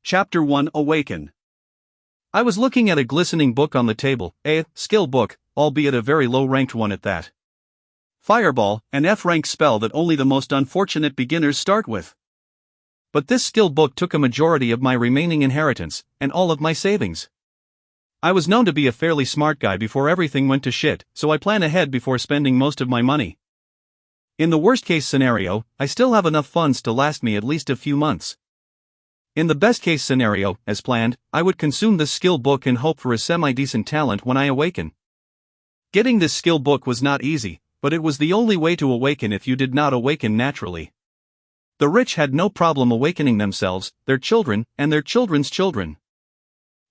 Chapter 1 Awaken. I was looking at a glistening book on the table, a skill book, albeit a very low-ranked one at that. Fireball, an F-rank spell that only the most unfortunate beginners start with. But this skill book took a majority of my remaining inheritance, and all of my savings. I was known to be a fairly smart guy before everything went to shit, so I plan ahead before spending most of my money. In the worst-case scenario, I still have enough funds to last me at least a few months. In the best-case scenario, as planned, I would consume this skill book and hope for a semi-decent talent when I awaken. Getting this skill book was not easy, but it was the only way to awaken if you did not awaken naturally. The rich had no problem awakening themselves, their children, and their children's children.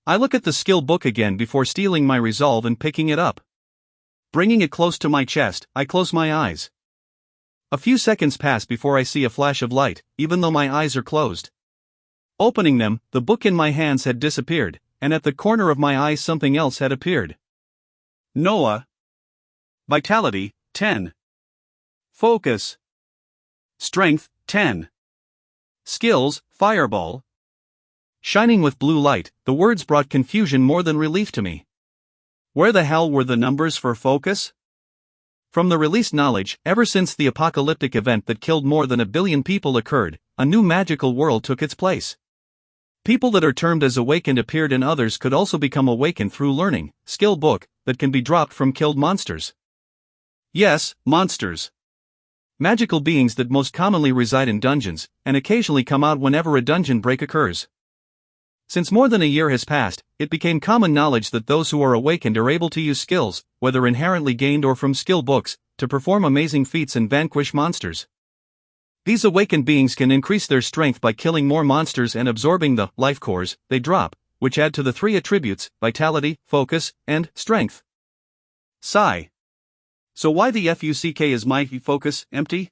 I look at the skill book again before stealing my resolve and picking it up. Bringing it close to my chest, I close my eyes. A few seconds pass before I see a flash of light, even though my eyes are closed. Opening them, the book in my hands had disappeared, and at the corner of my eyes something else had appeared. Noah. Vitality, 10. Focus. Strength, 10. Skills, Fireball. Shining with blue light, the words brought confusion more than relief to me. Where the hell were the numbers for focus? From the released knowledge, ever since the apocalyptic event that killed more than 1 billion people occurred, a new magical world took its place. People that are termed as awakened appeared and others could also become awakened through learning, skill book, that can be dropped from killed monsters. Yes, monsters. Magical beings that most commonly reside in dungeons, and occasionally come out whenever a dungeon break occurs. Since more than a year has passed, it became common knowledge that those who are awakened are able to use skills, whether inherently gained or from skill books, to perform amazing feats and vanquish monsters. These awakened beings can increase their strength by killing more monsters and absorbing the life cores they drop, which add to the 3 attributes, vitality, focus, and strength. Sigh. So why the fuck is my focus empty?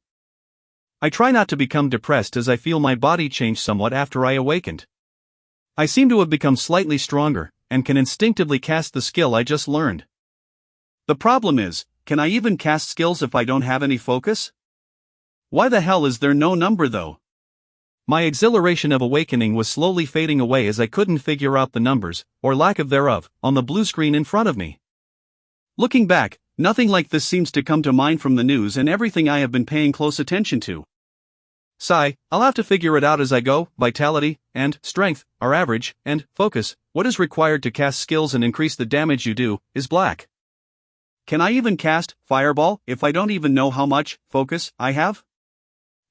I try not to become depressed as I feel my body change somewhat after I awakened. I seem to have become slightly stronger, and can instinctively cast the skill I just learned. The problem is, can I even cast skills if I don't have any focus? Why the hell is there no number though? My exhilaration of awakening was slowly fading away as I couldn't figure out the numbers, or lack of thereof, on the blue screen in front of me. Looking back, nothing like this seems to come to mind from the news and everything I have been paying close attention to. Sigh, I'll have to figure it out as I go. Vitality and strength are average, and focus, what is required to cast skills and increase the damage you do, is black. Can I even cast Fireball if I don't even know how much focus I have?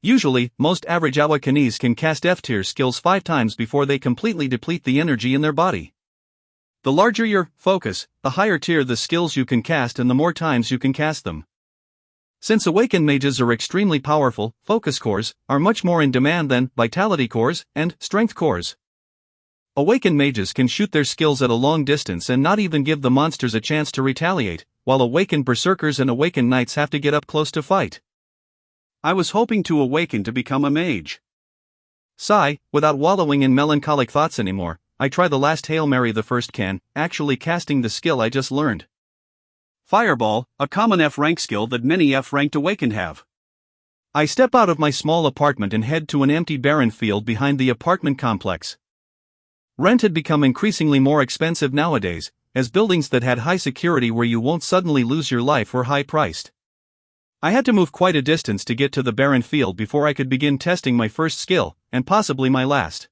Usually, most average awakenees can cast F-tier skills 5 times before they completely deplete the energy in their body. The larger your focus, the higher tier the skills you can cast and the more times you can cast them. Since awakened mages are extremely powerful, focus cores are much more in demand than vitality cores and strength cores. Awakened mages can shoot their skills at a long distance and not even give the monsters a chance to retaliate, while awakened berserkers and awakened knights have to get up close to fight. I was hoping to awaken to become a mage. Sigh, without wallowing in melancholic thoughts anymore, I try the last Hail Mary the first can, actually casting the skill I just learned. Fireball, a common F-rank skill that many F-ranked awakened have. I step out of my small apartment and head to an empty barren field behind the apartment complex. Rent had become increasingly more expensive nowadays, as buildings that had high security where you won't suddenly lose your life were high-priced. I had to move quite a distance to get to the barren field before I could begin testing my first skill, and possibly my last.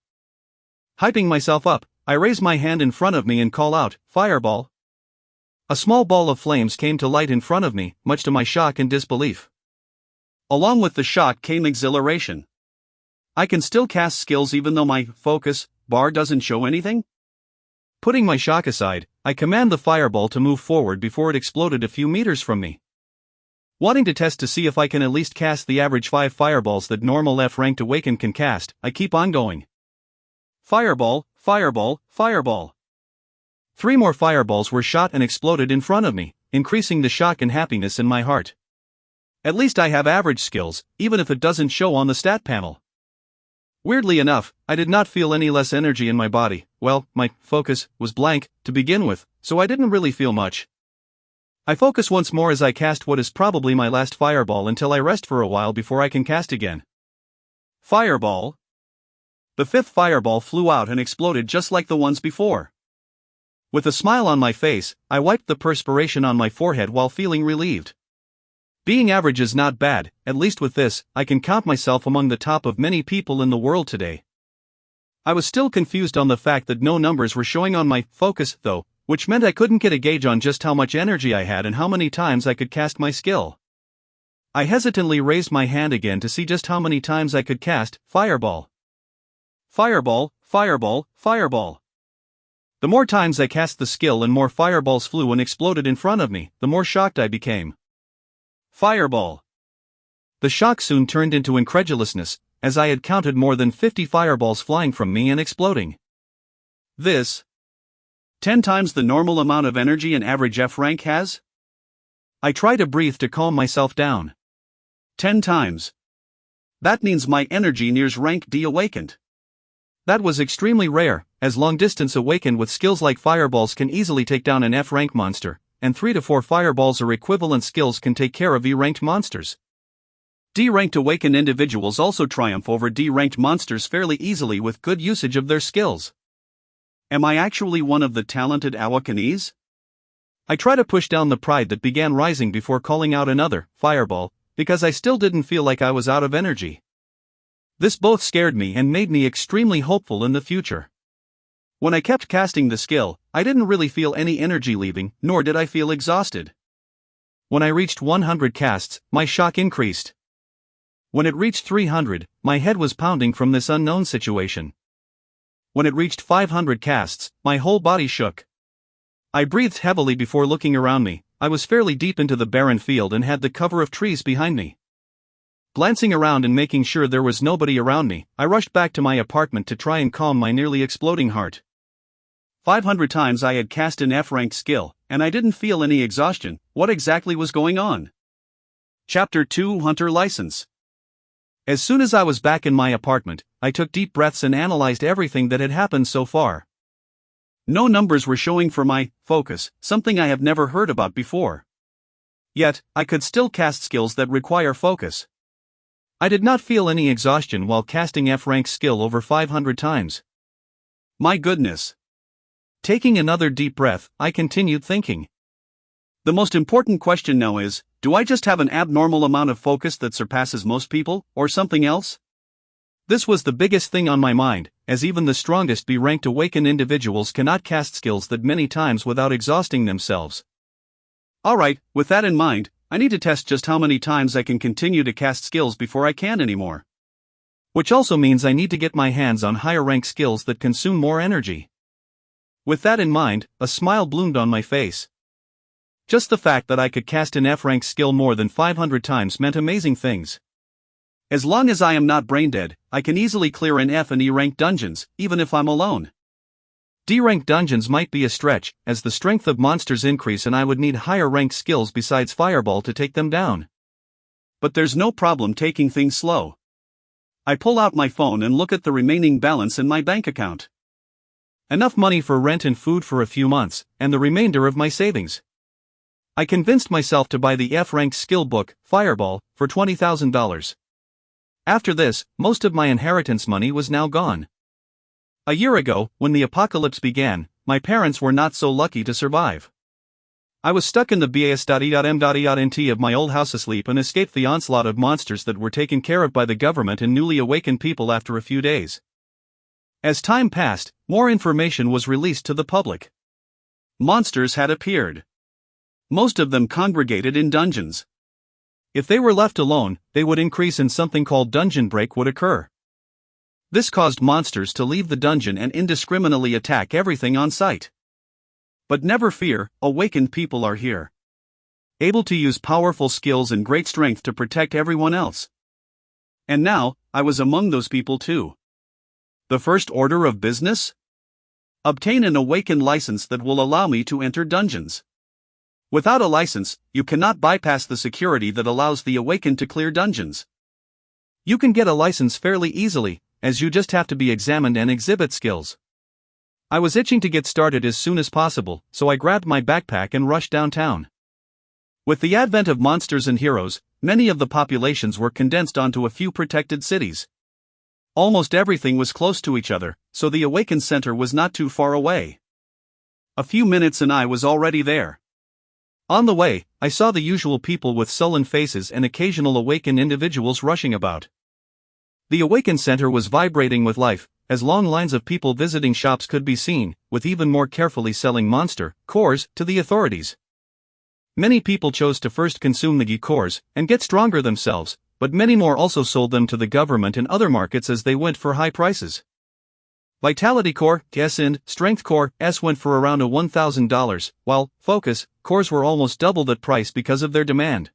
Hyping myself up, I raise my hand in front of me and call out, Fireball. A small ball of flames came to light in front of me, much to my shock and disbelief. Along with the shock came exhilaration. I can still cast skills even though my focus bar doesn't show anything? Putting my shock aside, I command the fireball to move forward before it exploded a few meters from me. Wanting to test to see if I can at least cast the average 5 fireballs that normal F-ranked awakened can cast, I keep on going. Fireball, fireball, fireball. 3 more fireballs were shot and exploded in front of me, increasing the shock and happiness in my heart. At least I have average skills, even if it doesn't show on the stat panel. Weirdly enough, I did not feel any less energy in my body. Well, my focus was blank to begin with, so I didn't really feel much. I focus once more as I cast what is probably my last fireball until I rest for a while before I can cast again. Fireball. The fifth fireball flew out and exploded just like the ones before. With a smile on my face, I wiped the perspiration on my forehead while feeling relieved. Being average is not bad, at least with this, I can count myself among the top of many people in the world today. I was still confused on the fact that no numbers were showing on my focus, though, which meant I couldn't get a gauge on just how much energy I had and how many times I could cast my skill. I hesitantly raised my hand again to see just how many times I could cast Fireball. Fireball, fireball, fireball. The more times I cast the skill and more fireballs flew and exploded in front of me, the more shocked I became. Fireball. The shock soon turned into incredulousness, as I had counted more than 50 fireballs flying from me and exploding. This 10 times the normal amount of energy an average F rank has? I try to breathe to calm myself down. 10 times. That means my energy nears rank D awakened. That was extremely rare, as long-distance awakened with skills like fireballs can easily take down an F-rank monster, and 3 to 4 fireballs or equivalent skills can take care of E-ranked monsters. D-ranked awakened individuals also triumph over D-ranked monsters fairly easily with good usage of their skills. Am I actually one of the talented awakenees? I try to push down the pride that began rising before calling out another fireball, because I still didn't feel like I was out of energy. This both scared me and made me extremely hopeful in the future. When I kept casting the skill, I didn't really feel any energy leaving, nor did I feel exhausted. When I reached 100 casts, my shock increased. When it reached 300, my head was pounding from this unknown situation. When it reached 500 casts, my whole body shook. I breathed heavily before looking around me. I was fairly deep into the barren field and had the cover of trees behind me. Glancing around and making sure there was nobody around me, I rushed back to my apartment to try and calm my nearly exploding heart. 500 times I had cast an F-ranked skill, and I didn't feel any exhaustion. What exactly was going on? Chapter 2 Hunter License. As soon as I was back in my apartment, I took deep breaths and analyzed everything that had happened so far. No numbers were showing for my focus, something I have never heard about before. Yet, I could still cast skills that require focus. I did not feel any exhaustion while casting F-rank skill over 500 times. My goodness. Taking another deep breath, I continued thinking. The most important question now is, do I just have an abnormal amount of focus that surpasses most people, or something else? This was the biggest thing on my mind, as even the strongest B-ranked awakened individuals cannot cast skills that many times without exhausting themselves. Alright, with that in mind, I need to test just how many times I can continue to cast skills before I can't anymore. Which also means I need to get my hands on higher rank skills that consume more energy. With that in mind, a smile bloomed on my face. Just the fact that I could cast an F-rank skill more than 500 times meant amazing things. As long as I am not brain dead, I can easily clear an F and E-rank dungeons, even if I'm alone. D-rank dungeons might be a stretch, as the strength of monsters increase and I would need higher rank skills besides Fireball to take them down. But there's no problem taking things slow. I pull out my phone and look at the remaining balance in my bank account. Enough money for rent and food for a few months, and the remainder of my savings. I convinced myself to buy the F-rank skill book, Fireball, for $20,000. After this, most of my inheritance money was now gone. A year ago, when the apocalypse began, my parents were not so lucky to survive. I was stuck in the bas.e.m.ent of my old house asleep and escaped the onslaught of monsters that were taken care of by the government and newly awakened people after a few days. As time passed, more information was released to the public. Monsters had appeared. Most of them congregated in dungeons. If they were left alone, they would increase and something called dungeon break would occur. This caused monsters to leave the dungeon and indiscriminately attack everything on sight. But never fear, awakened people are here. Able to use powerful skills and great strength to protect everyone else. And now, I was among those people too. The first order of business? Obtain an awakened license that will allow me to enter dungeons. Without a license, you cannot bypass the security that allows the awakened to clear dungeons. You can get a license fairly easily, as you just have to be examined and exhibit skills. I was itching to get started as soon as possible, so I grabbed my backpack and rushed downtown. With the advent of monsters and heroes, many of the populations were condensed onto a few protected cities. Almost everything was close to each other, so the awakened center was not too far away. A few minutes and I was already there. On the way, I saw the usual people with sullen faces and occasional awakened individuals rushing about. The awakened center was vibrating with life, as long lines of people visiting shops could be seen, with even more carefully selling monster cores to the authorities. Many people chose to first consume the cores and get stronger themselves, but many more also sold them to the government and other markets as they went for high prices. Vitality Core S and Strength Core S went for around $1,000, while Focus cores were almost double that price because of their demand.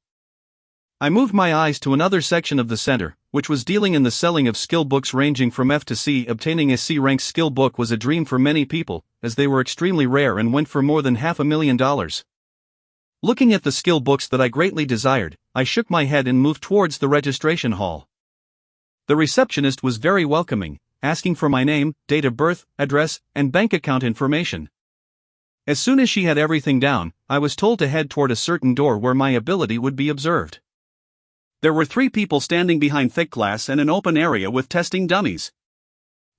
I moved my eyes to another section of the center, which was dealing in the selling of skill books ranging from F to C. Obtaining a C-rank skill book was a dream for many people, as they were extremely rare and went for more than $500,000. Looking at the skill books that I greatly desired, I shook my head and moved towards the registration hall. The receptionist was very welcoming, asking for my name, date of birth, address, and bank account information. As soon as she had everything down, I was told to head toward a certain door where my ability would be observed. There were 3 people standing behind thick glass and an open area with testing dummies.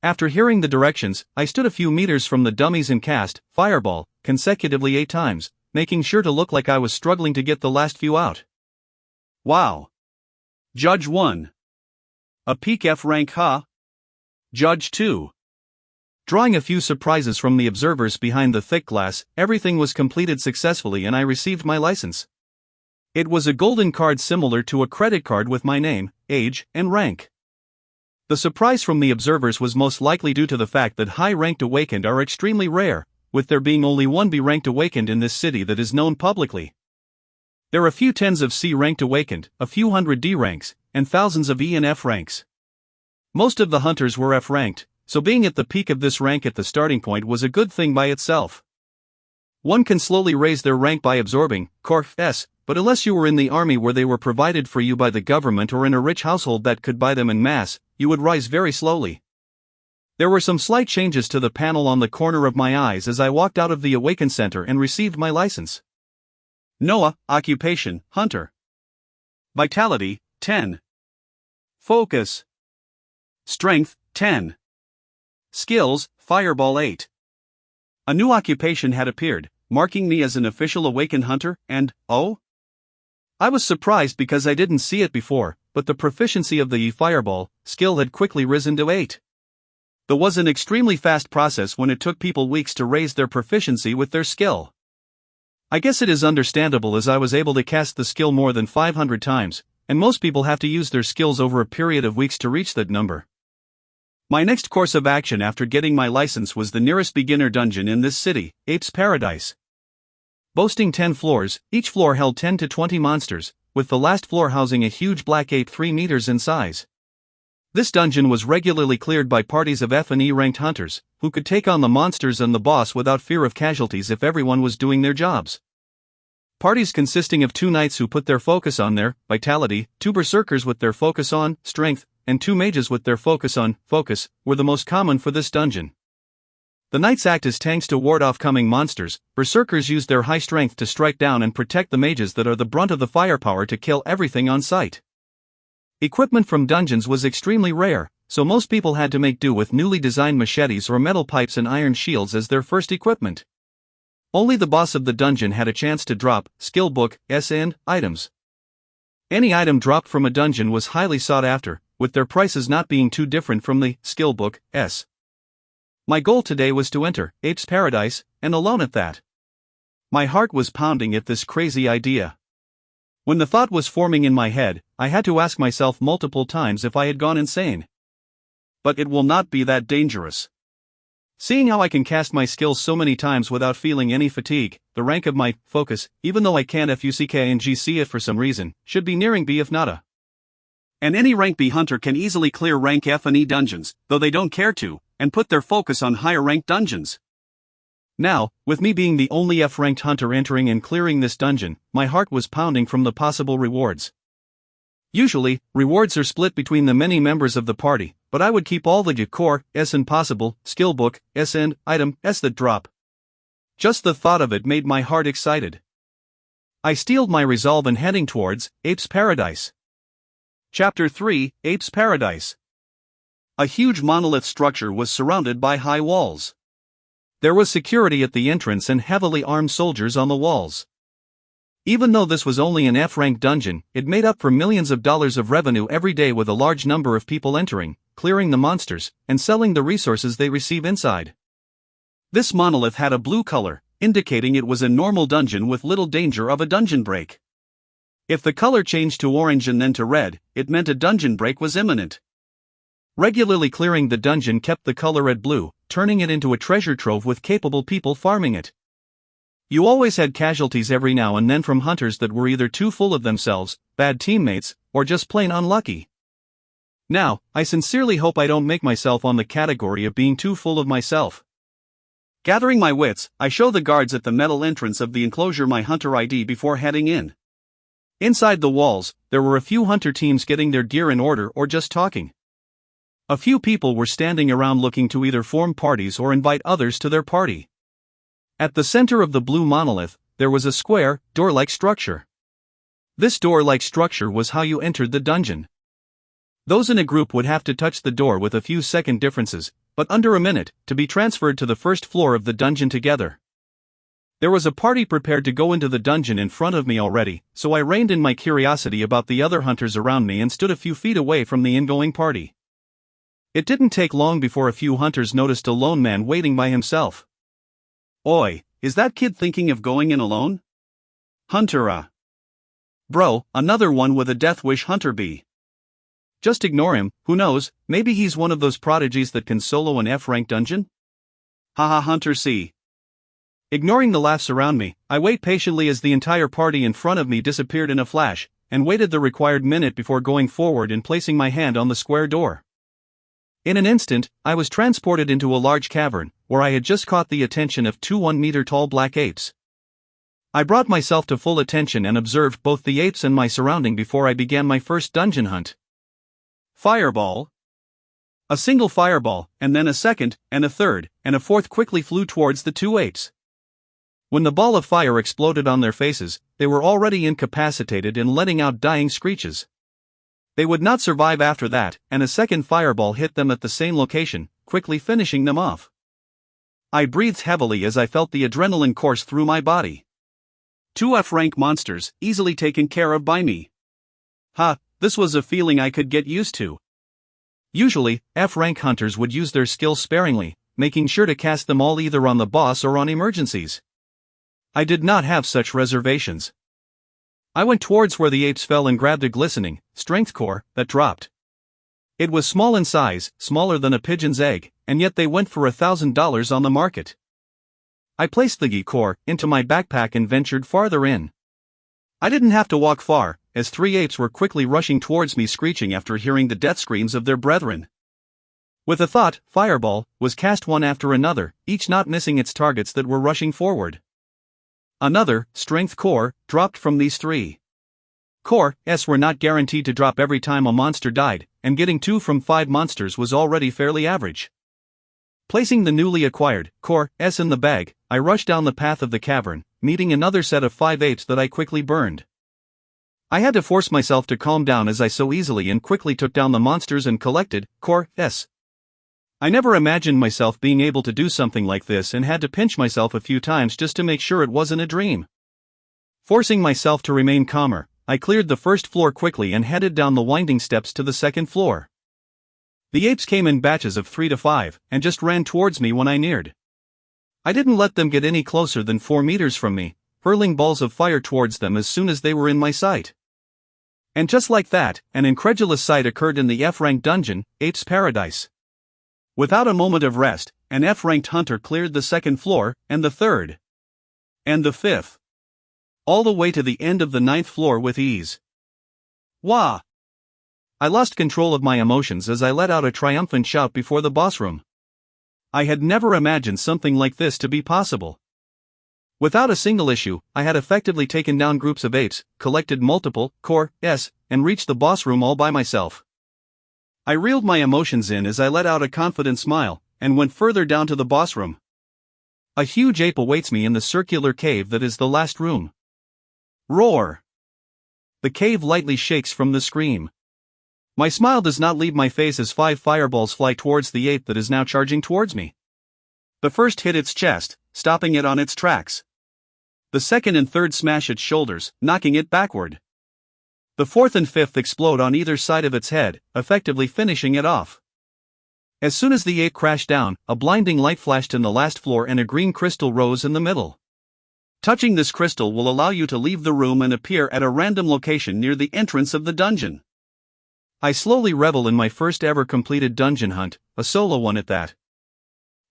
After hearing the directions, I stood a few meters from the dummies and cast Fireball consecutively 8 times, making sure to look like I was struggling to get the last few out. Wow! Judge 1. A peak F rank, huh? Judge 2. Drawing a few surprises from the observers behind the thick glass, everything was completed successfully and I received my license. It was a golden card similar to a credit card with my name, age, and rank. The surprise from the observers was most likely due to the fact that high-ranked awakened are extremely rare, with there being only one B-ranked awakened in this city that is known publicly. There are a few tens of C-ranked awakened, a few hundred D ranks, and thousands of E and F ranks. Most of the hunters were F-ranked, so being at the peak of this rank at the starting point was a good thing by itself. One can slowly raise their rank by absorbing Core S, but unless you were in the army where they were provided for you by the government or in a rich household that could buy them en masse, you would rise very slowly. There were some slight changes to the panel on the corner of my eyes as I walked out of the Awaken Center and received my license. Noah, Occupation, Hunter. Vitality, 10. Focus. Strength, 10. Skills, Fireball 8. A new occupation had appeared, marking me as an official Awakened Hunter, and, oh? I was surprised because I didn't see it before, but the proficiency of the Fireball skill had quickly risen to 8. That was an extremely fast process when it took people weeks to raise their proficiency with their skill. I guess it is understandable as I was able to cast the skill more than 500 times, and most people have to use their skills over a period of weeks to reach that number. My next course of action after getting my license was the nearest beginner dungeon in this city, Ape's Paradise. Boasting 10 floors, each floor held 10 to 20 monsters, with the last floor housing a huge black ape 3 meters in size. This dungeon was regularly cleared by parties of F and E ranked hunters, who could take on the monsters and the boss without fear of casualties if everyone was doing their jobs. Parties consisting of 2 knights who put their focus on their vitality, 2 berserkers with their focus on strength, and 2 mages with their focus on focus, were the most common for this dungeon. The knights act as tanks to ward off coming monsters, berserkers use their high strength to strike down and protect the mages that are the brunt of the firepower to kill everything on sight. Equipment from dungeons was extremely rare, so most people had to make do with newly designed machetes or metal pipes and iron shields as their first equipment. Only the boss of the dungeon had a chance to drop skill book S and items. Any item dropped from a dungeon was highly sought after, with their prices not being too different from the skill book S. My goal today was to enter Ape's Paradise, and alone at that. My heart was pounding at this crazy idea. When the thought was forming in my head, I had to ask myself multiple times if I had gone insane. But it will not be that dangerous. Seeing how I can cast my skills so many times without feeling any fatigue, the rank of my focus, even though I can't FUCK and GC it for some reason, should be nearing B if not A. And any rank B hunter can easily clear rank F and E dungeons, though they don't care to, and put their focus on higher ranked dungeons. Now, with me being the only F-ranked hunter entering and clearing this dungeon, my heart was pounding from the possible rewards. Usually, rewards are split between the many members of the party, but I would keep all the core S and possible skill book S and item S that drop. Just the thought of it made my heart excited. I steeled my resolve and heading towards Ape's Paradise. Chapter 3, Ape's Paradise. A huge monolith structure was surrounded by high walls. There was security at the entrance and heavily armed soldiers on the walls. Even though this was only an F-rank dungeon, it made up for millions of dollars of revenue every day with a large number of people entering, clearing the monsters, and selling the resources they receive inside. This monolith had a blue color, indicating it was a normal dungeon with little danger of a dungeon break. If the color changed to orange and then to red, it meant a dungeon break was imminent. Regularly clearing the dungeon kept the color red blue, turning it into a treasure trove with capable people farming it. You always had casualties every now and then from hunters that were either too full of themselves, bad teammates, or just plain unlucky. Now, I sincerely hope I don't make myself on the category of being too full of myself. Gathering my wits, I show the guards at the metal entrance of the enclosure my hunter ID before heading in. Inside the walls, there were a few hunter teams getting their gear in order or just talking. A few people were standing around looking to either form parties or invite others to their party. At the center of the blue monolith, there was a square, door-like structure. This door-like structure was how you entered the dungeon. Those in a group would have to touch the door with a few second differences, but under a minute, to be transferred to the first floor of the dungeon together. There was a party prepared to go into the dungeon in front of me already, so I reined in my curiosity about the other hunters around me and stood a few feet away from the ingoing party. It didn't take long before a few hunters noticed a lone man waiting by himself. Oi, is that kid thinking of going in alone? Hunter. Bro, another one with a death wish hunter bee. Just ignore him, who knows, maybe he's one of those prodigies that can solo an F-rank dungeon? Haha hunter C. Ignoring the laughs around me, I wait patiently as the entire party in front of me disappeared in a flash, and waited the required minute before going forward and placing my hand on the square door. In an instant, I was transported into a large cavern, where I had just caught the attention of two 1-meter-tall black apes. I brought myself to full attention and observed both the apes and my surrounding before I began my first dungeon hunt. Fireball. A single fireball, and then a second, and a third, and a fourth quickly flew towards the two apes. When the ball of fire exploded on their faces, they were already incapacitated and letting out dying screeches. They would not survive after that, and a second fireball hit them at the same location, quickly finishing them off. I breathed heavily as I felt the adrenaline course through my body. Two F-rank monsters, easily taken care of by me. This was a feeling I could get used to. Usually, F-rank hunters would use their skills sparingly, making sure to cast them all either on the boss or on emergencies. I did not have such reservations. I went towards where the apes fell and grabbed a glistening, strength core that dropped. It was small in size, smaller than a pigeon's egg, and yet they went for $1,000 on the market. I placed the core into my backpack and ventured farther in. I didn't have to walk far, as three apes were quickly rushing towards me screeching after hearing the death screams of their brethren. With a thought, fireball was cast one after another, each not missing its targets that were rushing forward. Another, strength core, dropped from these three. Core S were not guaranteed to drop every time a monster died, and getting 2 from 5 monsters was already fairly average. Placing the newly acquired Core S in the bag, I rushed down the path of the cavern, meeting another set of 5 apes that I quickly burned. I had to force myself to calm down as I so easily and quickly took down the monsters and collected Core S. I never imagined myself being able to do something like this and had to pinch myself a few times just to make sure it wasn't a dream. Forcing myself to remain calmer, I cleared the first floor quickly and headed down the winding steps to the second floor. The apes came in batches of 3 to 5 and just ran towards me when I neared. I didn't let them get any closer than 4 meters from me, hurling balls of fire towards them as soon as they were in my sight. And just like that, an incredulous sight occurred in the F-rank dungeon, Apes Paradise. Without a moment of rest, an F-ranked hunter cleared the second floor, and the third. And the fifth. All the way to the end of the 9th floor with ease. Wah! I lost control of my emotions as I let out a triumphant shout before the boss room. I had never imagined something like this to be possible. Without a single issue, I had effectively taken down groups of apes, collected multiple Core S, and reached the boss room all by myself. I reeled my emotions in as I let out a confident smile, and went further down to the boss room. A huge ape awaits me in the circular cave that is the last room. Roar! The cave lightly shakes from the scream. My smile does not leave my face as 5 fireballs fly towards the ape that is now charging towards me. The first hit its chest, stopping it on its tracks. The second and third smash its shoulders, knocking it backward. The fourth and fifth explode on either side of its head, effectively finishing it off. As soon as the ape crashed down, a blinding light flashed in the last floor and a green crystal rose in the middle. Touching this crystal will allow you to leave the room and appear at a random location near the entrance of the dungeon. I slowly revel in my first ever completed dungeon hunt, a solo one at that.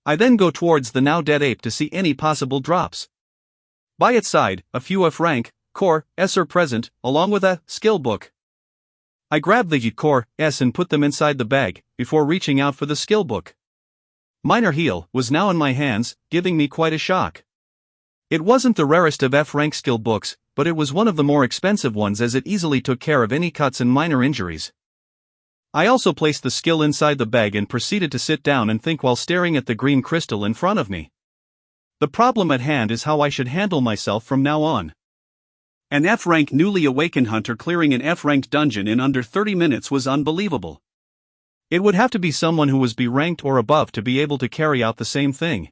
I then go towards the now dead ape to see any possible drops. By its side, a few F rank, core, S are present, along with a skill book. I grab the core, S and put them inside the bag, before reaching out for the skill book. Minor Heal was now in my hands, giving me quite a shock. It wasn't the rarest of F rank skill books, but it was one of the more expensive ones as it easily took care of any cuts and minor injuries. I also placed the skill inside the bag and proceeded to sit down and think while staring at the green crystal in front of me. The problem at hand is how I should handle myself from now on. An F-rank newly awakened hunter clearing an F-ranked dungeon in under 30 minutes was unbelievable. It would have to be someone who was B ranked or above to be able to carry out the same thing.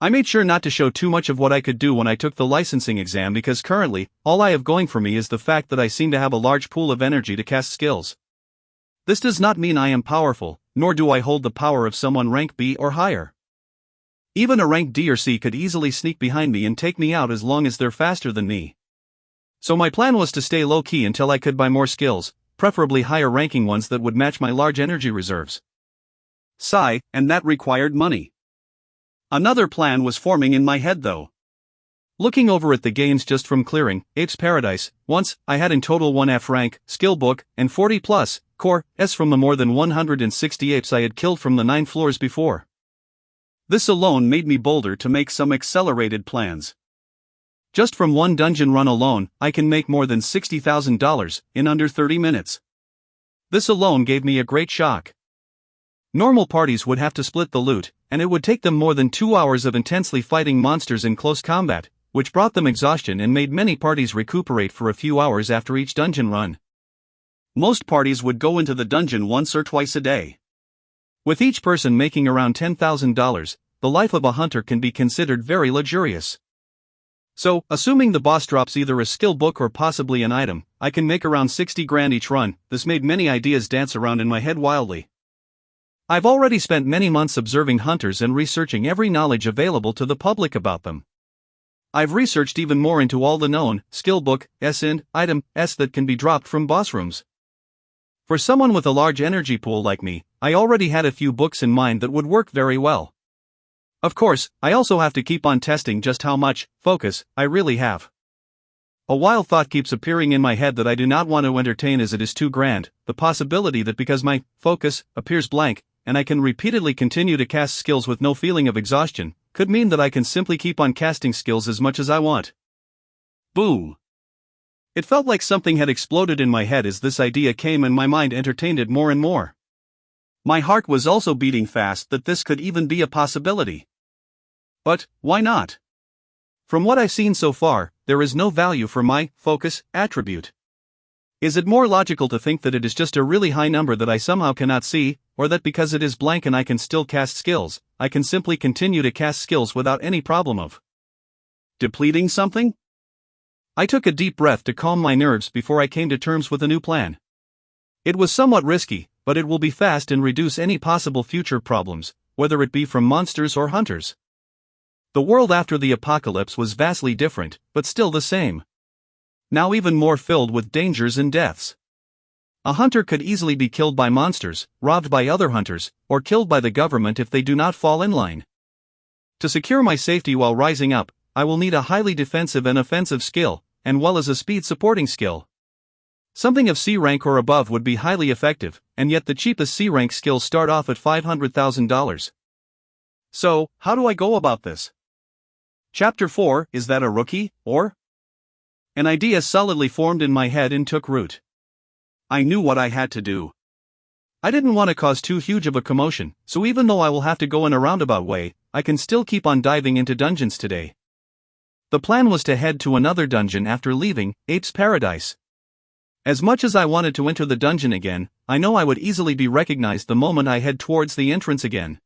I made sure not to show too much of what I could do when I took the licensing exam because currently, all I have going for me is the fact that I seem to have a large pool of energy to cast skills. This does not mean I am powerful, nor do I hold the power of someone rank B or higher. Even a rank D or C could easily sneak behind me and take me out as long as they're faster than me. So my plan was to stay low-key until I could buy more skills, preferably higher ranking ones that would match my large energy reserves. Sigh, and that required money. Another plan was forming in my head though. Looking over at the gains just from clearing Ape's Paradise, once, I had in total 1 F rank, skill book, and 40 plus, core, S from the more than 160 apes I had killed from the 9 floors before. This alone made me bolder to make some accelerated plans. Just from one dungeon run alone, I can make more than $60,000 in under 30 minutes. This alone gave me a great shock. Normal parties would have to split the loot, and it would take them more than 2 hours of intensely fighting monsters in close combat, which brought them exhaustion and made many parties recuperate for a few hours after each dungeon run. Most parties would go into the dungeon once or twice a day. With each person making around $10,000, the life of a hunter can be considered very luxurious. So, assuming the boss drops either a skill book or possibly an item, I can make around 60 grand each run. This made many ideas dance around in my head wildly. I've already spent many months observing hunters and researching every knowledge available to the public about them. I've researched even more into all the known skill book, S and item S that can be dropped from boss rooms. For someone with a large energy pool like me, I already had a few books in mind that would work very well. Of course, I also have to keep on testing just how much focus I really have. A wild thought keeps appearing in my head that I do not want to entertain as it is too grand, the possibility that because my focus appears blank, and I can repeatedly continue to cast skills with no feeling of exhaustion, could mean that I can simply keep on casting skills as much as I want. Boom! It felt like something had exploded in my head as this idea came and my mind entertained it more and more. My heart was also beating fast that this could even be a possibility. But, why not? From what I've seen so far, there is no value for my focus attribute. Is it more logical to think that it is just a really high number that I somehow cannot see, or that because it is blank and I can still cast skills, I can simply continue to cast skills without any problem of depleting something? I took a deep breath to calm my nerves before I came to terms with a new plan. It was somewhat risky, but it will be fast and reduce any possible future problems, whether it be from monsters or hunters. The world after the apocalypse was vastly different, but still the same. Now even more filled with dangers and deaths. A hunter could easily be killed by monsters, robbed by other hunters, or killed by the government if they do not fall in line. To secure my safety while rising up, I will need a highly defensive and offensive skill, as well as a speed supporting skill. Something of C rank or above would be highly effective, and yet the cheapest C rank skills start off at $500,000. So, how do I go about this? Chapter 4, Is that a rookie, or? An idea solidly formed in my head and took root. I knew what I had to do. I didn't want to cause too huge of a commotion, so even though I will have to go in a roundabout way, I can still keep on diving into dungeons today. The plan was to head to another dungeon after leaving Ape's Paradise. As much as I wanted to enter the dungeon again, I know I would easily be recognized the moment I head towards the entrance again.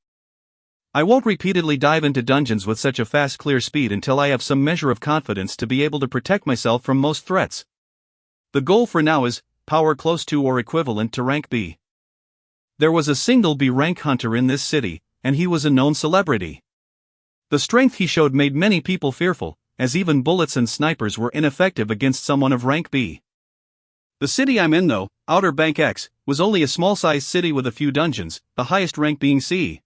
I won't repeatedly dive into dungeons with such a fast clear speed until I have some measure of confidence to be able to protect myself from most threats. The goal for now is power close to or equivalent to rank B. There was a single B rank hunter in this city, and he was a known celebrity. The strength he showed made many people fearful, as even bullets and snipers were ineffective against someone of rank B. The city I'm in though, Outer Bank X, was only a small-sized city with a few dungeons, the highest rank being C.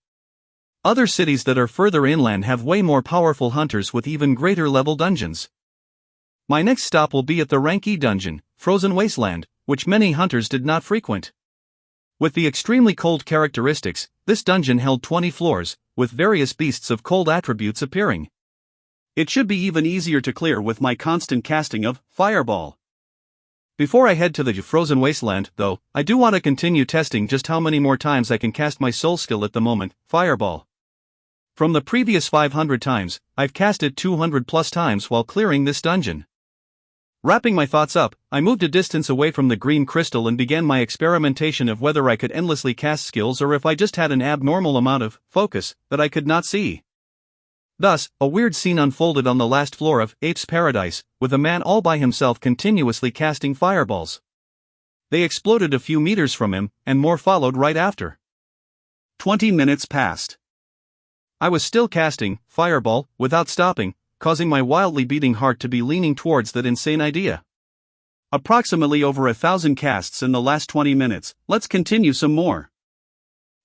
Other cities that are further inland have way more powerful hunters with even greater level dungeons. My next stop will be at the rank E dungeon, Frozen Wasteland, which many hunters did not frequent. With the extremely cold characteristics, this dungeon held 20 floors, with various beasts of cold attributes appearing. It should be even easier to clear with my constant casting of Fireball. Before I head to the Frozen Wasteland, though, I do want to continue testing just how many more times I can cast my soul skill at the moment, Fireball. From the previous 500 times, I've cast it 200 plus times while clearing this dungeon. Wrapping my thoughts up, I moved a distance away from the green crystal and began my experimentation of whether I could endlessly cast skills or if I just had an abnormal amount of focus that I could not see. Thus, a weird scene unfolded on the last floor of Ape's Paradise, with a man all by himself continuously casting fireballs. They exploded a few meters from him, and more followed right after. 20 minutes passed. I was still casting Fireball without stopping, causing my wildly beating heart to be leaning towards that insane idea. Approximately over 1,000 casts in the last 20 minutes, let's continue some more.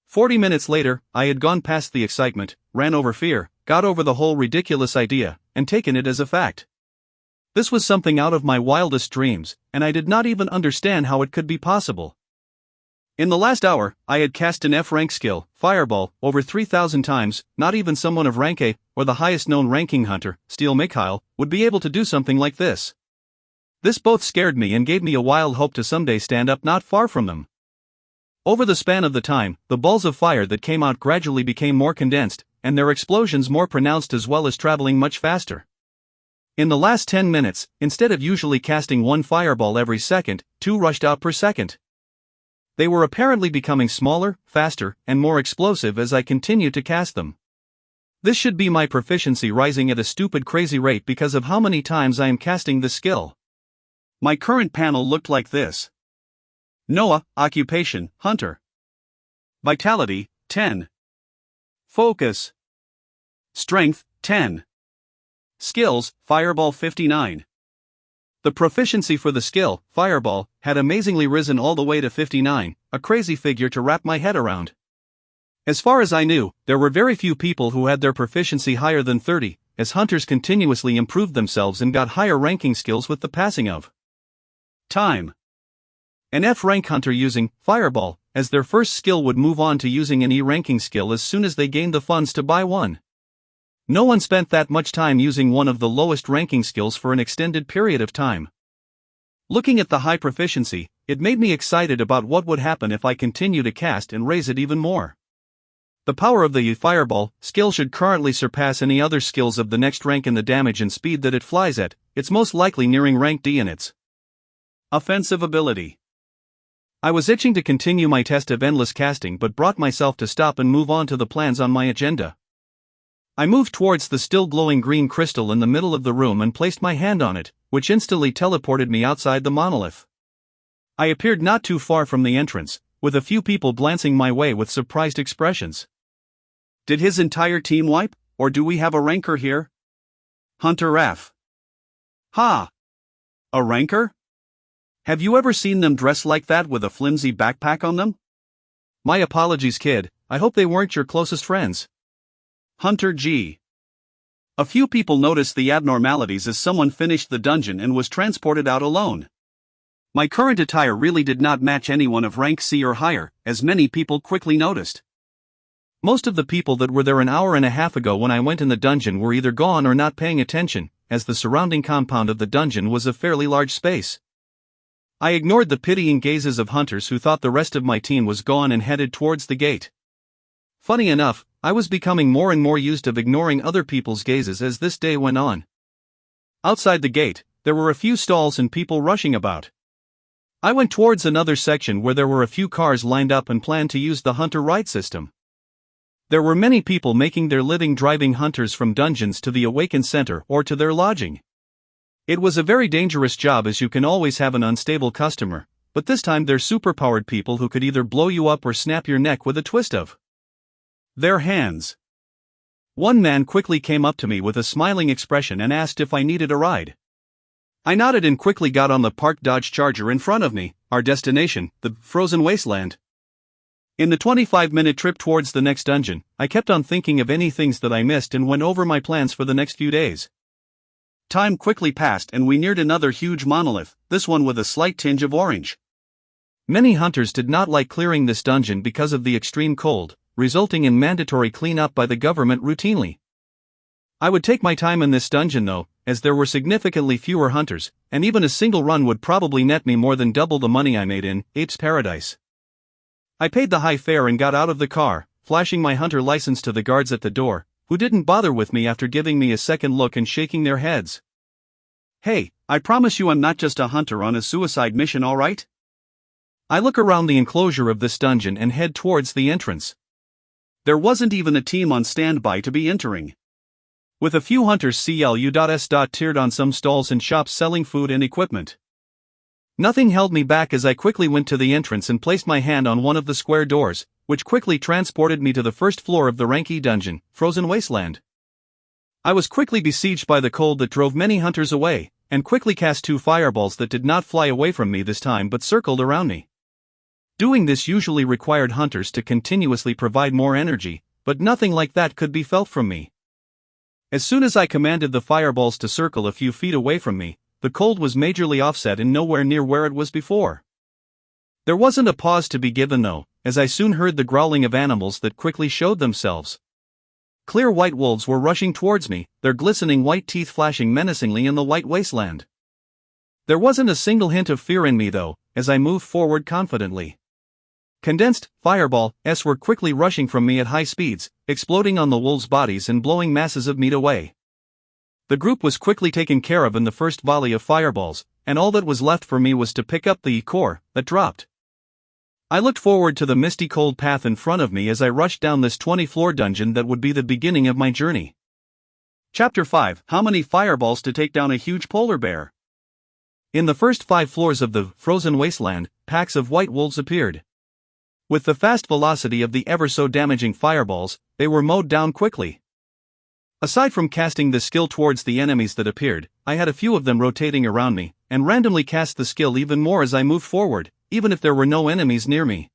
40 minutes later, I had gone past the excitement, ran over fear, got over the whole ridiculous idea, and taken it as a fact. This was something out of my wildest dreams, and I did not even understand how it could be possible. In the last hour, I had cast an F-rank skill, Fireball, over 3,000 times. Not even someone of rank A, or the highest known ranking hunter, Steel Mikhail, would be able to do something like this. This both scared me and gave me a wild hope to someday stand up not far from them. Over the span of the time, the balls of fire that came out gradually became more condensed, and their explosions more pronounced as well as traveling much faster. In the last 10 minutes, instead of usually casting one fireball every second, 2 rushed out per second. They were apparently becoming smaller, faster, and more explosive as I continued to cast them. This should be my proficiency rising at a stupid crazy rate because of how many times I am casting this skill. My current panel looked like this. Noah, Occupation, Hunter. Vitality, 10. Focus. Strength, 10. Skills, Fireball 59. The proficiency for the skill, Fireball, had amazingly risen all the way to 59, a crazy figure to wrap my head around. As far as I knew, there were very few people who had their proficiency higher than 30, as hunters continuously improved themselves and got higher ranking skills with the passing of time. An F-rank hunter using Fireball as their first skill would move on to using an E-ranking skill as soon as they gained the funds to buy one. No one spent that much time using one of the lowest ranking skills for an extended period of time. Looking at the high proficiency, it made me excited about what would happen if I continue to cast and raise it even more. The power of the Fireball skill should currently surpass any other skills of the next rank in the damage and speed that it flies at. It's most likely nearing rank D in its offensive ability. I was itching to continue my test of endless casting but brought myself to stop and move on to the plans on my agenda. I moved towards the still glowing green crystal in the middle of the room and placed my hand on it, which instantly teleported me outside the monolith. I appeared not too far from the entrance, with a few people glancing my way with surprised expressions. Did his entire team wipe, or do we have a ranker here? Hunter F. Ha! A ranker? Have you ever seen them dress like that with a flimsy backpack on them? My apologies, kid, I hope they weren't your closest friends. Hunter G. A few people noticed the abnormalities as someone finished the dungeon and was transported out alone. My current attire really did not match anyone of rank C or higher, as many people quickly noticed. Most of the people that were there an hour and a half ago when I went in the dungeon were either gone or not paying attention, as the surrounding compound of the dungeon was a fairly large space. I ignored the pitying gazes of hunters who thought the rest of my team was gone and headed towards the gate. Funny enough, I was becoming more and more used to ignoring other people's gazes as this day went on. Outside the gate, there were a few stalls and people rushing about. I went towards another section where there were a few cars lined up and planned to use the hunter ride system. There were many people making their living driving hunters from dungeons to the Awaken Center or to their lodging. It was a very dangerous job as you can always have an unstable customer, but this time they're superpowered people who could either blow you up or snap your neck with a twist of their hands. One man quickly came up to me with a smiling expression and asked if I needed a ride. I nodded and quickly got on the parked Dodge Charger in front of me, our destination, the frozen wasteland. In the 25-minute trip towards the next dungeon, I kept on thinking of any things that I missed and went over my plans for the next few days. Time quickly passed and we neared another huge monolith, this one with a slight tinge of orange. Many hunters did not like clearing this dungeon because of the extreme cold, resulting in mandatory cleanup by the government routinely. I would take my time in this dungeon though, as there were significantly fewer hunters, and even a single run would probably net me more than double the money I made in Ape's Paradise. I paid the high fare and got out of the car, flashing my hunter license to the guards at the door, who didn't bother with me after giving me a second look and shaking their heads. Hey, I promise you I'm not just a hunter on a suicide mission, alright? I look around the enclosure of this dungeon and head towards the entrance. There wasn't even a team on standby to be entering. With a few hunters CLU.S. tiered on some stalls and shops selling food and equipment. Nothing held me back as I quickly went to the entrance and placed my hand on one of the square doors, which quickly transported me to the first floor of the rank E dungeon, Frozen Wasteland. I was quickly besieged by the cold that drove many hunters away, and quickly cast 2 fireballs that did not fly away from me this time but circled around me. Doing this usually required hunters to continuously provide more energy, but nothing like that could be felt from me. As soon as I commanded the fireballs to circle a few feet away from me, the cold was majorly offset and nowhere near where it was before. There wasn't a pause to be given though, as I soon heard the growling of animals that quickly showed themselves. Clear white wolves were rushing towards me, their glistening white teeth flashing menacingly in the white wasteland. There wasn't a single hint of fear in me though, as I moved forward confidently. Condensed fireballs were quickly rushing from me at high speeds, exploding on the wolves' bodies and blowing masses of meat away. The group was quickly taken care of in the first volley of fireballs, and all that was left for me was to pick up the core that dropped. I looked forward to the misty cold path in front of me as I rushed down this 20-floor dungeon that would be the beginning of my journey. Chapter 5: How many fireballs to take down a huge polar bear? In the first 5 floors of the frozen wasteland, packs of white wolves appeared. With the fast velocity of the ever-so-damaging fireballs, they were mowed down quickly. Aside from casting the skill towards the enemies that appeared, I had a few of them rotating around me, and randomly cast the skill even more as I moved forward, even if there were no enemies near me.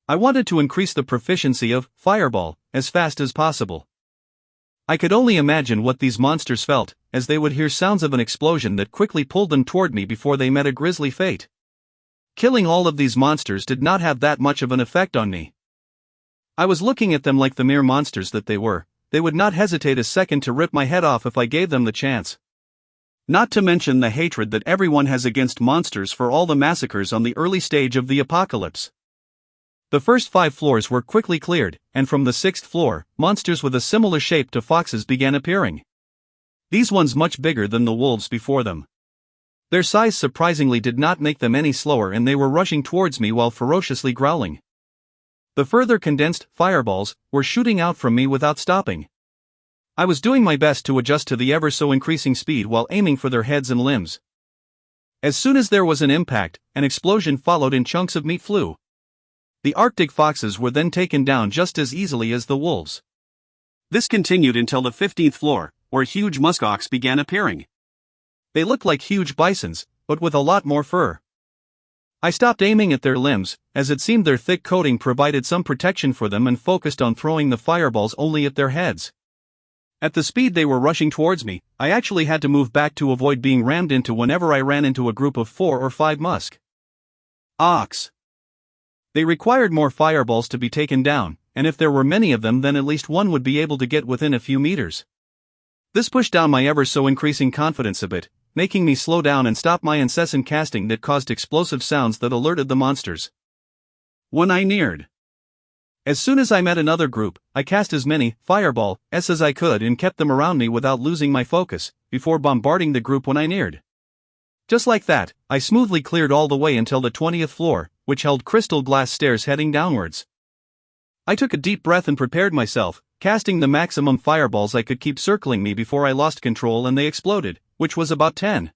I wanted to increase the proficiency of fireball as fast as possible. I could only imagine what these monsters felt, as they would hear sounds of an explosion that quickly pulled them toward me before they met a grisly fate. Killing all of these monsters did not have that much of an effect on me. I was looking at them like the mere monsters that they were. They would not hesitate a second to rip my head off if I gave them the chance. Not to mention the hatred that everyone has against monsters for all the massacres on the early stage of the apocalypse. The first 5 floors were quickly cleared, and from the 6th floor, monsters with a similar shape to foxes began appearing. These ones much bigger than the wolves before them. Their size surprisingly did not make them any slower and they were rushing towards me while ferociously growling. The further condensed fireballs were shooting out from me without stopping. I was doing my best to adjust to the ever-so-increasing speed while aiming for their heads and limbs. As soon as there was an impact, an explosion followed and chunks of meat flew. The Arctic foxes were then taken down just as easily as the wolves. This continued until the 15th floor, where huge muskox began appearing. They looked like huge bisons, but with a lot more fur. I stopped aiming at their limbs, as it seemed their thick coating provided some protection for them and focused on throwing the fireballs only at their heads. At the speed they were rushing towards me, I actually had to move back to avoid being rammed into whenever I ran into a group of 4 or 5 musk ox. They required more fireballs to be taken down, and if there were many of them then at least one would be able to get within a few meters. This pushed down my ever-so-increasing confidence a bit, making me slow down and stop my incessant casting that caused explosive sounds that alerted the monsters. When I neared, as soon as I met another group, I cast as many fireballs as I could and kept them around me without losing my focus, before bombarding the group when I neared. Just like that, I smoothly cleared all the way until the 20th floor, which held crystal glass stairs heading downwards. I took a deep breath and prepared myself, casting the maximum fireballs I could keep circling me before I lost control and they exploded, which was about 10.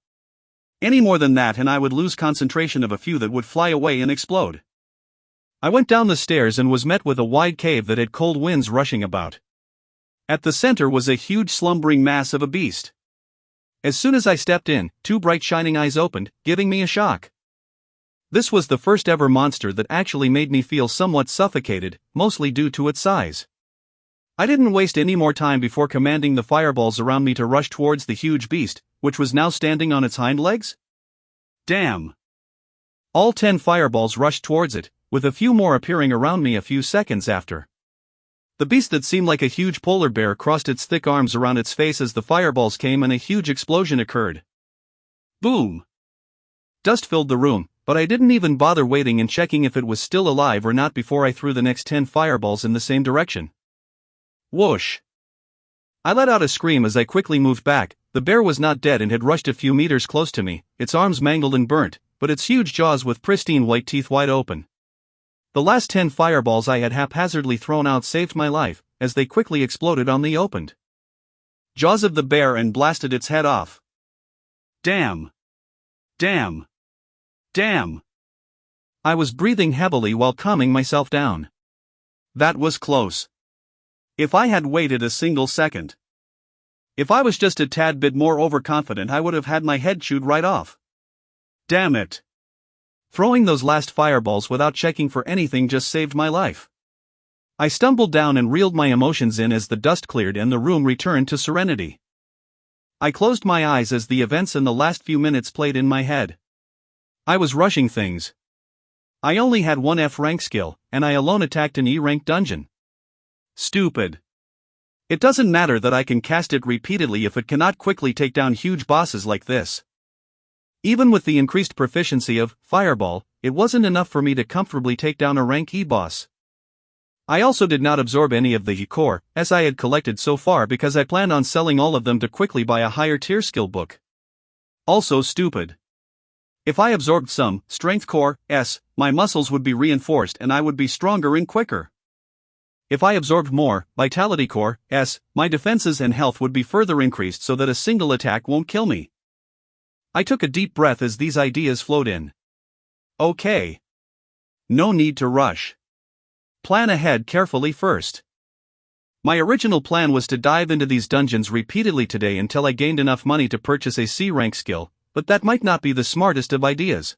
Any more than that and I would lose concentration of a few that would fly away and explode. I went down the stairs and was met with a wide cave that had cold winds rushing about. At the center was a huge slumbering mass of a beast. As soon as I stepped in, two bright shining eyes opened, giving me a shock. This was the first ever monster that actually made me feel somewhat suffocated, mostly due to its size. I didn't waste any more time before commanding the fireballs around me to rush towards the huge beast, which was now standing on its hind legs. Damn! All 10 fireballs rushed towards it, with a few more appearing around me a few seconds after. The beast that seemed like a huge polar bear crossed its thick arms around its face as the fireballs came and a huge explosion occurred. Boom! Dust filled the room, but I didn't even bother waiting and checking if it was still alive or not before I threw the next 10 fireballs in the same direction. Whoosh! I let out a scream as I quickly moved back. The bear was not dead and had rushed a few meters close to me, its arms mangled and burnt, but its huge jaws with pristine white teeth wide open. The last 10 fireballs I had haphazardly thrown out saved my life, as they quickly exploded on the opened jaws of the bear and blasted its head off. Damn! Damn! Damn! I was breathing heavily while calming myself down. That was close. If I had waited a single second. If I was just a tad bit more overconfident, I would have had my head chewed right off. Damn it! Throwing those last fireballs without checking for anything just saved my life. I stumbled down and reeled my emotions in as the dust cleared and the room returned to serenity. I closed my eyes as the events in the last few minutes played in my head. I was rushing things. I only had one F rank skill, and I alone attacked an E rank dungeon. Stupid. It doesn't matter that I can cast it repeatedly if it cannot quickly take down huge bosses like this. Even with the increased proficiency of Fireball, it wasn't enough for me to comfortably take down a rank E boss. I also did not absorb any of the E core, as I had collected so far because I planned on selling all of them to quickly buy a higher tier skill book. Also stupid. If I absorbed some Strength Core S, my muscles would be reinforced and I would be stronger and quicker. If I absorbed more Vitality Core S, my defenses and health would be further increased so that a single attack won't kill me. I took a deep breath as these ideas flowed in. Okay. No need to rush. Plan ahead carefully first. My original plan was to dive into these dungeons repeatedly today until I gained enough money to purchase a C rank skill, but that might not be the smartest of ideas.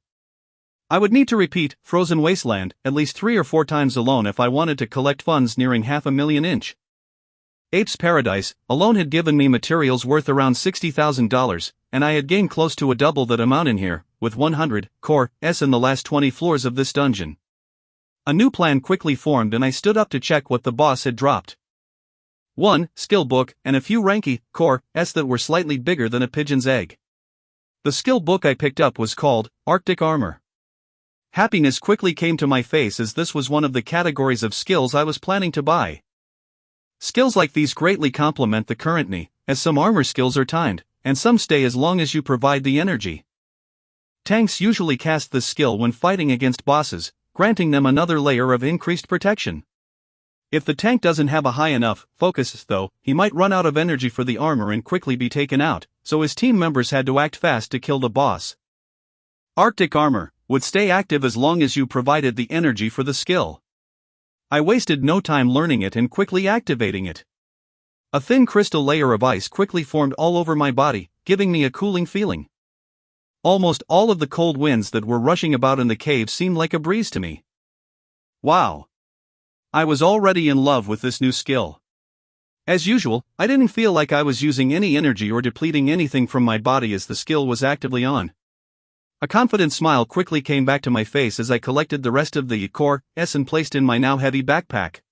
I would need to repeat Frozen Wasteland at least 3 or 4 times alone if I wanted to collect funds nearing $500,000. Ape's Paradise alone had given me materials worth around $60,000, and I had gained close to a double that amount in here, with 100 Core S in the last 20 floors of this dungeon. A new plan quickly formed and I stood up to check what the boss had dropped. 1 skill book and a few ranky Core S that were slightly bigger than a pigeon's egg. The skill book I picked up was called Arctic Armor. Happiness quickly came to my face as this was one of the categories of skills I was planning to buy. Skills like these greatly complement the current knee, as some armor skills are timed, and some stay as long as you provide the energy. Tanks usually cast this skill when fighting against bosses, granting them another layer of increased protection. If the tank doesn't have a high enough focus though, he might run out of energy for the armor and quickly be taken out, so his team members had to act fast to kill the boss. Arctic Armor would stay active as long as you provided the energy for the skill. I wasted no time learning it and quickly activating it. A thin crystal layer of ice quickly formed all over my body, giving me a cooling feeling. Almost all of the cold winds that were rushing about in the cave seemed like a breeze to me. Wow! I was already in love with this new skill. As usual, I didn't feel like I was using any energy or depleting anything from my body as the skill was actively on. A confident smile quickly came back to my face as I collected the rest of the Core S and placed in my now heavy backpack.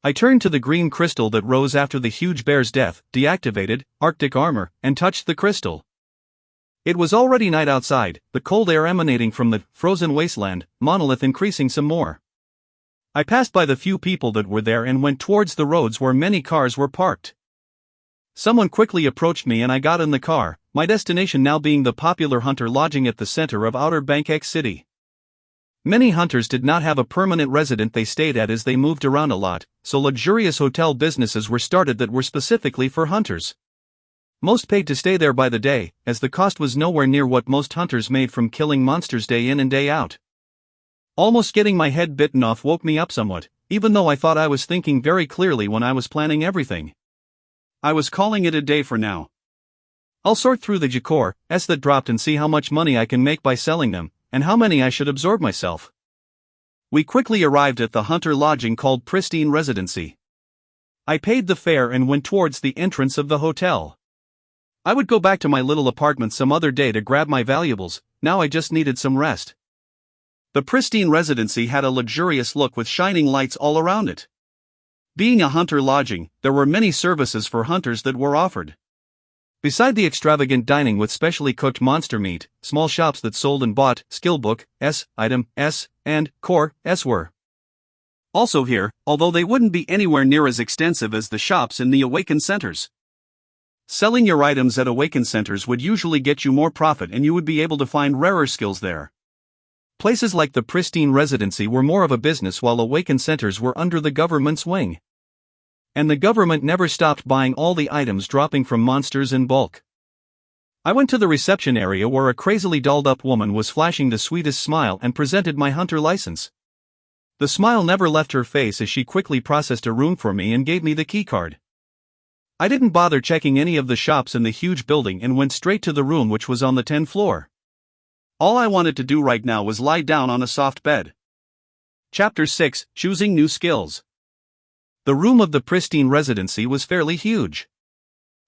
I turned to the green crystal that rose after the huge bear's death, deactivated Arctic Armor, and touched the crystal. It was already night outside, the cold air emanating from the Frozen Wasteland monolith increasing some more. I passed by the few people that were there and went towards the roads where many cars were parked. Someone quickly approached me and I got in the car, my destination now being the popular hunter lodging at the center of Outer Bangkok City. Many hunters did not have a permanent residence they stayed at as they moved around a lot, so luxurious hotel businesses were started that were specifically for hunters. Most paid to stay there by the day, as the cost was nowhere near what most hunters made from killing monsters day in and day out. Almost getting my head bitten off woke me up somewhat, even though I thought I was thinking very clearly when I was planning everything. I was calling it a day for now. I'll sort through the Jakor S that dropped and see how much money I can make by selling them, and how many I should absorb myself. We quickly arrived at the hunter lodging called Pristine Residency. I paid the fare and went towards the entrance of the hotel. I would go back to my little apartment some other day to grab my valuables, now I just needed some rest. The Pristine Residency had a luxurious look with shining lights all around it. Being a hunter lodging, there were many services for hunters that were offered. Beside the extravagant dining with specially cooked monster meat, small shops that sold and bought skill book, S, item, S, and core, S were also here, although they wouldn't be anywhere near as extensive as the shops in the Awaken centers. Selling your items at Awaken centers would usually get you more profit and you would be able to find rarer skills there. Places like the Pristine Residency were more of a business while Awaken centers were under the government's wing. And the government never stopped buying all the items dropping from monsters in bulk. I went to the reception area where a crazily dolled up woman was flashing the sweetest smile and presented my hunter license. The smile never left her face as she quickly processed a room for me and gave me the keycard. I didn't bother checking any of the shops in the huge building and went straight to the room which was on the 10th floor. All I wanted to do right now was lie down on a soft bed. Chapter 6: Choosing New Skills. The room of the Pristine Residency was fairly huge.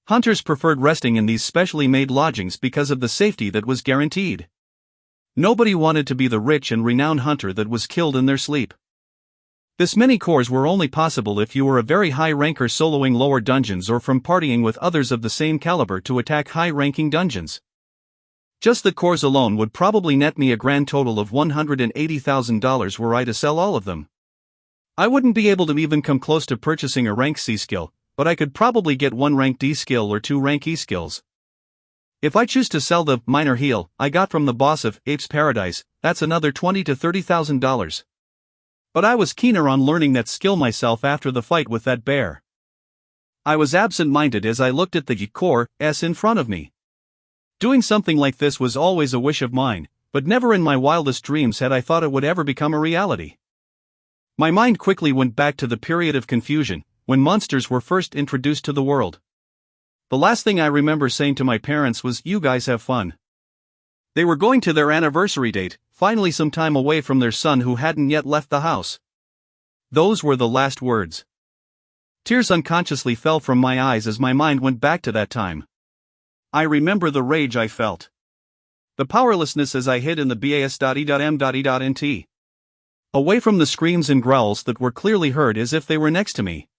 Hunters preferred resting in these specially made lodgings because of the safety that was guaranteed. Nobody wanted to be the rich and renowned hunter that was killed in their sleep. This many cores were only possible if you were a very high ranker soloing lower dungeons or from partying with others of the same caliber to attack high-ranking dungeons. Just the cores alone would probably net me a grand total of $180,000 were I to sell all of them. I wouldn't be able to even come close to purchasing a rank C skill, but I could probably get one rank D skill or two rank E skills. If I choose to sell the minor heal I got from the boss of Apes Paradise, that's another $20,000 to $30,000. But I was keener on learning that skill myself after the fight with that bear. I was absent-minded as I looked at the Jakor S in front of me. Doing something like this was always a wish of mine, but never in my wildest dreams had I thought it would ever become a reality. My mind quickly went back to the period of confusion, when monsters were first introduced to the world. The last thing I remember saying to my parents was, "You guys have fun." They were going to their anniversary date, finally some time away from their son who hadn't yet left the house. Those were the last words. Tears unconsciously fell from my eyes as my mind went back to that time. I remember the rage I felt. The powerlessness as I hid in the bas.e.m.e.nt. Away from the screams and growls that were clearly heard as if they were next to me.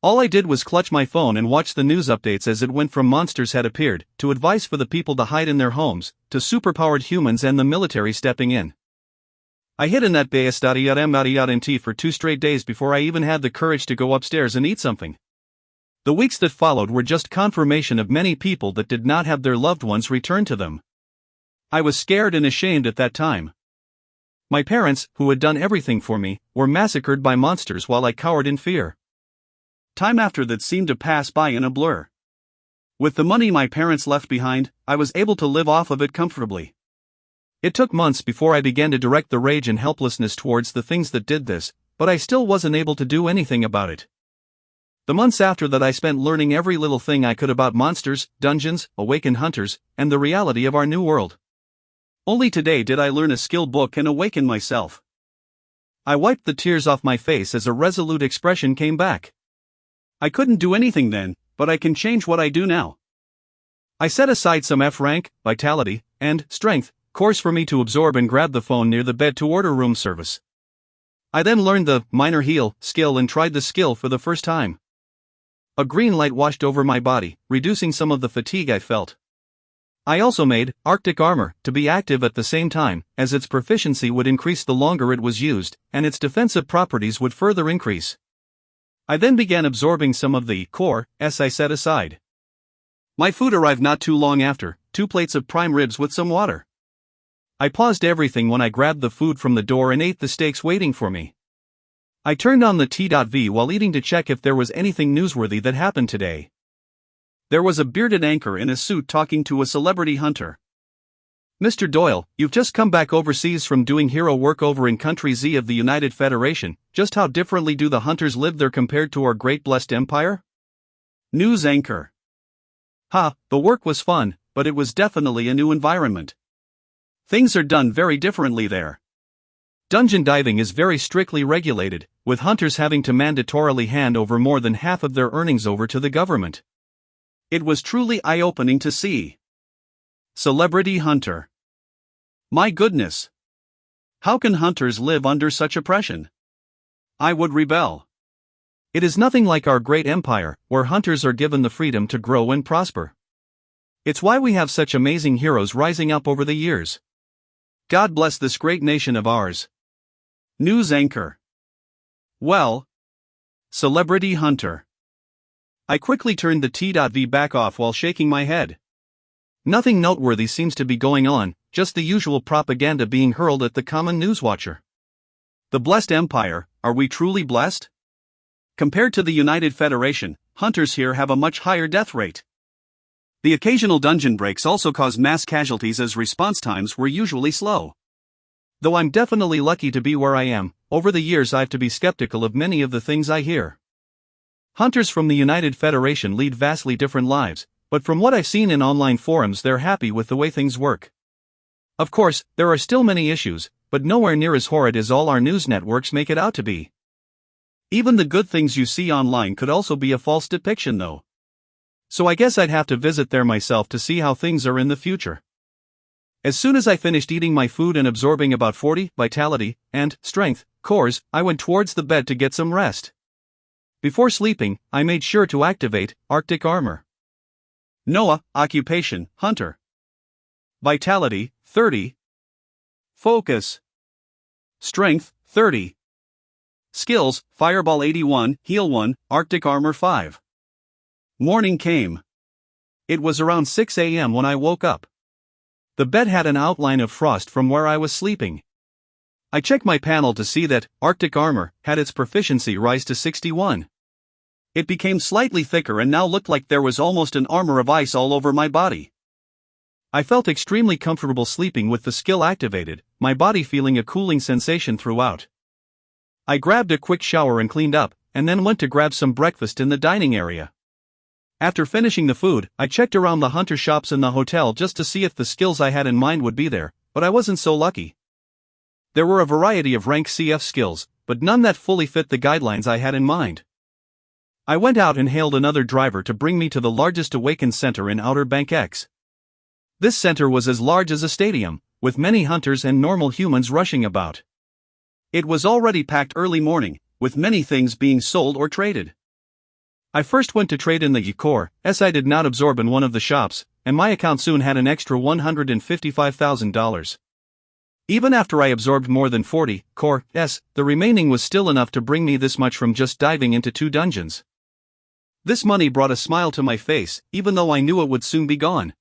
All I did was clutch my phone and watch the news updates as it went from monsters had appeared, to advice for the people to hide in their homes, to superpowered humans and the military stepping in. I hid in that bas.e.m.e.nt for 2 straight days before I even had the courage to go upstairs and eat something. The weeks that followed were just confirmation of many people that did not have their loved ones returned to them. I was scared and ashamed at that time. My parents, who had done everything for me, were massacred by monsters while I cowered in fear. Time after that seemed to pass by in a blur. With the money my parents left behind, I was able to live off of it comfortably. It took months before I began to direct the rage and helplessness towards the things that did this, but I still wasn't able to do anything about it. The months after that I spent learning every little thing I could about monsters, dungeons, awakened hunters, and the reality of our new world. Only today did I learn a skill book and awaken myself. I wiped the tears off my face as a resolute expression came back. I couldn't do anything then, but I can change what I do now. I set aside some F rank, vitality, and strength cores for me to absorb and grabbed the phone near the bed to order room service. I then learned the minor heal skill and tried the skill for the first time. A green light washed over my body, reducing some of the fatigue I felt. I also made Arctic armor to be active at the same time, as its proficiency would increase the longer it was used, and its defensive properties would further increase. I then began absorbing some of the core S I set aside. My food arrived not too long after, 2 plates of prime ribs with some water. I paused everything when I grabbed the food from the door and ate the steaks waiting for me. I turned on the T.V while eating to check if there was anything newsworthy that happened today. There was a bearded anchor in a suit talking to a celebrity hunter. "Mr. Doyle, you've just come back overseas from doing hero work over in Country Z of the United Federation. Just how differently do the hunters live there compared to our great blessed empire?" News anchor. The work was fun, but it was definitely a new environment. Things are done very differently there. Dungeon diving is very strictly regulated, with hunters having to mandatorily hand over more than half of their earnings over to the government. It was truly eye-opening to see. Celebrity hunter. My goodness. How can hunters live under such oppression? I would rebel. It is nothing like our great empire, where hunters are given the freedom to grow and prosper. It's why we have such amazing heroes rising up over the years. God bless this great nation of ours. News anchor. Well. Celebrity hunter. I quickly turned the T.V back off while shaking my head. Nothing noteworthy seems to be going on, just the usual propaganda being hurled at the common newswatcher. The blessed empire, are we truly blessed? Compared to the United Federation, hunters here have a much higher death rate. The occasional dungeon breaks also cause mass casualties as response times were usually slow. Though I'm definitely lucky to be where I am, over the years I've to be skeptical of many of the things I hear. Hunters from the United Federation lead vastly different lives, but from what I've seen in online forums they're happy with the way things work. Of course, there are still many issues, but nowhere near as horrid as all our news networks make it out to be. Even the good things you see online could also be a false depiction though. So I guess I'd have to visit there myself to see how things are in the future. As soon as I finished eating my food and absorbing about 40 vitality and strength cores, I went towards the bed to get some rest. Before sleeping, I made sure to activate Arctic armor. Noah, occupation, hunter. Vitality, 30. Focus. Strength, 30. Skills, Fireball 81, Heal 1, Arctic Armor 5. Morning came. It was around 6 a.m. when I woke up. The bed had an outline of frost from where I was sleeping. I checked my panel to see that Arctic Armor had its proficiency rise to 61. It became slightly thicker and now looked like there was almost an armor of ice all over my body. I felt extremely comfortable sleeping with the skill activated, my body feeling a cooling sensation throughout. I grabbed a quick shower and cleaned up, and then went to grab some breakfast in the dining area. After finishing the food, I checked around the hunter shops in the hotel just to see if the skills I had in mind would be there, but I wasn't so lucky. There were a variety of rank CF skills, but none that fully fit the guidelines I had in mind. I went out and hailed another driver to bring me to the largest Awakened Center in Outer Bank X. This center was as large as a stadium, with many hunters and normal humans rushing about. It was already packed early morning, with many things being sold or traded. I first went to trade in the core S I did not absorb in one of the shops, and my account soon had an extra $155,000. Even after I absorbed more than 40 core S, the remaining was still enough to bring me this much from just diving into 2 dungeons. This money brought a smile to my face, even though I knew it would soon be gone.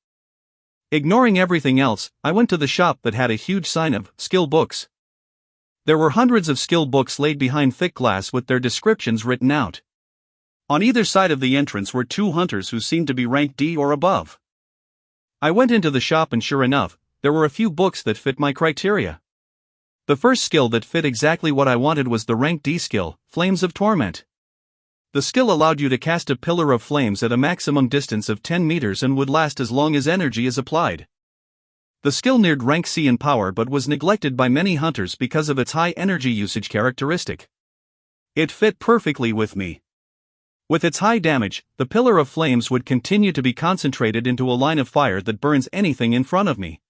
Ignoring everything else, I went to the shop that had a huge sign of skill books. There were hundreds of skill books laid behind thick glass with their descriptions written out. On either side of the entrance were 2 hunters who seemed to be ranked D or above. I went into the shop and sure enough, there were a few books that fit my criteria. The first skill that fit exactly what I wanted was the rank D skill, Flames of Torment. The skill allowed you to cast a pillar of flames at a maximum distance of 10 meters and would last as long as energy is applied. The skill neared rank C in power but was neglected by many hunters because of its high energy usage characteristic. It fit perfectly with me. With its high damage, the pillar of flames would continue to be concentrated into a line of fire that burns anything in front of me.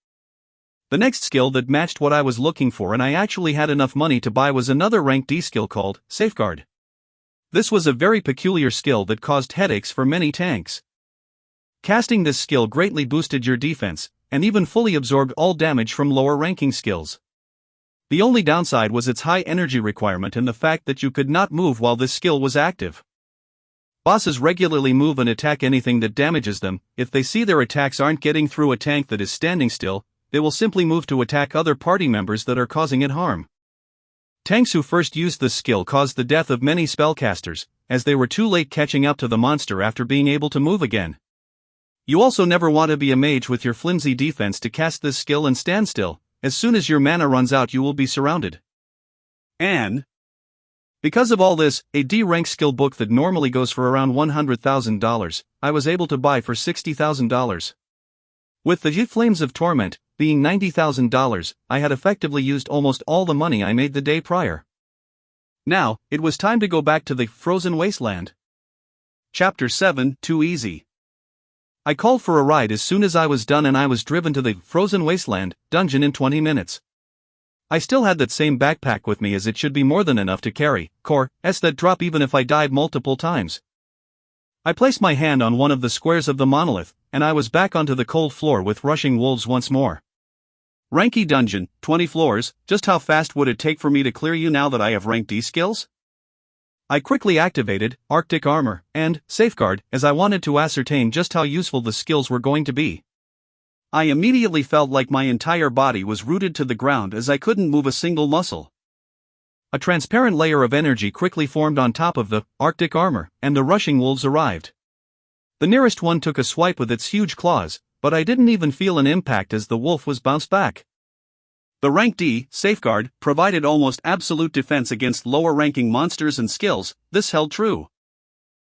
The next skill that matched what I was looking for and I actually had enough money to buy was another rank D skill called Safeguard. This was a very peculiar skill that caused headaches for many tanks. Casting this skill greatly boosted your defense, and even fully absorbed all damage from lower ranking skills. The only downside was its high energy requirement and the fact that you could not move while this skill was active. Bosses regularly move and attack anything that damages them. If they see their attacks aren't getting through a tank that is standing still, they will simply move to attack other party members that are causing it harm. Tanks who first used this skill caused the death of many spellcasters, as they were too late catching up to the monster after being able to move again. You also never want to be a mage with your flimsy defense to cast this skill and stand still. As soon as your mana runs out you will be surrounded. And because of all this, a D-rank skill book that normally goes for around $100,000, I was able to buy for $60,000. With the Flames of Torment being $90,000, I had effectively used almost all the money I made the day prior. Now, it was time to go back to the Frozen Wasteland. Chapter 7, Too Easy. I called for a ride as soon as I was done and I was driven to the Frozen Wasteland dungeon in 20 minutes. I still had that same backpack with me as it should be more than enough to carry cores that drop even if I died multiple times. I placed my hand on one of the squares of the monolith, and I was back onto the cold floor with rushing wolves once more. Ranky dungeon, 20 floors, just how fast would it take for me to clear you now that I have rank D skills? I quickly activated Arctic Armor and Safeguard as I wanted to ascertain just how useful the skills were going to be. I immediately felt like my entire body was rooted to the ground as I couldn't move a single muscle. A transparent layer of energy quickly formed on top of the Arctic Armor, and the rushing wolves arrived. The nearest one took a swipe with its huge claws, but I didn't even feel an impact as the wolf was bounced back. The rank D Safeguard provided almost absolute defense against lower-ranking monsters and skills. This held true.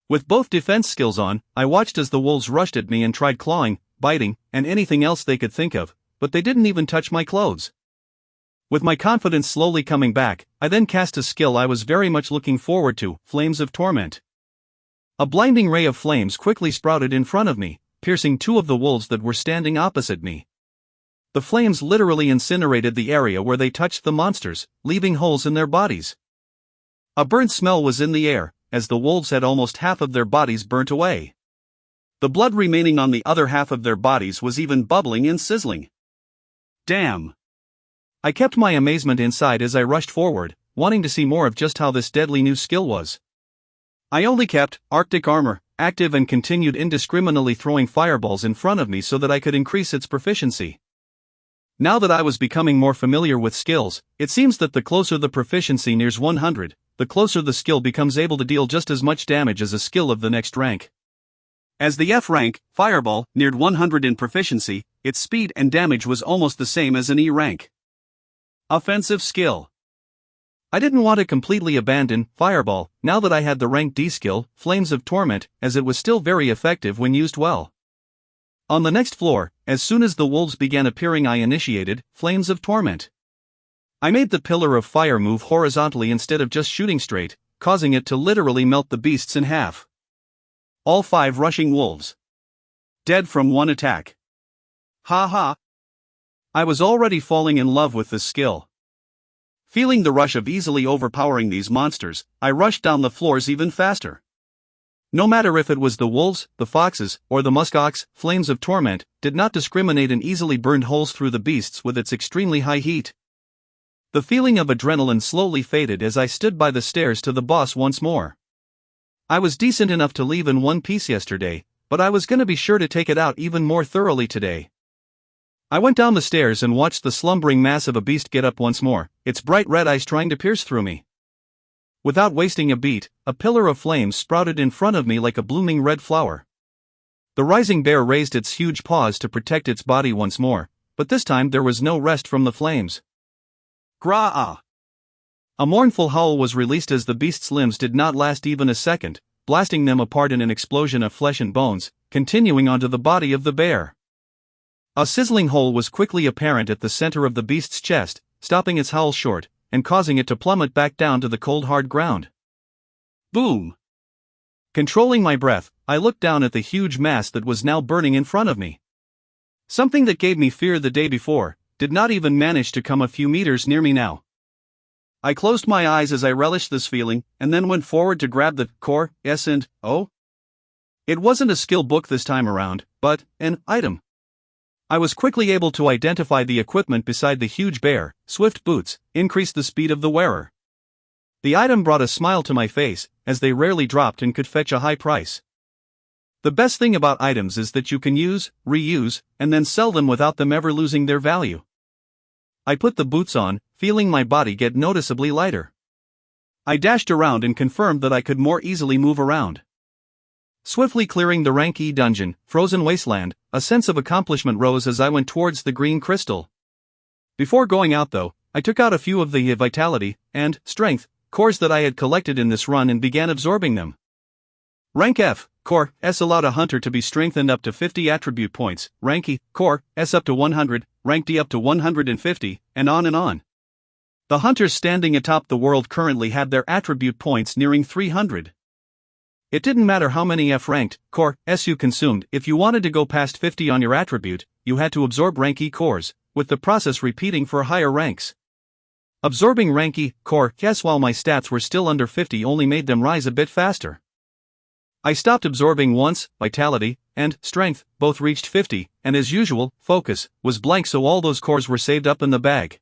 With both defense skills on, I watched as the wolves rushed at me and tried clawing, biting, and anything else they could think of, but they didn't even touch my clothes. With my confidence slowly coming back, I then cast a skill I was very much looking forward to, Flames of Torment. A blinding ray of flames quickly sprouted in front of me, piercing two of the wolves that were standing opposite me. The flames literally incinerated the area where they touched the monsters, leaving holes in their bodies. A burnt smell was in the air, as the wolves had almost half of their bodies burnt away. The blood remaining on the other half of their bodies was even bubbling and sizzling. Damn! I kept my amazement inside as I rushed forward, wanting to see more of just how this deadly new skill was. I only kept Arctic Armor active and continued indiscriminately throwing fireballs in front of me so that I could increase its proficiency. Now that I was becoming more familiar with skills, it seems that the closer the proficiency nears 100, the closer the skill becomes able to deal just as much damage as a skill of the next rank. As the F rank, Fireball, neared 100 in proficiency, its speed and damage was almost the same as an E rank. Offensive skill. I didn't want to completely abandon Fireball, now that I had the rank D skill, Flames of Torment, as it was still very effective when used well. On the next floor, as soon as the wolves began appearing, I initiated Flames of Torment. I made the pillar of fire move horizontally instead of just shooting straight, causing it to literally melt the beasts in half. All 5 rushing wolves dead from one attack. Ha ha! I was already falling in love with this skill. Feeling the rush of easily overpowering these monsters, I rushed down the floors even faster. No matter if it was the wolves, the foxes, or the muskox, Flames of Torment did not discriminate and easily burned holes through the beasts with its extremely high heat. The feeling of adrenaline slowly faded as I stood by the stairs to the boss once more. I was decent enough to leave in one piece yesterday, but I was gonna be sure to take it out even more thoroughly today. I went down the stairs and watched the slumbering mass of a beast get up once more, its bright red eyes trying to pierce through me. Without wasting a beat, a pillar of flames sprouted in front of me like a blooming red flower. The rising bear raised its huge paws to protect its body once more, but this time there was no rest from the flames. Gra-ah! A mournful howl was released as the beast's limbs did not last even a second, blasting them apart in an explosion of flesh and bones, continuing onto the body of the bear. A sizzling hole was quickly apparent at the center of the beast's chest, stopping its howl short, and causing it to plummet back down to the cold hard ground. Boom! Controlling my breath, I looked down at the huge mass that was now burning in front of me. Something that gave me fear the day before did not even manage to come a few meters near me now. I closed my eyes as I relished this feeling, and then went forward to grab the core, S and O. It wasn't a skill book this time around, but an item. I was quickly able to identify the equipment beside the huge bear. Swift boots increased the speed of the wearer. The item brought a smile to my face, as they rarely dropped and could fetch a high price. The best thing about items is that you can use, reuse, and then sell them without them ever losing their value. I put the boots on, feeling my body get noticeably lighter. I dashed around and confirmed that I could more easily move around. Swiftly clearing the rank E dungeon, Frozen Wasteland, a sense of accomplishment rose as I went towards the green crystal. Before going out though, I took out a few of the vitality and strength cores that I had collected in this run and began absorbing them. Rank F, Core S allowed a hunter to be strengthened up to 50 attribute points, rank E, Core S up to 100, rank D up to 150, and on and on. The hunters standing atop the world currently had their attribute points nearing 300. It didn't matter how many F-ranked Core S you consumed. If you wanted to go past 50 on your attribute, you had to absorb rank E cores, with the process repeating for higher ranks. Absorbing rank E Core S while my stats were still under 50 only made them rise a bit faster. I stopped absorbing once. Vitality and strength both reached 50, and as usual, focus was blank, so all those cores were saved up in the bag.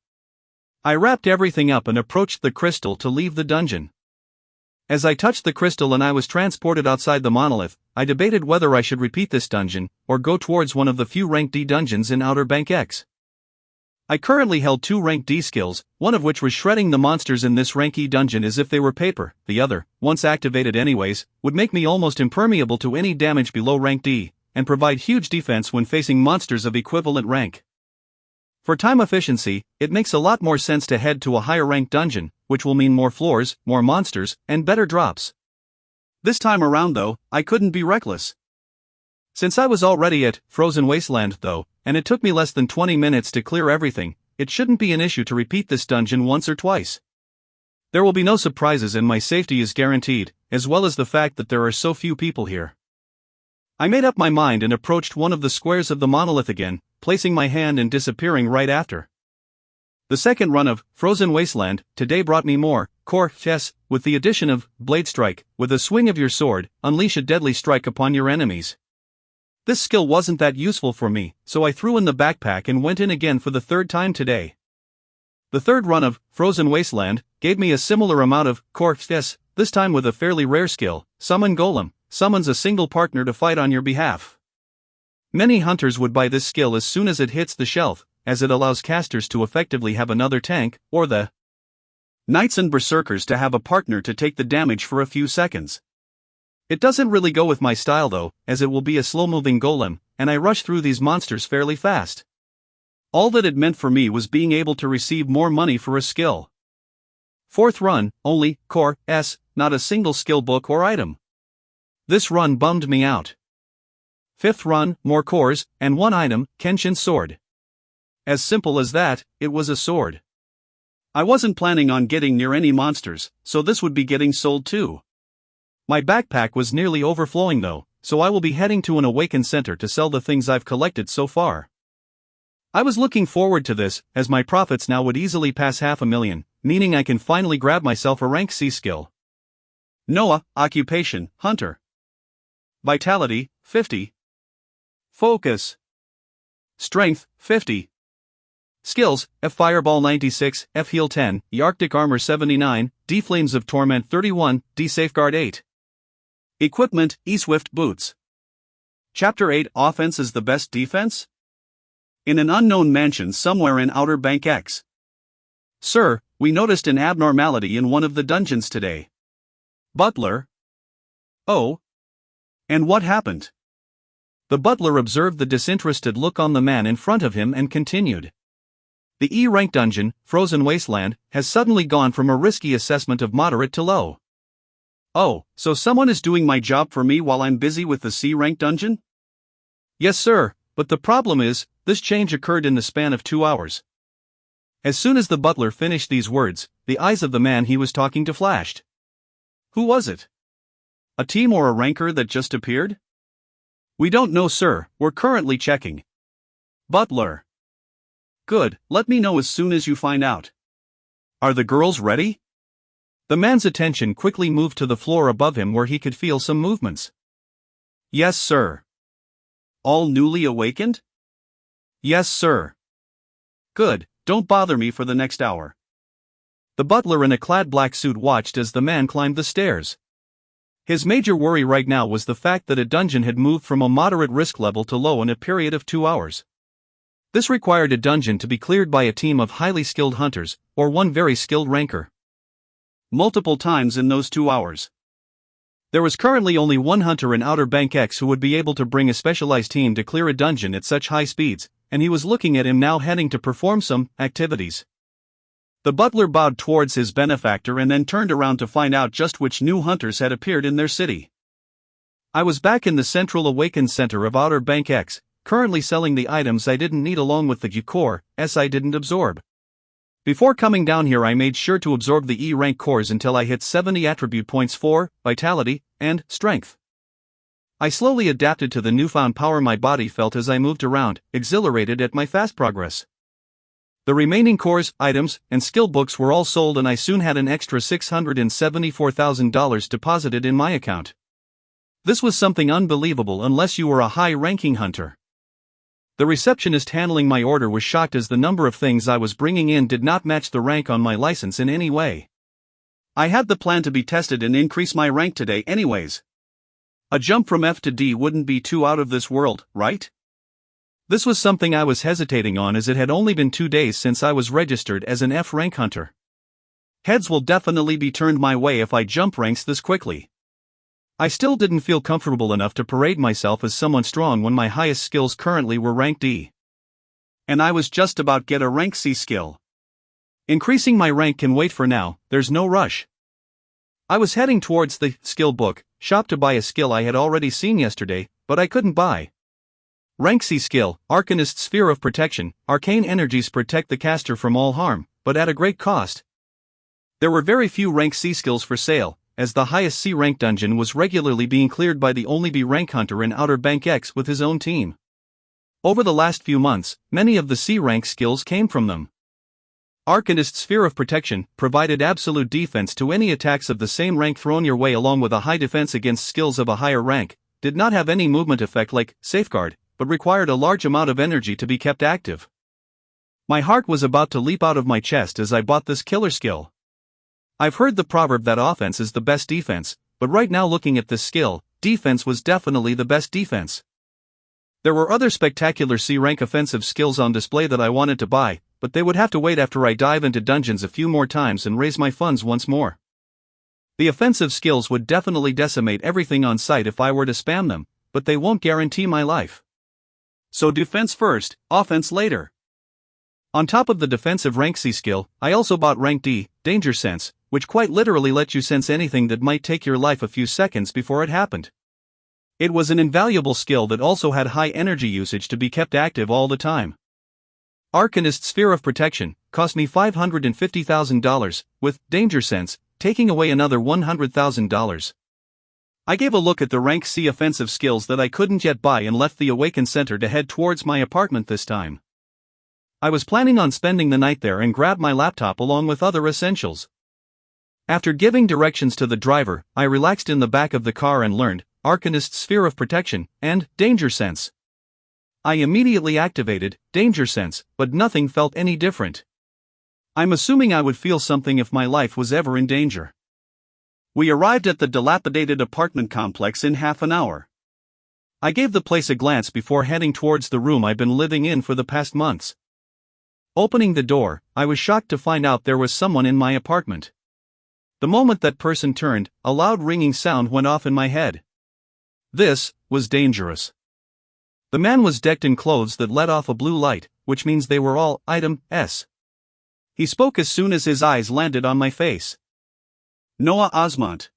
I wrapped everything up and approached the crystal to leave the dungeon. As I touched the crystal and I was transported outside the monolith, I debated whether I should repeat this dungeon, or go towards one of the few rank D dungeons in Outer Bank X. I currently held 2 rank D skills, one of which was shredding the monsters in this rank E dungeon as if they were paper. The other, once activated anyways, would make me almost impermeable to any damage below rank D, and provide huge defense when facing monsters of equivalent rank. For time efficiency, it makes a lot more sense to head to a higher ranked dungeon, which will mean more floors, more monsters, and better drops. This time around though, I couldn't be reckless. Since I was already at Frozen Wasteland though, and it took me less than 20 minutes to clear everything, it shouldn't be an issue to repeat this dungeon once or twice. There will be no surprises and my safety is guaranteed, as well as the fact that there are so few people here. I made up my mind and approached one of the squares of the monolith again, placing my hand and disappearing right after. The second run of Frozen Wasteland today brought me more Core S, with the addition of Blade Strike. With a swing of your sword, unleash a deadly strike upon your enemies. This skill wasn't that useful for me, so I threw in the backpack and went in again for the third time today. The third run of Frozen Wasteland gave me a similar amount of Core S, this time with a fairly rare skill. Summon Golem summons a single partner to fight on your behalf. Many hunters would buy this skill as soon as it hits the shelf, as it allows casters to effectively have another tank, or the Knights and Berserkers to have a partner to take the damage for a few seconds. It doesn't really go with my style though, as it will be a slow-moving golem, and I rush through these monsters fairly fast. All that it meant for me was being able to receive more money for a skill. Fourth run, only Core S, not a single skill book or item. This run bummed me out. Fifth run, more cores, and one item, Kenshin's sword. As simple as that, it was a sword. I wasn't planning on getting near any monsters, so this would be getting sold too. My backpack was nearly overflowing though, so I will be heading to an Awaken Center to sell the things I've collected so far. I was looking forward to this, as my profits now would easily pass 500,000, meaning I can finally grab myself a rank C skill. Noah, Occupation, Hunter. Vitality, 50. Focus. Strength, 50. Skills, F Fireball 96, F Heal 10, E Arctic Armor 79, D Flames of Torment 31, D Safeguard 8. Equipment, E Swift Boots. Chapter 8 Offense is the best defense? In an unknown mansion somewhere in Outer Bank X. Sir, we noticed an abnormality in one of the dungeons today. Butler. Oh. And what happened? The butler observed the disinterested look on the man in front of him and continued. The E-rank dungeon, Frozen Wasteland, has suddenly gone from a risky assessment of moderate to low. Oh, so someone is doing my job for me while I'm busy with the C-rank dungeon? Yes sir, but the problem is, this change occurred in the span of 2 hours. As soon as the butler finished these words, the eyes of the man he was talking to flashed. Who was it? A team or a ranker that just appeared? We don't know sir, we're currently checking. Butler. Good, let me know as soon as you find out. Are the girls ready? The man's attention quickly moved to the floor above him where he could feel some movements. Yes sir. All newly awakened? Yes, sir. Good, don't bother me for the next hour. The butler in a clad black suit watched as the man climbed the stairs. His major worry right now was the fact that a dungeon had moved from a moderate risk level to low in a period of 2 hours. This required a dungeon to be cleared by a team of highly skilled hunters, or one very skilled ranker. Multiple times in those 2 hours. There was currently only one hunter in Outer Bank X who would be able to bring a specialized team to clear a dungeon at such high speeds, and he was looking at him now heading to perform some activities. The butler bowed towards his benefactor and then turned around to find out just which new hunters had appeared in their city. I was back in the Central Awakened Center of Outer Bank X, currently selling the items I didn't need along with the Q core, I didn't absorb. Before coming down here I made sure to absorb the E rank cores until I hit 70 attribute points for vitality and strength. I slowly adapted to the newfound power my body felt as I moved around, exhilarated at my fast progress. The remaining cores, items, and skill books were all sold and I soon had an extra $674,000 deposited in my account. This was something unbelievable unless you were a high-ranking hunter. The receptionist handling my order was shocked as the number of things I was bringing in did not match the rank on my license in any way. I had the plan to be tested and increase my rank today anyways. A jump from F to D wouldn't be too out of this world, right? This was something I was hesitating on as it had only been 2 days since I was registered as an F rank hunter. Heads will definitely be turned my way if I jump ranks this quickly. I still didn't feel comfortable enough to parade myself as someone strong when my highest skills currently were rank D. And I was just about get a rank C skill. Increasing my rank can wait for now, there's no rush. I was heading towards the skill book shop to buy a skill I had already seen yesterday, but I couldn't buy. Rank C skill, Arcanist Sphere of Protection, arcane energies protect the caster from all harm, but at a great cost. There were very few rank C skills for sale, as the highest C rank dungeon was regularly being cleared by the only B rank hunter in Outer Bank X with his own team. Over the last few months, many of the C rank skills came from them. Arcanist Sphere of Protection provided absolute defense to any attacks of the same rank thrown your way along with a high defense against skills of a higher rank, did not have any movement effect like Safeguard, but required a large amount of energy to be kept active. My heart was about to leap out of my chest as I bought this killer skill. I've heard the proverb that offense is the best defense, but right now looking at this skill, defense was definitely the best defense. There were other spectacular C-rank offensive skills on display that I wanted to buy, but they would have to wait after I dive into dungeons a few more times and raise my funds once more. The offensive skills would definitely decimate everything on sight if I were to spam them, but they won't guarantee my life. So defense first, offense later. On top of the defensive rank C skill, I also bought rank D, Danger Sense, which quite literally lets you sense anything that might take your life a few seconds before it happened. It was an invaluable skill that also had high energy usage to be kept active all the time. Arcanist Sphere of Protection cost me $550,000, with Danger Sense taking away another $100,000. I gave a look at the rank C offensive skills that I couldn't yet buy and left the Awakened Center to head towards my apartment this time. I was planning on spending the night there and grabbed my laptop along with other essentials. After giving directions to the driver, I relaxed in the back of the car and learned Arcanist Sphere of Protection and Danger Sense. I immediately activated Danger Sense, but nothing felt any different. I'm assuming I would feel something if my life was ever in danger. We arrived at the dilapidated apartment complex in half an hour. I gave the place a glance before heading towards the room I've been living in for the past months. Opening the door, I was shocked to find out there was someone in my apartment. The moment that person turned, a loud ringing sound went off in my head. This was dangerous. The man was decked in clothes that let off a blue light, which means they were all item S. He spoke as soon as his eyes landed on my face. Noah Osmont.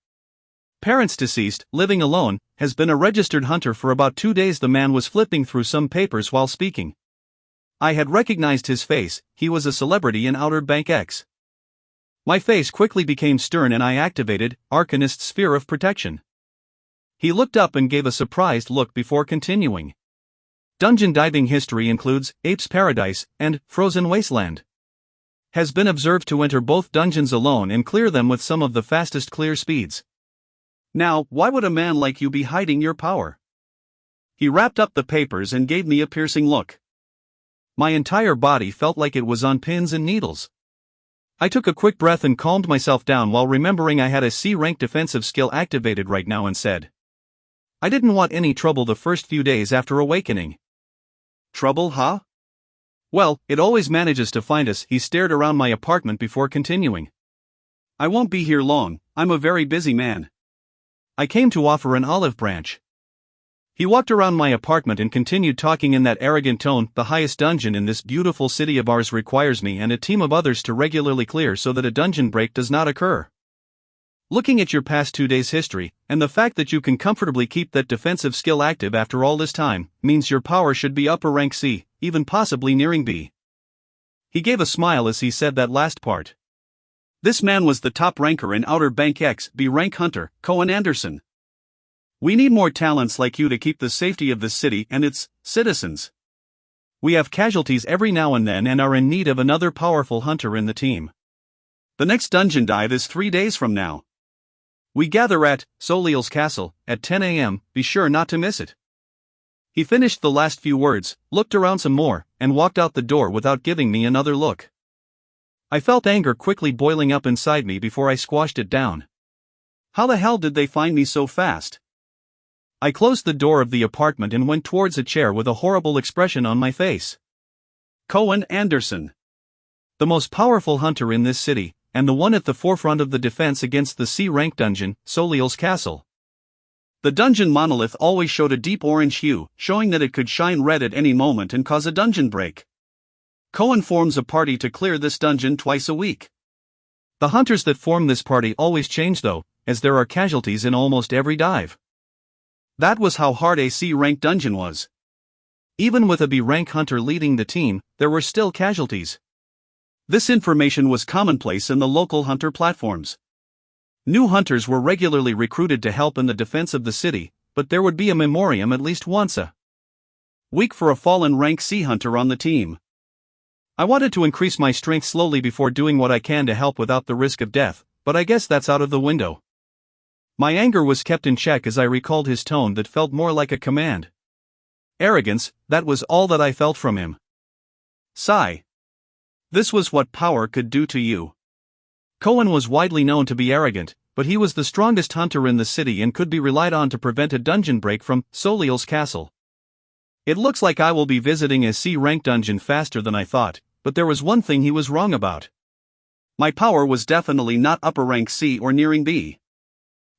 Parents deceased, living alone, has been a registered hunter for about 2 days. The man was flipping through some papers while speaking. I had recognized his face, he was a celebrity in Outer Bank X. My face quickly became stern and I activated Arcanist Sphere of Protection. He looked up and gave a surprised look before continuing. Dungeon diving history includes Ape's Paradise and Frozen Wasteland. Has been observed to enter both dungeons alone and clear them with some of the fastest clear speeds. Now, why would a man like you be hiding your power? He wrapped up the papers and gave me a piercing look. My entire body felt like it was on pins and needles. I took a quick breath and calmed myself down while remembering I had a C-rank defensive skill activated right now and said, I didn't want any trouble the first few days after awakening. Trouble, huh? Well, it always manages to find us. He stared around my apartment before continuing. I won't be here long, I'm a very busy man. I came to offer an olive branch. He walked around my apartment and continued talking in that arrogant tone. The highest dungeon in this beautiful city of ours requires me and a team of others to regularly clear so that a dungeon break does not occur. Looking at your past 2 days' history, and the fact that you can comfortably keep that defensive skill active after all this time, means your power should be upper rank C, even possibly nearing B. He gave a smile as he said that last part. This man was the top ranker in Outer Bank X, B rank hunter, Cohen Anderson. We need more talents like you to keep the safety of this city and its citizens. We have casualties every now and then and are in need of another powerful hunter in the team. The next dungeon dive is 3 days from now. We gather at Soliel's castle at 10 a.m., be sure not to miss it. He finished the last few words, looked around some more, and walked out the door without giving me another look. I felt anger quickly boiling up inside me before I squashed it down. How the hell did they find me so fast? I closed the door of the apartment and went towards a chair with a horrible expression on my face. Cohen Anderson. The most powerful hunter in this city, and the one at the forefront of the defense against the C-rank dungeon, Soliel's castle. The dungeon monolith always showed a deep orange hue, showing that it could shine red at any moment and cause a dungeon break. Cohen forms a party to clear this dungeon twice a week. The hunters that form this party always change though, as there are casualties in almost every dive. That was how hard a C-rank dungeon was. Even with a B-rank hunter leading the team, there were still casualties. This information was commonplace in the local hunter platforms. New hunters were regularly recruited to help in the defense of the city, but there would be a memoriam at least once a week for a fallen rank C hunter on the team. I wanted to increase my strength slowly before doing what I can to help without the risk of death, but I guess that's out of the window. My anger was kept in check as I recalled his tone that felt more like a command. Arrogance, that was all that I felt from him. Sigh. This was what power could do to you. Cohen was widely known to be arrogant, but he was the strongest hunter in the city and could be relied on to prevent a dungeon break from Soliel's castle. It looks like I will be visiting a C-rank dungeon faster than I thought, but there was one thing he was wrong about. My power was definitely not upper rank C or nearing B.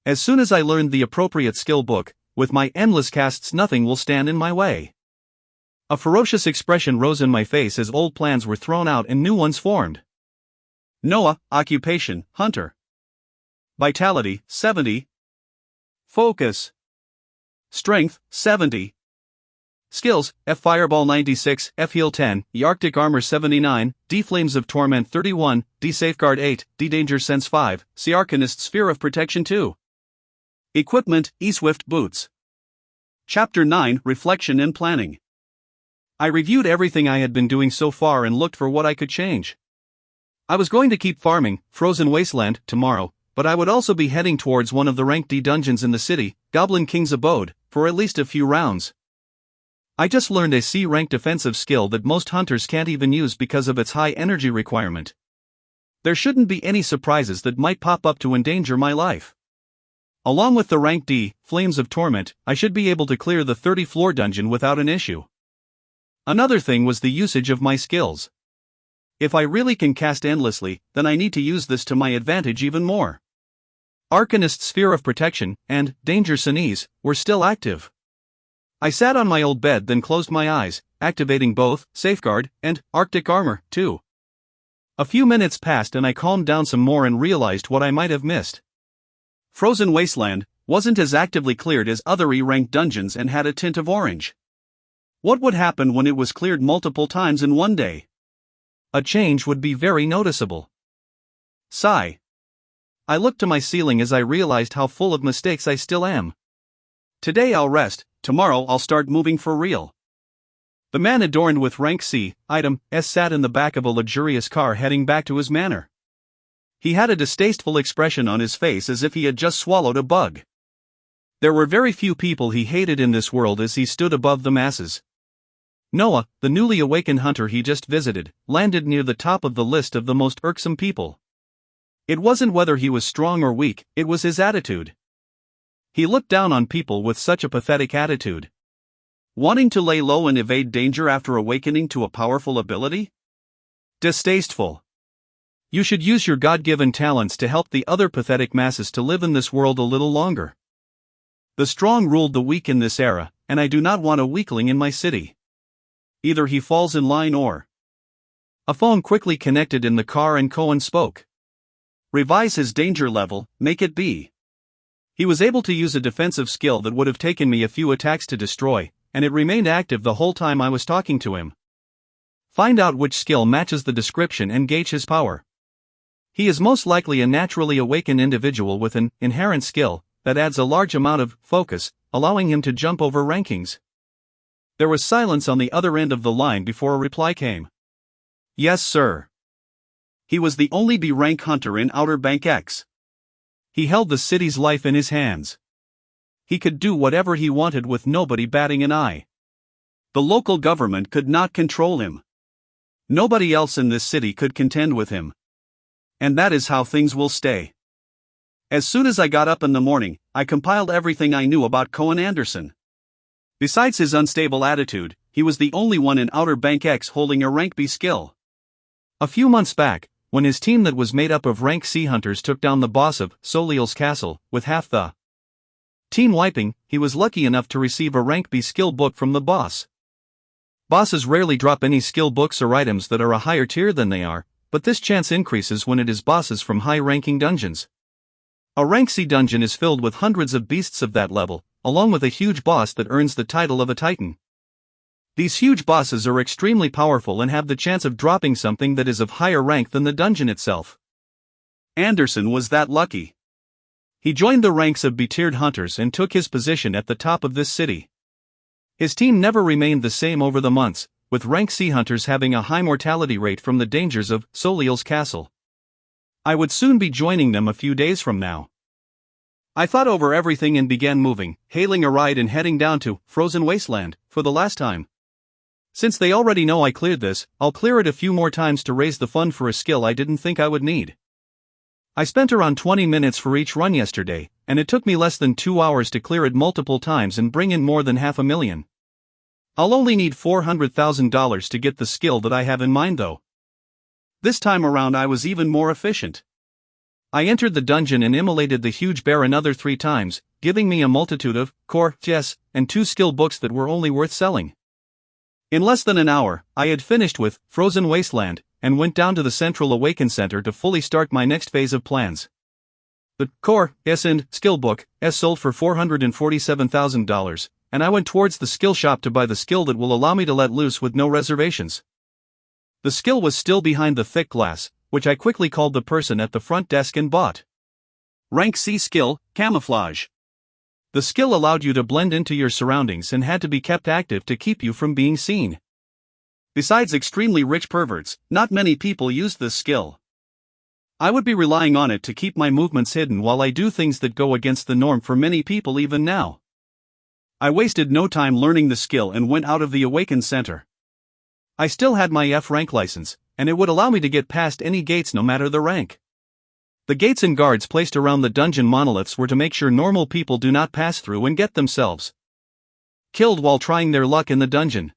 As soon as I learned the appropriate skill book, with my endless casts nothing will stand in my way. A ferocious expression rose in my face as old plans were thrown out and new ones formed. Noah, occupation, hunter. Vitality, 70. Focus. Strength, 70. Skills, F Fireball 96, F Heal 10, E Arctic Armor 79, D Flames of Torment 31, D Safeguard 8, D Danger Sense 5, C Arcanist Sphere of Protection 2. Equipment, E Swift Boots. Chapter 9, Reflection and Planning. I reviewed everything I had been doing so far and looked for what I could change. I was going to keep farming, Frozen Wasteland, tomorrow, but I would also be heading towards one of the rank D dungeons in the city, Goblin King's Abode, for at least a few rounds. I just learned a C-rank defensive skill that most hunters can't even use because of its high energy requirement. There shouldn't be any surprises that might pop up to endanger my life. Along with the rank D, Flames of Torment, I should be able to clear the 30-floor dungeon without an issue. Another thing was the usage of my skills. If I really can cast endlessly, then I need to use this to my advantage even more. Arcanist Sphere of Protection and Danger Sense were still active. I sat on my old bed, then closed my eyes, activating both Safeguard and Arctic Armor, too. A few minutes passed and I calmed down some more and realized what I might have missed. Frozen Wasteland wasn't as actively cleared as other E-rank dungeons and had a tint of orange. What would happen when it was cleared multiple times in one day? A change would be very noticeable. Sigh. I looked to my ceiling as I realized how full of mistakes I still am. Today I'll rest, tomorrow I'll start moving for real. The man adorned with rank C, item S sat in the back of a luxurious car heading back to his manor. He had a distasteful expression on his face as if he had just swallowed a bug. There were very few people he hated in this world as he stood above the masses. Noah, the newly awakened hunter he just visited, landed near the top of the list of the most irksome people. It wasn't whether he was strong or weak, it was his attitude. He looked down on people with such a pathetic attitude. Wanting to lay low and evade danger after awakening to a powerful ability? Distasteful. You should use your God-given talents to help the other pathetic masses to live in this world a little longer. The strong ruled the weak in this era, and I do not want a weakling in my city. Either he falls in line or... A phone quickly connected in the car and Cohen spoke. Revise his danger level, make it B. He was able to use a defensive skill that would have taken me a few attacks to destroy, and it remained active the whole time I was talking to him. Find out which skill matches the description and gauge his power. He is most likely a naturally awakened individual with an inherent skill that adds a large amount of focus, allowing him to jump over rankings. There was silence on the other end of the line before a reply came. Yes, sir. He was the only B rank hunter in Outer Bank X. He held the city's life in his hands. He could do whatever he wanted with nobody batting an eye. The local government could not control him. Nobody else in this city could contend with him. And that is how things will stay. As soon as I got up in the morning, I compiled everything I knew about Cohen Anderson. Besides his unstable attitude, he was the only one in Outer Bank X holding a rank B skill. A few months back, when his team that was made up of rank C hunters took down the boss of Soliel's castle, with half the team wiping, he was lucky enough to receive a rank B skill book from the boss. Bosses rarely drop any skill books or items that are a higher tier than they are, but this chance increases when it is bosses from high-ranking dungeons. A rank C dungeon is filled with hundreds of beasts of that level, along with a huge boss that earns the title of a titan. These huge bosses are extremely powerful and have the chance of dropping something that is of higher rank than the dungeon itself. Anderson was that lucky. He joined the ranks of B-tiered hunters and took his position at the top of this city. His team never remained the same over the months, with rank C hunters having a high mortality rate from the dangers of Soliel's castle. I would soon be joining them a few days from now. I thought over everything and began moving, hailing a ride and heading down to Frozen Wasteland for the last time. Since they already know I cleared this, I'll clear it a few more times to raise the fund for a skill I didn't think I would need. I spent around 20 minutes for each run yesterday, and it took me less than 2 hours to clear it multiple times and bring in more than $500,000. I'll only need $400,000 to get the skill that I have in mind though. This time around I was even more efficient. I entered the dungeon and immolated the huge bear another 3 times, giving me a multitude of core, chess, and 2 skill books that were only worth selling. In less than an hour, I had finished with Frozen Wasteland, and went down to the Central Awaken Center to fully start my next phase of plans. The Core S and Skill Book S sold for $447,000, and I went towards the skill shop to buy the skill that will allow me to let loose with no reservations. The skill was still behind the thick glass, which I quickly called the person at the front desk and bought. Rank C skill, Camouflage. The skill allowed you to blend into your surroundings and had to be kept active to keep you from being seen. Besides extremely rich perverts, not many people use this skill. I would be relying on it to keep my movements hidden while I do things that go against the norm for many people even now. I wasted no time learning the skill and went out of the Awakened Center. I still had my F rank license, and it would allow me to get past any gates no matter the rank. The gates and guards placed around the dungeon monoliths were to make sure normal people do not pass through and get themselves killed while trying their luck in the dungeon.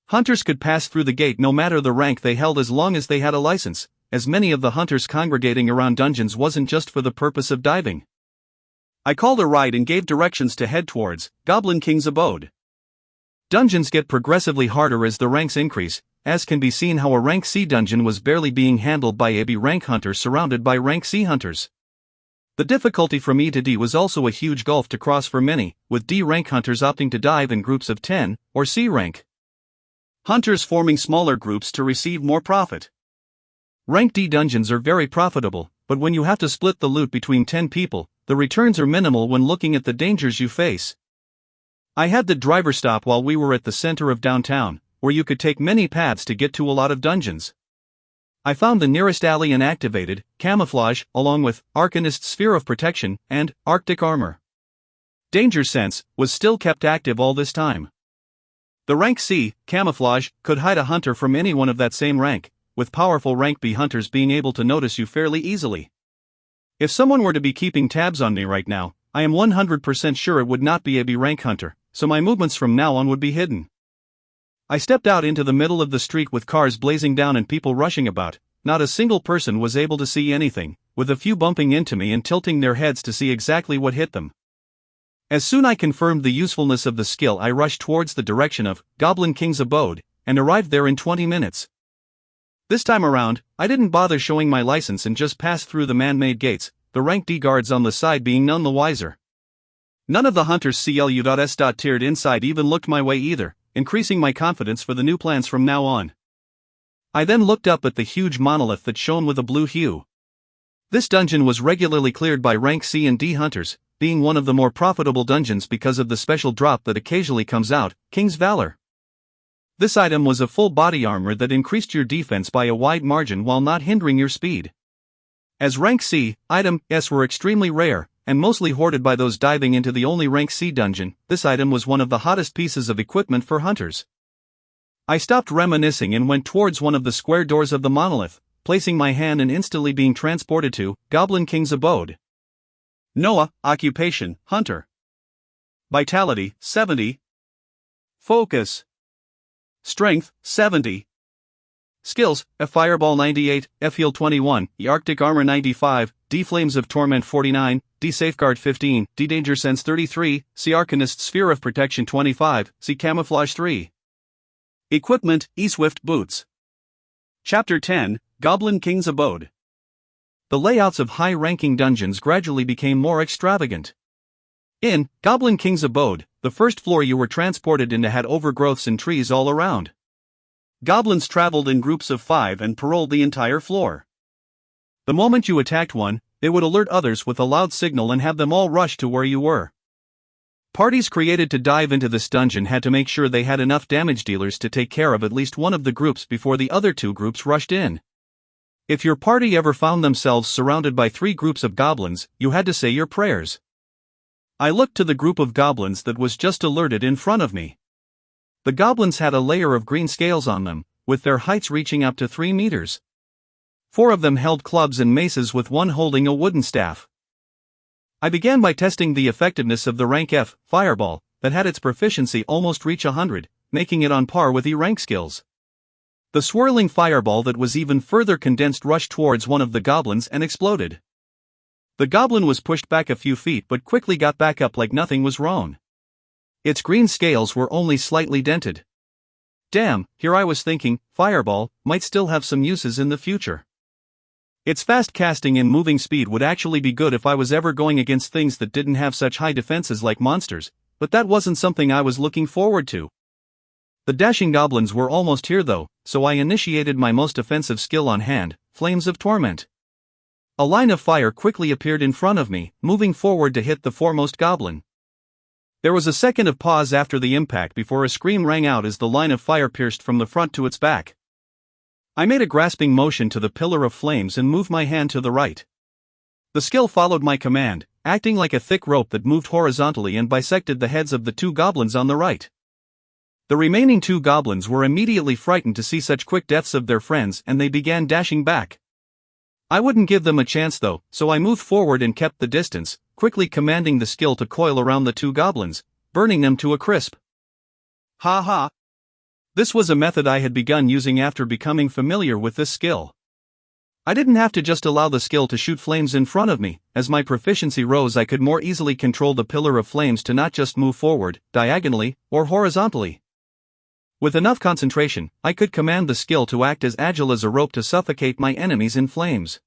Hunters could pass through the gate no matter the rank they held as long as they had a license, as many of the hunters congregating around dungeons wasn't just for the purpose of diving. I called a ride and gave directions to head towards Goblin King's abode. Dungeons get progressively harder as the ranks increase, as can be seen how a rank C dungeon was barely being handled by a B rank hunter surrounded by rank C hunters. The difficulty from E to D was also a huge gulf to cross for many, with D rank hunters opting to dive in groups of 10, or C rank hunters forming smaller groups to receive more profit. Rank D dungeons are very profitable, but when you have to split the loot between 10 people, the returns are minimal when looking at the dangers you face. I had the driver stop while we were at the center of downtown, where you could take many paths to get to a lot of dungeons. I found the nearest alley and activated Camouflage, along with Arcanist's Sphere of Protection and Arctic Armor. Danger Sense was still kept active all this time. The rank C, camouflage, could hide a hunter from anyone of that same rank, with powerful rank B hunters being able to notice you fairly easily. If someone were to be keeping tabs on me right now, I am 100% sure it would not be a B rank hunter, so my movements from now on would be hidden. I stepped out into the middle of the street with cars blazing down and people rushing about. Not a single person was able to see anything, with a few bumping into me and tilting their heads to see exactly what hit them. As soon I confirmed the usefulness of the skill, I rushed towards the direction of Goblin King's abode, and arrived there in 20 minutes. This time around, I didn't bother showing my license and just passed through the man-made gates, the rank D guards on the side being none the wiser. None of the hunters CLU.S.tiered inside even looked my way either, increasing my confidence for the new plans from now on. I then looked up at the huge monolith that shone with a blue hue. This dungeon was regularly cleared by rank C and D hunters, being one of the more profitable dungeons because of the special drop that occasionally comes out, King's Valor. This item was a full body armor that increased your defense by a wide margin while not hindering your speed. As rank C, items were extremely rare, and mostly hoarded by those diving into the only rank C dungeon, this item was one of the hottest pieces of equipment for hunters. I stopped reminiscing and went towards one of the square doors of the monolith, placing my hand and instantly being transported to Goblin King's abode. Noah, occupation, hunter. Vitality, 70. Focus. Strength, 70. Skills, F Fireball 98, F Heal 21, E Arctic Armor 95, D Flames of Torment 49, D Safeguard 15, D Danger Sense 33, C Arcanist Sphere of Protection 25, C Camouflage 3. Equipment, E-Swift Boots. Chapter 10, Goblin King's Abode. The layouts of high-ranking dungeons gradually became more extravagant. In Goblin King's Abode, the first floor you were transported into had overgrowths and trees all around. Goblins traveled in groups of 5 and patrolled the entire floor. The moment you attacked one, they would alert others with a loud signal and have them all rush to where you were. Parties created to dive into this dungeon had to make sure they had enough damage dealers to take care of at least one of the groups before the other 2 groups rushed in. If your party ever found themselves surrounded by 3 groups of goblins, you had to say your prayers. I looked to the group of goblins that was just alerted in front of me. The goblins had a layer of green scales on them, with their heights reaching up to 3 meters. 4 of them held clubs and maces with one holding a wooden staff. I began by testing the effectiveness of the rank F Fireball, that had its proficiency almost reach 100, making it on par with E rank skills. The swirling fireball that was even further condensed rushed towards one of the goblins and exploded. The goblin was pushed back a few feet but quickly got back up like nothing was wrong. Its green scales were only slightly dented. Damn, here I was thinking, Fireball might still have some uses in the future. Its fast casting and moving speed would actually be good if I was ever going against things that didn't have such high defenses like monsters, but that wasn't something I was looking forward to. The dashing goblins were almost here though, so I initiated my most offensive skill on hand, Flames of Torment. A line of fire quickly appeared in front of me, moving forward to hit the foremost goblin. There was a second of pause after the impact before a scream rang out as the line of fire pierced from the front to its back. I made a grasping motion to the pillar of flames and moved my hand to the right. The skill followed my command, acting like a thick rope that moved horizontally and bisected the heads of the 2 goblins on the right. The remaining 2 goblins were immediately frightened to see such quick deaths of their friends and they began dashing back. I wouldn't give them a chance though, so I moved forward and kept the distance, quickly commanding the skill to coil around the 2 goblins, burning them to a crisp. Ha ha! This was a method I had begun using after becoming familiar with this skill. I didn't have to just allow the skill to shoot flames in front of me. As my proficiency rose, I could more easily control the pillar of flames to not just move forward, diagonally, or horizontally. With enough concentration, I could command the skill to act as agile as a rope to suffocate my enemies in flames.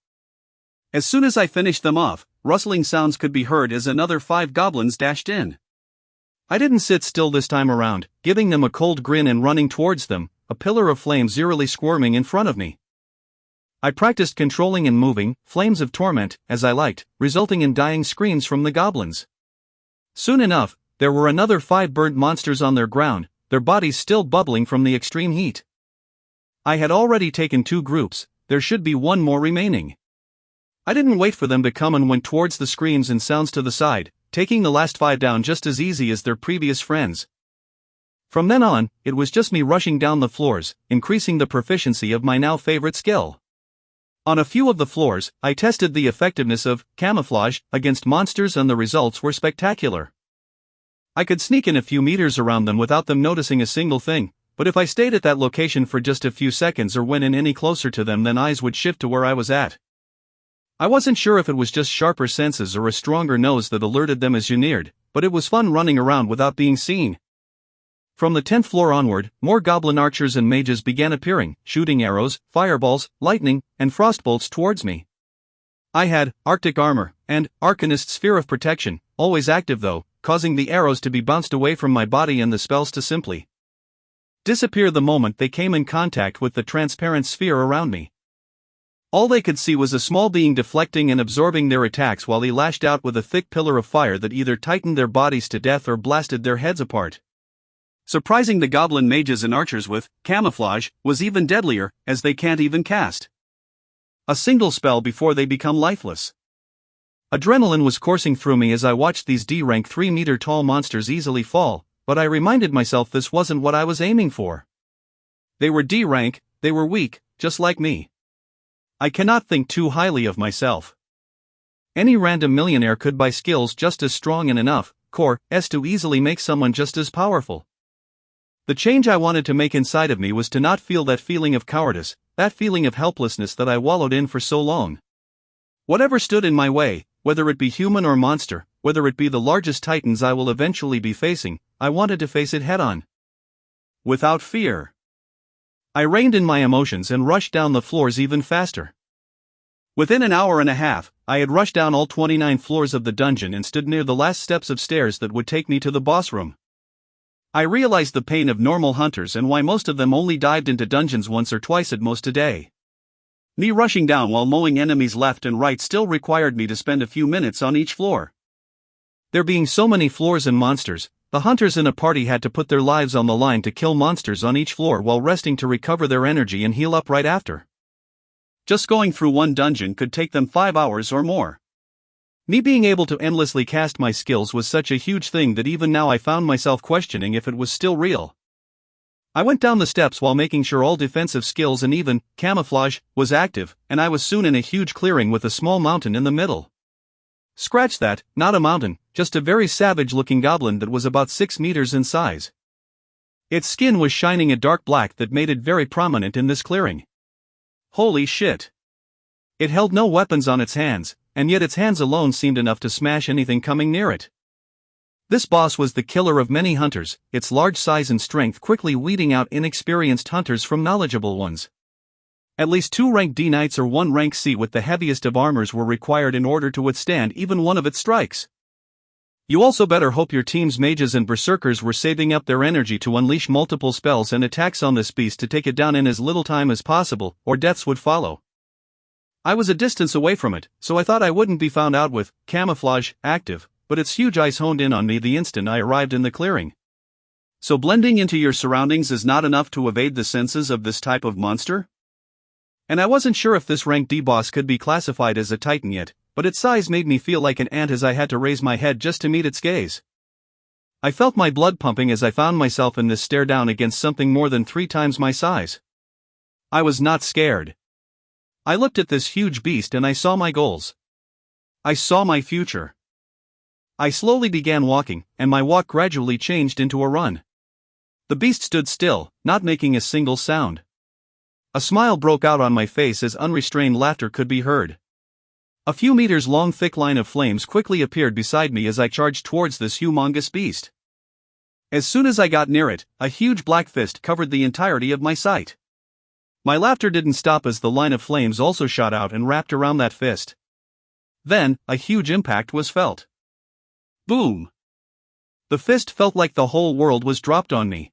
As soon as I finished them off, rustling sounds could be heard as another 5 goblins dashed in. I didn't sit still this time around, giving them a cold grin and running towards them, a pillar of flames eerily squirming in front of me. I practiced controlling and moving, flames of torment, as I liked, resulting in dying screams from the goblins. Soon enough, there were another 5 burnt monsters on their ground, their bodies still bubbling from the extreme heat. I had already taken 2 groups, there should be 1 more remaining. I didn't wait for them to come and went towards the screams and sounds to the side, taking the last 5 down just as easy as their previous friends. From then on, it was just me rushing down the floors, increasing the proficiency of my now favorite skill. On a few of the floors, I tested the effectiveness of camouflage against monsters and the results were spectacular. I could sneak in a few meters around them without them noticing a single thing, but if I stayed at that location for just a few seconds or went in any closer to them, then eyes would shift to where I was at. I wasn't sure if it was just sharper senses or a stronger nose that alerted them as you neared, but it was fun running around without being seen. From the 10th floor onward, more goblin archers and mages began appearing, shooting arrows, fireballs, lightning, and frostbolts towards me. I had Arctic armor and Arcanist sphere of protection, always active though, causing the arrows to be bounced away from my body and the spells to simply disappear the moment they came in contact with the transparent sphere around me. All they could see was a small being deflecting and absorbing their attacks while he lashed out with a thick pillar of fire that either tightened their bodies to death or blasted their heads apart. Surprising the goblin mages and archers with camouflage was even deadlier, as they can't even cast a single spell before they become lifeless. Adrenaline was coursing through me as I watched these D-rank 3-meter-tall monsters easily fall, but I reminded myself this wasn't what I was aiming for. They were D-rank, they were weak, just like me. I cannot think too highly of myself. Any random millionaire could buy skills just as strong and enough core to easily make someone just as powerful. The change I wanted to make inside of me was to not feel that feeling of cowardice, that feeling of helplessness that I wallowed in for so long. Whatever stood in my way, whether it be human or monster, whether it be the largest titans I will eventually be facing, I wanted to face it head on. Without fear. I reined in my emotions and rushed down the floors even faster. Within an hour and a half, I had rushed down all 29 floors of the dungeon and stood near the last steps of stairs that would take me to the boss room. I realized the pain of normal hunters and why most of them only dived into dungeons once or twice at most a day. Me rushing down while mowing enemies left and right still required me to spend a few minutes on each floor. There being so many floors and monsters, the hunters in a party had to put their lives on the line to kill monsters on each floor while resting to recover their energy and heal up right after. Just going through one dungeon could take them 5 hours or more. Me being able to endlessly cast my skills was such a huge thing that even now I found myself questioning if it was still real. I went down the steps while making sure all defensive skills and even camouflage was active, and I was soon in a huge clearing with a small mountain in the middle. Scratch that, not a mountain, just a very savage-looking goblin that was about 6 meters in size. Its skin was shining a dark black that made it very prominent in this clearing. Holy shit! It held no weapons on its hands, and yet its hands alone seemed enough to smash anything coming near it. This boss was the killer of many hunters, its large size and strength quickly weeding out inexperienced hunters from knowledgeable ones. At least 2 rank D knights or 1 rank C with the heaviest of armors were required in order to withstand even one of its strikes. You also better hope your team's mages and berserkers were saving up their energy to unleash multiple spells and attacks on this beast to take it down in as little time as possible, or deaths would follow. I was a distance away from it, so I thought I wouldn't be found out with camouflage active, but its huge eyes honed in on me the instant I arrived in the clearing. So blending into your surroundings is not enough to evade the senses of this type of monster? And I wasn't sure if this rank D boss could be classified as a titan yet, but its size made me feel like an ant as I had to raise my head just to meet its gaze. I felt my blood pumping as I found myself in this stare down against something more than 3 times my size. I was not scared. I looked at this huge beast and I saw my goals. I saw my future. I slowly began walking, and my walk gradually changed into a run. The beast stood still, not making a single sound. A smile broke out on my face as unrestrained laughter could be heard. A few meters long thick line of flames quickly appeared beside me as I charged towards this humongous beast. As soon as I got near it, a huge black fist covered the entirety of my sight. My laughter didn't stop as the line of flames also shot out and wrapped around that fist. Then, a huge impact was felt. Boom! The fist felt like the whole world was dropped on me.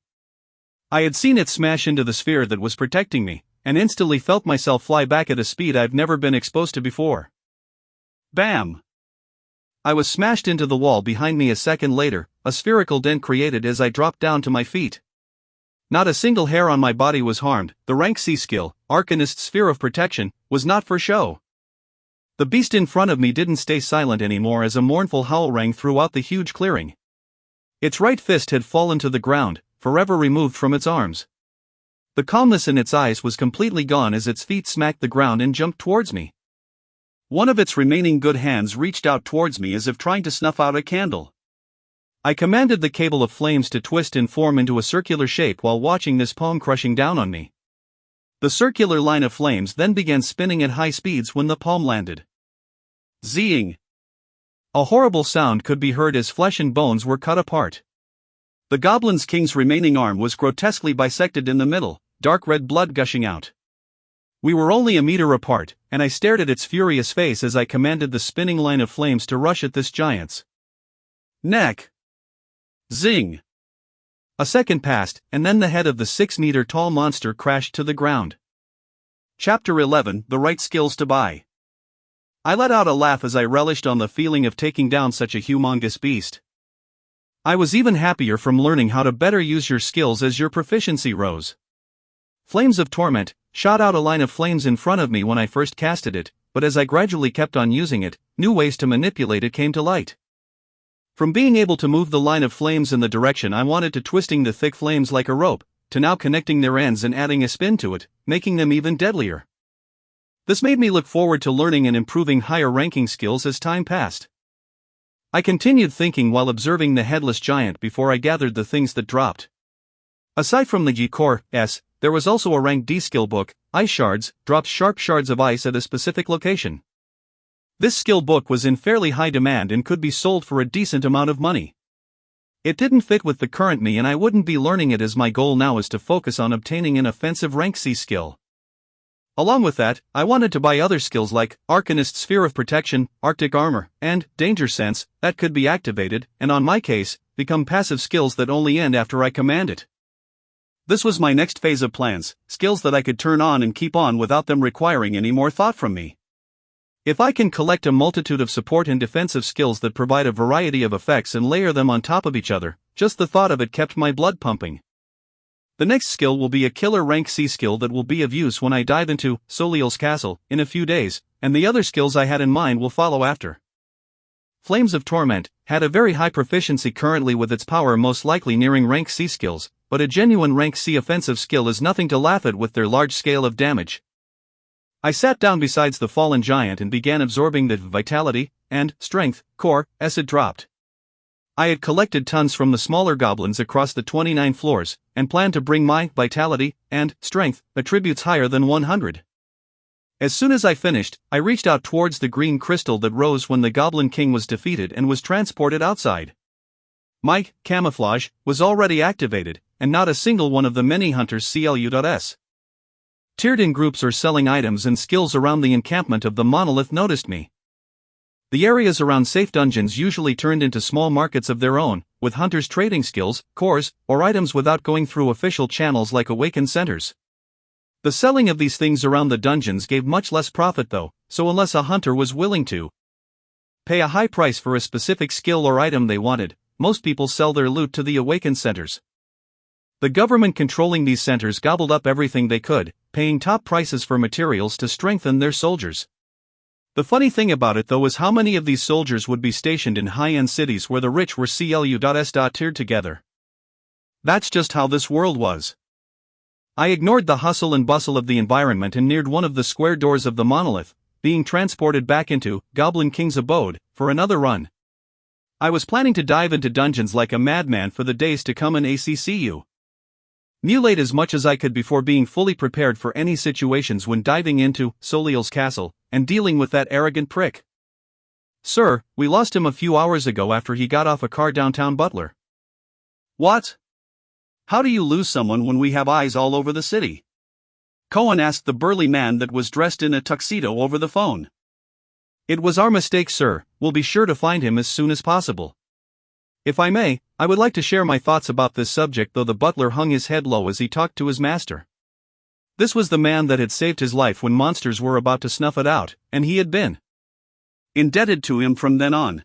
I had seen it smash into the sphere that was protecting me, and instantly felt myself fly back at a speed I've never been exposed to before. Bam! I was smashed into the wall behind me a second later, a spherical dent created as I dropped down to my feet. Not a single hair on my body was harmed. The rank C skill, Arcanist Sphere of Protection, was not for show. The beast in front of me didn't stay silent anymore as a mournful howl rang throughout the huge clearing. Its right fist had fallen to the ground, forever removed from its arms. The calmness in its eyes was completely gone as its feet smacked the ground and jumped towards me. One of its remaining good hands reached out towards me as if trying to snuff out a candle. I commanded the cable of flames to twist and form into a circular shape while watching this palm crushing down on me. The circular line of flames then began spinning at high speeds when the palm landed. Zing! A horrible sound could be heard as flesh and bones were cut apart. The Goblin King's remaining arm was grotesquely bisected in the middle, dark red blood gushing out. We were only a meter apart, and I stared at its furious face as I commanded the spinning line of flames to rush at this giant's neck. Zing! A second passed, and then the head of the 6-meter-tall monster crashed to the ground. Chapter 11: The Right Skills to Buy. I let out a laugh as I relished on the feeling of taking down such a humongous beast. I was even happier from learning how to better use your skills as your proficiency rose. Flames of Torment shot out a line of flames in front of me when I first casted it, but as I gradually kept on using it, new ways to manipulate it came to light. From being able to move the line of flames in the direction I wanted to twisting the thick flames like a rope, to now connecting their ends and adding a spin to it, making them even deadlier. This made me look forward to learning and improving higher ranking skills as time passed. I continued thinking while observing the headless giant before I gathered the things that dropped. Aside from the G-Core S, there was also a rank D skill book. Ice Shards drops sharp shards of ice at a specific location. This skill book was in fairly high demand and could be sold for a decent amount of money. It didn't fit with the current me and I wouldn't be learning it as my goal now is to focus on obtaining an offensive rank C skill. Along with that, I wanted to buy other skills like Arcanist Sphere of Protection, Arctic Armor, and Danger Sense that could be activated, and on my case, become passive skills that only end after I command it. This was my next phase of plans, skills that I could turn on and keep on without them requiring any more thought from me. If I can collect a multitude of support and defensive skills that provide a variety of effects and layer them on top of each other, just the thought of it kept my blood pumping. The next skill will be a killer rank C skill that will be of use when I dive into Soliel's Castle in a few days, and the other skills I had in mind will follow after. Flames of Torment had a very high proficiency currently with its power most likely nearing rank C skills, but a genuine rank C offensive skill is nothing to laugh at with their large scale of damage. I sat down beside the fallen giant and began absorbing the Vitality and Strength core as it dropped. I had collected tons from the smaller goblins across the 29 floors, and planned to bring my Vitality and Strength attributes higher than 100. As soon as I finished, I reached out towards the green crystal that rose when the Goblin King was defeated and was transported outside. My camouflage was already activated, and not a single one of the many hunters CLU.S. tiered in groups or selling items and skills around the encampment of the monolith noticed me. The areas around safe dungeons usually turned into small markets of their own, with hunters trading skills, cores, or items without going through official channels like awakened centers. The selling of these things around the dungeons gave much less profit though, so unless a hunter was willing to pay a high price for a specific skill or item they wanted, most people sell their loot to the awakened centers. The government controlling these centers gobbled up everything they could, paying top prices for materials to strengthen their soldiers. The funny thing about it though is how many of these soldiers would be stationed in high-end cities where the rich were CLU.S. tiered together. That's just how this world was. I ignored the hustle and bustle of the environment and neared one of the square doors of the monolith, being transported back into Goblin King's abode for another run. I was planning to dive into dungeons like a madman for the days to come in ACCU. Mutilate as much as I could before being fully prepared for any situations when diving into Soliel's Castle and dealing with that arrogant prick. Sir, we lost him a few hours ago after he got off a car downtown Butler. What? How do you lose someone when we have eyes all over the city? Cohen asked the burly man that was dressed in a tuxedo over the phone. It was our mistake, sir. We'll be sure to find him as soon as possible. If I may, I would like to share my thoughts about this subject, though the butler hung his head low as he talked to his master. This was the man that had saved his life when monsters were about to snuff it out, and he had been indebted to him from then on.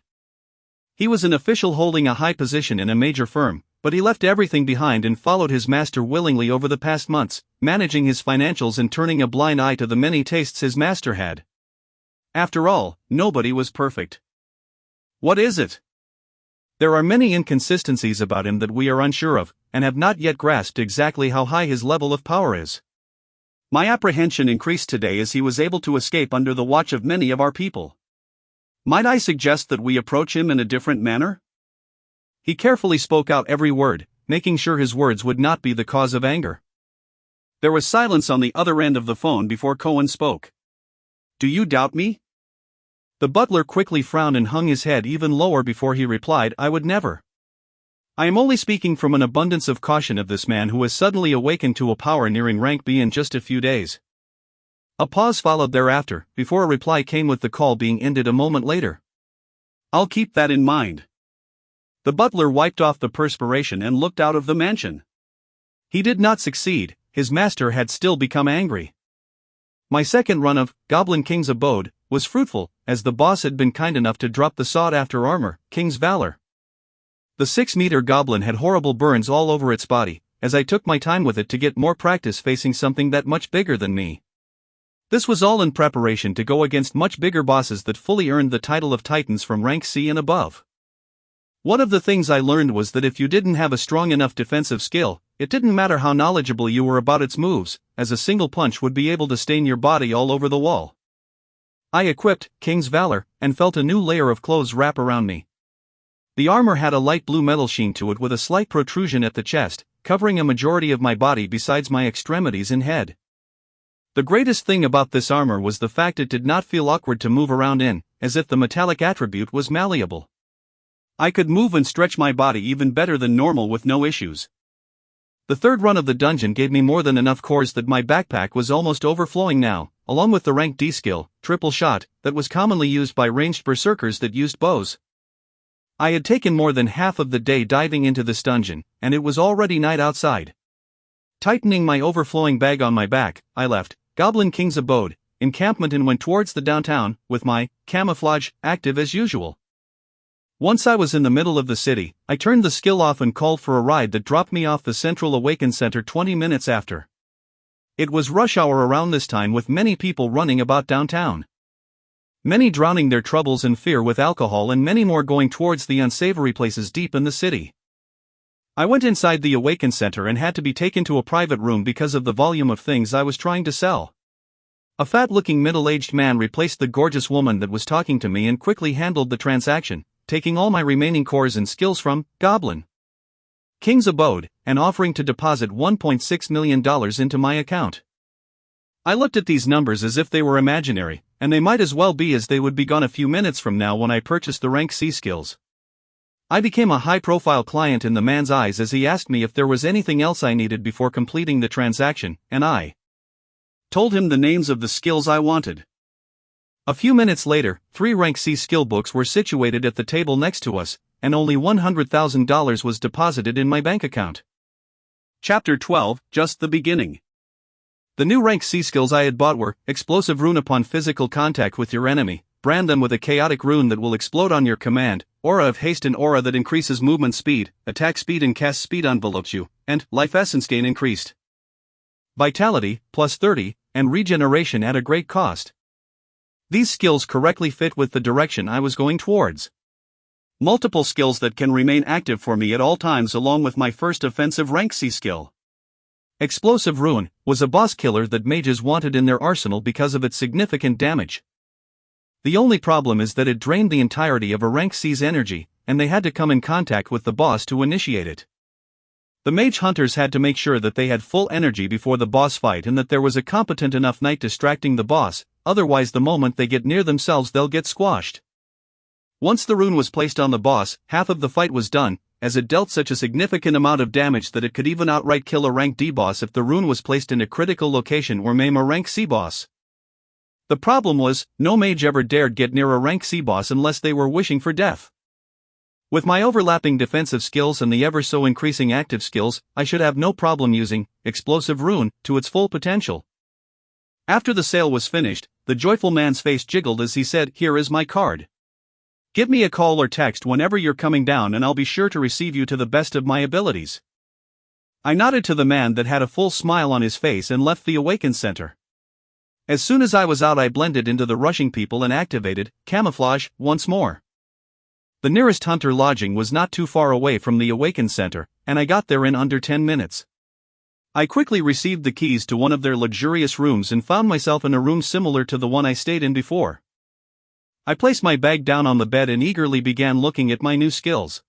He was an official holding a high position in a major firm, but he left everything behind and followed his master willingly over the past months, managing his financials and turning a blind eye to the many tastes his master had. After all, nobody was perfect. What is it? There are many inconsistencies about him that we are unsure of, and have not yet grasped exactly how high his level of power is. My apprehension increased today as he was able to escape under the watch of many of our people. Might I suggest that we approach him in a different manner? He carefully spoke out every word, making sure his words would not be the cause of anger. There was silence on the other end of the phone before Cohen spoke. Do you doubt me? The butler quickly frowned and hung his head even lower before he replied, I would never. I am only speaking from an abundance of caution of this man who has suddenly awakened to a power nearing rank B in just a few days. A pause followed thereafter, before a reply came with the call being ended a moment later. I'll keep that in mind. The butler wiped off the perspiration and looked out of the mansion. He did not succeed, his master had still become angry. My second run of Goblin King's Abode was fruitful, as the boss had been kind enough to drop the sought-after armor, King's Valor. The 6-meter goblin had horrible burns all over its body, as I took my time with it to get more practice facing something that much bigger than me. This was all in preparation to go against much bigger bosses that fully earned the title of Titans from rank C and above. One of the things I learned was that if you didn't have a strong enough defensive skill, it didn't matter how knowledgeable you were about its moves, as a single punch would be able to stain your body all over the wall. I equipped King's Valor, and felt a new layer of clothes wrap around me. The armor had a light blue metal sheen to it with a slight protrusion at the chest, covering a majority of my body besides my extremities and head. The greatest thing about this armor was the fact it did not feel awkward to move around in, as if the metallic attribute was malleable. I could move and stretch my body even better than normal with no issues. The third run of the dungeon gave me more than enough cores that my backpack was almost overflowing now, along with the rank D skill, Triple Shot, that was commonly used by ranged berserkers that used bows. I had taken more than half of the day diving into this dungeon, and it was already night outside. Tightening my overflowing bag on my back, I left Goblin King's Abode, encampment and went towards the downtown, with my camouflage active as usual. Once I was in the middle of the city, I turned the skill off and called for a ride that dropped me off the Central Awaken Center 20 minutes after. It was rush hour around this time with many people running about downtown. Many drowning their troubles and fear with alcohol and many more going towards the unsavory places deep in the city. I went inside the Awaken Center and had to be taken to a private room because of the volume of things I was trying to sell. A fat-looking middle-aged man replaced the gorgeous woman that was talking to me and quickly handled the transaction, taking all my remaining cores and skills from Goblin King's Abode, and offering to deposit $1.6 million into my account. I looked at these numbers as if they were imaginary, and they might as well be, as they would be gone a few minutes from now when I purchased the rank C skills. I became a high-profile client in the man's eyes as he asked me if there was anything else I needed before completing the transaction, and I told him the names of the skills I wanted. A few minutes later, 3 rank C skill books were situated at the table next to us, and only $100,000 was deposited in my bank account. Chapter 12, Just the Beginning. The new rank C skills I had bought were Explosive Rune upon physical contact with your enemy, brand them with a chaotic rune that will explode on your command, Aura of Haste and Aura that increases movement speed, attack speed and cast speed envelopes you, and Life Essence gain increased. Vitality, plus 30, and regeneration at a great cost. These skills correctly fit with the direction I was going towards. Multiple skills that can remain active for me at all times along with my first offensive rank C skill. Explosive Rune was a boss killer that mages wanted in their arsenal because of its significant damage. The only problem is that it drained the entirety of a rank C's energy, and they had to come in contact with the boss to initiate it. The mage hunters had to make sure that they had full energy before the boss fight and that there was a competent enough knight distracting the boss, otherwise the moment they get near themselves they'll get squashed. Once the rune was placed on the boss, half of the fight was done, as it dealt such a significant amount of damage that it could even outright kill a rank D boss if the rune was placed in a critical location or maim a rank C boss. The problem was, no mage ever dared get near a rank C boss unless they were wishing for death. With my overlapping defensive skills and the ever so increasing active skills, I should have no problem using Explosive Rune to its full potential. After the sale was finished, the joyful man's face jiggled as he said, "Here is my card. Give me a call or text whenever you're coming down and I'll be sure to receive you to the best of my abilities." I nodded to the man that had a full smile on his face and left the Awaken Center. As soon as I was out I blended into the rushing people and activated Camouflage once more. The nearest hunter lodging was not too far away from the Awaken Center, and I got there in under 10 minutes. I quickly received the keys to one of their luxurious rooms and found myself in a room similar to the one I stayed in before. I placed my bag down on the bed and eagerly began looking at my new skills.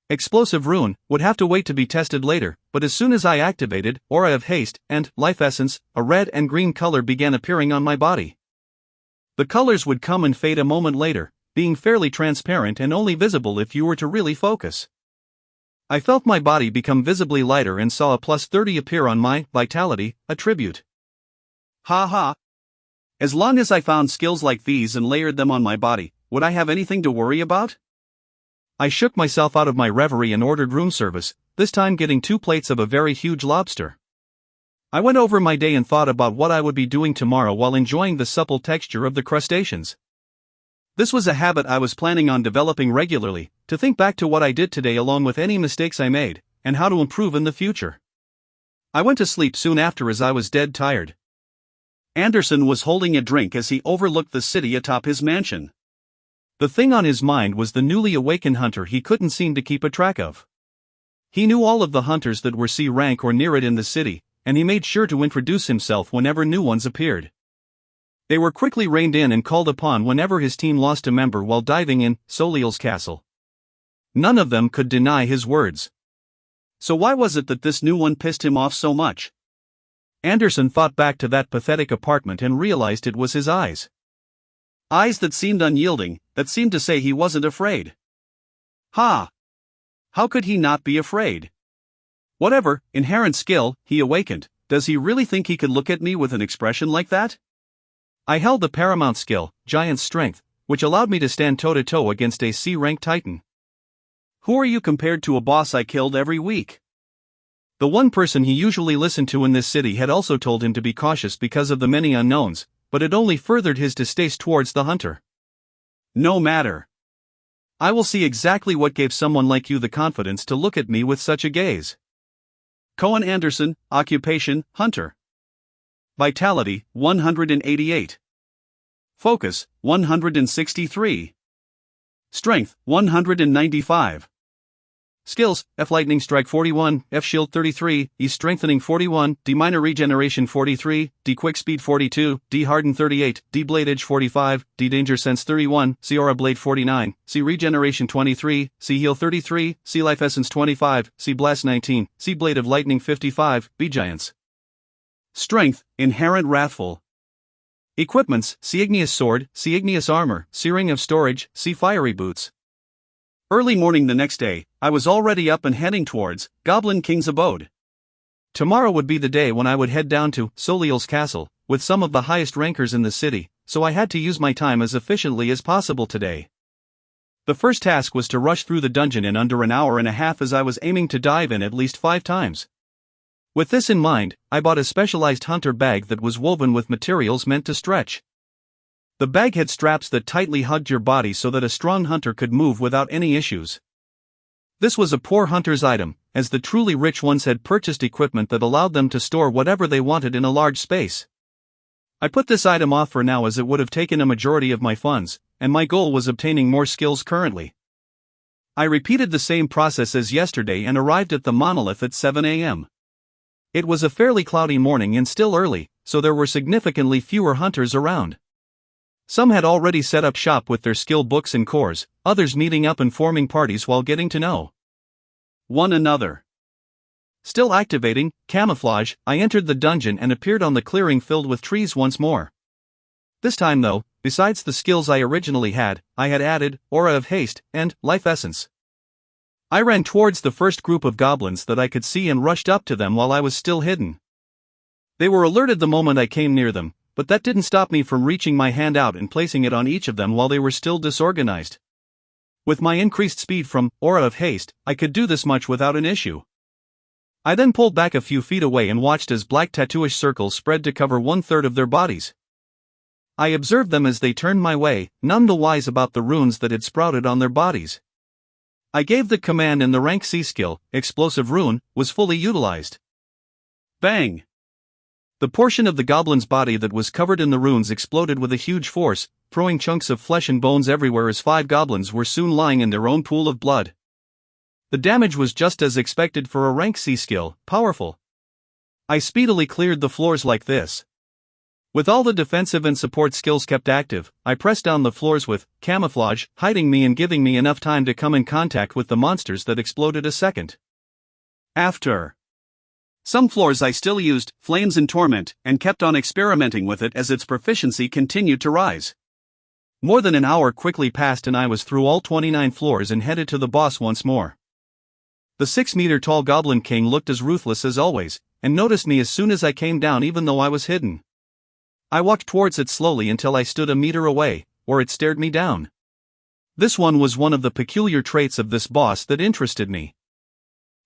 Explosive Rune would have to wait to be tested later, but as soon as I activated Aura of Haste and Life Essence, a red and green color began appearing on my body. The colors would come and fade a moment later, being fairly transparent and only visible if you were to really focus. I felt my body become visibly lighter and saw a +30 appear on my Vitality attribute. Ha ha! As long as I found skills like these and layered them on my body, would I have anything to worry about? I shook myself out of my reverie and ordered room service, this time getting 2 plates of a very huge lobster. I went over my day and thought about what I would be doing tomorrow while enjoying the supple texture of the crustaceans. This was a habit I was planning on developing regularly, to think back to what I did today along with any mistakes I made, and how to improve in the future. I went to sleep soon after as I was dead tired. Anderson was holding a drink as he overlooked the city atop his mansion. The thing on his mind was the newly awakened hunter he couldn't seem to keep a track of. He knew all of the hunters that were C rank or near it in the city, and he made sure to introduce himself whenever new ones appeared. They were quickly reined in and called upon whenever his team lost a member while diving in Soliel's castle. None of them could deny his words. So why was it that this new one pissed him off so much? Anderson thought back to that pathetic apartment and realized it was his eyes. Eyes that seemed unyielding, that seemed to say he wasn't afraid. Ha! How could he not be afraid? Whatever inherent skill he awakened, does he really think he could look at me with an expression like that? I held the paramount skill, Giant Strength, which allowed me to stand toe-to-toe against a C-rank titan. Who are you compared to a boss I killed every week? The one person he usually listened to in this city had also told him to be cautious because of the many unknowns, but it only furthered his distaste towards the hunter. No matter. I will see exactly what gave someone like you the confidence to look at me with such a gaze. Cohen Anderson, Occupation, Hunter. Vitality, 188. Focus, 163. Strength, 195. Skills, F Lightning Strike 41, F Shield 33, E Strengthening 41, D Minor Regeneration 43, D Quick Speed 42, D Harden 38, D Blade Edge 45, D Danger Sense 31, C Aura Blade 49, C Regeneration 23, C Heal 33, C Life Essence 25, C Blast 19, C Blade of Lightning 55, B Giants. Strength, Inherent Wrathful. Equipments, C Igneous Sword, C Igneous Armor, C Ring of Storage, C Fiery Boots. Early morning the next day, I was already up and heading towards Goblin King's abode. Tomorrow would be the day when I would head down to Soliel's castle, with some of the highest rankers in the city, so I had to use my time as efficiently as possible today. The first task was to rush through the dungeon in under an hour and a half as I was aiming to dive in at least 5 times. With this in mind, I bought a specialized hunter bag that was woven with materials meant to stretch. The bag had straps that tightly hugged your body so that a strong hunter could move without any issues. This was a poor hunter's item, as the truly rich ones had purchased equipment that allowed them to store whatever they wanted in a large space. I put this item off for now as it would have taken a majority of my funds, and my goal was obtaining more skills currently. I repeated the same process as yesterday and arrived at the monolith at 7 a.m. It was a fairly cloudy morning and still early, so there were significantly fewer hunters around. Some had already set up shop with their skill books and cores, others meeting up and forming parties while getting to know one another. Still activating camouflage, I entered the dungeon and appeared on the clearing filled with trees once more. This time though, besides the skills I originally had, I had added Aura of Haste and Life Essence. I ran towards the first group of goblins that I could see and rushed up to them while I was still hidden. They were alerted the moment I came near them, but that didn't stop me from reaching my hand out and placing it on each of them while they were still disorganized. With my increased speed from Aura of Haste, I could do this much without an issue. I then pulled back a few feet away and watched as black tattooish circles spread to cover 1/3 of their bodies. I observed them as they turned my way, none the wise about the runes that had sprouted on their bodies. I gave the command and the rank C skill, Explosive Rune, was fully utilized. Bang! The portion of the goblin's body that was covered in the runes exploded with a huge force, throwing chunks of flesh and bones everywhere as 5 goblins were soon lying in their own pool of blood. The damage was just as expected for a rank C skill, powerful. I speedily cleared the floors like this. With all the defensive and support skills kept active, I pressed down the floors with camouflage, hiding me and giving me enough time to come in contact with the monsters that exploded a second after. Some floors I still used flames and torment and kept on experimenting with it as its proficiency continued to rise. More than an hour quickly passed and I was through all 29 floors and headed to the boss once more. The 6-meter-tall Goblin King looked as ruthless as always, and noticed me as soon as I came down even though I was hidden. I walked towards it slowly until I stood a meter away, or it stared me down. This was one of the peculiar traits of this boss that interested me.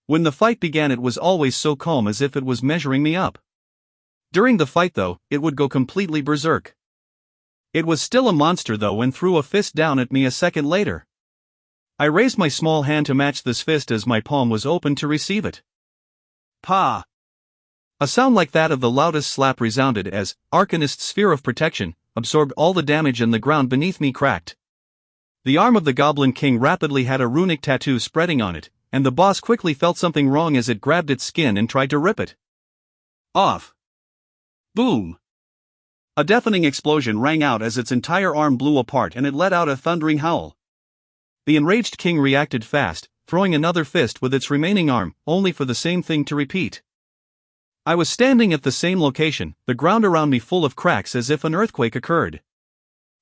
When the fight began it was always so calm as if it was measuring me up. During the fight though, it would go completely berserk. It was still a monster though and threw a fist down at me a second later. I raised my small hand to match this fist as my palm was open to receive it. Pa! A sound like that of the loudest slap resounded as Arcanist's sphere of protection absorbed all the damage and the ground beneath me cracked. The arm of the Goblin King rapidly had a runic tattoo spreading on it, and the boss quickly felt something wrong as it grabbed its skin and tried to rip it off. Boom! A deafening explosion rang out as its entire arm blew apart and it let out a thundering howl. The enraged king reacted fast, throwing another fist with its remaining arm, only for the same thing to repeat. I was standing at the same location, the ground around me full of cracks as if an earthquake occurred.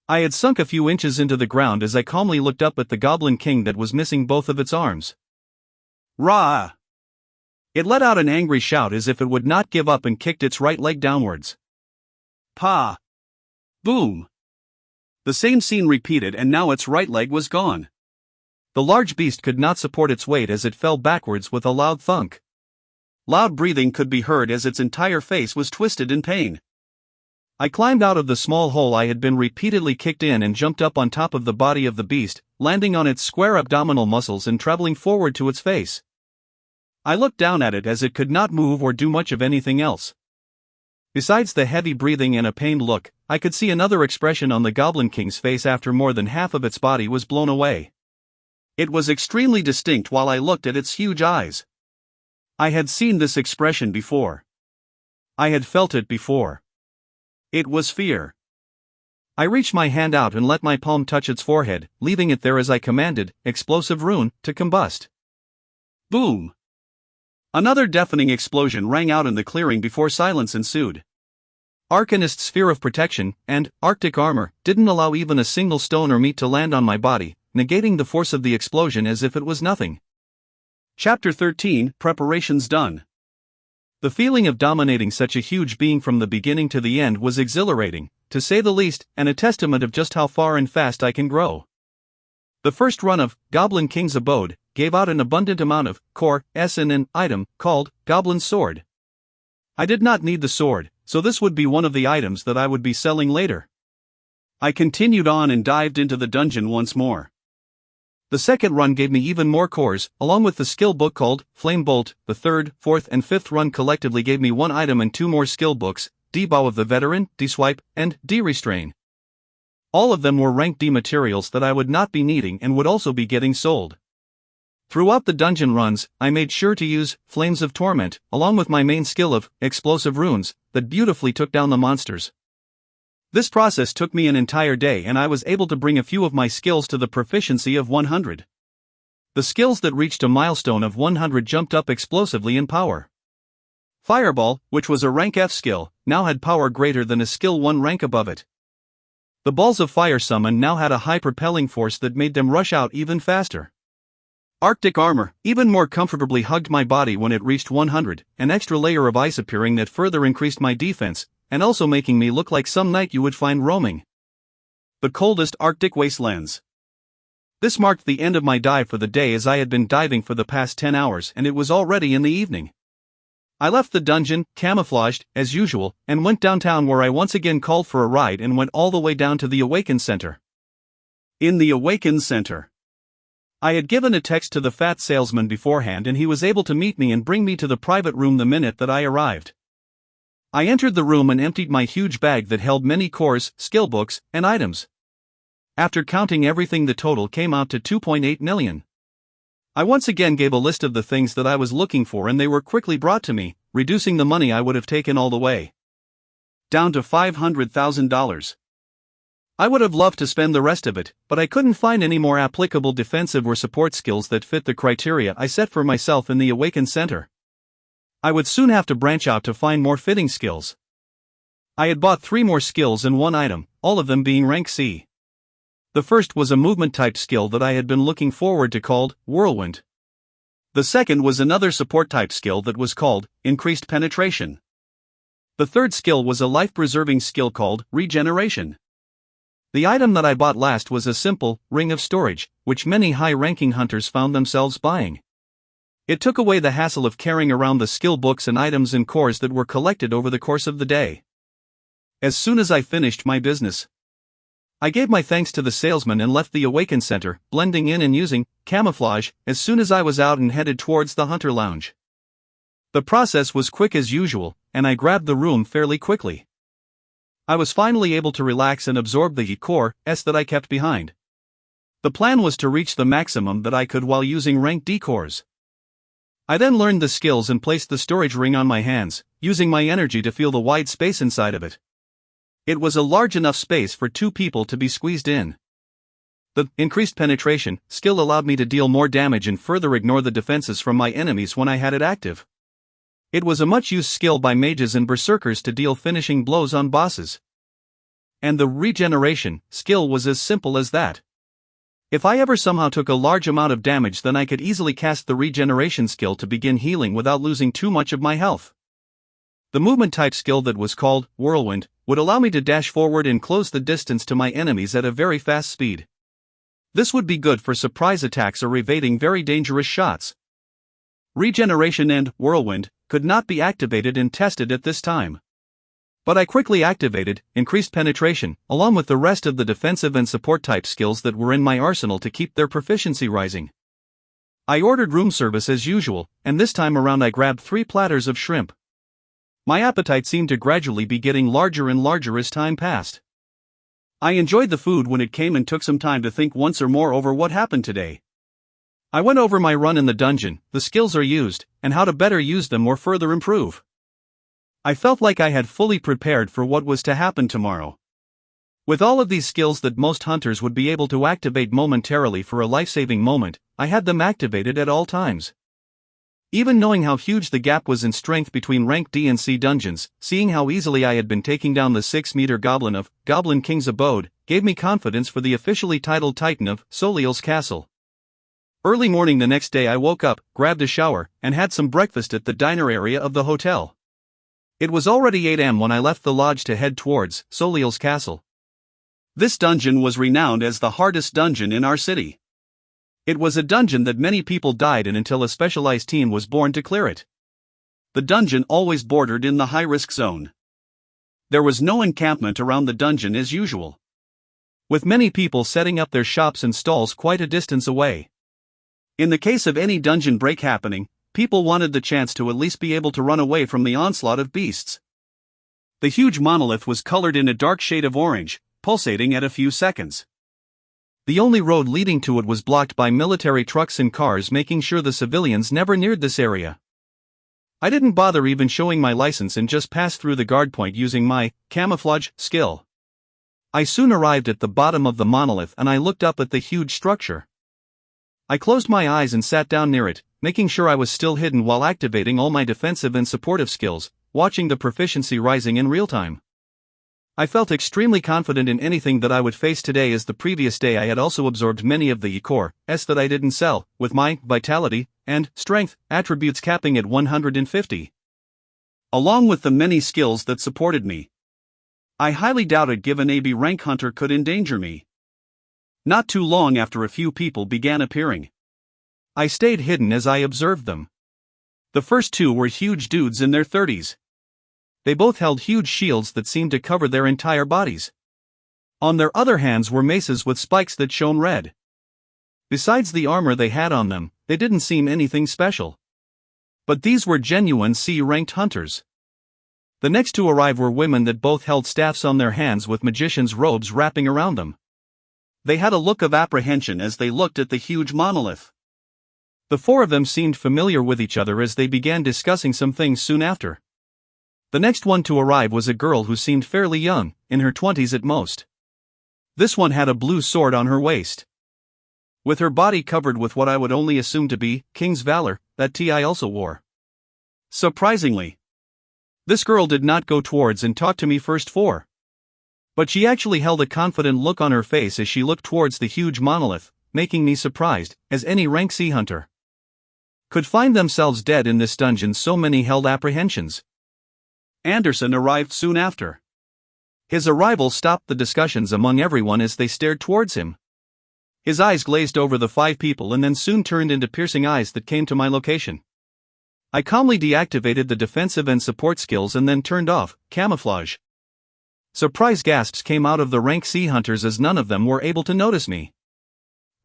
I had sunk a few inches into the ground as I calmly looked up at the Goblin King that was missing both of its arms. Rah! It let out an angry shout as if it would not give up and kicked its right leg downwards. Pa! Boom! The same scene repeated and now its right leg was gone. The large beast could not support its weight as it fell backwards with a loud thunk. Loud breathing could be heard as its entire face was twisted in pain. I climbed out of the small hole I had been repeatedly kicked in and jumped up on top of the body of the beast, landing on its square abdominal muscles and traveling forward to its face. I looked down at it as it could not move or do much of anything else. Besides the heavy breathing and a pained look, I could see another expression on the Goblin King's face after more than half of its body was blown away. It was extremely distinct while I looked at its huge eyes. I had seen this expression before. I had felt it before. It was fear. I reached my hand out and let my palm touch its forehead, leaving it there as I commanded, explosive rune, to combust. Boom! Another deafening explosion rang out in the clearing before silence ensued. Arcanist's sphere of protection and Arctic armor didn't allow even a single stone or meat to land on my body, negating the force of the explosion as if it was nothing. Chapter 13, Preparations Done. The feeling of dominating such a huge being from the beginning to the end was exhilarating, to say the least, and a testament of just how far and fast I can grow. The first run of Goblin King's Abode gave out an abundant amount of core S in an item called Goblin Sword. I did not need the sword, so this would be one of the items that I would be selling later. I continued on and dived into the dungeon once more. The second run gave me even more cores, along with the skill book called Flame Bolt. The third, fourth and fifth run collectively gave me 1 item and 2 more skill books, D-Bow of the Veteran, D-Swipe, and D-Restrain. All of them were rank D materials that I would not be needing and would also be getting sold. Throughout the dungeon runs, I made sure to use Flames of Torment, along with my main skill of Explosive Runes, that beautifully took down the monsters. This process took me an entire day and I was able to bring a few of my skills to the proficiency of 100. The skills that reached a milestone of 100 jumped up explosively in power. Fireball, which was a rank F skill, now had power greater than a skill 1 rank above it. The balls of fire summon now had a high propelling force that made them rush out even faster. Arctic armor even more comfortably hugged my body when it reached 100, an extra layer of ice appearing that further increased my defense, and also making me look like some knight you would find roaming the coldest Arctic wastelands. This marked the end of my dive for the day as I had been diving for the past 10 hours and it was already in the evening. I left the dungeon, camouflaged, as usual, and went downtown where I once again called for a ride and went all the way down to the Awaken Center. In the Awaken Center, I had given a text to the fat salesman beforehand and he was able to meet me and bring me to the private room the minute that I arrived. I entered the room and emptied my huge bag that held many cores, skill books, and items. After counting everything, the total came out to 2.8 million. I once again gave a list of the things that I was looking for, and they were quickly brought to me, reducing the money I would have taken all the way down to $500,000. I would have loved to spend the rest of it, but I couldn't find any more applicable defensive or support skills that fit the criteria I set for myself in the Awaken Center. I would soon have to branch out to find more fitting skills. I had bought 3 more skills in one item, all of them being rank C. The first was a movement-type skill that I had been looking forward to called Whirlwind. The second was another support-type skill that was called Increased Penetration. The third skill was a life-preserving skill called Regeneration. The item that I bought last was a simple Ring of Storage, which many high-ranking hunters found themselves buying. It took away the hassle of carrying around the skill books and items and cores that were collected over the course of the day. As soon as I finished my business, I gave my thanks to the salesman and left the Awaken Center, blending in and using camouflage as soon as I was out and headed towards the Hunter Lounge. The process was quick as usual, and I grabbed the room fairly quickly. I was finally able to relax and absorb the cores that I kept behind. The plan was to reach the maximum that I could while using rank D cores. I then learned the skills and placed the storage ring on my hands, using my energy to feel the wide space inside of it. It was a large enough space for 2 people to be squeezed in. The Increased Penetration skill allowed me to deal more damage and further ignore the defenses from my enemies when I had it active. It was a much-used skill by mages and berserkers to deal finishing blows on bosses. And the Regeneration skill was as simple as that. If I ever somehow took a large amount of damage, then I could easily cast the Regeneration skill to begin healing without losing too much of my health. The movement-type skill that was called Whirlwind would allow me to dash forward and close the distance to my enemies at a very fast speed. This would be good for surprise attacks or evading very dangerous shots. Regeneration and Whirlwind could not be activated and tested at this time. But I quickly activated Increased Penetration, along with the rest of the defensive and support type skills that were in my arsenal to keep their proficiency rising. I ordered room service as usual, and this time around I grabbed 3 platters of shrimp. My appetite seemed to gradually be getting larger and larger as time passed. I enjoyed the food when it came and took some time to think once or more over what happened today. I went over my run in the dungeon, the skills are used, and how to better use them or further improve. I felt like I had fully prepared for what was to happen tomorrow. With all of these skills that most hunters would be able to activate momentarily for a life-saving moment, I had them activated at all times. Even knowing how huge the gap was in strength between rank D and C dungeons, seeing how easily I had been taking down the 6-meter goblin of Goblin King's Abode, gave me confidence for the officially titled Titan of Soliel's Castle. Early morning the next day I woke up, grabbed a shower, and had some breakfast at the diner area of the hotel. It was already 8 am when I left the lodge to head towards Soliel's Castle. This dungeon was renowned as the hardest dungeon in our city. It was a dungeon that many people died in until a specialized team was born to clear it. The dungeon always bordered in the high-risk zone. There was no encampment around the dungeon as usual, with many people setting up their shops and stalls quite a distance away. In the case of any dungeon break happening, people wanted the chance to at least be able to run away from the onslaught of beasts. The huge monolith was colored in a dark shade of orange, pulsating at a few seconds. The only road leading to it was blocked by military trucks and cars, making sure the civilians never neared this area. I didn't bother even showing my license and just passed through the guard point using my camouflage skill. I soon arrived at the bottom of the monolith and I looked up at the huge structure. I closed my eyes and sat down near it, making sure I was still hidden while activating all my defensive and supportive skills, watching the proficiency rising in real time. I felt extremely confident in anything that I would face today, as the previous day I had also absorbed many of the cores that I didn't sell, with my vitality and strength attributes capping at 150. Along with the many skills that supported me, I highly doubted given a B rank hunter could endanger me. Not too long after a few people began appearing. I stayed hidden as I observed them. The first 2 were huge dudes in their 30s. They both held huge shields that seemed to cover their entire bodies. On their other hands were maces with spikes that shone red. Besides the armor they had on them, they didn't seem anything special. But these were genuine C-ranked hunters. The next to arrive were women that both held staffs on their hands with magicians' robes wrapping around them. They had a look of apprehension as they looked at the huge monolith. The four of them seemed familiar with each other as they began discussing some things soon after. The next one to arrive was a girl who seemed fairly young, in her 20s at most. This one had a blue sword on her waist. With her body covered with what I would only assume to be King's Valor, that Ti also wore. Surprisingly, this girl did not go towards and talk to me first but she actually held a confident look on her face as she looked towards the huge monolith, making me surprised, as any rank C hunter could find themselves dead in this dungeon. So many held apprehensions. Anderson arrived soon after. His arrival stopped the discussions among everyone as they stared towards him. His eyes glazed over the 5 people and then soon turned into piercing eyes that came to my location. I calmly deactivated the defensive and support skills and then turned off camouflage. Surprise gasps came out of the rank C hunters as none of them were able to notice me.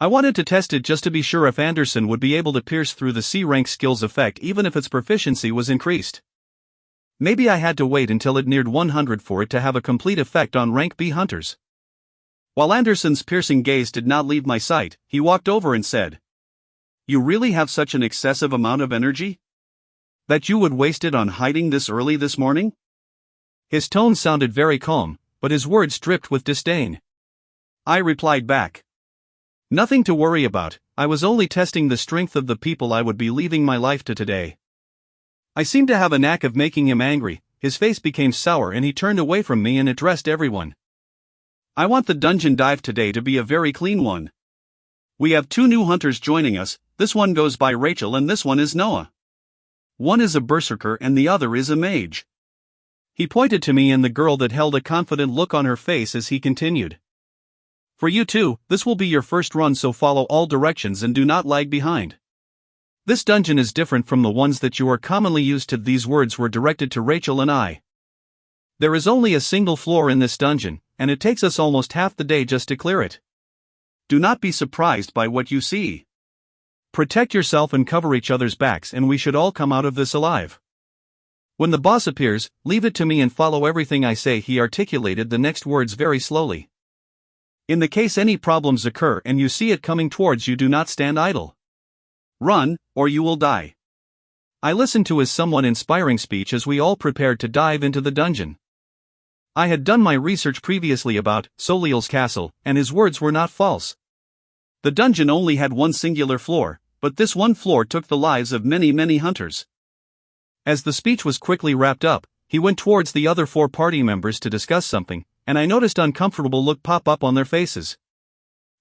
I wanted to test it just to be sure if Anderson would be able to pierce through the C rank skills effect even if its proficiency was increased. Maybe I had to wait until it neared 100 for it to have a complete effect on rank B hunters. While Anderson's piercing gaze did not leave my sight, he walked over and said, "You really have such an excessive amount of energy? That you would waste it on hiding this early this morning?" His tone sounded very calm, but his words dripped with disdain. I replied back, "Nothing to worry about, I was only testing the strength of the people I would be leaving my life to today." I seemed to have a knack of making him angry. His face became sour and he turned away from me and addressed everyone. "I want the dungeon dive today to be a very clean one. We have 2 new hunters joining us, this one goes by Rachel and this one is Noah. One is a berserker and the other is a mage." He pointed to me and the girl that held a confident look on her face as he continued. "For you two, this will be your first run, so follow all directions and do not lag behind. This dungeon is different from the ones that you are commonly used to." These words were directed to Rachel and I. "There is only a single floor in this dungeon, and it takes us almost half the day just to clear it. Do not be surprised by what you see. Protect yourself and cover each other's backs and we should all come out of this alive. When the boss appears, leave it to me and follow everything I say." He articulated the next words very slowly. "In the case any problems occur and you see it coming towards you, do not stand idle. Run, or you will die." I listened to his somewhat inspiring speech as we all prepared to dive into the dungeon. I had done my research previously about Soliel's castle, and his words were not false. The dungeon only had one singular floor, but this one floor took the lives of many hunters. As the speech was quickly wrapped up, he went towards the other 4 party members to discuss something, and I noticed uncomfortable look pop up on their faces.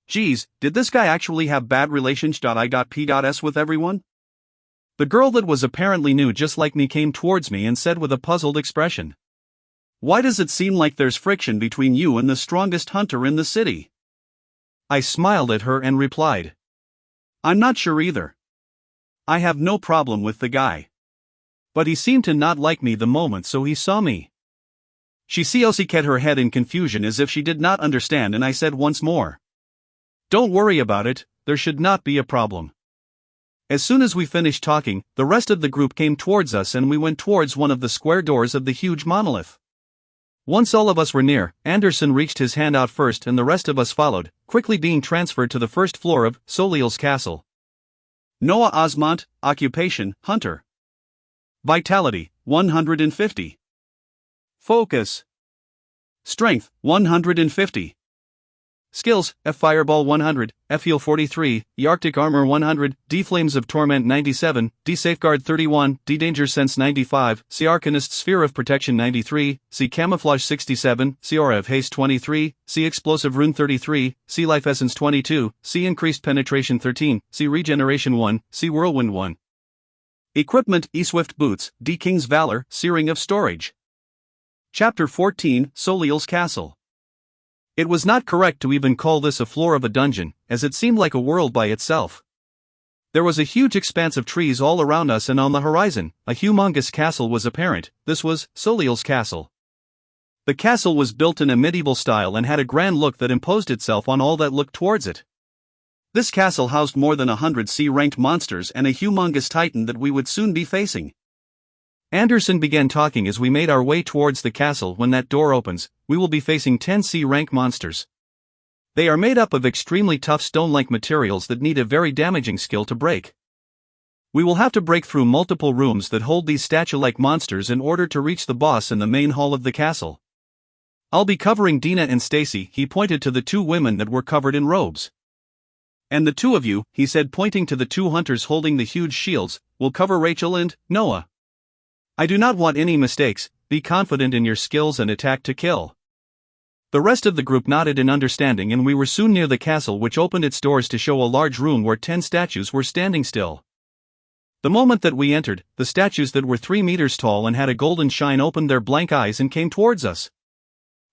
Geez, did this guy actually have bad relations? I.P.S. with everyone? The girl that was apparently new just like me came towards me and said with a puzzled expression, "Why does it seem like there's friction between you and the strongest hunter in the city?" I smiled at her and replied, "I'm not sure either. I have no problem with the guy. But he seemed to not like me the moment so he saw me." She shook her head in confusion as if she did not understand, and I said once more, "Don't worry about it, there should not be a problem." As soon as we finished talking, the rest of the group came towards us and we went towards one of the square doors of the huge monolith. Once all of us were near, Anderson reached his hand out first and the rest of us followed, quickly being transferred to the first floor of Soliel's castle. Noah Osmont, occupation, hunter. Vitality, 150. Focus. Strength, 150. Skills, F Fireball 100, F Heal 43, E Arctic Armor 100, D Flames of Torment 97, D Safeguard 31, D Danger Sense 95, C Arcanist Sphere of Protection 93, C Camouflage 67, C Aura of Haste 23, C Explosive Rune 33, C Life Essence 22, C Increased Penetration 13, C Regeneration 1, C Whirlwind 1. Equipment, E Swift Boots, D King's Valor, Searing of Storage. Chapter 14, Soliel's Castle. It was not correct to even call this a floor of a dungeon, as it seemed like a world by itself. There was a huge expanse of trees all around us, and on the horizon, a humongous castle was apparent. This was Soliel's castle. The castle was built in a medieval style and had a grand look that imposed itself on all that looked towards it. This castle housed more than 100 C-ranked monsters and a humongous titan that we would soon be facing. Anderson began talking as we made our way towards the castle. When that door opens, we will be facing 10 C-rank monsters. They are made up of extremely tough stone-like materials that need a very damaging skill to break. We will have to break through multiple rooms that hold these statue-like monsters in order to reach the boss in the main hall of the castle. I'll be covering Dina and Stacy, he pointed to the two women that were covered in robes. And the two of you, he said pointing to the two hunters holding the huge shields, will cover Rachel and Noah. I do not want any mistakes, be confident in your skills and attack to kill. The rest of the group nodded in understanding, and we were soon near the castle, which opened its doors to show a large room where 10 statues were standing still. The moment that we entered, the statues that were 3 meters tall and had a golden shine opened their blank eyes and came towards us.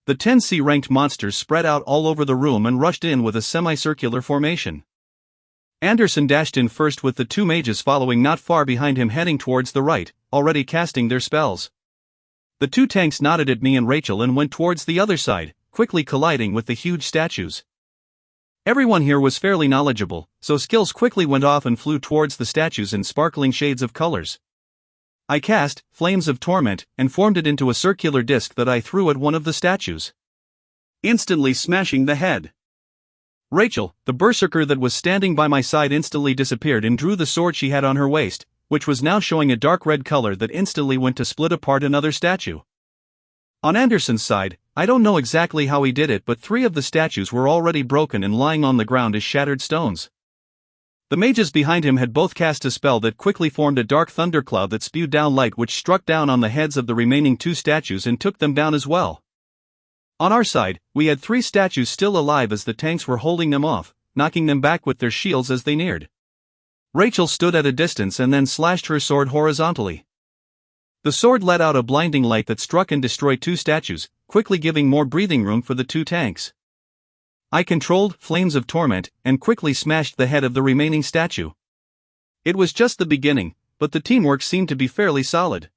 The 10 C-ranked monsters spread out all over the room and rushed in with a semicircular formation. Anderson dashed in first with the 2 mages following not far behind him, heading towards the right, already casting their spells. The 2 tanks nodded at me and Rachel and went towards the other side, quickly colliding with the huge statues. Everyone here was fairly knowledgeable, so skills quickly went off and flew towards the statues in sparkling shades of colors. I cast Flames of Torment and formed it into a circular disc that I threw at one of the statues, instantly smashing the head. Rachel, the berserker that was standing by my side, instantly disappeared and drew the sword she had on her waist, which was now showing a dark red color that instantly went to split apart another statue. On Anderson's side, I don't know exactly how he did it, but 3 of the statues were already broken and lying on the ground as shattered stones. The mages behind him had both cast a spell that quickly formed a dark thundercloud that spewed down light, which struck down on the heads of the remaining 2 statues and took them down as well. On our side, we had 3 statues still alive as the tanks were holding them off, knocking them back with their shields as they neared. Rachel stood at a distance and then slashed her sword horizontally. The sword let out a blinding light that struck and destroyed 2 statues, quickly giving more breathing room for the 2 tanks. I controlled Flames of Torment and quickly smashed the head of the remaining statue. It was just the beginning, but the teamwork seemed to be fairly solid.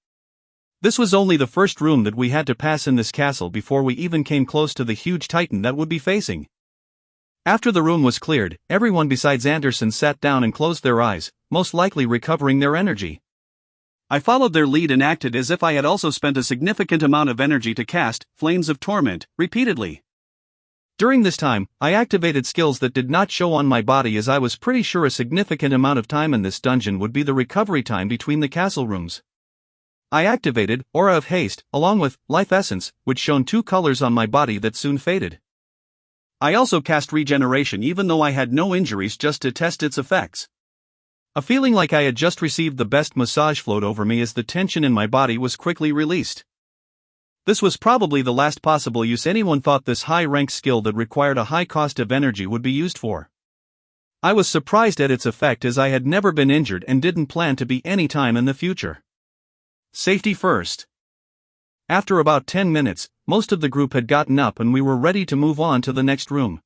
This was only the first room that we had to pass in this castle before we even came close to the huge titan that would be facing. After the room was cleared, everyone besides Anderson sat down and closed their eyes, most likely recovering their energy. I followed their lead and acted as if I had also spent a significant amount of energy to cast Flames of Torment repeatedly. During this time, I activated skills that did not show on my body, as I was pretty sure a significant amount of time in this dungeon would be the recovery time between the castle rooms. I activated Aura of Haste, along with Life Essence, which shone 2 colors on my body that soon faded. I also cast Regeneration even though I had no injuries, just to test its effects. A feeling like I had just received the best massage flowed over me as the tension in my body was quickly released. This was probably the last possible use anyone thought this high-rank skill that required a high cost of energy would be used for. I was surprised at its effect, as I had never been injured and didn't plan to be any time in the future. Safety first. After about 10 minutes, most of the group had gotten up and we were ready to move on to the next room.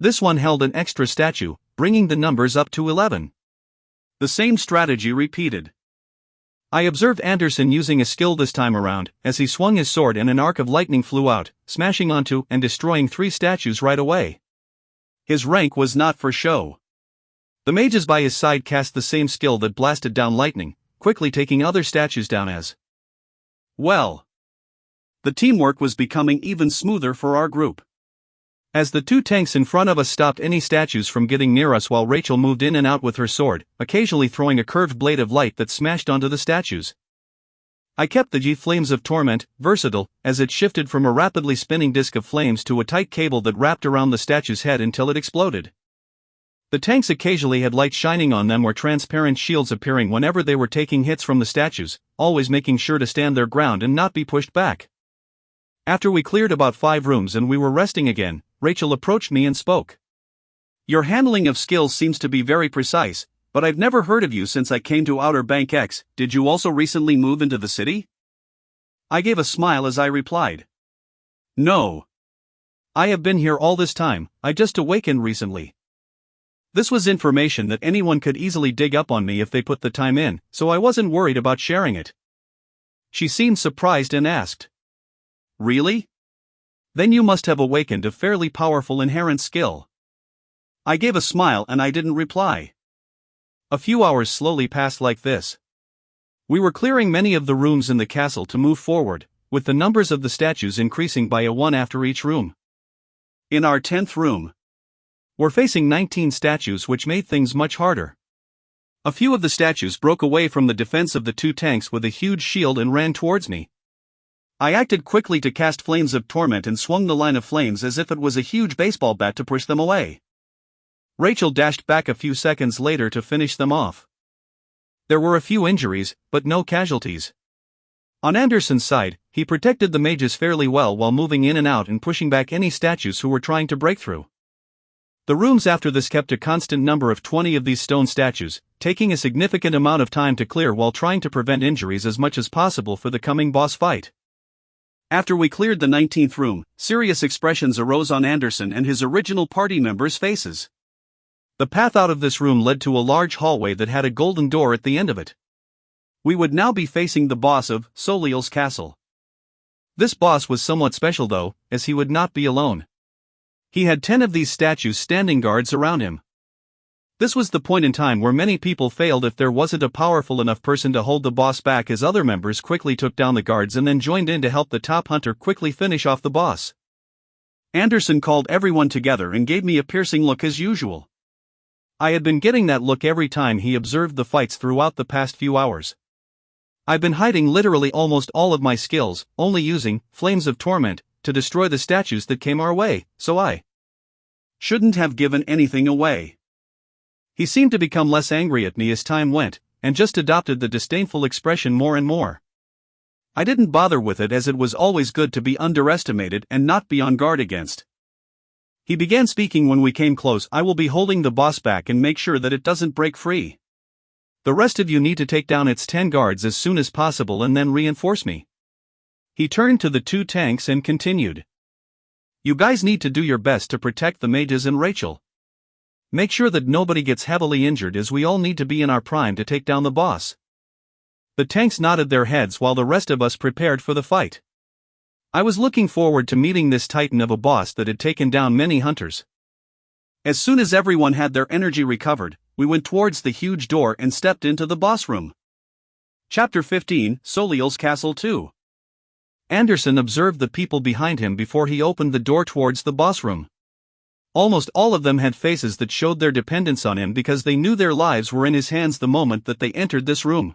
This one held an extra statue, bringing the numbers up to 11. The same strategy repeated. I observed Anderson using a skill this time around, as he swung his sword and an arc of lightning flew out, smashing onto and destroying 3 statues right away. His rank was not for show. The mages by his side cast the same skill that blasted down lightning, quickly taking other statues down as well. The teamwork was becoming even smoother for our group. As the 2 tanks in front of us stopped any statues from getting near us, while Rachel moved in and out with her sword, occasionally throwing a curved blade of light that smashed onto the statues. I kept the G Flames of Torment versatile, as it shifted from a rapidly spinning disc of flames to a tight cable that wrapped around the statue's head until it exploded. The tanks occasionally had light shining on them or transparent shields appearing whenever they were taking hits from the statues, always making sure to stand their ground and not be pushed back. After we cleared about 5 rooms and we were resting again, Rachel approached me and spoke. Your handling of skills seems to be very precise, but I've never heard of you since I came to Outer Bank X. Did you also recently move into the city? I gave a smile as I replied. No. I have been here all this time, I just awakened recently. This was information that anyone could easily dig up on me if they put the time in, so I wasn't worried about sharing it. She seemed surprised and asked. Really? Then you must have awakened a fairly powerful inherent skill. I gave a smile and I didn't reply. A few hours slowly passed like this. We were clearing many of the rooms in the castle to move forward, with the numbers of the statues increasing by a 1 after each room. In our 10th room, we're facing 19 statues, which made things much harder. A few of the statues broke away from the defense of the two tanks with a huge shield and ran towards me. I acted quickly to cast Flames of Torment and swung the line of flames as if it was a huge baseball bat to push them away. Rachel dashed back a few seconds later to finish them off. There were a few injuries, but no casualties. On Anderson's side, he protected the mages fairly well while moving in and out and pushing back any statues who were trying to break through. The rooms after this kept a constant number of 20 of these stone statues, taking a significant amount of time to clear while trying to prevent injuries as much as possible for the coming boss fight. After we cleared the 19th room, serious expressions arose on Anderson and his original party members' faces. The path out of this room led to a large hallway that had a golden door at the end of it. We would now be facing the boss of Soliel's castle. This boss was somewhat special though, as he would not be alone. He had 10 of these statues standing guards around him. This was the point in time where many people failed if there wasn't a powerful enough person to hold the boss back, as other members quickly took down the guards and then joined in to help the top hunter quickly finish off the boss. Anderson called everyone together and gave me a piercing look as usual. I had been getting that look every time he observed the fights throughout the past few hours. I've been hiding literally almost all of my skills, only using Flames of Torment to destroy the statues that came our way, so I shouldn't have given anything away. He seemed to become less angry at me as time went, and just adopted the disdainful expression more and more. I didn't bother with it, as it was always good to be underestimated and not be on guard against. He began speaking when we came close. I will be holding the boss back and make sure that it doesn't break free. The rest of you need to take down its 10 guards as soon as possible and then reinforce me. He turned to the two tanks and continued. You guys need to do your best to protect the mages and Rachel. Make sure that nobody gets heavily injured, as we all need to be in our prime to take down the boss. The tanks nodded their heads while the rest of us prepared for the fight. I was looking forward to meeting this titan of a boss that had taken down many hunters. As soon as everyone had their energy recovered, we went towards the huge door and stepped into the boss room. Chapter 15, Soliel's Castle 2. Anderson observed the people behind him before he opened the door towards the boss room. Almost all of them had faces that showed their dependence on him, because they knew their lives were in his hands the moment that they entered this room.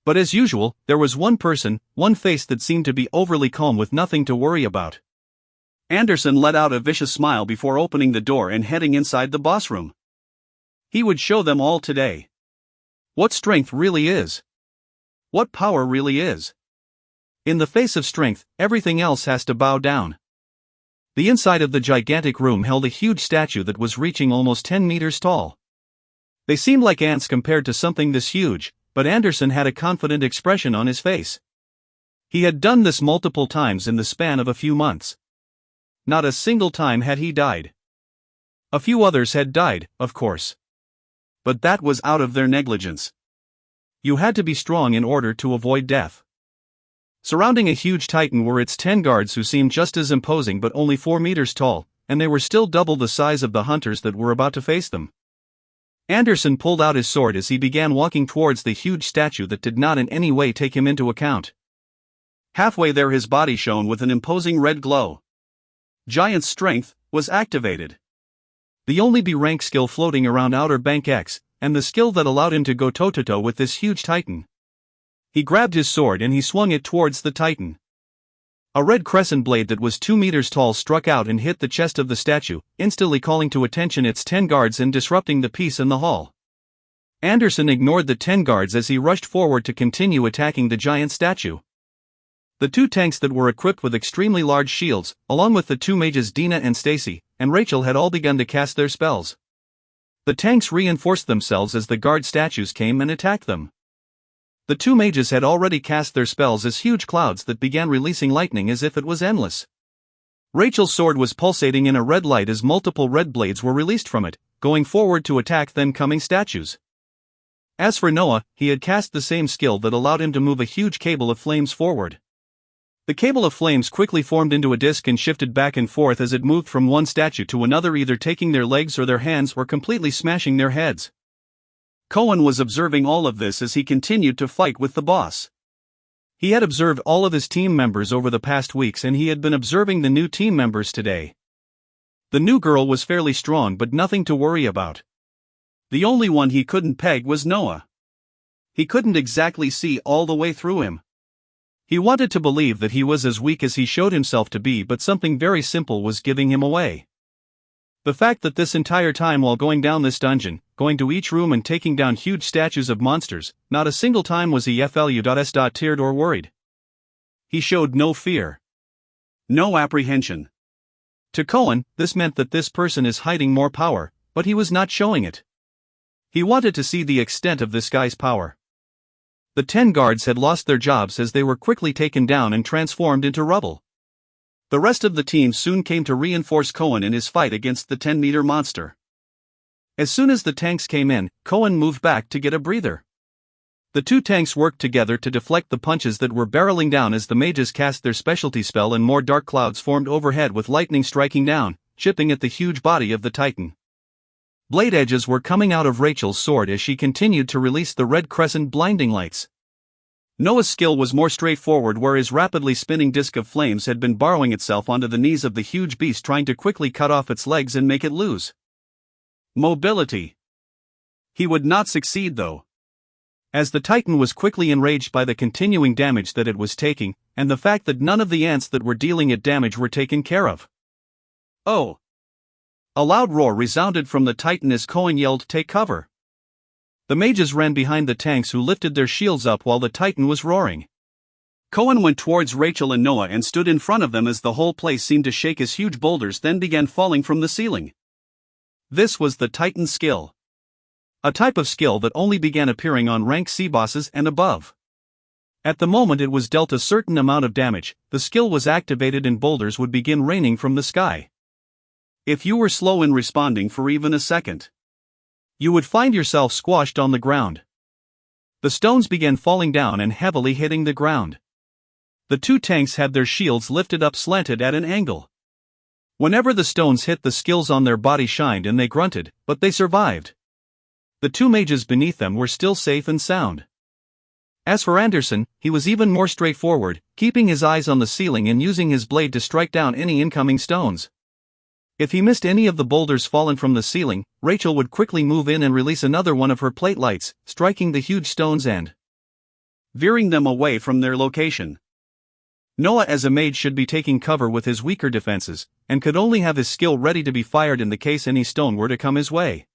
But as usual, there was one person, one face that seemed to be overly calm with nothing to worry about. Anderson let out a vicious smile before opening the door and heading inside the boss room. He would show them all today what strength really is. What power really is. In the face of strength, everything else has to bow down. The inside of the gigantic room held a huge statue that was reaching almost 10 meters tall. They seemed like ants compared to something this huge, but Anderson had a confident expression on his face. He had done this multiple times in the span of a few months. Not a single time had he died. A few others had died, of course. But that was out of their negligence. You had to be strong in order to avoid death. Surrounding a huge titan were its 10 guards, who seemed just as imposing but only 4 meters tall, and they were still double the size of the hunters that were about to face them. Anderson pulled out his sword as he began walking towards the huge statue that did not in any way take him into account. Halfway there, his body shone with an imposing red glow. Giant strength was activated. The only B rank skill floating around Outer Bank X, and the skill that allowed him to go toe-to-toe with this huge titan. He grabbed his sword and he swung it towards the titan. A red crescent blade that was 2 meters tall struck out and hit the chest of the statue, instantly calling to attention its 10 guards and disrupting the peace in the hall. Anderson ignored the 10 guards as he rushed forward to continue attacking the giant statue. The two tanks that were equipped with extremely large shields, along with the two mages Dina and Stacy, and Rachel, had all begun to cast their spells. The tanks reinforced themselves as the guard statues came and attacked them. The two mages had already cast their spells as huge clouds that began releasing lightning as if it was endless. Rachel's sword was pulsating in a red light as multiple red blades were released from it, going forward to attack then coming statues. As for Noah, he had cast the same skill that allowed him to move a huge cable of flames forward. The cable of flames quickly formed into a disc and shifted back and forth as it moved from one statue to another, either taking their legs or their hands or completely smashing their heads. Cohen was observing all of this as he continued to fight with the boss. He had observed all of his team members over the past weeks, and he had been observing the new team members today. The new girl was fairly strong but nothing to worry about. The only one he couldn't peg was Noah. He couldn't exactly see all the way through him. He wanted to believe that he was as weak as he showed himself to be, but something very simple was giving him away. The fact that this entire time while going down this dungeon, going to each room and taking down huge statues of monsters, not a single time was he teared or worried. He showed no fear. No apprehension. To Cohen, this meant that this person is hiding more power, but he was not showing it. He wanted to see the extent of this guy's power. The 10 guards had lost their jobs as they were quickly taken down and transformed into rubble. The rest of the team soon came to reinforce Cohen in his fight against the 10-meter monster. As soon as the tanks came in, Cohen moved back to get a breather. The 2 tanks worked together to deflect the punches that were barreling down as the mages cast their specialty spell and more dark clouds formed overhead with lightning striking down, chipping at the huge body of the Titan. Blade edges were coming out of Rachel's sword as she continued to release the red crescent blinding lights. Noah's skill was more straightforward, where his rapidly spinning disc of flames had been borrowing itself onto the knees of the huge beast, trying to quickly cut off its legs and make it lose mobility. He would not succeed though, as the Titan was quickly enraged by the continuing damage that it was taking, and the fact that none of the ants that were dealing it damage were taken care of. Oh! A loud roar resounded from the Titan as Cohen yelled, "Take cover!" The mages ran behind the tanks, who lifted their shields up while the Titan was roaring. Cohen went towards Rachel and Noah and stood in front of them as the whole place seemed to shake as huge boulders then began falling from the ceiling. This was the Titan's skill. A type of skill that only began appearing on rank C bosses and above. At the moment it was dealt a certain amount of damage, the skill was activated and boulders would begin raining from the sky. If you were slow in responding for even a second, you would find yourself squashed on the ground. The stones began falling down and heavily hitting the ground. The 2 tanks had their shields lifted up slanted at an angle. Whenever the stones hit, the skills on their body shined and they grunted, but they survived. The 2 mages beneath them were still safe and sound. As for Anderson, he was even more straightforward, keeping his eyes on the ceiling and using his blade to strike down any incoming stones. If he missed any of the boulders fallen from the ceiling, Rachel would quickly move in and release another one of her plate lights, striking the huge stones and veering them away from their location. Noah as a mage should be taking cover with his weaker defenses, and could only have his skill ready to be fired in the case any stone were to come his way.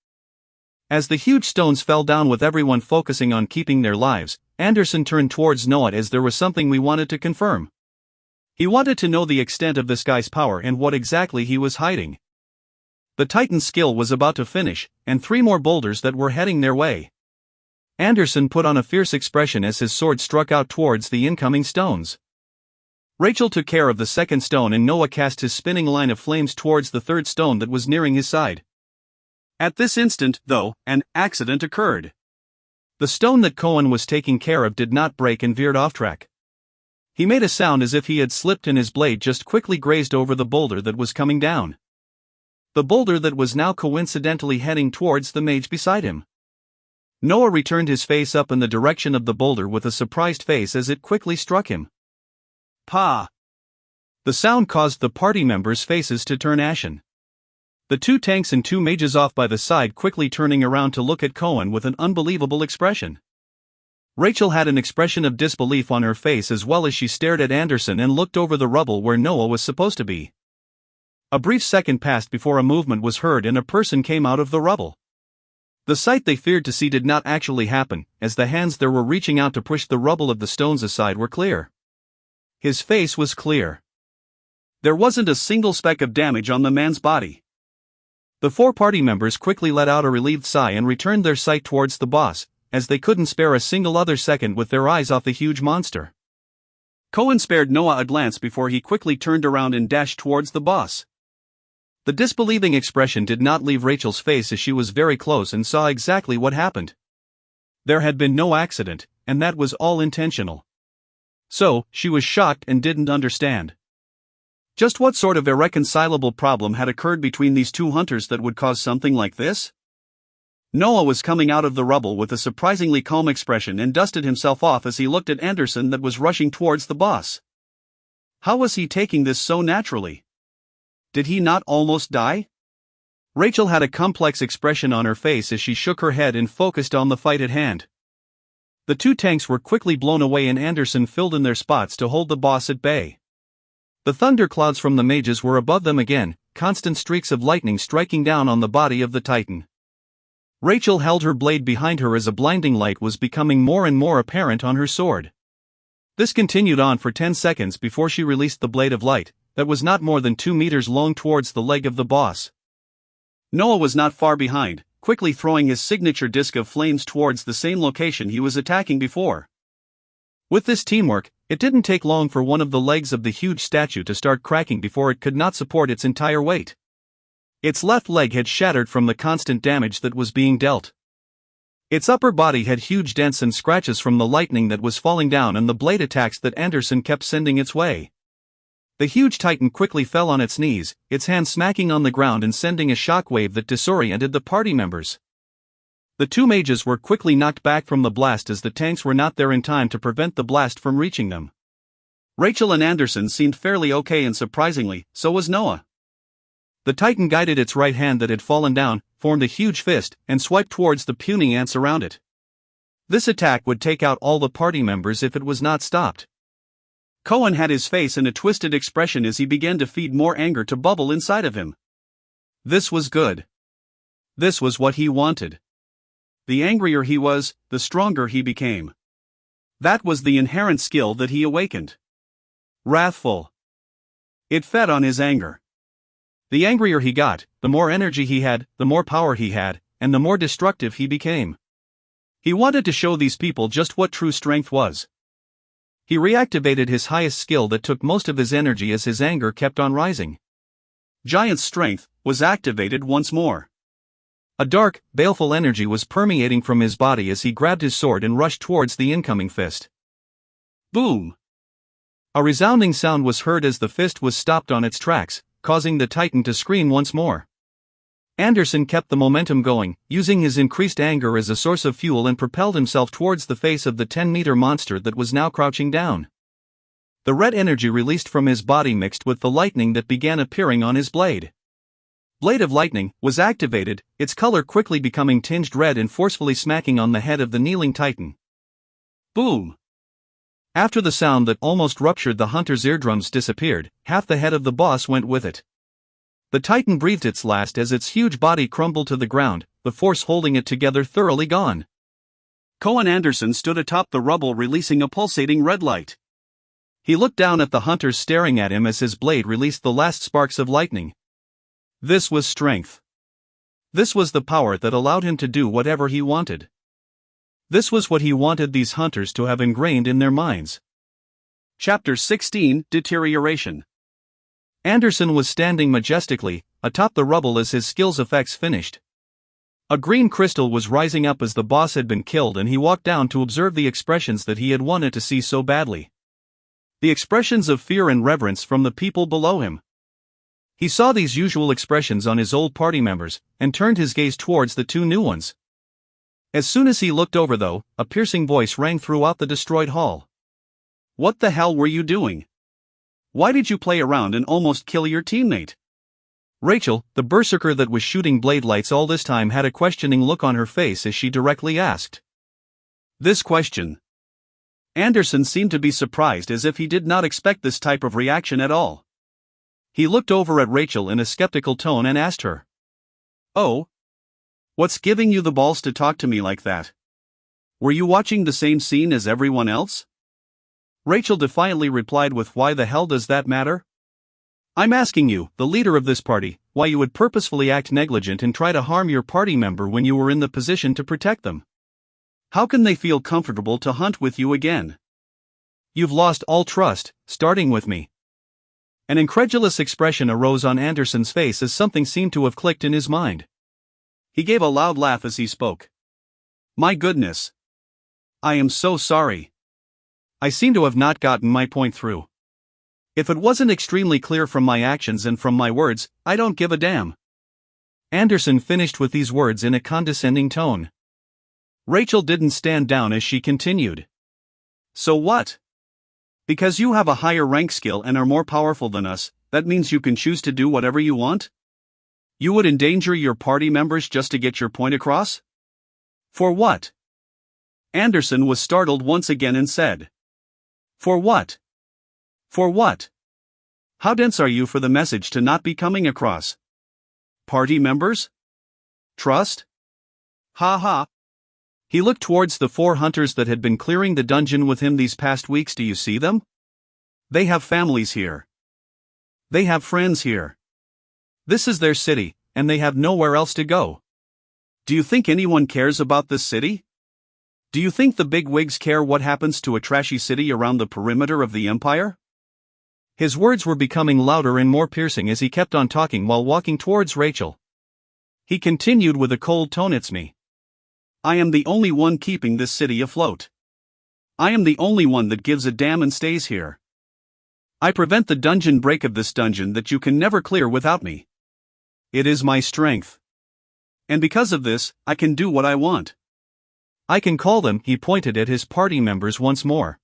As the huge stones fell down with everyone focusing on keeping their lives, Anderson turned towards Noah as there was something we wanted to confirm. He wanted to know the extent of this guy's power and what exactly he was hiding. The Titan's skill was about to finish, and 3 more boulders that were heading their way. Anderson put on a fierce expression as his sword struck out towards the incoming stones. Rachel took care of the second stone and Noah cast his spinning line of flames towards the 3rd stone that was nearing his side. At this instant, though, an accident occurred. The stone that Cohen was taking care of did not break and veered off track. He made a sound as if he had slipped and his blade just quickly grazed over the boulder that was coming down. The boulder that was now coincidentally heading towards the mage beside him. Noah returned his face up in the direction of the boulder with a surprised face as it quickly struck him. Pa! The sound caused the party members' faces to turn ashen. The 2 tanks and 2 mages off by the side quickly turning around to look at Cohen with an unbelievable expression. Rachel had an expression of disbelief on her face as well as she stared at Anderson and looked over the rubble where Noah was supposed to be. A brief second passed before a movement was heard and a person came out of the rubble. The sight they feared to see did not actually happen, as the hands that were reaching out to push the rubble of the stones aside were clear. His face was clear. There wasn't a single speck of damage on the man's body. The 4 party members quickly let out a relieved sigh and returned their sight towards the boss, as they couldn't spare a single other second with their eyes off the huge monster. Cohen spared Noah a glance before he quickly turned around and dashed towards the boss. The disbelieving expression did not leave Rachel's face as she was very close and saw exactly what happened. There had been no accident, and that was all intentional. So, she was shocked and didn't understand. Just what sort of irreconcilable problem had occurred between these 2 hunters that would cause something like this? Noah was coming out of the rubble with a surprisingly calm expression and dusted himself off as he looked at Anderson that was rushing towards the boss. How was he taking this so naturally? Did he not almost die? Rachel had a complex expression on her face as she shook her head and focused on the fight at hand. The two tanks were quickly blown away and Anderson filled in their spots to hold the boss at bay. The thunderclouds from the mages were above them again, constant streaks of lightning striking down on the body of the Titan. Rachel held her blade behind her as a blinding light was becoming more and more apparent on her sword. This continued on for 10 seconds before she released the blade of light, that was not more than 2 meters long, towards the leg of the boss. Noah was not far behind, quickly throwing his signature disc of flames towards the same location he was attacking before. With this teamwork, it didn't take long for one of the legs of the huge statue to start cracking before it could not support its entire weight. Its left leg had shattered from the constant damage that was being dealt. Its upper body had huge dents and scratches from the lightning that was falling down and the blade attacks that Anderson kept sending its way. The huge Titan quickly fell on its knees, its hand smacking on the ground and sending a shockwave that disoriented the party members. The two mages were quickly knocked back from the blast as the tanks were not there in time to prevent the blast from reaching them. Rachel and Anderson seemed fairly okay, and surprisingly, so was Noah. The Titan guided its right hand that had fallen down, formed a huge fist, and swiped towards the puny ants around it. This attack would take out all the party members if it was not stopped. Cohen had his face in a twisted expression as he began to feed more anger to bubble inside of him. This was good. This was what he wanted. The angrier he was, the stronger he became. That was the inherent skill that he awakened. Wrathful. It fed on his anger. The angrier he got, the more energy he had, the more power he had, and the more destructive he became. He wanted to show these people just what true strength was. He reactivated his highest skill that took most of his energy as his anger kept on rising. Giant strength was activated once more. A dark, baleful energy was permeating from his body as he grabbed his sword and rushed towards the incoming fist. Boom! A resounding sound was heard as the fist was stopped on its tracks, causing the Titan to scream once more. Anderson kept the momentum going, using his increased anger as a source of fuel, and propelled himself towards the face of the 10-meter monster that was now crouching down. The red energy released from his body mixed with the lightning that began appearing on his blade. Blade of Lightning was activated, its color quickly becoming tinged red and forcefully smacking on the head of the kneeling Titan. Boom! After the sound that almost ruptured the hunter's eardrums disappeared, half the head of the boss went with it. The Titan breathed its last as its huge body crumbled to the ground, the force holding it together thoroughly gone. Cohen Anderson stood atop the rubble, releasing a pulsating red light. He looked down at the hunters staring at him as his blade released the last sparks of lightning. This was strength. This was the power that allowed him to do whatever he wanted. This was what he wanted these hunters to have ingrained in their minds. Chapter 16: Deterioration. Anderson was standing majestically atop the rubble as his skill's effects finished. A green crystal was rising up as the boss had been killed, and he walked down to observe the expressions that he had wanted to see so badly. The expressions of fear and reverence from the people below him. He saw these usual expressions on his old party members, and turned his gaze towards the two new ones. As soon as he looked over, though, a piercing voice rang throughout the destroyed hall. "What the hell were you doing? Why did you play around and almost kill your teammate?" Rachel, the berserker that was shooting blade lights all this time, had a questioning look on her face as she directly asked this question. Anderson seemed to be surprised, as if he did not expect this type of reaction at all. He looked over at Rachel in a skeptical tone and asked her, "Oh? What's giving you the balls to talk to me like that? Were you watching the same scene as everyone else?" Rachel defiantly replied with, "Why the hell does that matter? I'm asking you, the leader of this party, why you would purposefully act negligent and try to harm your party member when you were in the position to protect them. How can they feel comfortable to hunt with you again? You've lost all trust, starting with me." An incredulous expression arose on Anderson's face as something seemed to have clicked in his mind. He gave a loud laugh as he spoke. "My goodness. I am so sorry. I seem to have not gotten my point through. If it wasn't extremely clear from my actions and from my words, I don't give a damn." Anderson finished with these words in a condescending tone. Rachel didn't stand down as she continued. "So what? Because you have a higher rank skill and are more powerful than us, that means you can choose to do whatever you want? You would endanger your party members just to get your point across? For what? Anderson was startled once again and said. For what? For what? How dense are you for the message to not be coming across? Party members? Trust? Ha ha. He looked towards the 4 hunters that had been clearing the dungeon with him these past weeks. Do you see them? They have families here. They have friends here. This is their city, and they have nowhere else to go. Do you think anyone cares about this city? Do you think the big wigs care what happens to a trashy city around the perimeter of the empire? His words were becoming louder and more piercing as he kept on talking while walking towards Rachel. He continued with a cold tone. It's me. I am the only one keeping this city afloat. I am the only one that gives a damn and stays here. I prevent the dungeon break of this dungeon that you can never clear without me. It is my strength. And because of this, I can do what I want. I can call them, he pointed at his party members once more.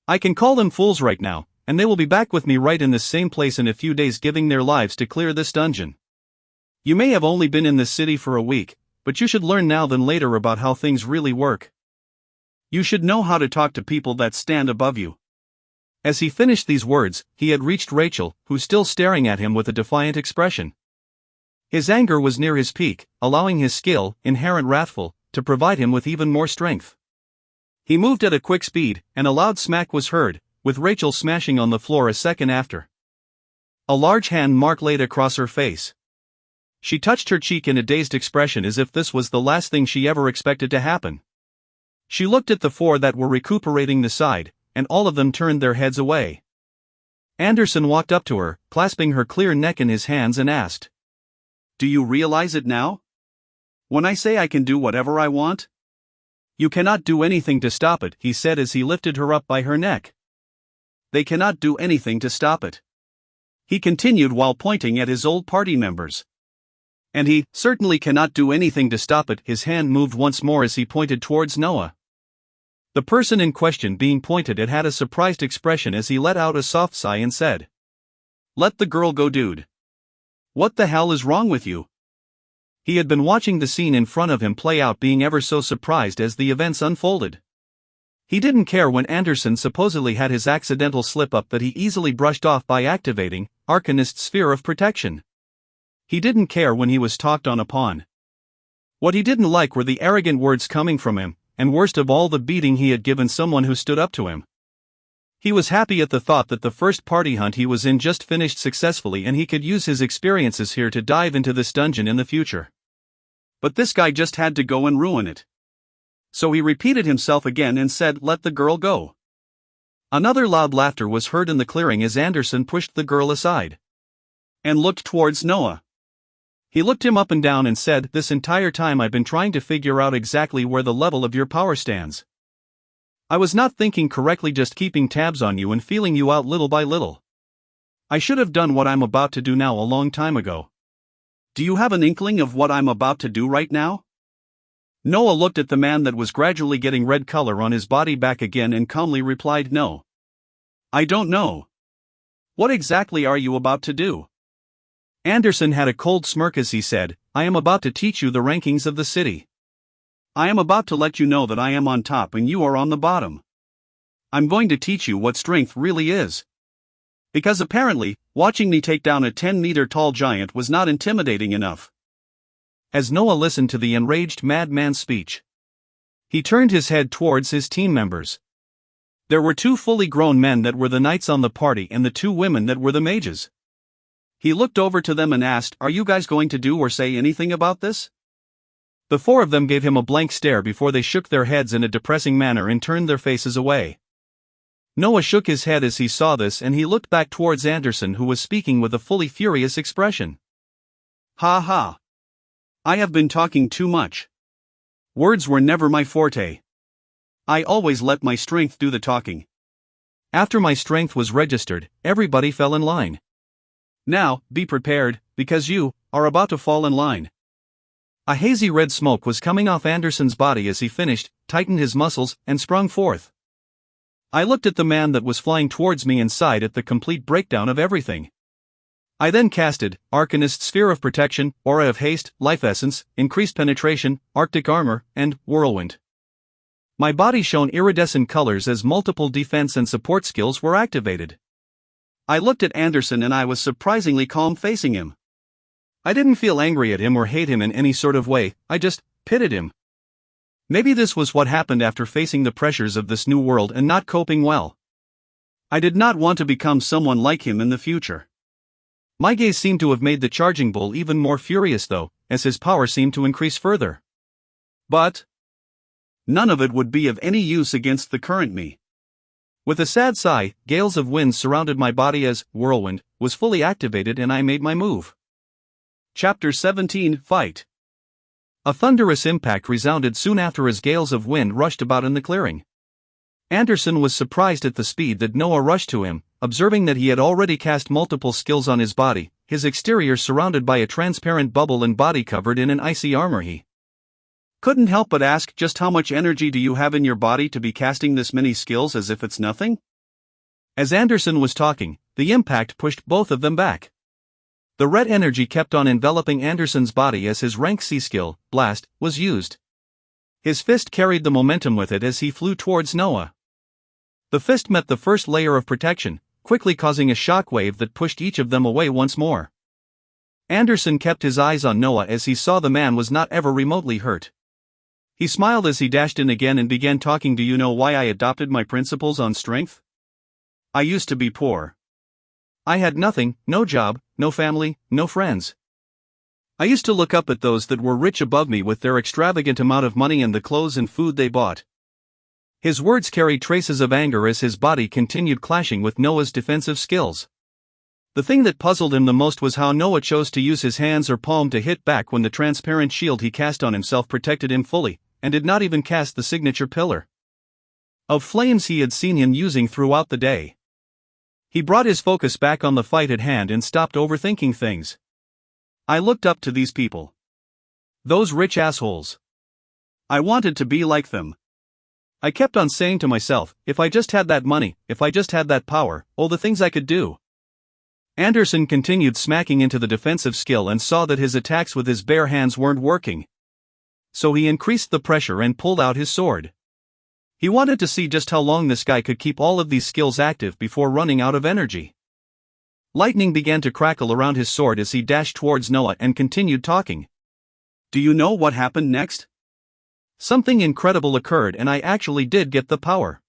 I can call them fools right now, and they will be back with me right in this same place in a few days giving their lives to clear this dungeon. You may have only been in this city for a week, but you should learn now than later about how things really work. You should know how to talk to people that stand above you. As he finished these words, he had reached Rachel, who still staring at him with a defiant expression. His anger was near his peak, allowing his skill, inherent wrathful, to provide him with even more strength. He moved at a quick speed, and a loud smack was heard, with Rachel smashing on the floor a second after. A large hand mark laid across her face. She touched her cheek in a dazed expression as if this was the last thing she ever expected to happen. She looked at the 4 that were recuperating the side, and all of them turned their heads away. Anderson walked up to her, clasping her clear neck in his hands and asked. Do you realize it now? When I say I can do whatever I want? You cannot do anything to stop it, he said as he lifted her up by her neck. They cannot do anything to stop it. He continued while pointing at his old party members. And he certainly cannot do anything to stop it. His hand moved once more as he pointed towards Noah. The person in question being pointed at had a surprised expression as he let out a soft sigh and said. Let the girl go, dude. What the hell is wrong with you? He had been watching the scene in front of him play out, being ever so surprised as the events unfolded. He didn't care when Anderson supposedly had his accidental slip-up that he easily brushed off by activating Arcanist's sphere of protection. He didn't care when he was talked on upon. What he didn't like were the arrogant words coming from him, and worst of all the beating he had given someone who stood up to him. He was happy at the thought that the first party hunt he was in just finished successfully and he could use his experiences here to dive into this dungeon in the future. But this guy just had to go and ruin it. So he repeated himself again and said, let the girl go. Another loud laughter was heard in the clearing as Anderson pushed the girl aside and looked towards Noah. He looked him up and down and said, this entire time I've been trying to figure out exactly where the level of your power stands. I was not thinking correctly, just keeping tabs on you and feeling you out little by little. I should have done what I'm about to do now a long time ago. Do you have an inkling of what I'm about to do right now? Noah looked at the man that was gradually getting red color on his body back again and calmly replied, no. I don't know. What exactly are you about to do? Anderson had a cold smirk as he said, I am about to teach you the rankings of the city. I am about to let you know that I am on top and you are on the bottom. I'm going to teach you what strength really is. Because apparently, watching me take down a 10-meter-tall giant was not intimidating enough. As Noah listened to the enraged madman's speech, he turned his head towards his team members. There were 2 fully grown men that were the knights on the party and the 2 women that were the mages. He looked over to them and asked, are you guys going to do or say anything about this? The 4 of them gave him a blank stare before they shook their heads in a depressing manner and turned their faces away. Noah shook his head as he saw this and he looked back towards Anderson, who was speaking with a fully furious expression. Ha ha. I have been talking too much. Words were never my forte. I always let my strength do the talking. After my strength was registered, everybody fell in line. Now, be prepared, because you are about to fall in line. A hazy red smoke was coming off Anderson's body as he finished, tightened his muscles, and sprung forth. I looked at the man that was flying towards me and sighed at the complete breakdown of everything. I then casted Arcanist Sphere of Protection, Aura of Haste, Life Essence, Increased Penetration, Arctic Armor, and Whirlwind. My body shone iridescent colors as multiple defense and support skills were activated. I looked at Anderson and I was surprisingly calm facing him. I didn't feel angry at him or hate him in any sort of way, I just pitied him. Maybe this was what happened after facing the pressures of this new world and not coping well. I did not want to become someone like him in the future. My gaze seemed to have made the charging bull even more furious though, as his power seemed to increase further. But none of it would be of any use against the current me. With a sad sigh, gales of wind surrounded my body as Whirlwind was fully activated and I made my move. Chapter 17 Fight. A thunderous impact resounded soon after as gales of wind rushed about in the clearing. Anderson was surprised at the speed that Noah rushed to him, observing that he had already cast multiple skills on his body, his exterior surrounded by a transparent bubble and body covered in an icy armor. He couldn't help but ask, just how much energy do you have in your body to be casting this many skills as if it's nothing? As Anderson was talking, the impact pushed both of them back. The red energy kept on enveloping Anderson's body as his rank C skill, Blast, was used. His fist carried the momentum with it as he flew towards Noah. The fist met the first layer of protection, quickly causing a shockwave that pushed each of them away once more. Anderson kept his eyes on Noah as he saw the man was not ever remotely hurt. He smiled as he dashed in again and began talking. Do you know why I adopted my principles on strength? I used to be poor. I had nothing, no job, no family, no friends. I used to look up at those that were rich above me with their extravagant amount of money and the clothes and food they bought. His words carried traces of anger as his body continued clashing with Noah's defensive skills. The thing that puzzled him the most was how Noah chose to use his hands or palm to hit back when the transparent shield he cast on himself protected him fully, and did not even cast the signature pillar of flames he had seen him using throughout the day. He brought his focus back on the fight at hand and stopped overthinking things. I looked up to these people. Those rich assholes. I wanted to be like them. I kept on saying to myself, if I just had that money, if I just had that power, oh the things I could do. Anderson continued smacking into the defensive skill and saw that his attacks with his bare hands weren't working. So he increased the pressure and pulled out his sword. He wanted to see just how long this guy could keep all of these skills active before running out of energy. Lightning began to crackle around his sword as he dashed towards Noah and continued talking. Do you know what happened next? Something incredible occurred and I actually did get the power.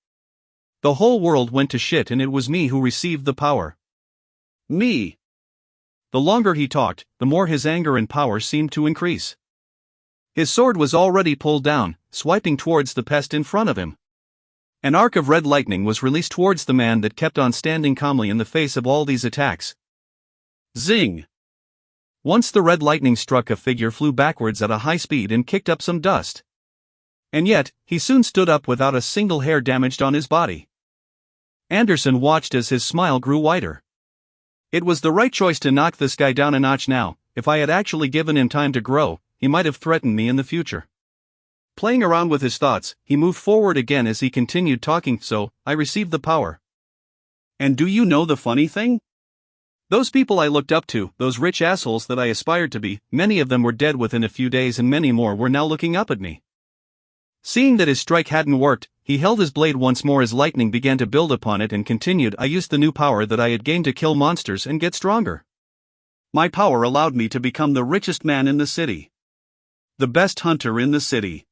The whole world went to shit and it was me who received the power. Me. The longer he talked, the more his anger and power seemed to increase. His sword was already pulled down, swiping towards the pest in front of him. An arc of red lightning was released towards the man that kept on standing calmly in the face of all these attacks. Zing! Once the red lightning struck, a figure flew backwards at a high speed and kicked up some dust. And yet, he soon stood up without a single hair damaged on his body. Anderson watched as his smile grew wider. It was the right choice to knock this guy down a notch now. If I had actually given him time to grow, he might have threatened me in the future. Playing around with his thoughts, he moved forward again as he continued talking. So, I received the power. And do you know the funny thing? Those people I looked up to, those rich assholes that I aspired to be, many of them were dead within a few days and many more were now looking up at me. Seeing that his strike hadn't worked, he held his blade once more as lightning began to build upon it and continued. I used the new power that I had gained to kill monsters and get stronger. My power allowed me to become the richest man in the city. The best hunter in the city.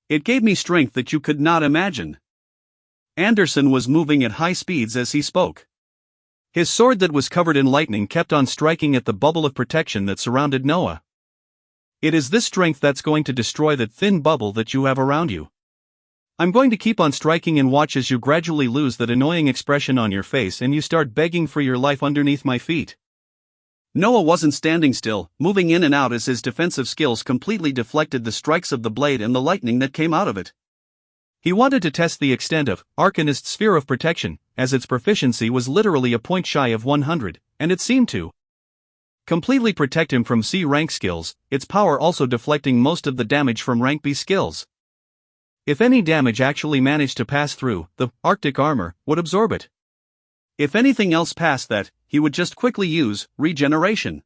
It gave me strength that you could not imagine. Anderson was moving at high speeds as he spoke. His sword that was covered in lightning kept on striking at the bubble of protection that surrounded Noah. It is this strength that's going to destroy that thin bubble that you have around you. I'm going to keep on striking and watch as you gradually lose that annoying expression on your face and you start begging for your life underneath my feet. Noah wasn't standing still, moving in and out as his defensive skills completely deflected the strikes of the blade and the lightning that came out of it. He wanted to test the extent of Arcanist's Sphere of Protection, as its proficiency was literally a point shy of 100, and it seemed to completely protect him from C rank skills, its power also deflecting most of the damage from rank B skills. If any damage actually managed to pass through, the Arctic Armor would absorb it. If anything else passed that, he would just quickly use regeneration.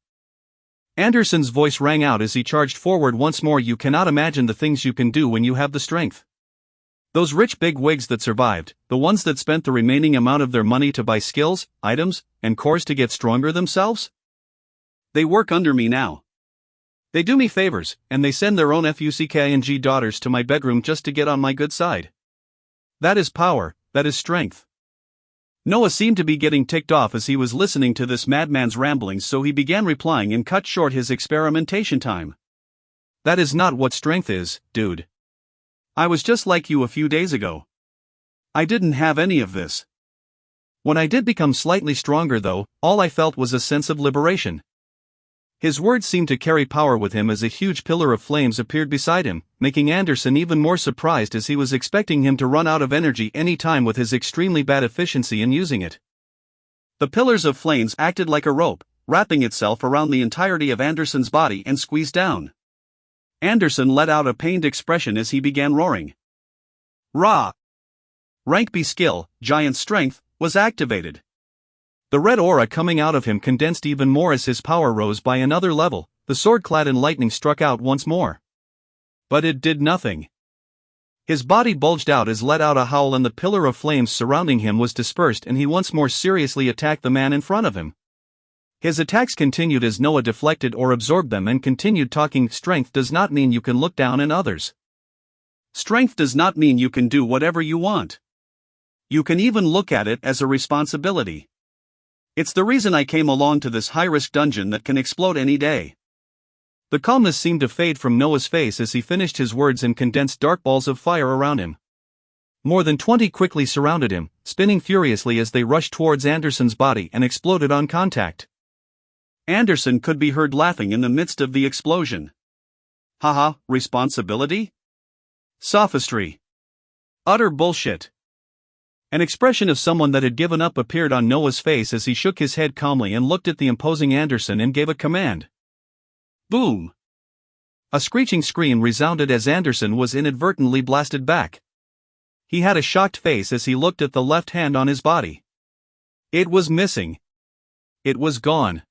Anderson's voice rang out as he charged forward once more. You cannot imagine the things you can do when you have the strength. Those rich big wigs that survived, the ones that spent the remaining amount of their money to buy skills, items, and cores to get stronger themselves? They work under me now. They do me favors, and they send their own fucking daughters to my bedroom just to get on my good side. That is power, that is strength. Noah seemed to be getting ticked off as he was listening to this madman's ramblings, so he began replying and cut short his experimentation time. That is not what strength is, dude. I was just like you a few days ago. I didn't have any of this. When I did become slightly stronger though, all I felt was a sense of liberation. His words seemed to carry power with him as a huge pillar of flames appeared beside him, making Anderson even more surprised as he was expecting him to run out of energy any time with his extremely bad efficiency in using it. The pillars of flames acted like a rope, wrapping itself around the entirety of Anderson's body and squeezed down. Anderson let out a pained expression as he began roaring. Rah! Rank B skill, Giant Strength, was activated. The red aura coming out of him condensed even more as his power rose by another level. The sword clad in lightning struck out once more. But it did nothing. His body bulged out as let out a howl and the pillar of flames surrounding him was dispersed and he once more seriously attacked the man in front of him. His attacks continued as Noah deflected or absorbed them and continued talking. Strength does not mean you can look down on others. Strength does not mean you can do whatever you want. You can even look at it as a responsibility. It's the reason I came along to this high-risk dungeon that can explode any day. The calmness seemed to fade from Noah's face as he finished his words and condensed dark balls of fire around him. More than 20 quickly surrounded him, spinning furiously as they rushed towards Anderson's body and exploded on contact. Anderson could be heard laughing in the midst of the explosion. Haha, responsibility? Sophistry. Utter bullshit. An expression of someone that had given up appeared on Noah's face as he shook his head calmly and looked at the imposing Anderson and gave a command. Boom! A screeching scream resounded as Anderson was inadvertently blasted back. He had a shocked face as he looked at the left hand on his body. It was missing. It was gone.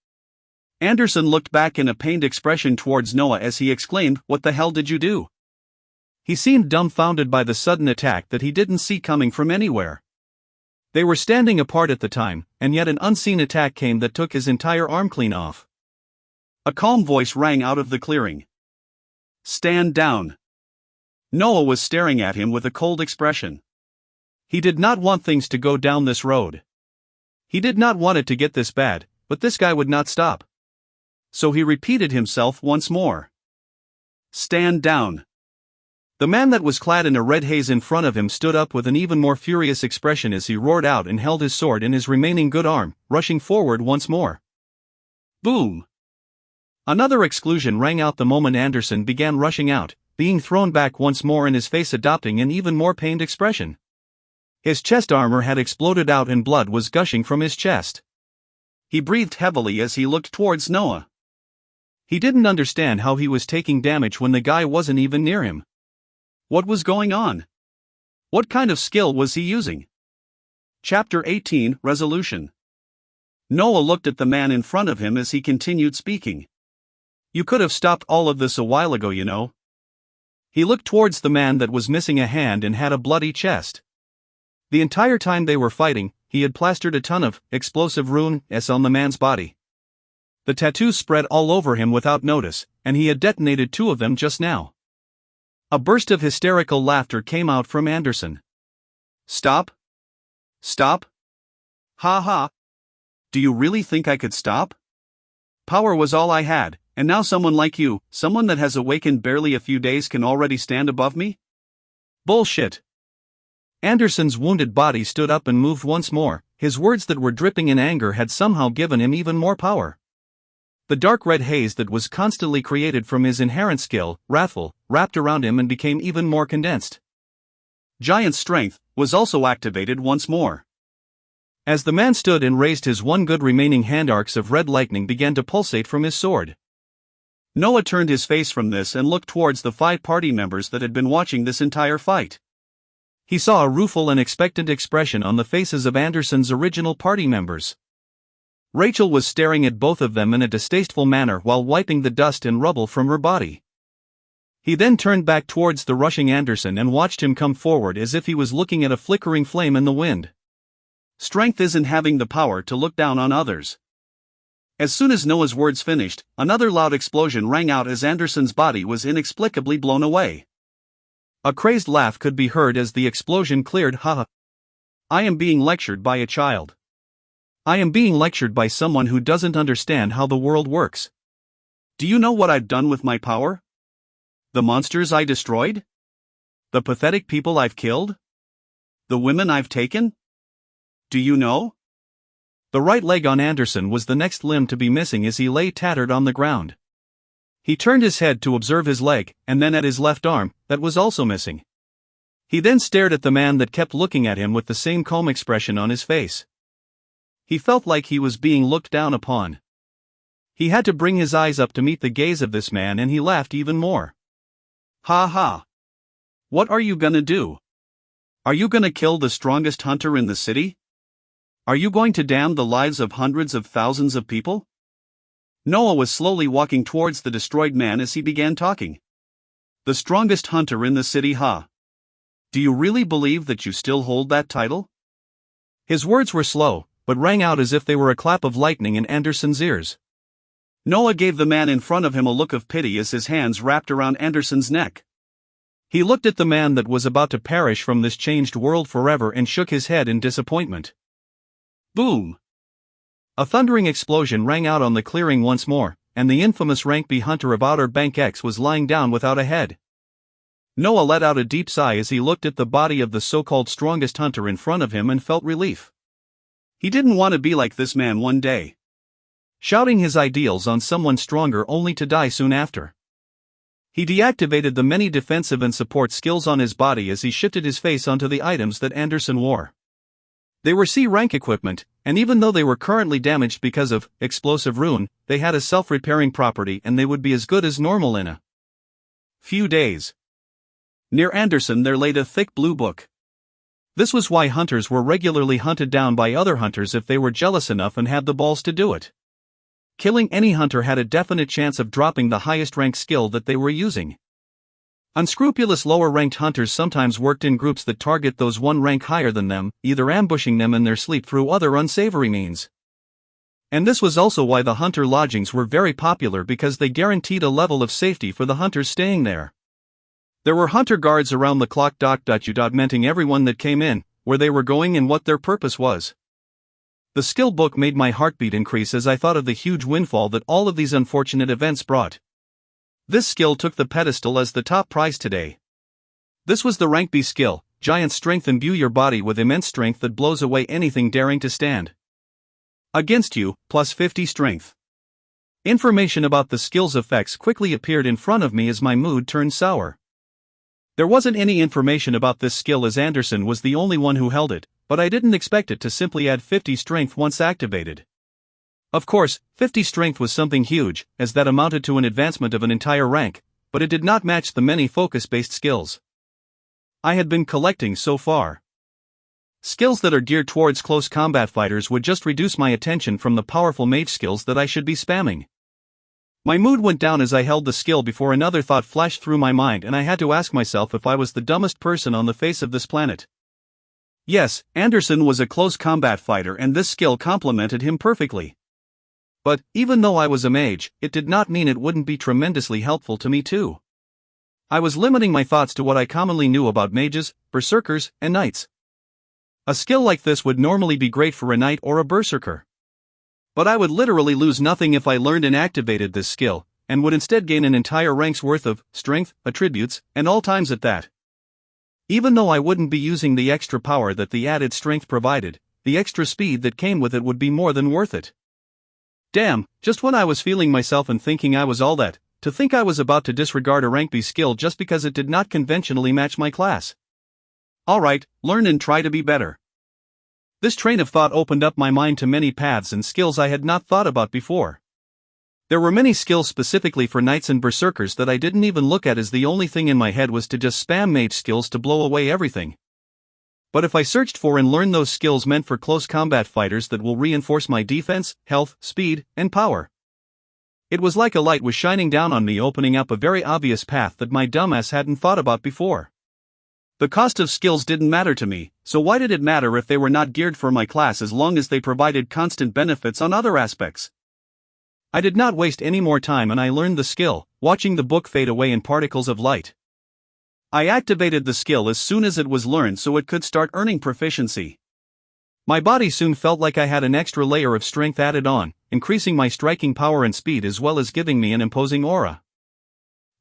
Anderson looked back in a pained expression towards Noah as he exclaimed, "What the hell did you do?" He seemed dumbfounded by the sudden attack that he didn't see coming from anywhere. They were standing apart at the time, and yet an unseen attack came that took his entire arm clean off. A calm voice rang out of the clearing. Stand down. Noah was staring at him with a cold expression. He did not want things to go down this road. He did not want it to get this bad, but this guy would not stop. So he repeated himself once more. Stand down. The man that was clad in a red haze in front of him stood up with an even more furious expression as he roared out and held his sword in his remaining good arm, rushing forward once more. Boom! Another explosion rang out the moment Anderson began rushing out, being thrown back once more and his face adopting an even more pained expression. His chest armor had exploded out and blood was gushing from his chest. He breathed heavily as he looked towards Noah. He didn't understand how he was taking damage when the guy wasn't even near him. What was going on? What kind of skill was he using? Chapter 18, Resolution. Noah looked at the man in front of him as he continued speaking. You could have stopped all of this a while ago, you know. He looked towards the man that was missing a hand and had a bloody chest. The entire time they were fighting, he had plastered a ton of explosive runes on the man's body. The tattoos spread all over him without notice, and he had detonated 2 of them just now. A burst of hysterical laughter came out from Anderson. Stop? Stop? Ha ha. Do you really think I could stop? Power was all I had, and now someone like you, someone that has awakened barely a few days, can already stand above me? Bullshit. Anderson's wounded body stood up and moved once more. His words that were dripping in anger had somehow given him even more power. The dark red haze that was constantly created from his inherent skill, wrathful, wrapped around him and became even more condensed. Giant Strength was also activated once more. As the man stood and raised his one good remaining hand, arcs of red lightning began to pulsate from his sword. Noah turned his face from this and looked towards the 5 party members that had been watching this entire fight. He saw a rueful and expectant expression on the faces of Anderson's original party members. Rachel was staring at both of them in a distasteful manner while wiping the dust and rubble from her body. He then turned back towards the rushing Anderson and watched him come forward as if he was looking at a flickering flame in the wind. Strength isn't having the power to look down on others. As soon as Noah's words finished, another loud explosion rang out as Anderson's body was inexplicably blown away. A crazed laugh could be heard as the explosion cleared. Haha. I am being lectured by a child. I am being lectured by someone who doesn't understand how the world works. Do you know what I've done with my power? The monsters I destroyed? The pathetic people I've killed? The women I've taken? Do you know? The right leg on Anderson was the next limb to be missing as he lay tattered on the ground. He turned his head to observe his leg, and then at his left arm, that was also missing. He then stared at the man that kept looking at him with the same calm expression on his face. He felt like he was being looked down upon. He had to bring his eyes up to meet the gaze of this man, and he laughed even more. Ha ha. What are you gonna do? Are you gonna kill the strongest hunter in the city? Are you going to damn the lives of hundreds of thousands of people? Noah was slowly walking towards the destroyed man as he began talking. The strongest hunter in the city, huh? Do you really believe that you still hold that title? His words were slow, but rang out as if they were a clap of lightning in Anderson's ears. Noah gave the man in front of him a look of pity as his hands wrapped around Anderson's neck. He looked at the man that was about to perish from this changed world forever and shook his head in disappointment. Boom! A thundering explosion rang out on the clearing once more, and the infamous rank B hunter of Outer Bank X was lying down without a head. Noah let out a deep sigh as he looked at the body of the so-called strongest hunter in front of him and felt relief. He didn't want to be like this man one day. Shouting his ideals on someone stronger only to die soon after. He deactivated the many defensive and support skills on his body as he shifted his face onto the items that Anderson wore. They were C-rank equipment, and even though they were currently damaged because of explosive ruin, they had a self-repairing property and they would be as good as normal in a few days. Near Anderson there laid a thick blue book. This was why hunters were regularly hunted down by other hunters if they were jealous enough and had the balls to do it. Killing any hunter had a definite chance of dropping the highest rank skill that they were using. Unscrupulous lower-ranked hunters sometimes worked in groups that target those one rank higher than them, either ambushing them in their sleep through other unsavory means. And this was also why the hunter lodgings were very popular, because they guaranteed a level of safety for the hunters staying there. There were hunter guards around the clock. Documenting everyone that came in, where they were going and what their purpose was. The skill book made my heartbeat increase as I thought of the huge windfall that all of these unfortunate events brought. This skill took the pedestal as the top prize today. This was the rank B skill, Giant Strength. Imbue your body with immense strength that blows away anything daring to stand against you, plus 50 strength. Information about the skill's effects quickly appeared in front of me as my mood turned sour. There wasn't any information about this skill as Anderson was the only one who held it, but I didn't expect it to simply add 50 strength once activated. Of course, 50 strength was something huge, as that amounted to an advancement of an entire rank, but it did not match the many focus-based skills I had been collecting so far. Skills that are geared towards close combat fighters would just reduce my attention from the powerful mage skills that I should be spamming. My mood went down as I held the skill before another thought flashed through my mind, and I had to ask myself if I was the dumbest person on the face of this planet. Yes, Anderson was a close combat fighter and this skill complemented him perfectly. But, even though I was a mage, it did not mean it wouldn't be tremendously helpful to me too. I was limiting my thoughts to what I commonly knew about mages, berserkers, and knights. A skill like this would normally be great for a knight or a berserker. But I would literally lose nothing if I learned and activated this skill, and would instead gain an entire rank's worth of strength, attributes, and all times at that. Even though I wouldn't be using the extra power that the added strength provided, the extra speed that came with it would be more than worth it. Damn, just when I was feeling myself and thinking I was all that, to think I was about to disregard a rank B skill just because it did not conventionally match my class. Alright, learn and try to be better. This train of thought opened up my mind to many paths and skills I had not thought about before. There were many skills specifically for knights and berserkers that I didn't even look at, as the only thing in my head was to just spam mage skills to blow away everything. But if I searched for and learned those skills meant for close combat fighters that will reinforce my defense, health, speed, and power. It was like a light was shining down on me, opening up a very obvious path that my dumbass hadn't thought about before. The cost of skills didn't matter to me, so why did it matter if they were not geared for my class as long as they provided constant benefits on other aspects? I did not waste any more time and I learned the skill, watching the book fade away in particles of light. I activated the skill as soon as it was learned so it could start earning proficiency. My body soon felt like I had an extra layer of strength added on, increasing my striking power and speed as well as giving me an imposing aura.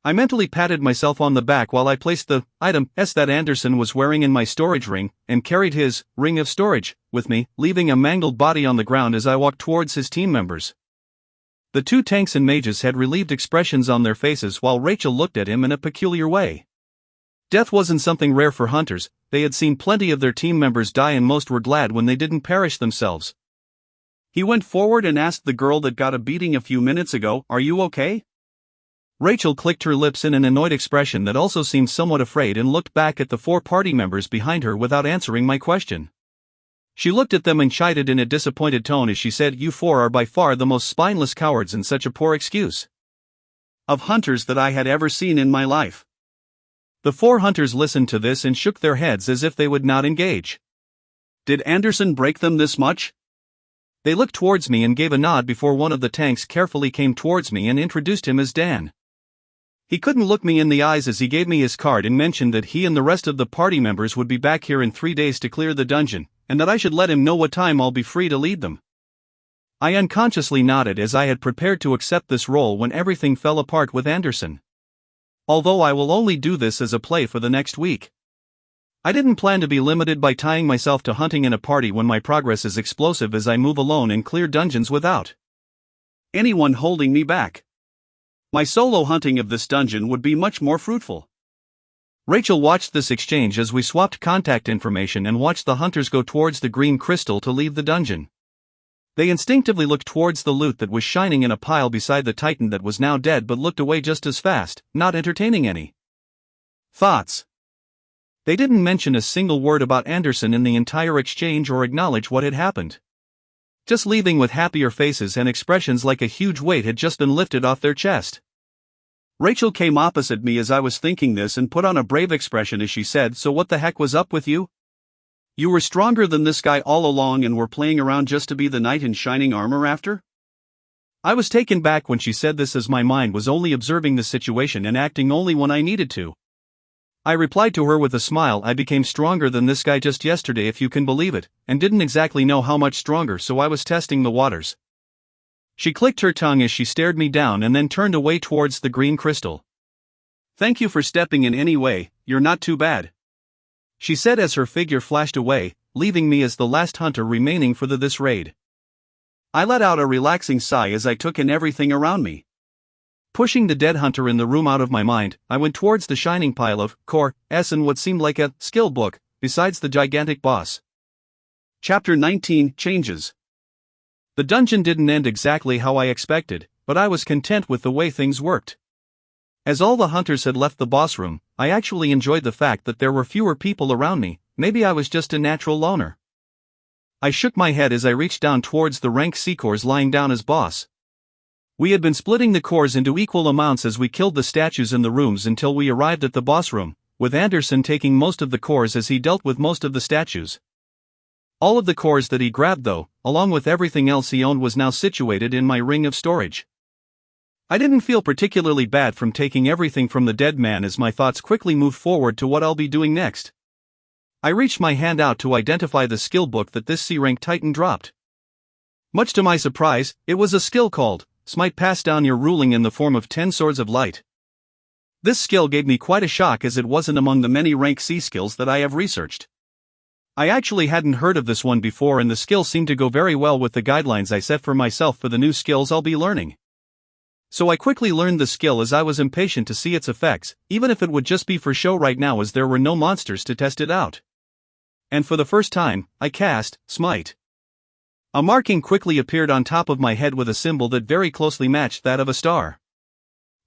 I mentally patted myself on the back while I placed the item that Anderson was wearing in my storage ring, and carried his ring of storage with me, leaving a mangled body on the ground as I walked towards his team members. The two tanks and mages had relieved expressions on their faces while Rachel looked at him in a peculiar way. Death wasn't something rare for hunters. They had seen plenty of their team members die and most were glad when they didn't perish themselves. He went forward and asked the girl that got a beating a few minutes ago, "Are you okay?" Rachel clicked her lips in an annoyed expression that also seemed somewhat afraid and looked back at the four party members behind her without answering my question. She looked at them and chided in a disappointed tone as she said, "You four are by far the most spineless cowards and such a poor excuse of hunters that I had ever seen in my life." The four hunters listened to this and shook their heads as if they would not engage. Did Anderson break them this much? They looked towards me and gave a nod before one of the tanks carefully came towards me and introduced him as Dan. He couldn't look me in the eyes as he gave me his card and mentioned that he and the rest of the party members would be back here in 3 days to clear the dungeon, and that I should let him know what time I'll be free to lead them. I unconsciously nodded as I had prepared to accept this role when everything fell apart with Anderson. Although I will only do this as a play for the next week. I didn't plan to be limited by tying myself to hunting in a party when my progress is explosive as I move alone and clear dungeons without anyone holding me back. My solo hunting of this dungeon would be much more fruitful. Rachel watched this exchange as we swapped contact information and watched the hunters go towards the green crystal to leave the dungeon. They instinctively looked towards the loot that was shining in a pile beside the titan that was now dead but looked away just as fast, not entertaining any thoughts. They didn't mention a single word about Anderson in the entire exchange or acknowledge what had happened. Just leaving with happier faces and expressions like a huge weight had just been lifted off their chest. Rachel came opposite me as I was thinking this and put on a brave expression as she said, "So what the heck was up with you? You were stronger than this guy all along and were playing around just to be the knight in shining armor after?" I was taken back when she said this as my mind was only observing the situation and acting only when I needed to. I replied to her with a smile, "I became stronger than this guy just yesterday if you can believe it, and didn't exactly know how much stronger so I was testing the waters." She clicked her tongue as she stared me down and then turned away towards the green crystal. "Thank you for stepping in anyway, you're not too bad," she said as her figure flashed away, leaving me as the last hunter remaining for this raid. I let out a relaxing sigh as I took in everything around me. Pushing the dead hunter in the room out of my mind, I went towards the shining pile of core S and what seemed like a skill book, besides the gigantic boss. Chapter 19 Changes. The dungeon didn't end exactly how I expected, but I was content with the way things worked. As all the hunters had left the boss room, I actually enjoyed the fact that there were fewer people around me. Maybe I was just a natural loner. I shook my head as I reached down towards the rank C cores lying down as boss. We had been splitting the cores into equal amounts as we killed the statues in the rooms until we arrived at the boss room, with Anderson taking most of the cores as he dealt with most of the statues. All of the cores that he grabbed though, along with everything else he owned, was now situated in my ring of storage. I didn't feel particularly bad from taking everything from the dead man as my thoughts quickly moved forward to what I'll be doing next. I reached my hand out to identify the skill book that this C-rank titan dropped. Much to my surprise, it was a skill called Smite, pass down your ruling in the form of 10 swords of light. This skill gave me quite a shock as it wasn't among the many rank C skills that I have researched. I actually hadn't heard of this one before and the skill seemed to go very well with the guidelines I set for myself for the new skills I'll be learning. So I quickly learned the skill as I was impatient to see its effects, even if it would just be for show right now as there were no monsters to test it out. And for the first time, I cast Smite. A marking quickly appeared on top of my head with a symbol that very closely matched that of a star.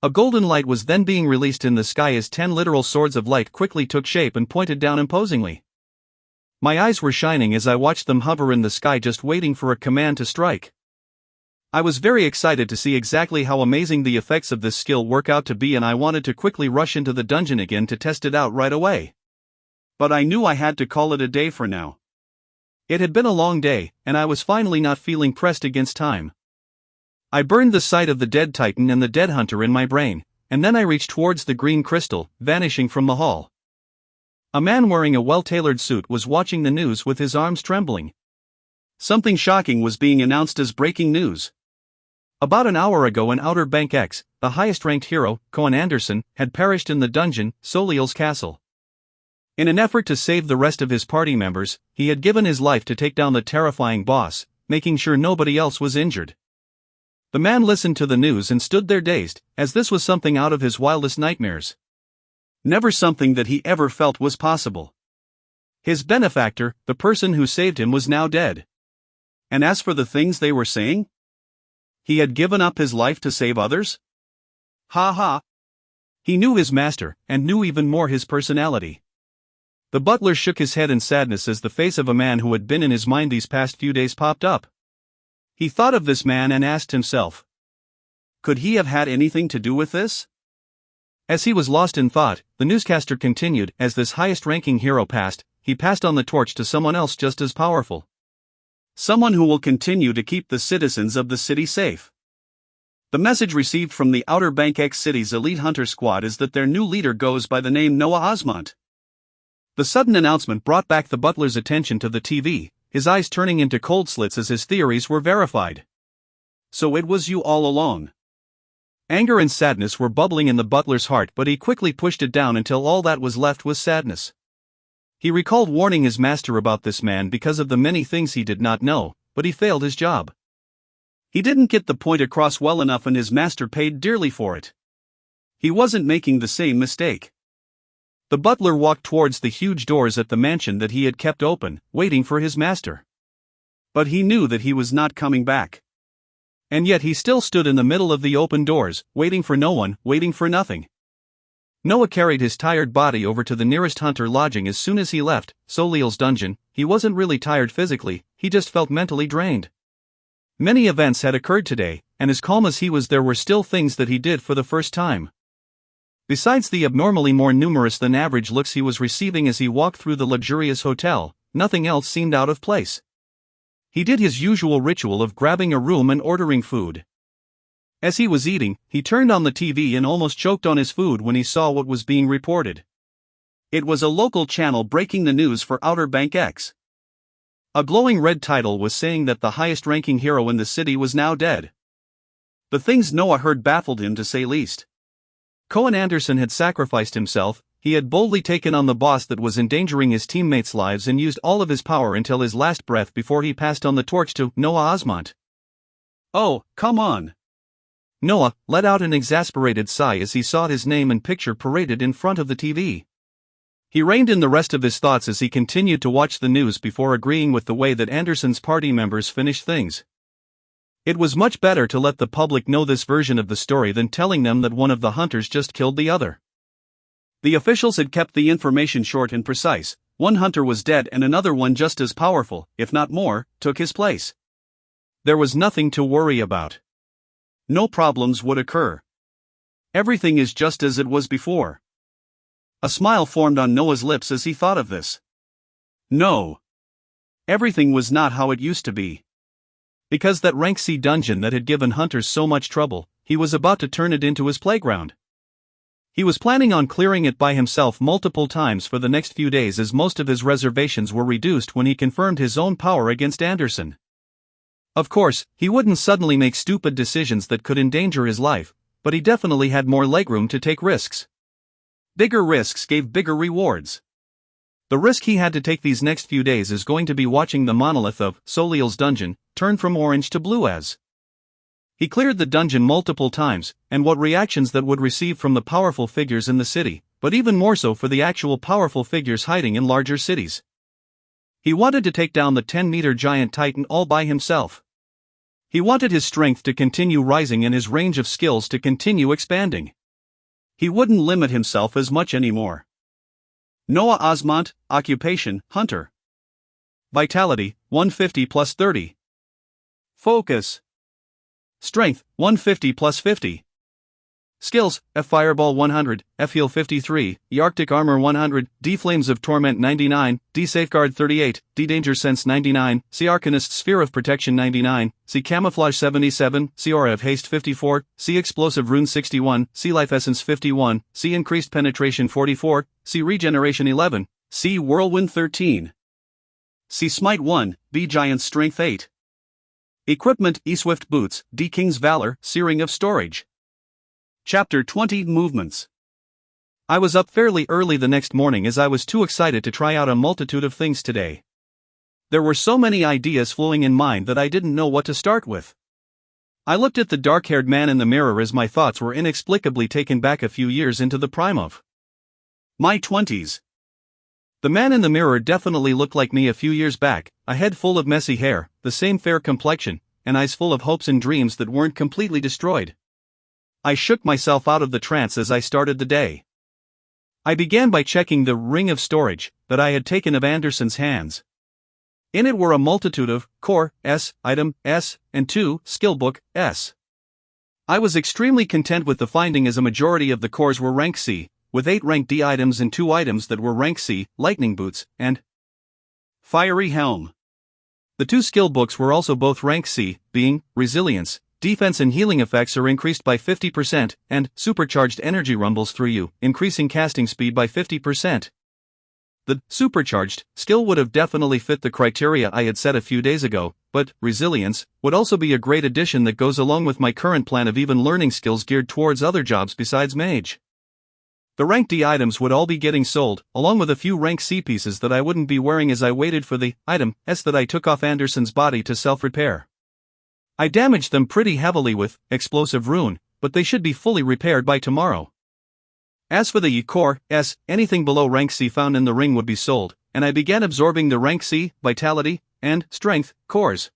A golden light was then being released in the sky as 10 literal swords of light quickly took shape and pointed down imposingly. My eyes were shining as I watched them hover in the sky just waiting for a command to strike. I was very excited to see exactly how amazing the effects of this skill work out to be, and I wanted to quickly rush into the dungeon again to test it out right away. But I knew I had to call it a day for now. It had been a long day, and I was finally not feeling pressed against time. I burned the sight of the dead Titan and the dead hunter in my brain, and then I reached towards the green crystal, vanishing from the hall. A man wearing a well-tailored suit was watching the news with his arms trembling. Something shocking was being announced as breaking news. About an hour ago in Outer Bank X, the highest-ranked hero, Cohen Anderson, had perished in the dungeon, Soliel's castle. In an effort to save the rest of his party members, he had given his life to take down the terrifying boss, making sure nobody else was injured. The man listened to the news and stood there dazed, as this was something out of his wildest nightmares. Never something that he ever felt was possible. His benefactor, the person who saved him, was now dead. And as for the things they were saying, he had given up his life to save others? Ha ha! He knew his master, and knew even more his personality. The butler shook his head in sadness as the face of a man who had been in his mind these past few days popped up. He thought of this man and asked himself, could he have had anything to do with this? As he was lost in thought, the newscaster continued, as this highest-ranking hero passed, he passed on the torch to someone else just as powerful. Someone who will continue to keep the citizens of the city safe. The message received from the Outer Bank X City's elite hunter squad is that their new leader goes by the name Noah Osmont. The sudden announcement brought back the butler's attention to the TV, his eyes turning into cold slits as his theories were verified. So it was you all along. Anger and sadness were bubbling in the butler's heart, but he quickly pushed it down until all that was left was sadness. He recalled warning his master about this man because of the many things he did not know, but he failed his job. He didn't get the point across well enough, and his master paid dearly for it. He wasn't making the same mistake. The butler walked towards the huge doors at the mansion that he had kept open, waiting for his master. But he knew that he was not coming back. And yet he still stood in the middle of the open doors, waiting for no one, waiting for nothing. Noah carried his tired body over to the nearest hunter lodging as soon as he left Soliel's dungeon. He wasn't really tired physically, he just felt mentally drained. Many events had occurred today, and as calm as he was, there were still things that he did for the first time. Besides the abnormally more numerous than average looks he was receiving as he walked through the luxurious hotel, nothing else seemed out of place. He did his usual ritual of grabbing a room and ordering food. As he was eating, he turned on the TV and almost choked on his food when he saw what was being reported. It was a local channel breaking the news for Outer Bank X. A glowing red title was saying that the highest-ranking hero in the city was now dead. The things Noah heard baffled him, to say least. Cohen Anderson had sacrificed himself. He had boldly taken on the boss that was endangering his teammates' lives and used all of his power until his last breath before he passed on the torch to Noah Osmont. Oh, come on! Noah let out an exasperated sigh as he saw his name and picture paraded in front of the TV. He reined in the rest of his thoughts as he continued to watch the news before agreeing with the way that Anderson's party members finished things. It was much better to let the public know this version of the story than telling them that one of the hunters just killed the other. The officials had kept the information short and precise. One hunter was dead and another one just as powerful, if not more, took his place. There was nothing to worry about. No problems would occur. Everything is just as it was before. A smile formed on Noah's lips as he thought of this. No. Everything was not how it used to be. Because that rank C dungeon that had given hunters so much trouble, he was about to turn it into his playground. He was planning on clearing it by himself multiple times for the next few days, as most of his reservations were reduced when he confirmed his own power against Anderson. Of course, he wouldn't suddenly make stupid decisions that could endanger his life, but he definitely had more legroom to take risks. Bigger risks gave bigger rewards. The risk he had to take these next few days is going to be watching the monolith of Soliel's dungeon turn from orange to blue as he cleared the dungeon multiple times, and what reactions that would receive from the powerful figures in the city, but even more so for the actual powerful figures hiding in larger cities. He wanted to take down the 10-meter giant titan all by himself. He wanted his strength to continue rising and his range of skills to continue expanding. He wouldn't limit himself as much anymore. Noah Osmont, occupation, hunter. Vitality, 150 plus 30. Focus. Strength, 150 plus 50. Skills, F Fireball 100, F Heal 53, E Arctic Armor 100, D Flames of Torment 99, D Safeguard 38, D Danger Sense 99, C Arcanist Sphere of Protection 99, C Camouflage 77, C Aura of Haste 54, C Explosive Rune 61, C Life Essence 51, C Increased Penetration 44, C Regeneration 11, C Whirlwind 13. C Smite 1, B Giant Strength 8. Equipment, E Swift Boots, D King's Valor, Searing of Storage. Chapter 20 Movements. I was up fairly early the next morning as I was too excited to try out a multitude of things today. There were so many ideas flowing in mind that I didn't know what to start with. I looked at the dark-haired man in the mirror as my thoughts were inexplicably taken back a few years into the prime of my 20s. The man in the mirror definitely looked like me a few years back, a head full of messy hair, the same fair complexion, and eyes full of hopes and dreams that weren't completely destroyed. I shook myself out of the trance as I started the day. I began by checking the ring of storage that I had taken of Anderson's hands. In it were a multitude of Core S, Item S, and 2 Skill Book S. I was extremely content with the finding as a majority of the cores were rank C, with 8 rank D items and 2 items that were rank C, Lightning Boots, and Fiery Helm. The 2 skill books were also both rank C, being Resilience, Defense and healing effects are increased by 50%, and Supercharged Energy rumbles through you, increasing casting speed by 50%. The Supercharged skill would have definitely fit the criteria I had set a few days ago, but Resilience would also be a great addition that goes along with my current plan of even learning skills geared towards other jobs besides mage. The rank D items would all be getting sold, along with a few rank C pieces that I wouldn't be wearing as I waited for the Item S that I took off Anderson's body to self-repair. I damaged them pretty heavily with Explosive Rune, but they should be fully repaired by tomorrow. As for the Core S, anything below rank C found in the ring would be sold, and I began absorbing the rank C, Vitality, and Strength cores.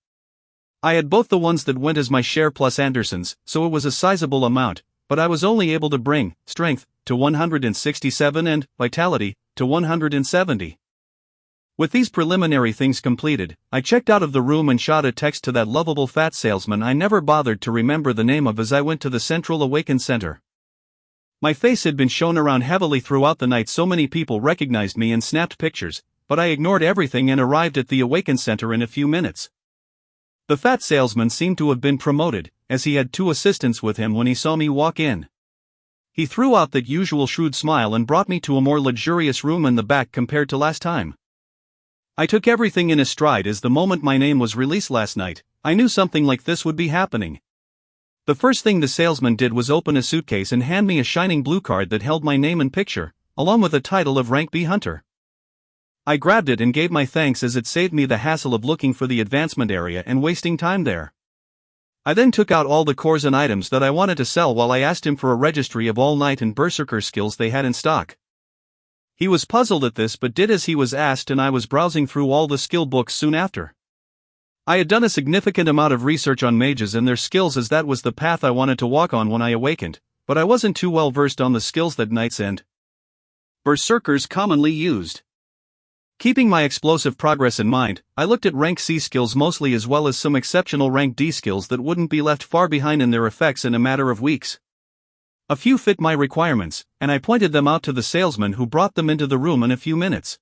I had both the ones that went as my share plus Anderson's, so it was a sizable amount, but I was only able to bring Strength to 167 and Vitality to 170. With these preliminary things completed, I checked out of the room and shot a text to that lovable fat salesman I never bothered to remember the name of as I went to the Central Awaken Center. My face had been shown around heavily throughout the night, so many people recognized me and snapped pictures, but I ignored everything and arrived at the Awaken Center in a few minutes. The fat salesman seemed to have been promoted, as he had 2 assistants with him when he saw me walk in. He threw out that usual shrewd smile and brought me to a more luxurious room in the back compared to last time. I took everything in a stride as the moment my name was released last night, I knew something like this would be happening. The first thing the salesman did was open a suitcase and hand me a shining blue card that held my name and picture, along with the title of Rank B Hunter. I grabbed it and gave my thanks as it saved me the hassle of looking for the advancement area and wasting time there. I then took out all the cores and items that I wanted to sell while I asked him for a registry of all Knight and Berserker skills they had in stock. He was puzzled at this but did as he was asked, and I was browsing through all the skill books soon after. I had done a significant amount of research on mages and their skills as that was the path I wanted to walk on when I awakened, but I wasn't too well versed on the skills that Knights and Berserkers commonly used. Keeping my explosive progress in mind, I looked at rank C skills mostly as well as some exceptional rank D skills that wouldn't be left far behind in their effects in a matter of weeks. A few fit my requirements, and I pointed them out to the salesman who brought them into the room in a few minutes.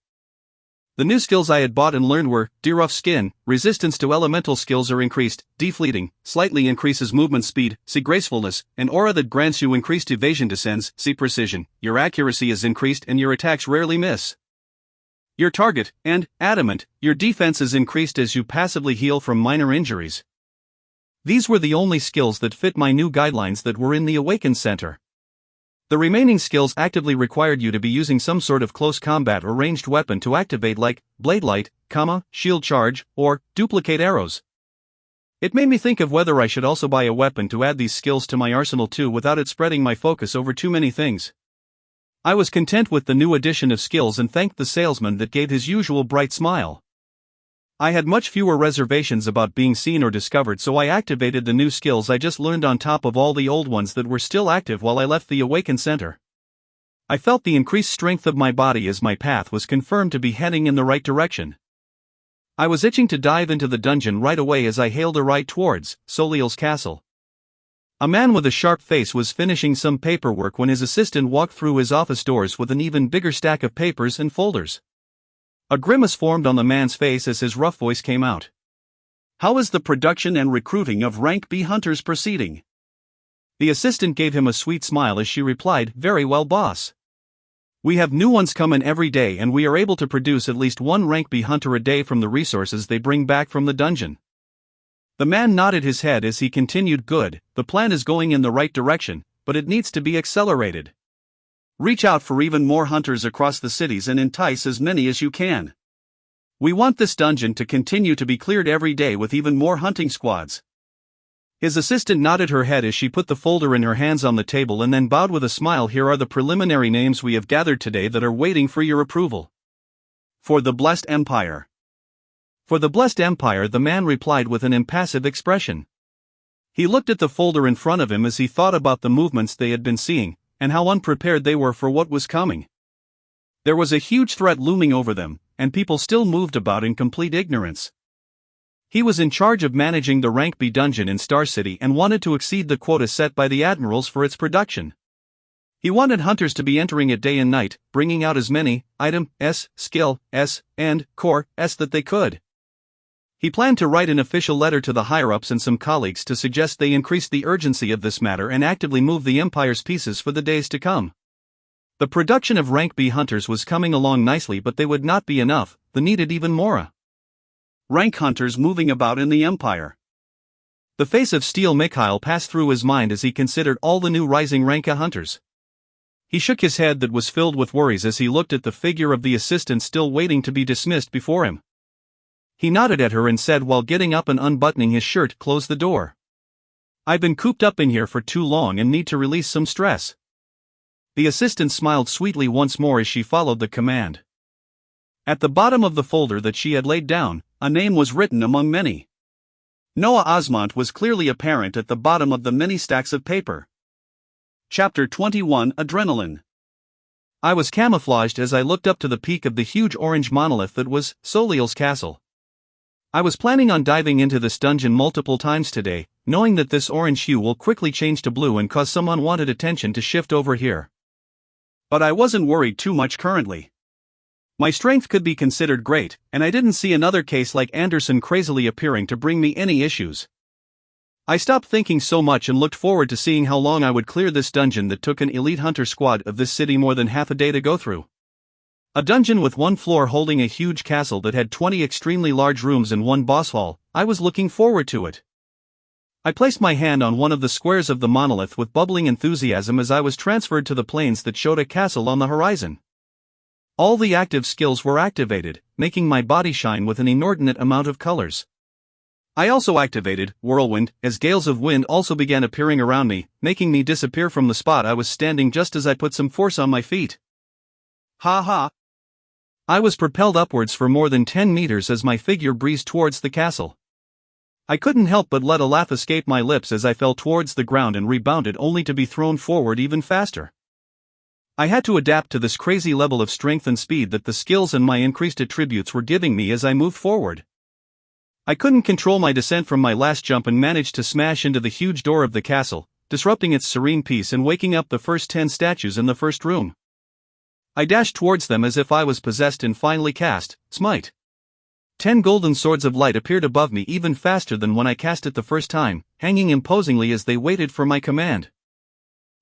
The new skills I had bought and learned were Rough Skin, resistance to elemental skills are increased, Defleeting, slightly increases movement speed, C Gracefulness, an aura that grants you increased evasion descends, C Precision, your accuracy is increased and your attacks rarely miss. Your target, and Adamant, your defense is increased as you passively heal from minor injuries. These were the only skills that fit my new guidelines that were in the Awaken Center. The remaining skills actively required you to be using some sort of close combat or ranged weapon to activate, like Blade Light, Shield Charge, or Duplicate Arrows. It made me think of whether I should also buy a weapon to add these skills to my arsenal too without it spreading my focus over too many things. I was content with the new addition of skills and thanked the salesman that gave his usual bright smile. I had much fewer reservations about being seen or discovered, so I activated the new skills I just learned on top of all the old ones that were still active while I left the Awaken Center. I felt the increased strength of my body as my path was confirmed to be heading in the right direction. I was itching to dive into the dungeon right away as I hailed a ride towards Soliel's castle. A man with a sharp face was finishing some paperwork when his assistant walked through his office doors with an even bigger stack of papers and folders. A grimace formed on the man's face as his rough voice came out. "How is the production and recruiting of Rank B hunters proceeding?" The assistant gave him a sweet smile as she replied, "Very well, boss. We have new ones come in every day and we are able to produce at least one Rank B hunter a day from the resources they bring back from the dungeon." The man nodded his head as he continued, "Good, the plan is going in the right direction, but it needs to be accelerated. Reach out for even more hunters across the cities and entice as many as you can. We want this dungeon to continue to be cleared every day with even more hunting squads." His assistant nodded her head as she put the folder in her hands on the table and then bowed with a smile. "Here are the preliminary names we have gathered today that are waiting for your approval. For the Blessed Empire." "For the Blessed Empire," the man replied with an impassive expression. He looked at the folder in front of him as he thought about the movements they had been seeing, and how unprepared they were for what was coming. There was a huge threat looming over them, and people still moved about in complete ignorance. He was in charge of managing the Rank B dungeon in Star City and wanted to exceed the quota set by the admirals for its production. He wanted hunters to be entering it day and night, bringing out as many item S, skill S, and core S that they could. He planned to write an official letter to the higher-ups and some colleagues to suggest they increase the urgency of this matter and actively move the Empire's pieces for the days to come. The production of Rank B hunters was coming along nicely, but they would not be enough, they needed even more rank hunters moving about in the Empire. The face of Steel Mikhail passed through his mind as he considered all the new rising rank A hunters. He shook his head that was filled with worries as he looked at the figure of the assistant still waiting to be dismissed before him. He nodded at her and said while getting up and unbuttoning his shirt, "Close the door. I've been cooped up in here for too long and need to release some stress." The assistant smiled sweetly once more as she followed the command. At the bottom of the folder that she had laid down, a name was written among many. Noah Osmont was clearly apparent at the bottom of the many stacks of paper. Chapter 21: Adrenaline. I was camouflaged as I looked up to the peak of the huge orange monolith that was Soliel's castle. I was planning on diving into this dungeon multiple times today, knowing that this orange hue will quickly change to blue and cause some unwanted attention to shift over here. But I wasn't worried too much currently. My strength could be considered great, and I didn't see another case like Anderson crazily appearing to bring me any issues. I stopped thinking so much and looked forward to seeing how long I would clear this dungeon that took an elite hunter squad of this city more than half a day to go through. A dungeon with one floor holding a huge castle that had 20 extremely large rooms and one boss hall. I was looking forward to it. I placed my hand on one of the squares of the monolith with bubbling enthusiasm as I was transferred to the plains that showed a castle on the horizon. All the active skills were activated, making my body shine with an inordinate amount of colors. I also activated Whirlwind, as gales of wind also began appearing around me, making me disappear from the spot I was standing just as I put some force on my feet. Ha ha! I was propelled upwards for more than 10 meters as my figure breezed towards the castle. I couldn't help but let a laugh escape my lips as I fell towards the ground and rebounded only to be thrown forward even faster. I had to adapt to this crazy level of strength and speed that the skills and my increased attributes were giving me as I moved forward. I couldn't control my descent from my last jump and managed to smash into the huge door of the castle, disrupting its serene peace and waking up the first 10 statues in the first room. I dashed towards them as if I was possessed and finally cast Smite. 10 golden swords of light appeared above me even faster than when I cast it the first time, hanging imposingly as they waited for my command.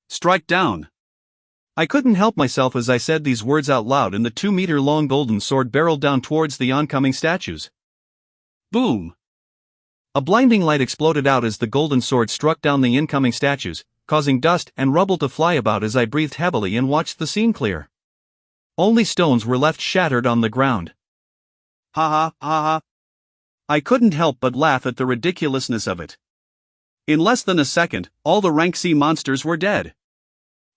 Strike down! I couldn't help myself as I said these words out loud, and the 2-meter-long golden sword barreled down towards the oncoming statues. Boom! A blinding light exploded out as the golden sword struck down the incoming statues, causing dust and rubble to fly about as I breathed heavily and watched the scene clear. Only stones were left shattered on the ground. Ha ha ha ha! I couldn't help but laugh at the ridiculousness of it. In less than a second, all the rank C monsters were dead.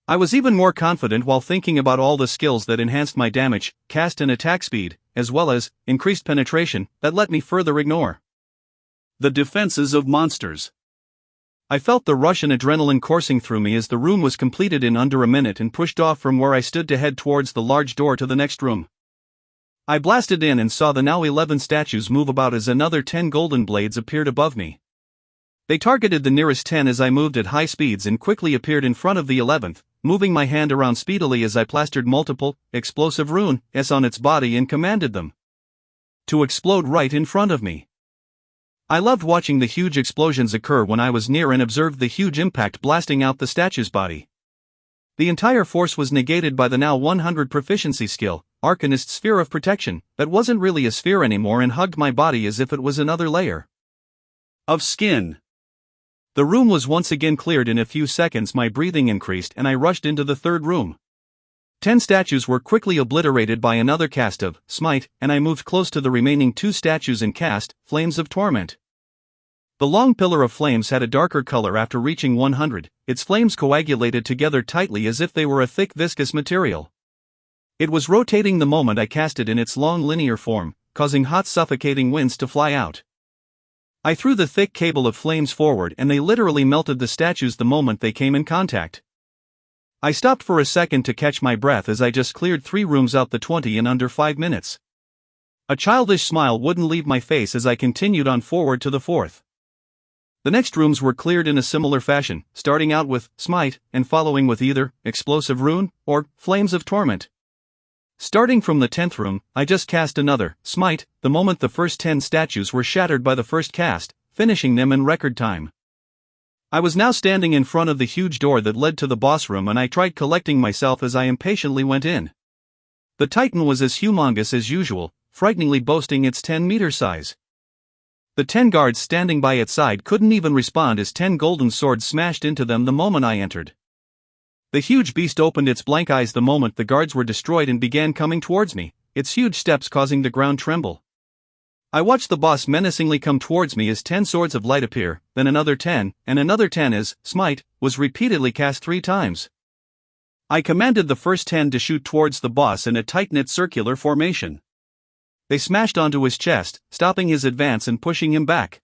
I was even more confident while thinking about all the skills that enhanced my damage, cast and attack speed, as well as increased penetration, that let me further ignore the defenses of monsters. I felt the rush and adrenaline coursing through me as the room was completed in under a minute and pushed off from where I stood to head towards the large door to the next room. I blasted in and saw the now 11 statues move about as another 10 golden blades appeared above me. They targeted the nearest 10 as I moved at high speeds and quickly appeared in front of the 11th, moving my hand around speedily as I plastered multiple, explosive runes on its body and commanded them to explode right in front of me. I loved watching the huge explosions occur when I was near and observed the huge impact blasting out the statue's body. The entire force was negated by the now 100 proficiency skill, Arcanist Sphere of Protection, that wasn't really a sphere anymore and hugged my body as if it was another layer of skin. The room was once again cleared in a few seconds. My breathing increased and I rushed into the third room. 10 statues were quickly obliterated by another cast of Smite, and I moved close to the remaining 2 statues and cast Flames of Torment. The long pillar of flames had a darker color after reaching 100, its flames coagulated together tightly as if they were a thick viscous material. It was rotating the moment I cast it in its long linear form, causing hot suffocating winds to fly out. I threw the thick cable of flames forward and they literally melted the statues the moment they came in contact. I stopped for a second to catch my breath as I just cleared 3 rooms out the 20 in under 5 minutes. A childish smile wouldn't leave my face as I continued on forward to the 4th. The next rooms were cleared in a similar fashion, starting out with Smite and following with either Explosive Rune or Flames of Torment. Starting from the 10th room, I just cast another Smite the moment the first 10 statues were shattered by the first cast, finishing them in record time. I was now standing in front of the huge door that led to the boss room and I tried collecting myself as I impatiently went in. The Titan was as humongous as usual, frighteningly boasting its 10-meter size. The 10 guards standing by its side couldn't even respond as 10 golden swords smashed into them the moment I entered. The huge beast opened its blank eyes the moment the guards were destroyed and began coming towards me, its huge steps causing the ground tremble. I watched the boss menacingly come towards me as 10 swords of light appear, then another 10, and another 10 as Smite was repeatedly cast 3 times. I commanded the first 10 to shoot towards the boss in a tight-knit circular formation. They smashed onto his chest, stopping his advance and pushing him back.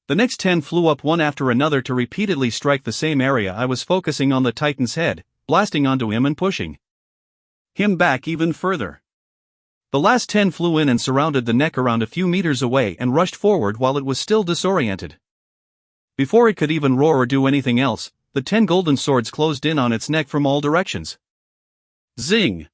The next 10 flew up one after another to repeatedly strike the same area I was focusing on the Titan's head, blasting onto him and pushing him back even further. The last 10 flew in and surrounded the neck around a few meters away and rushed forward while it was still disoriented. Before it could even roar or do anything else, the 10 golden swords closed in on its neck from all directions. Zing!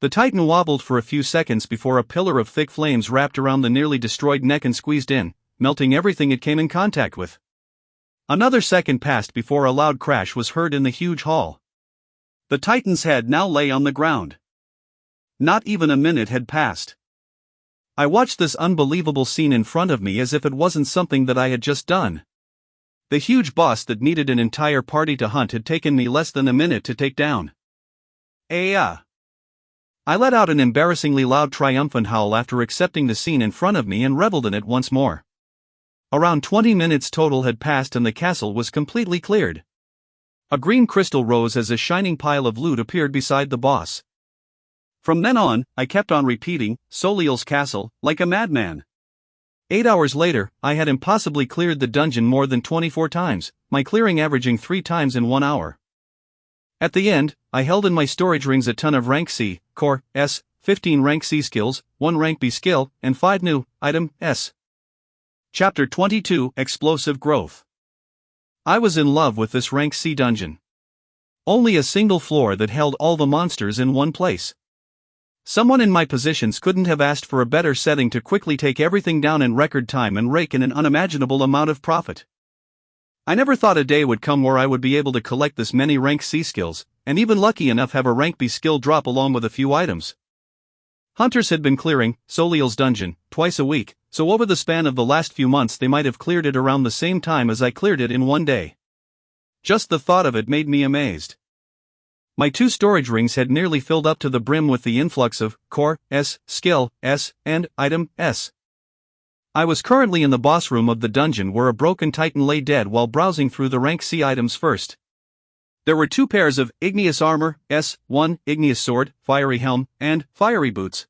The Titan wobbled for a few seconds before a pillar of thick flames wrapped around the nearly destroyed neck and squeezed in, melting everything it came in contact with. Another second passed before a loud crash was heard in the huge hall. The Titan's head now lay on the ground. Not even a minute had passed. I watched this unbelievable scene in front of me as if it wasn't something that I had just done. The huge boss that needed an entire party to hunt had taken me less than a minute to take down. I let out an embarrassingly loud triumphant howl after accepting the scene in front of me and reveled in it once more. Around 20 minutes total had passed and the castle was completely cleared. A green crystal rose as a shining pile of loot appeared beside the boss. From then on, I kept on repeating, Soliel's castle, like a madman. 8 hours later, I had impossibly cleared the dungeon more than 24 times, my clearing averaging 3 times in 1 hour. At the end, I held in my storage rings a ton of rank C, core, S, 15 rank C skills, 1 rank B skill, and 5 new, item, S. Chapter 22, Explosive Growth. I was in love with this rank C dungeon. Only a single floor that held all the monsters in one place. Someone in my positions couldn't have asked for a better setting to quickly take everything down in record time and rake in an unimaginable amount of profit. I never thought a day would come where I would be able to collect this many rank C skills, and even lucky enough have a rank B skill drop along with a few items. Hunters had been clearing Soliel's dungeon twice a week, so over the span of the last few months they might have cleared it around the same time as I cleared it in one day. Just the thought of it made me amazed. My 2 storage rings had nearly filled up to the brim with the influx of core, S, skill, S, and item, S. I was currently in the boss room of the dungeon where a broken titan lay dead while browsing through the rank C items first. There were 2 pairs of igneous armor, S, 1 igneous sword, fiery helm, and fiery boots.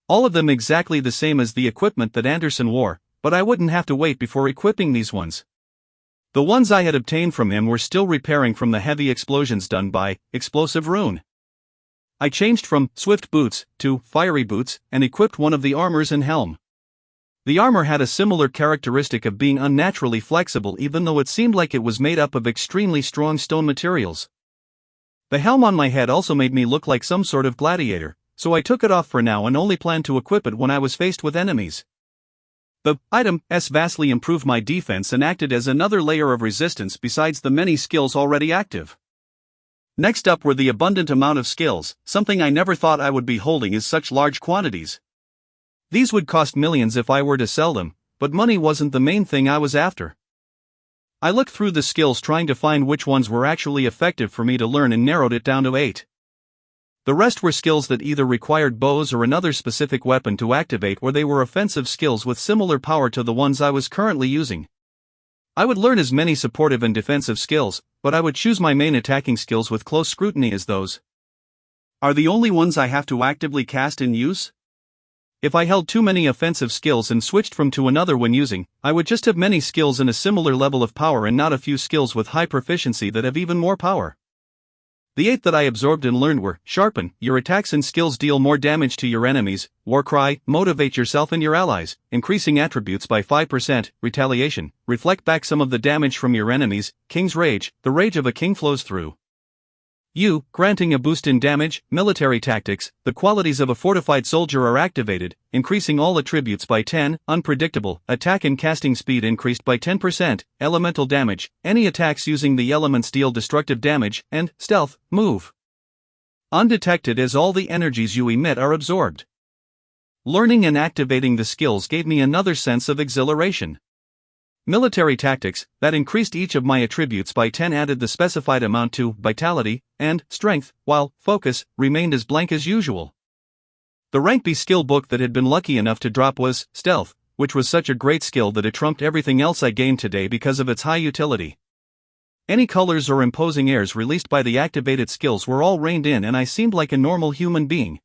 All of them exactly the same as the equipment that Anderson wore, but I wouldn't have to wait before equipping these ones. The ones I had obtained from him were still repairing from the heavy explosions done by Explosive Rune. I changed from swift boots to fiery boots and equipped one of the armors and helm. The armor had a similar characteristic of being unnaturally flexible, even though it seemed like it was made up of extremely strong stone materials. The helm on my head also made me look like some sort of gladiator, so I took it off for now and only planned to equip it when I was faced with enemies. The item vastly improved my defense and acted as another layer of resistance besides the many skills already active. Next up were the abundant amount of skills, something I never thought I would be holding in such large quantities. These would cost millions if I were to sell them, but money wasn't the main thing I was after. I looked through the skills trying to find which ones were actually effective for me to learn and narrowed it down to 8. The rest were skills that either required bows or another specific weapon to activate, or they were offensive skills with similar power to the ones I was currently using. I would learn as many supportive and defensive skills, but I would choose my main attacking skills with close scrutiny, as those are the only ones I have to actively cast and use. If I held too many offensive skills and switched from to another when using, I would just have many skills in a similar level of power and not a few skills with high proficiency that have even more power. The 8 that I absorbed and learned were Sharpen, your attacks and skills deal more damage to your enemies; Warcry, motivate yourself and your allies, increasing attributes by 5%; Retaliation, reflect back some of the damage from your enemies; King's Rage, the rage of a king flows through you, granting a boost in damage; Military Tactics, the qualities of a fortified soldier are activated, increasing all attributes by 10; Unpredictable, attack and casting speed increased by 10%; Elemental Damage, any attacks using the elements deal destructive damage; and Stealth, move undetected as all the energies you emit are absorbed. Learning and activating the skills gave me another sense of exhilaration. Military Tactics, that increased each of my attributes by 10, added the specified amount to Vitality and Strength, while Focus remained as blank as usual. The rank B skill book that had been lucky enough to drop was Stealth, which was such a great skill that it trumped everything else I gained today because of its high utility. Any colors or imposing airs released by the activated skills were all reined in, and I seemed like a normal human being,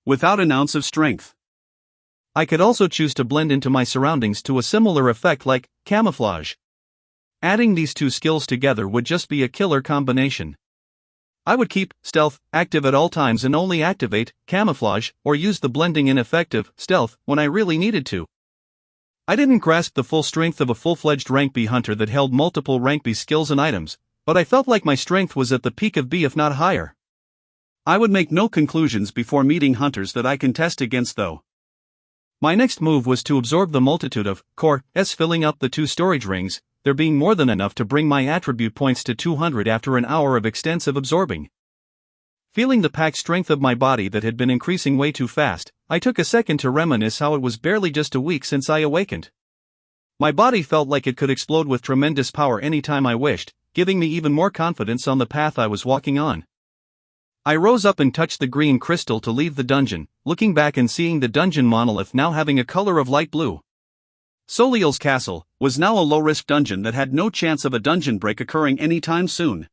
without an ounce of strength. I could also choose to blend into my surroundings to a similar effect like camouflage. Adding these two skills together would just be a killer combination. I would keep Stealth active at all times and only activate Camouflage or use the blending ineffective Stealth when I really needed to. I didn't grasp the full strength of a full-fledged rank B hunter that held multiple rank B skills and items, but I felt like my strength was at the peak of B, if not higher. I would make no conclusions before meeting hunters that I can test against, though. My next move was to absorb the multitude of cores, filling up the 2 storage rings, there being more than enough to bring my attribute points to 200 after an hour of extensive absorbing. Feeling the packed strength of my body that had been increasing way too fast, I took a second to reminisce how it was barely just a week since I awakened. My body felt like it could explode with tremendous power anytime I wished, giving me even more confidence on the path I was walking on. I rose up and touched the green crystal to leave the dungeon, looking back and seeing the dungeon monolith now having a color of light blue. Soliel's castle was now a low-risk dungeon that had no chance of a dungeon break occurring anytime soon.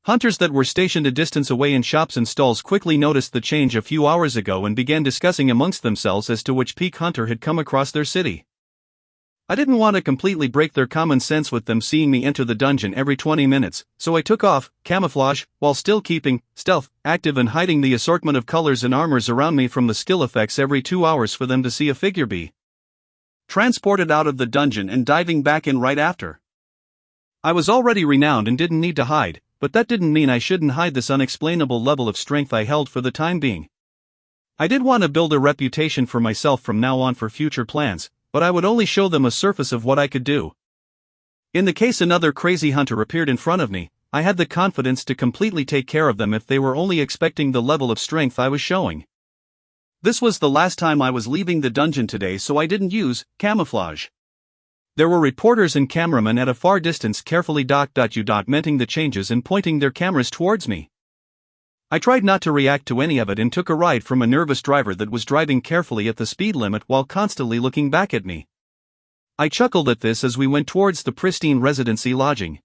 Hunters that were stationed a distance away in shops and stalls quickly noticed the change a few hours ago and began discussing amongst themselves as to which peak hunter had come across their city. I didn't want to completely break their common sense with them seeing me enter the dungeon every 20 minutes, so I took off Camouflage, while still keeping Stealth active and hiding the assortment of colors and armors around me from the skill effects every 2 hours for them to see a figure be transported out of the dungeon and diving back in right after. I was already renowned and didn't need to hide, but that didn't mean I shouldn't hide this unexplainable level of strength I held for the time being. I did want to build a reputation for myself from now on for future plans, but I would only show them a surface of what I could do. In the case another crazy hunter appeared in front of me, I had the confidence to completely take care of them if they were only expecting the level of strength I was showing. This was the last time I was leaving the dungeon today, so I didn't use Camouflage. There were reporters and cameramen at a far distance carefully documenting the changes and pointing their cameras towards me. I tried not to react to any of it and took a ride from a nervous driver that was driving carefully at the speed limit while constantly looking back at me. I chuckled at this as we went towards the pristine residency lodging.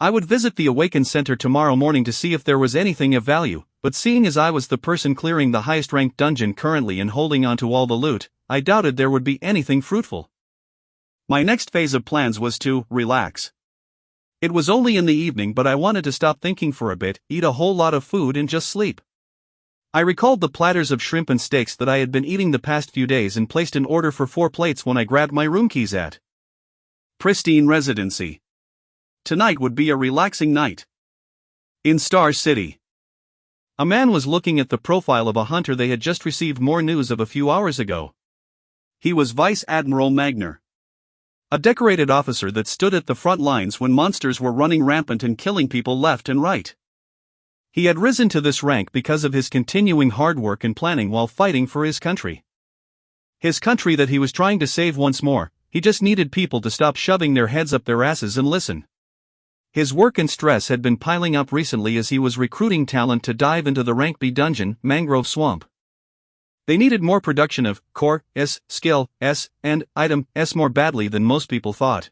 I would visit the Awakened Center tomorrow morning to see if there was anything of value, but seeing as I was the person clearing the highest ranked dungeon currently and holding on to all the loot, I doubted there would be anything fruitful. My next phase of plans was to relax. It was only in the evening, but I wanted to stop thinking for a bit, eat a whole lot of food and just sleep. I recalled the platters of shrimp and steaks that I had been eating the past few days and placed an order for 4 plates when I grabbed my room keys at Pristine Residency. Tonight would be a relaxing night. In Star City. A man was looking at the profile of a hunter they had just received more news of a few hours ago. He was Vice Admiral Magner. A decorated officer that stood at the front lines when monsters were running rampant and killing people left and right. He had risen to this rank because of his continuing hard work and planning while fighting for his country. His country that he was trying to save once more. He just needed people to stop shoving their heads up their asses and listen. His work and stress had been piling up recently as he was recruiting talent to dive into the Rank B dungeon, Mangrove Swamp. They needed more production of Core S, Skill S, and Item S more badly than most people thought.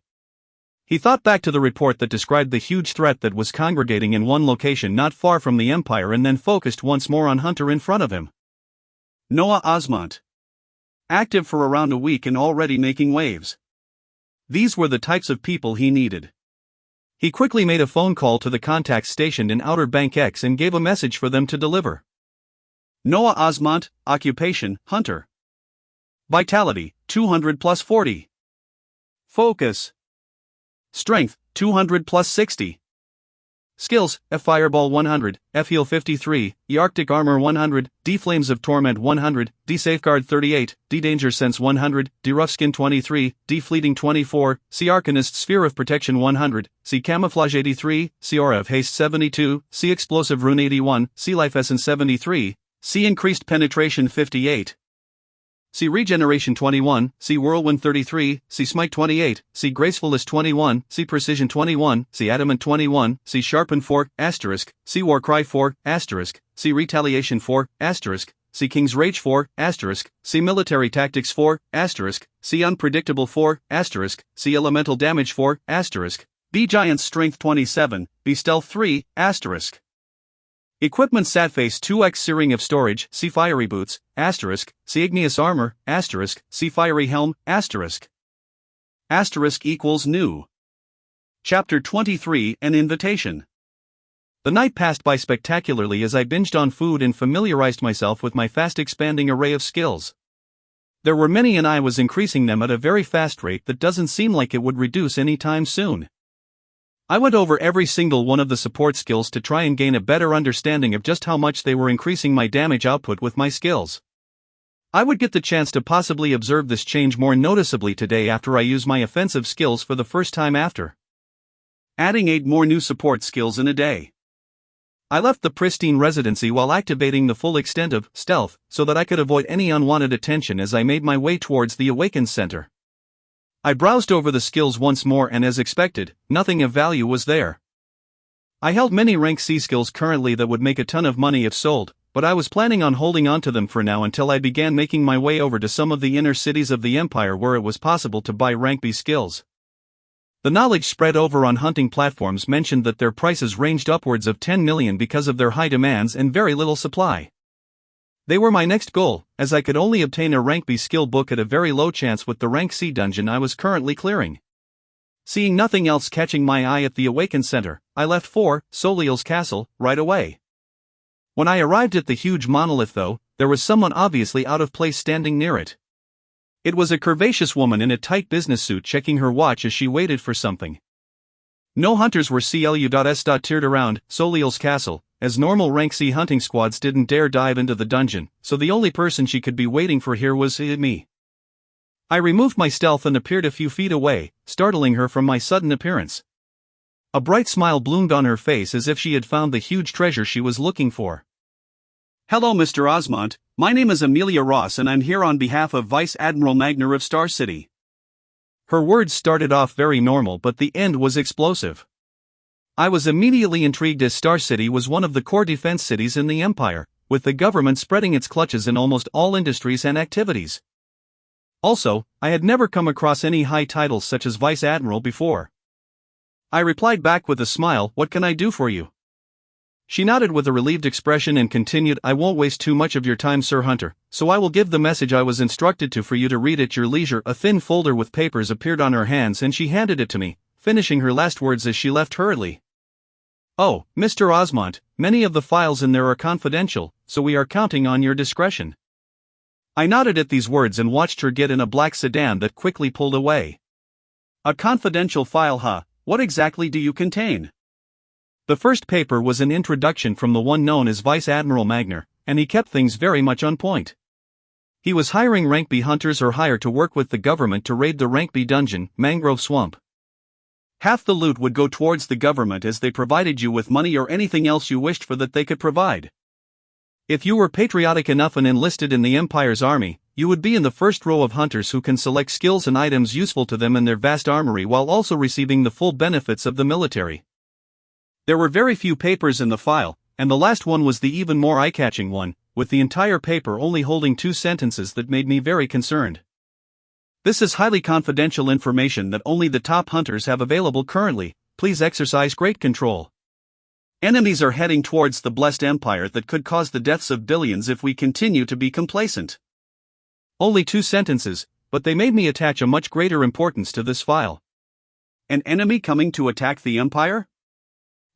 He thought back to the report that described the huge threat that was congregating in one location not far from the Empire and then focused once more on Hunter in front of him. Noah Osmont. Active for around a week and already making waves. These were the types of people he needed. He quickly made a phone call to the contacts stationed in Outer Bank X and gave a message for them to deliver. Noah Osmont, Occupation, Hunter. Vitality, 200 plus 40. Focus. Strength, 200 plus 60. Skills, F Fireball 100, F Heal 53, E Arctic Armor 100, D Flames of Torment 100, D Safeguard 38, D Danger Sense 100, D Rough Skin 23, D Fleeting 24, C Arcanist Sphere of Protection 100, C Camouflage 83, C Aura of Haste 72, C Explosive Rune 81, C Life Essence 73, C Increased Penetration 58. C Regeneration 21, C Whirlwind 33, C Smite 28, C Gracefulness 21, C Precision 21, C Adamant 21, C Sharpen 4, asterisk, C Warcry 4, asterisk, C Retaliation 4, asterisk, C King's Rage 4, asterisk, C Military Tactics 4, asterisk, C Unpredictable 4, asterisk, C Elemental Damage 4, asterisk, B Giant Strength 27, B Stealth 3, asterisk. Equipment Satface 2x Searing of Storage, C Fiery Boots, asterisk, C Igneous Armor, asterisk, C Fiery Helm, asterisk. Asterisk equals new. Chapter 23 An Invitation. The night passed by spectacularly as I binged on food and familiarized myself with my fast-expanding array of skills. There were many and I was increasing them at a very fast rate that doesn't seem like it would reduce any time soon. I went over every single one of the support skills to try and gain a better understanding of just how much they were increasing my damage output with my skills. I would get the chance to possibly observe this change more noticeably today after I use my offensive skills for the first time after adding 8 more new support skills in a day. I left the Pristine Residency while activating the full extent of Stealth so that I could avoid any unwanted attention as I made my way towards the Awakened Center. I browsed over the skills once more and as expected, nothing of value was there. I held many rank C skills currently that would make a ton of money if sold, but I was planning on holding on to them for now until I began making my way over to some of the inner cities of the Empire where it was possible to buy rank B skills. The knowledge spread over on hunting platforms mentioned that their prices ranged upwards of 10 million because of their high demands and very little supply. They were my next goal, as I could only obtain a rank B skill book at a very low chance with the rank C dungeon I was currently clearing. Seeing nothing else catching my eye at the Awakened Center, I left for Soliel's castle right away. When I arrived at the huge monolith though, there was someone obviously out of place standing near it. It was a curvaceous woman in a tight business suit checking her watch as she waited for something. No hunters were CLU.S.tiered around Soliel's castle, as normal rank C hunting squads didn't dare dive into the dungeon, so the only person she could be waiting for here was me. I removed my stealth and appeared a few feet away, startling her from my sudden appearance. A bright smile bloomed on her face as if she had found the huge treasure she was looking for. Hello Mr. Osmont, my name is Amelia Ross and I'm here on behalf of Vice Admiral Magner of Star City. Her words started off very normal but the end was explosive. I was immediately intrigued as Star City was one of the core defense cities in the Empire, with the government spreading its clutches in almost all industries and activities. Also, I had never come across any high titles such as Vice Admiral before. I replied back with a smile, "What can I do for you?" She nodded with a relieved expression and continued, "I won't waste too much of your time, Sir Hunter, so I will give the message I was instructed to for you to read at your leisure." A thin folder with papers appeared on her hands and she handed it to me, finishing her last words as she left hurriedly. "Oh, Mr. Osmond, many of the files in there are confidential, so we are counting on your discretion." I nodded at these words and watched her get in a black sedan that quickly pulled away. "A confidential file, huh? What exactly do you contain?" The first paper was an introduction from the one known as Vice Admiral Magner, and he kept things very much on point. He was hiring rank B hunters or hire to work with the government to raid the rank B dungeon, Mangrove Swamp. Half the loot would go towards the government as they provided you with money or anything else you wished for that they could provide. If you were patriotic enough and enlisted in the Empire's army, you would be in the first row of hunters who can select skills and items useful to them in their vast armory while also receiving the full benefits of the military. There were very few papers in the file, and the last one was the even more eye-catching one, with the entire paper only holding 2 sentences that made me very concerned. "This is highly confidential information that only the top hunters have available currently. Please exercise great control. Enemies are heading towards the blessed empire that could cause the deaths of billions if we continue to be complacent." Only 2 sentences, but they made me attach a much greater importance to this file. An enemy coming to attack the empire?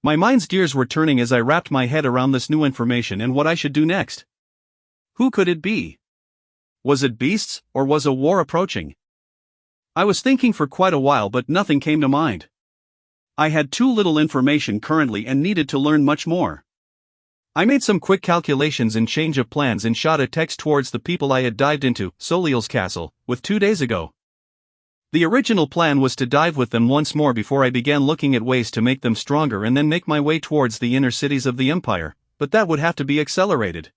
My mind's gears were turning as I wrapped my head around this new information and what I should do next. Who could it be? Was it beasts, or was a war approaching? I was thinking for quite a while, but nothing came to mind. I had too little information currently and needed to learn much more. I made some quick calculations and change of plans and shot a text towards the people I had dived into, Soliel's castle, with 2 days ago. The original plan was to dive with them once more before I began looking at ways to make them stronger and then make my way towards the inner cities of the Empire, but that would have to be accelerated.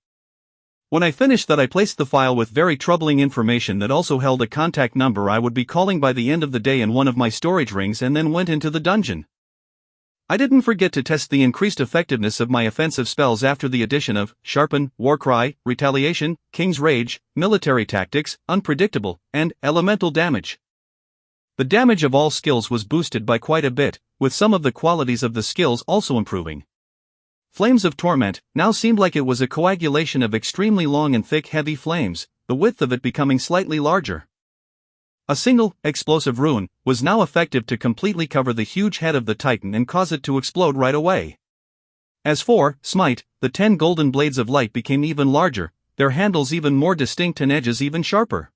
When I finished that, I placed the file with very troubling information that also held a contact number I would be calling by the end of the day in one of my storage rings and then went into the dungeon. I didn't forget to test the increased effectiveness of my offensive spells after the addition of Sharpen, Warcry, Retaliation, King's Rage, Military Tactics, Unpredictable, and Elemental Damage. The damage of all skills was boosted by quite a bit, with some of the qualities of the skills also improving. Flames of Torment now seemed like it was a coagulation of extremely long and thick heavy flames, the width of it becoming slightly larger. A single, explosive rune, was now effective to completely cover the huge head of the Titan and cause it to explode right away. As for Smite, the 10 golden blades of light became even larger, their handles even more distinct and edges even sharper.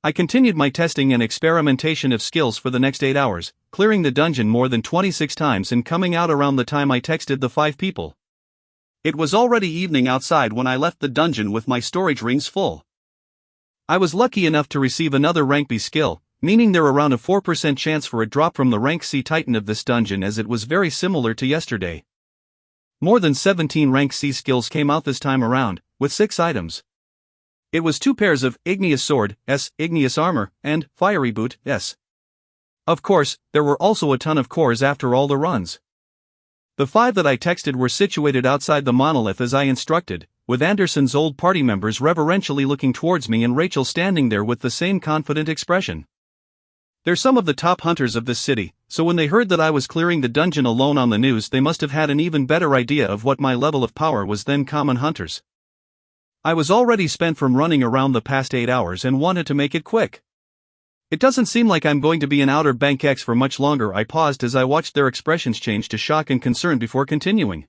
I continued my testing and experimentation of skills for the next 8 hours, clearing the dungeon more than 26 times and coming out around the time I texted the 5 people. It was already evening outside when I left the dungeon with my storage rings full. I was lucky enough to receive another rank B skill, meaning there around a 4% chance for a drop from the rank C Titan of this dungeon, as it was very similar to yesterday. More than 17 rank C skills came out this time around, with 6 items. It was 2 pairs of Igneous Sword, S, Igneous Armor, and Fiery Boot, S. Of course, there were also a ton of cores after all the runs. The 5 that I texted were situated outside the monolith as I instructed, with Anderson's old party members reverentially looking towards me and Rachel standing there with the same confident expression. They're some of the top hunters of this city, so when they heard that I was clearing the dungeon alone on the news, they must have had an even better idea of what my level of power was than common hunters. I was already spent from running around the past 8 hours and wanted to make it quick. It doesn't seem like I'm going to be in Outer Bank X for much longer. I paused as I watched their expressions change to shock and concern before continuing.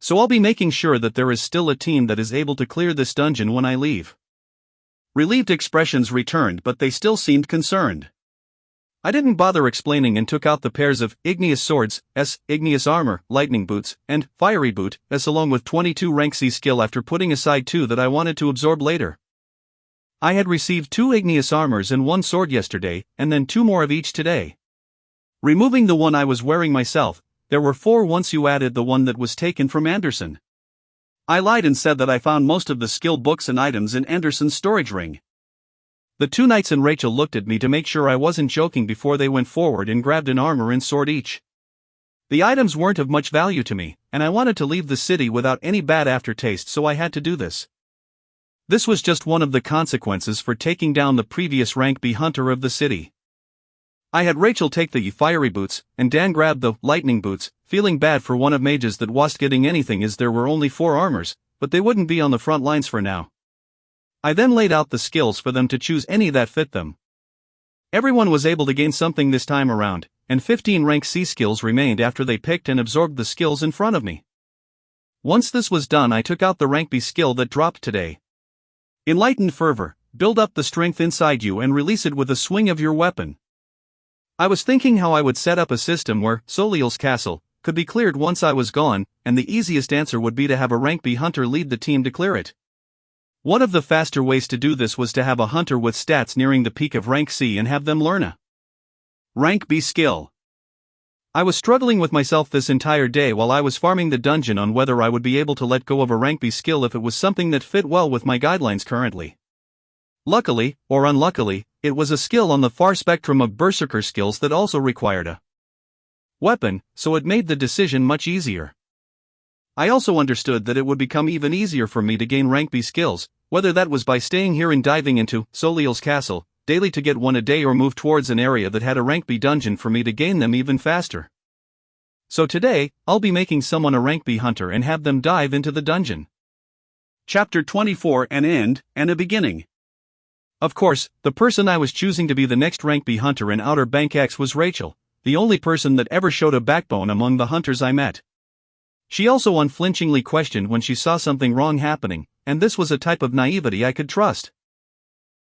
So I'll be making sure that there is still a team that is able to clear this dungeon when I leave. Relieved expressions returned, but they still seemed concerned. I didn't bother explaining and took out the pairs of Igneous Swords, S, Igneous Armor, Lightning Boots, and Fiery Boot, S, along with 22 rank C skill after putting aside 2 that I wanted to absorb later. I had received 2 Igneous Armors and 1 sword yesterday, and then 2 more of each today. Removing the one I was wearing myself, there were 4 once you added the one that was taken from Anderson. I lied and said that I found most of the skill books and items in Anderson's storage ring. The 2 knights and Rachel looked at me to make sure I wasn't joking before they went forward and grabbed an armor and sword each. The items weren't of much value to me, and I wanted to leave the city without any bad aftertaste, so I had to do this. This was just one of the consequences for taking down the previous rank B hunter of the city. I had Rachel take the Fiery Boots, and Dan grabbed the Lightning Boots, feeling bad for one of mages that wasn't getting anything as there were only 4 armors, but they wouldn't be on the front lines for now. I then laid out the skills for them to choose any that fit them. Everyone was able to gain something this time around, and 15 rank C skills remained after they picked and absorbed the skills in front of me. Once this was done, I took out the rank B skill that dropped today. Enlightened Fervor. Build up the strength inside you and release it with a swing of your weapon. I was thinking how I would set up a system where Soliel's castle could be cleared once I was gone, and the easiest answer would be to have a rank B hunter lead the team to clear it. One of the faster ways to do this was to have a hunter with stats nearing the peak of rank C and have them learn a rank B skill. I was struggling with myself this entire day while I was farming the dungeon on whether I would be able to let go of a rank B skill if it was something that fit well with my guidelines currently. Luckily, or unluckily, it was a skill on the far spectrum of berserker skills that also required a weapon, so it made the decision much easier. I also understood that it would become even easier for me to gain rank B skills, whether that was by staying here and diving into Soliel's castle daily to get one a day or move towards an area that had a rank B dungeon for me to gain them even faster. So today, I'll be making someone a rank B hunter and have them dive into the dungeon. Chapter 24: An End and a Beginning. Of course, the person I was choosing to be the next rank B hunter in Outer Bank X was Rachel, the only person that ever showed a backbone among the hunters I met. She also unflinchingly questioned when she saw something wrong happening, and this was a type of naivety I could trust.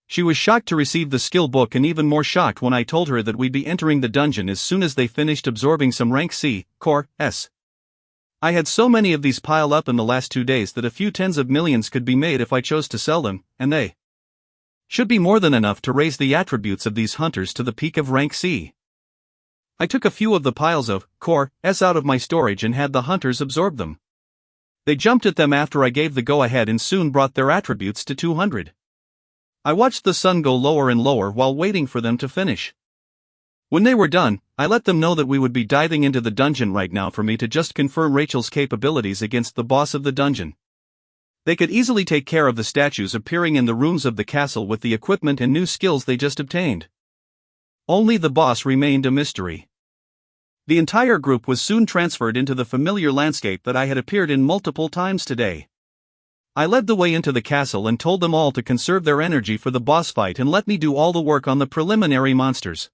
She was shocked to receive the skill book and even more shocked when I told her that we'd be entering the dungeon as soon as they finished absorbing some rank C, Core, S. I had so many of these pile up in the last 2 days that a few tens of millions could be made if I chose to sell them, and they should be more than enough to raise the attributes of these hunters to the peak of rank C. I took a few of the piles of Core S out of my storage and had the hunters absorb them. They jumped at them after I gave the go-ahead and soon brought their attributes to 200. I watched the sun go lower and lower while waiting for them to finish. When they were done, I let them know that we would be diving into the dungeon right now for me to just confirm Rachel's capabilities against the boss of the dungeon. They could easily take care of the statues appearing in the rooms of the castle with the equipment and new skills they just obtained. Only the boss remained a mystery. The entire group was soon transferred into the familiar landscape that I had appeared in multiple times today. I led the way into the castle and told them all to conserve their energy for the boss fight and let me do all the work on the preliminary monsters.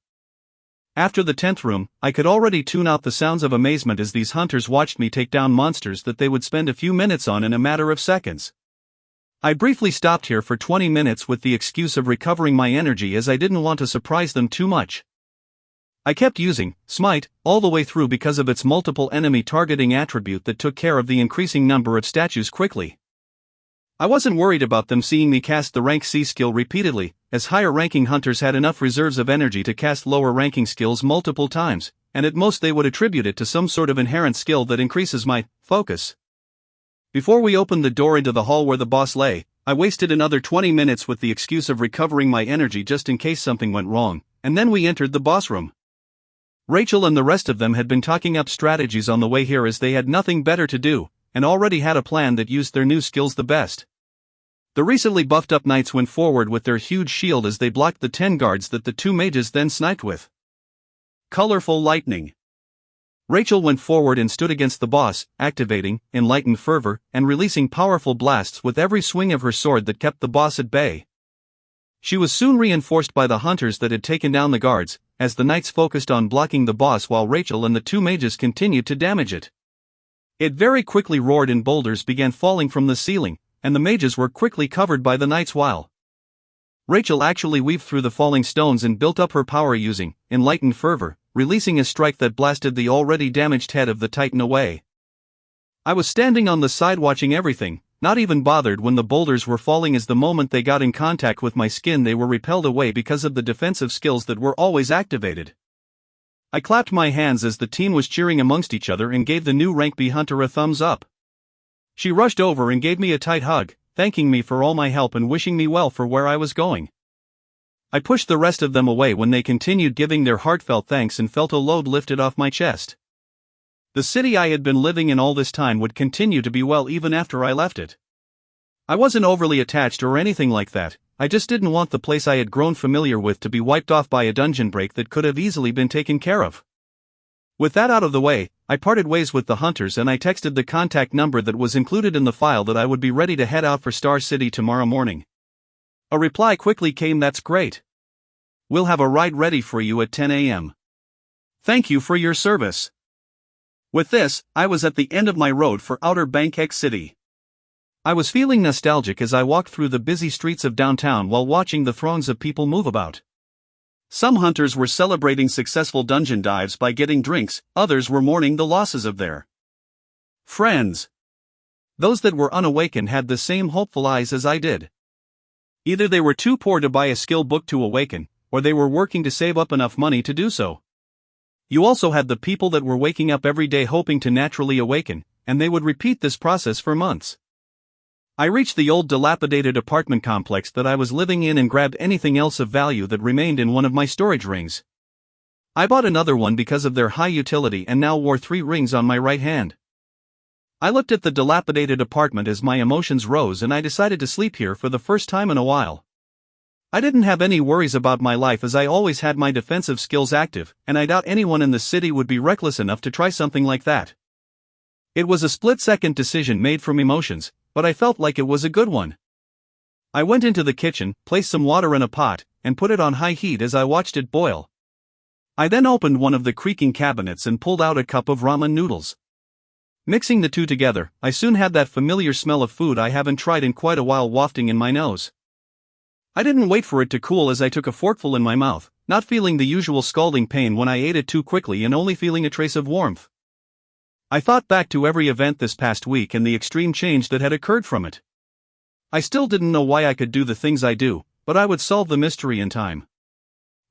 After the 10th room, I could already tune out the sounds of amazement as these hunters watched me take down monsters that they would spend a few minutes on in a matter of seconds. I briefly stopped here for 20 minutes with the excuse of recovering my energy as I didn't want to surprise them too much. I kept using Smite all the way through because of its multiple enemy targeting attribute that took care of the increasing number of statues quickly. I wasn't worried about them seeing me cast the rank C skill repeatedly, as higher ranking hunters had enough reserves of energy to cast lower ranking skills multiple times, and at most they would attribute it to some sort of inherent skill that increases my focus. Before we opened the door into the hall where the boss lay, I wasted another 20 minutes with the excuse of recovering my energy just in case something went wrong, and then we entered the boss room. Rachel and the rest of them had been talking up strategies on the way here as they had nothing better to do, and already had a plan that used their new skills the best. The recently buffed up knights went forward with their huge shield as they blocked the 10 guards that the 2 mages then sniped with colorful lightning. Rachel went forward and stood against the boss, activating Enlightened Fervor and releasing powerful blasts with every swing of her sword that kept the boss at bay. She was soon reinforced by the hunters that had taken down the guards, as the knights focused on blocking the boss while Rachel and the 2 mages continued to damage it. It very quickly roared and boulders began falling from the ceiling, and the mages were quickly covered by the knights while Rachel actually weaved through the falling stones and built up her power using Enlightened Fervor, releasing a strike that blasted the already damaged head of the Titan away. I was standing on the side watching everything, not even bothered when the boulders were falling as the moment they got in contact with my skin they were repelled away because of the defensive skills that were always activated. I clapped my hands as the team was cheering amongst each other and gave the new rank B hunter a thumbs up. She rushed over and gave me a tight hug, thanking me for all my help and wishing me well for where I was going. I pushed the rest of them away when they continued giving their heartfelt thanks and felt a load lifted off my chest. The city I had been living in all this time would continue to be well even after I left it. I wasn't overly attached or anything like that, I just didn't want the place I had grown familiar with to be wiped off by a dungeon break that could have easily been taken care of. With that out of the way, I parted ways with the hunters and I texted the contact number that was included in the file that I would be ready to head out for Star City tomorrow morning. A reply quickly came: "That's great. We'll have a ride ready for you at 10 a.m. Thank you for your service. With this, I was at the end of my road for Outer Bangkok City. I was feeling nostalgic as I walked through the busy streets of downtown while watching the throngs of people move about. Some hunters were celebrating successful dungeon dives by getting drinks, others were mourning the losses of their friends. Those that were unawakened had the same hopeful eyes as I did. Either they were too poor to buy a skill book to awaken, or they were working to save up enough money to do so. You also had the people that were waking up every day hoping to naturally awaken, and they would repeat this process for months. I reached the old dilapidated apartment complex that I was living in and grabbed anything else of value that remained in one of my storage rings. I bought another one because of their high utility and now wore 3 rings on my right hand. I looked at the dilapidated apartment as my emotions rose and I decided to sleep here for the first time in a while. I didn't have any worries about my life as I always had my defensive skills active, and I doubt anyone in the city would be reckless enough to try something like that. It was a split-second decision made from emotions, but I felt like it was a good one. I went into the kitchen, placed some water in a pot, and put it on high heat as I watched it boil. I then opened one of the creaking cabinets and pulled out a cup of ramen noodles. Mixing the two together, I soon had that familiar smell of food I haven't tried in quite a while wafting in my nose. I didn't wait for it to cool as I took a forkful in my mouth, not feeling the usual scalding pain when I ate it too quickly and only feeling a trace of warmth. I thought back to every event this past week and the extreme change that had occurred from it. I still didn't know why I could do the things I do, but I would solve the mystery in time.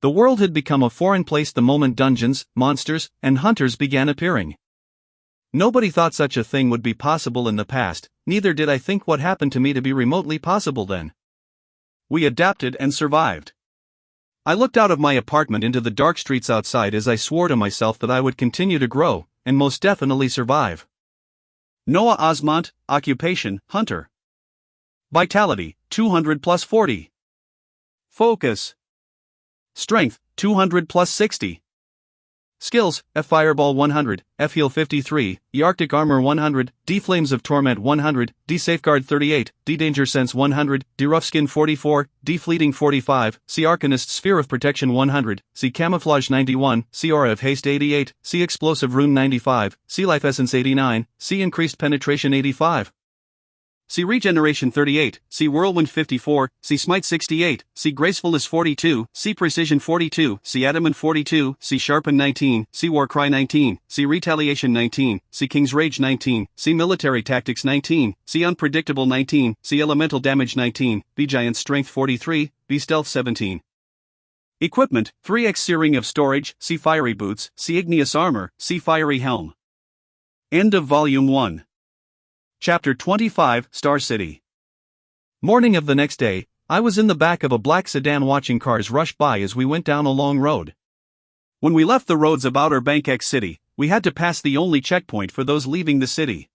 The world had become a foreign place the moment dungeons, monsters, and hunters began appearing. Nobody thought such a thing would be possible in the past, neither did I think what happened to me to be remotely possible then. We adapted and survived. I looked out of my apartment into the dark streets outside as I swore to myself that I would continue to grow, and most definitely survive. Noah Osmont, occupation, hunter. Vitality, 200 plus 40. Focus. Strength, 200 plus 60. Skills, F Fireball 100, F Heal 53, E Arctic Armor 100, D Flames of Torment 100, D Safeguard 38, D Danger Sense 100, D Rough Skin 44, D Fleeting 45, C Arcanist Sphere of Protection 100, C Camouflage 91, C Aura of Haste 88, C Explosive Rune 95, C Life Essence 89, C Increased Penetration 85. C Regeneration 38, C Whirlwind 54, C Smite 68, C Gracefulness 42, C Precision 42, C Adamant 42, C Sharpen 19, C Warcry 19, C Retaliation 19, C King's Rage 19, C Military Tactics 19, C Unpredictable 19, C Elemental Damage 19, B Giant Strength 43, B Stealth 17. Equipment, 3x Searing of Storage, C Fiery Boots, C Igneous Armor, C Fiery Helm. End of Volume 1. Chapter 25, Star City. Morning of the next day, I was in the back of a black sedan watching cars rush by as we went down a long road. When we left the roads of Outer Bangkok City, we had to pass the only checkpoint for those leaving the city.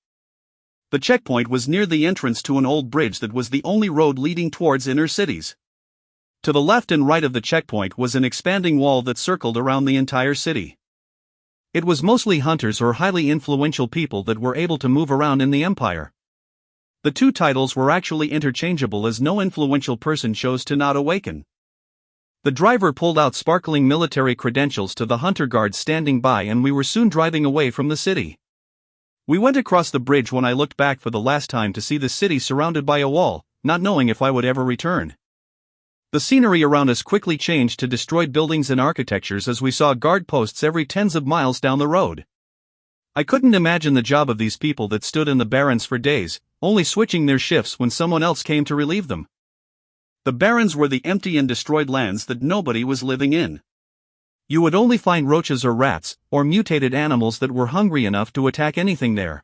The checkpoint was near the entrance to an old bridge that was the only road leading towards inner cities. To the left and right of the checkpoint was an expanding wall that circled around the entire city. It was mostly hunters or highly influential people that were able to move around in the empire. The two titles were actually interchangeable as no influential person chose to not awaken. The driver pulled out sparkling military credentials to the hunter guards standing by and we were soon driving away from the city. We went across the bridge when I looked back for the last time to see the city surrounded by a wall, not knowing if I would ever return. The scenery around us quickly changed to destroyed buildings and architectures as we saw guard posts every tens of miles down the road. I couldn't imagine the job of these people that stood in the barrens for days, only switching their shifts when someone else came to relieve them. The barrens were the empty and destroyed lands that nobody was living in. You would only find roaches or rats, or mutated animals that were hungry enough to attack anything there.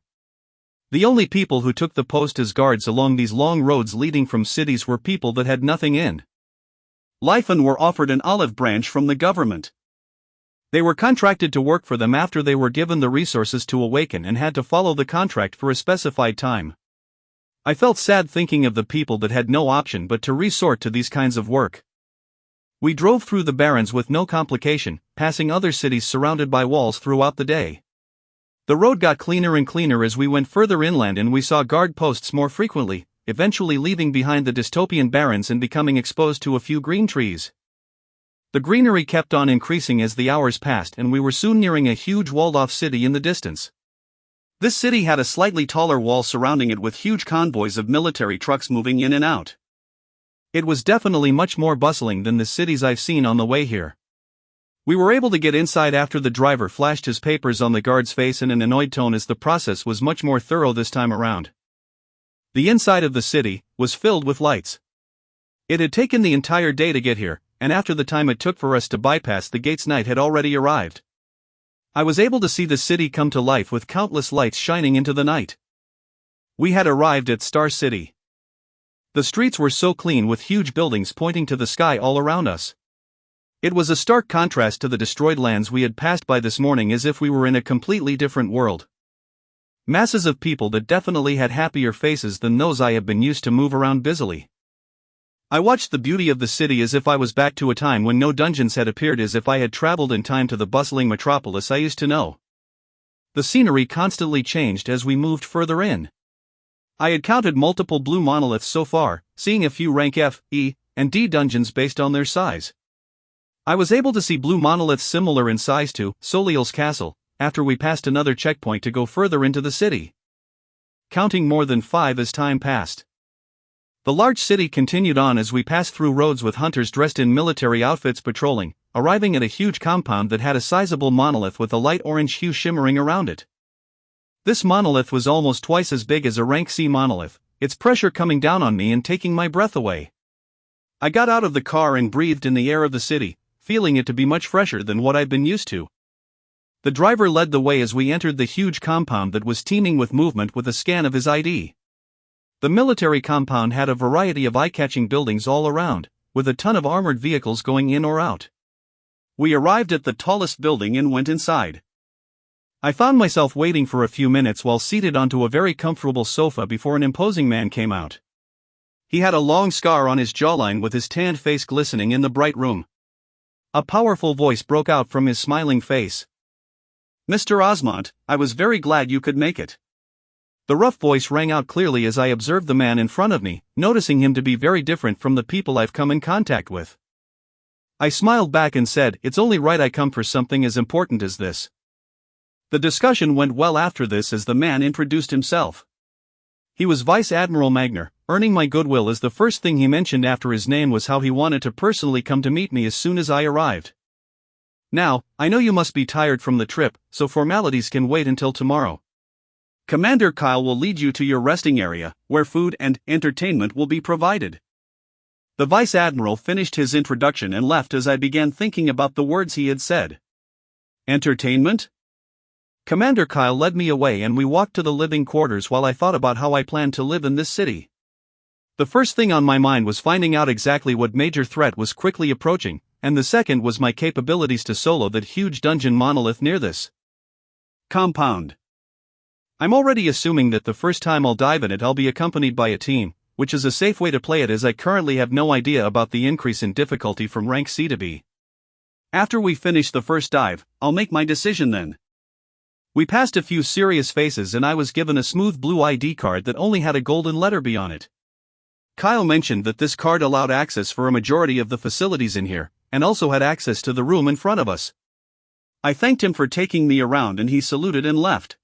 The only people who took the post as guards along these long roads leading from cities were people that had nothing in life and were offered an olive branch from the government. They were contracted to work for them after they were given the resources to awaken and had to follow the contract for a specified time. I felt sad thinking of the people that had no option but to resort to these kinds of work. We drove through the barrens with no complication, passing other cities surrounded by walls throughout the day. The road got cleaner and cleaner as we went further inland and we saw guard posts more frequently, eventually leaving behind the dystopian barrens and becoming exposed to a few green trees. The greenery kept on increasing as the hours passed, and we were soon nearing a huge walled-off city in the distance. This city had a slightly taller wall surrounding it with huge convoys of military trucks moving in and out. It was definitely much more bustling than the cities I've seen on the way here. We were able to get inside after the driver flashed his papers on the guard's face in an annoyed tone, as the process was much more thorough this time around. The inside of the city was filled with lights. It had taken the entire day to get here, and after the time it took for us to bypass the gates, night had already arrived. I was able to see the city come to life with countless lights shining into the night. We had arrived at Star City. The streets were so clean, with huge buildings pointing to the sky all around us. It was a stark contrast to the destroyed lands we had passed by this morning, as if we were in a completely different world. Masses of people that definitely had happier faces than those I have been used to move around busily. I watched the beauty of the city as if I was back to a time when no dungeons had appeared, as if I had traveled in time to the bustling metropolis I used to know. The scenery constantly changed as we moved further in. I had counted multiple blue monoliths so far, seeing a few rank F, E, and D dungeons based on their size. I was able to see blue monoliths similar in size to Soliel's castle after we passed another checkpoint to go further into the city. Counting more than 5 as time passed. The large city continued on as we passed through roads with hunters dressed in military outfits patrolling, arriving at a huge compound that had a sizable monolith with a light orange hue shimmering around it. This monolith was almost twice as big as a rank C monolith, its pressure coming down on me and taking my breath away. I got out of the car and breathed in the air of the city, feeling it to be much fresher than what I'd been used to. The driver led the way as we entered the huge compound that was teeming with movement with a scan of his ID. The military compound had a variety of eye-catching buildings all around, with a ton of armored vehicles going in or out. We arrived at the tallest building and went inside. I found myself waiting for a few minutes while seated onto a very comfortable sofa before an imposing man came out. He had a long scar on his jawline with his tanned face glistening in the bright room. A powerful voice broke out from his smiling face. "Mr. Osmont, I was very glad you could make it." The rough voice rang out clearly as I observed the man in front of me, noticing him to be very different from the people I've come in contact with. I smiled back and said, "It's only right I come for something as important as this." The discussion went well after this as the man introduced himself. He was Vice Admiral Magner, earning my goodwill, as the first thing he mentioned after his name was how he wanted to personally come to meet me as soon as I arrived. "Now, I know you must be tired from the trip, so formalities can wait until tomorrow. Commander Kyle will lead you to your resting area, where food and entertainment will be provided." The Vice Admiral finished his introduction and left as I began thinking about the words he had said. Entertainment? Commander Kyle led me away and we walked to the living quarters while I thought about how I planned to live in this city. The first thing on my mind was finding out exactly what major threat was quickly approaching, and the second was my capabilities to solo that huge dungeon monolith near this compound. I'm already assuming that the first time I'll dive in it I'll be accompanied by a team, which is a safe way to play it as I currently have no idea about the increase in difficulty from rank C to B. After we finish the first dive, I'll make my decision then. We passed a few serious faces and I was given a smooth blue ID card that only had a golden letter B on it. Kyle mentioned that this card allowed access for a majority of the facilities in here, and also had access to the room in front of us. I thanked him for taking me around and he saluted and left.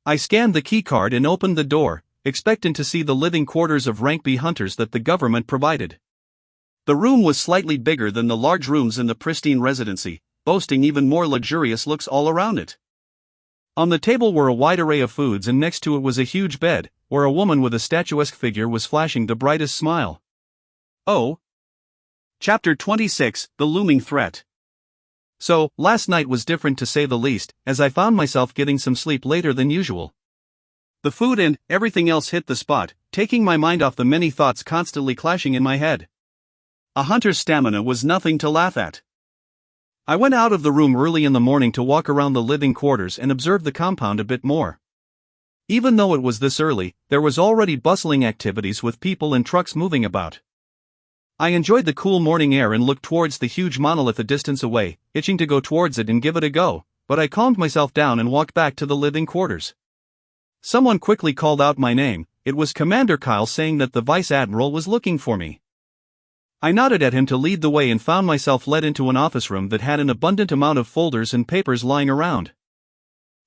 I scanned the key card and opened the door, expecting to see the living quarters of rank B hunters that the government provided. The room was slightly bigger than the large rooms in the pristine residency, boasting even more luxurious looks all around it. On the table were a wide array of foods and next to it was a huge bed, where a woman with a statuesque figure was flashing the brightest smile. Oh. Chapter 26, The Looming Threat. So, last night was different to say the least, as I found myself getting some sleep later than usual. The food and everything else hit the spot, taking my mind off the many thoughts constantly clashing in my head. A hunter's stamina was nothing to laugh at. I went out of the room early in the morning to walk around the living quarters and observe the compound a bit more. Even though it was this early, there was already bustling activities with people and trucks moving about. I enjoyed the cool morning air and looked towards the huge monolith a distance away, itching to go towards it and give it a go, but I calmed myself down and walked back to the living quarters. Someone quickly called out my name. It was Commander Kyle saying that the Vice Admiral was looking for me. I nodded at him to lead the way and found myself led into an office room that had an abundant amount of folders and papers lying around.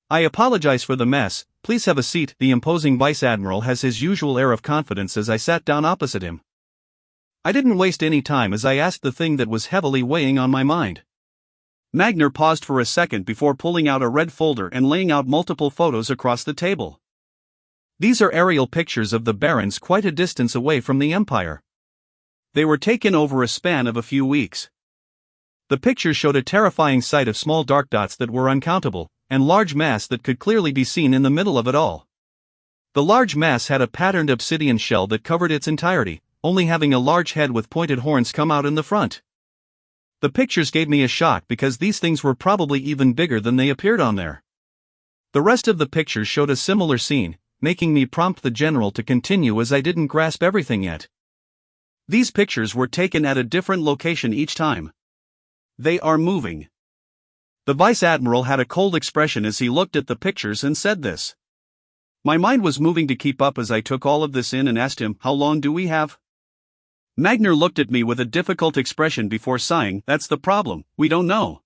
I apologize for the mess, please have a seat. The imposing Vice Admiral has his usual air of confidence as I sat down opposite him. I didn't waste any time as I asked the thing that was heavily weighing on my mind. Magner paused for a second before pulling out a red folder and laying out multiple photos across the table. These are aerial pictures of the Barrens quite a distance away from the Empire. They were taken over a span of a few weeks. The pictures showed a terrifying sight of small dark dots that were uncountable, and large mass that could clearly be seen in the middle of it all. The large mass had a patterned obsidian shell that covered its entirety, only having a large head with pointed horns come out in the front. The pictures gave me a shock because these things were probably even bigger than they appeared on there. The rest of the pictures showed a similar scene, making me prompt the general to continue as I didn't grasp everything yet. These pictures were taken at a different location each time. They are moving. The Vice Admiral had a cold expression as he looked at the pictures and said this. My mind was moving to keep up as I took all of this in and asked him, how long do we have? Magner looked at me with a difficult expression before sighing, that's the problem, we don't know.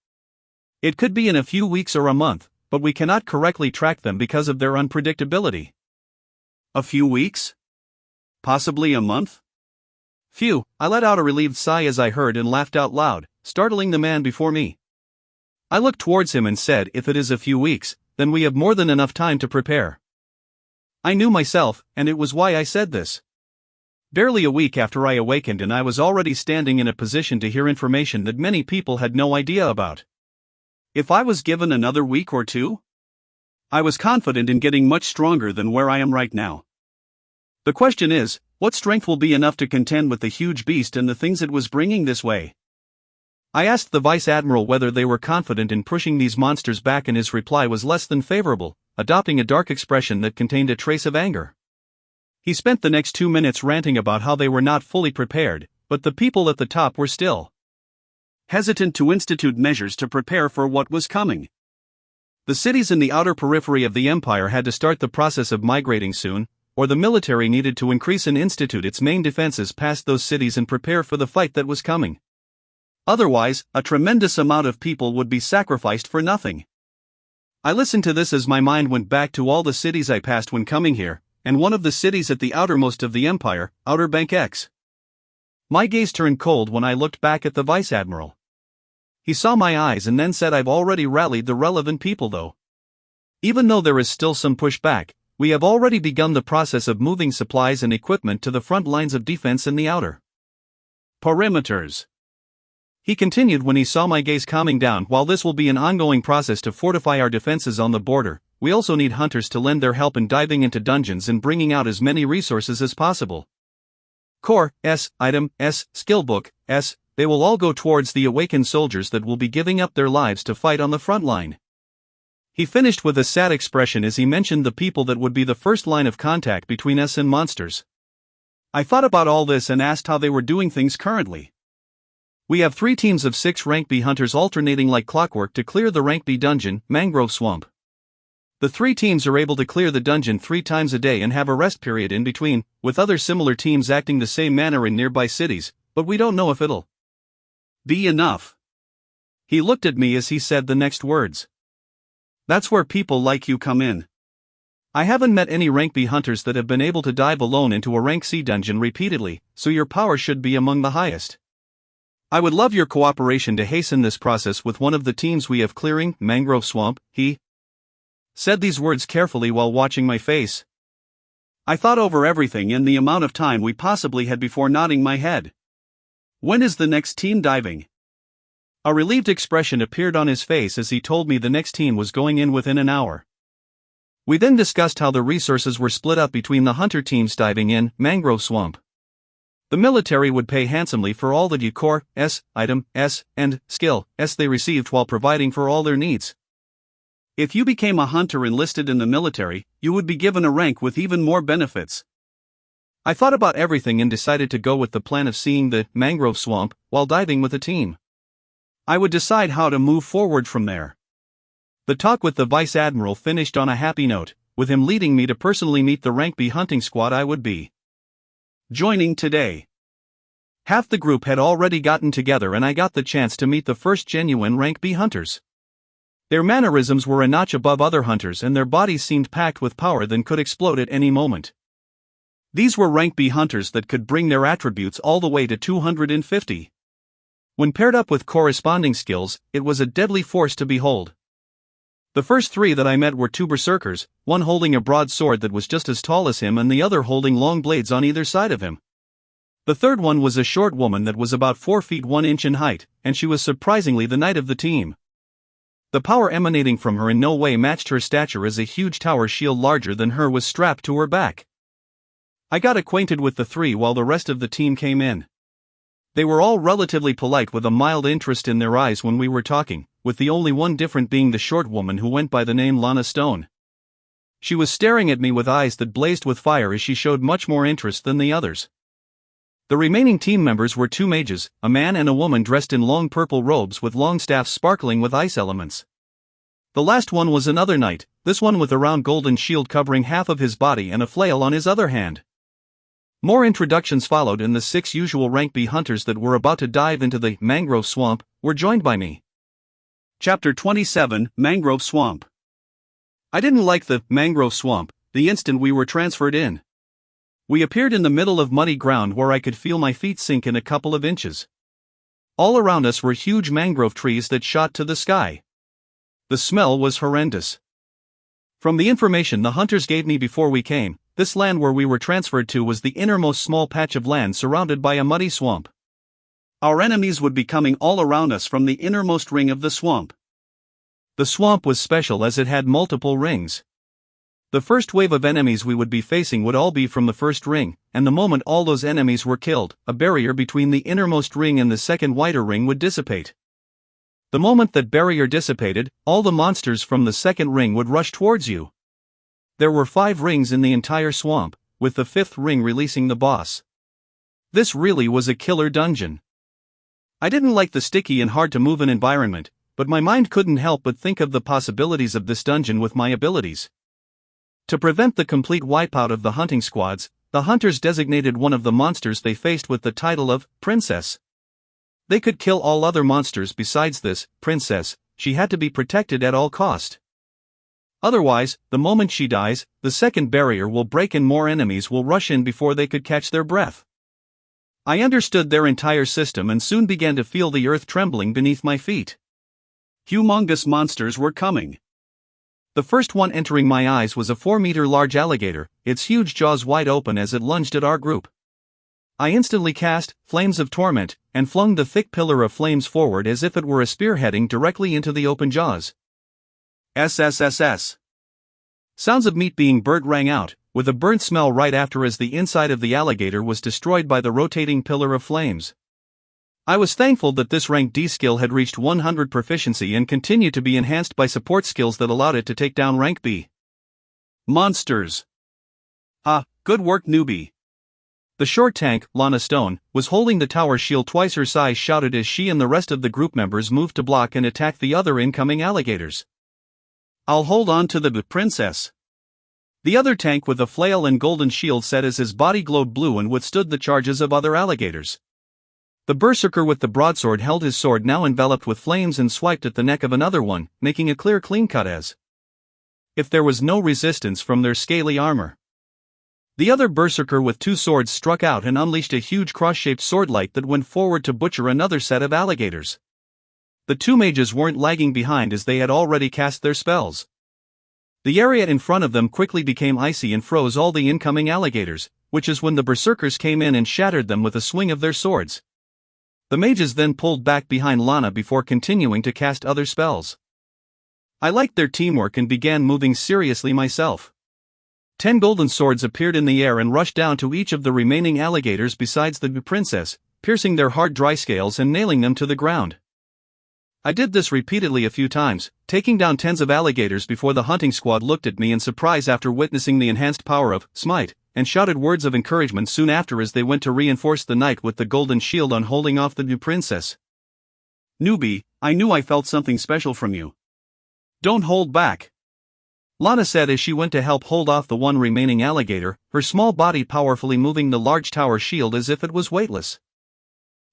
It could be in a few weeks or a month, but we cannot correctly track them because of their unpredictability. A few weeks? Possibly a month? Phew, I let out a relieved sigh as I heard and laughed out loud, startling the man before me. I looked towards him and said, if it is a few weeks, then we have more than enough time to prepare. I knew myself, and it was why I said this. Barely a week after I awakened and I was already standing in a position to hear information that many people had no idea about. If I was given another week or two? I was confident in getting much stronger than where I am right now. The question is, what strength will be enough to contend with the huge beast and the things it was bringing this way? I asked the Vice Admiral whether they were confident in pushing these monsters back and his reply was less than favorable, adopting a dark expression that contained a trace of anger. He spent the next 2 minutes ranting about how they were not fully prepared, but the people at the top were still hesitant to institute measures to prepare for what was coming. The cities in the outer periphery of the Empire had to start the process of migrating soon, or the military needed to increase and institute its main defenses past those cities and prepare for the fight that was coming. Otherwise, a tremendous amount of people would be sacrificed for nothing. I listened to this as my mind went back to all the cities I passed when coming here, and one of the cities at the outermost of the Empire, Outer Bank X. My gaze turned cold when I looked back at the Vice Admiral. He saw my eyes and then said, I've already rallied the relevant people though. Even though there is still some pushback, we have already begun the process of moving supplies and equipment to the front lines of defense in the outer perimeters. He continued when he saw my gaze calming down. While this will be an ongoing process to fortify our defenses on the border, we also need hunters to lend their help in diving into dungeons and bringing out as many resources as possible. Core, S, Item, S, Skill Book, S, they will all go towards the awakened soldiers that will be giving up their lives to fight on the front line. He finished with a sad expression as he mentioned the people that would be the first line of contact between us and monsters. I thought about all this and asked how they were doing things currently. We have 3 teams of 6 Rank B hunters alternating like clockwork to clear the Rank B dungeon, Mangrove Swamp. The 3 teams are able to clear the dungeon 3 times a day and have a rest period in between, with other similar teams acting the same manner in nearby cities, but we don't know if it'll be enough. He looked at me as he said the next words. That's where people like you come in. I haven't met any Rank B hunters that have been able to dive alone into a Rank C dungeon repeatedly, so your power should be among the highest. I would love your cooperation to hasten this process with one of the teams we have clearing Mangrove Swamp. He said these words carefully while watching my face. I thought over everything and the amount of time we possibly had before nodding my head. When is the next team diving? A relieved expression appeared on his face as he told me the next team was going in within an hour. We then discussed how the resources were split up between the hunter teams diving in Mangrove Swamp. The military would pay handsomely for all the Core, S, Item, S, and Skill, S they received while providing for all their needs. If you became a hunter enlisted in the military, you would be given a rank with even more benefits. I thought about everything and decided to go with the plan of seeing the Mangrove Swamp while diving with a team. I would decide how to move forward from there. The talk with the Vice Admiral finished on a happy note, with him leading me to personally meet the Rank B hunting squad I would be joining today. Half the group had already gotten together and I got the chance to meet the first genuine rank B hunters. Their mannerisms were a notch above other hunters and their bodies seemed packed with power that could explode at any moment. These were rank B hunters that could bring their attributes all the way to 250. When paired up with corresponding skills, it was a deadly force to behold. The first three that I met were two berserkers, one holding a broad sword that was just as tall as him and the other holding long blades on either side of him. The third one was a short woman that was about 4 feet 1 inch in height, and she was surprisingly the knight of the team. The power emanating from her in no way matched her stature, as a huge tower shield larger than her was strapped to her back. I got acquainted with the three while the rest of the team came in. They were all relatively polite with a mild interest in their eyes when we were talking, with the only one different being the short woman who went by the name Lana Stone. She was staring at me with eyes that blazed with fire as she showed much more interest than the others. The remaining team members were two mages, a man and a woman dressed in long purple robes with long staffs sparkling with ice elements. The last one was another knight, this one with a round golden shield covering half of his body and a flail on his other hand. More introductions followed, and the 6 usual rank B hunters that were about to dive into the mangrove swamp were joined by me. Chapter 27, Mangrove Swamp. I didn't like the mangrove swamp the instant we were transferred in. We appeared in the middle of muddy ground where I could feel my feet sink in a couple of inches. All around us were huge mangrove trees that shot to the sky. The smell was horrendous. From the information the hunters gave me before we came, this land where we were transferred to was the innermost small patch of land surrounded by a muddy swamp. Our enemies would be coming all around us from the innermost ring of the swamp. The swamp was special as it had multiple rings. The first wave of enemies we would be facing would all be from the first ring, and the moment all those enemies were killed, a barrier between the innermost ring and the second wider ring would dissipate. The moment that barrier dissipated, all the monsters from the second ring would rush towards you. There were 5 rings in the entire swamp, with the 5th ring releasing the boss. This really was a killer dungeon. I didn't like the sticky and hard to move environment, but my mind couldn't help but think of the possibilities of this dungeon with my abilities. To prevent the complete wipeout of the hunting squads, the hunters designated one of the monsters they faced with the title of Princess. They could kill all other monsters besides this princess. She had to be protected at all cost. Otherwise, the moment she dies, the second barrier will break and more enemies will rush in before they could catch their breath. I understood their entire system and soon began to feel the earth trembling beneath my feet. Humongous monsters were coming. The first one entering my eyes was a 4-meter large alligator, its huge jaws wide open as it lunged at our group. I instantly cast Flames of Torment and flung the thick pillar of flames forward as if it were a spear heading directly into the open jaws. SSSS. Sounds of meat being burnt rang out, with a burnt smell right after, as the inside of the alligator was destroyed by the rotating pillar of flames. I was thankful that this rank D skill had reached 100 proficiency and continued to be enhanced by support skills that allowed it to take down rank B. Monsters. Ah, good work, newbie. The short tank, Lana Stone, was holding the tower shield twice her size, shouted as she and the rest of the group members moved to block and attack the other incoming alligators. I'll hold on to the princess. The other tank with a flail and golden shield said as his body glowed blue and withstood the charges of other alligators. The berserker with the broadsword held his sword now enveloped with flames and swiped at the neck of another one, making a clean cut as if there was no resistance from their scaly armor. The other berserker with 2 swords struck out and unleashed a huge cross-shaped swordlight that went forward to butcher another set of alligators. The 2 mages weren't lagging behind as they had already cast their spells. The area in front of them quickly became icy and froze all the incoming alligators, which is when the berserkers came in and shattered them with a swing of their swords. The mages then pulled back behind Lana before continuing to cast other spells. I liked their teamwork and began moving seriously myself. 10 golden swords appeared in the air and rushed down to each of the remaining alligators besides the princess, piercing their hard dry scales and nailing them to the ground. I did this repeatedly a few times, taking down tens of alligators before the hunting squad looked at me in surprise after witnessing the enhanced power of Smite, and shouted words of encouragement soon after as they went to reinforce the knight with the golden shield on holding off the new princess. Newbie, I knew I felt something special from you. Don't hold back. Lana said as she went to help hold off the one remaining alligator, her small body powerfully moving the large tower shield as if it was weightless.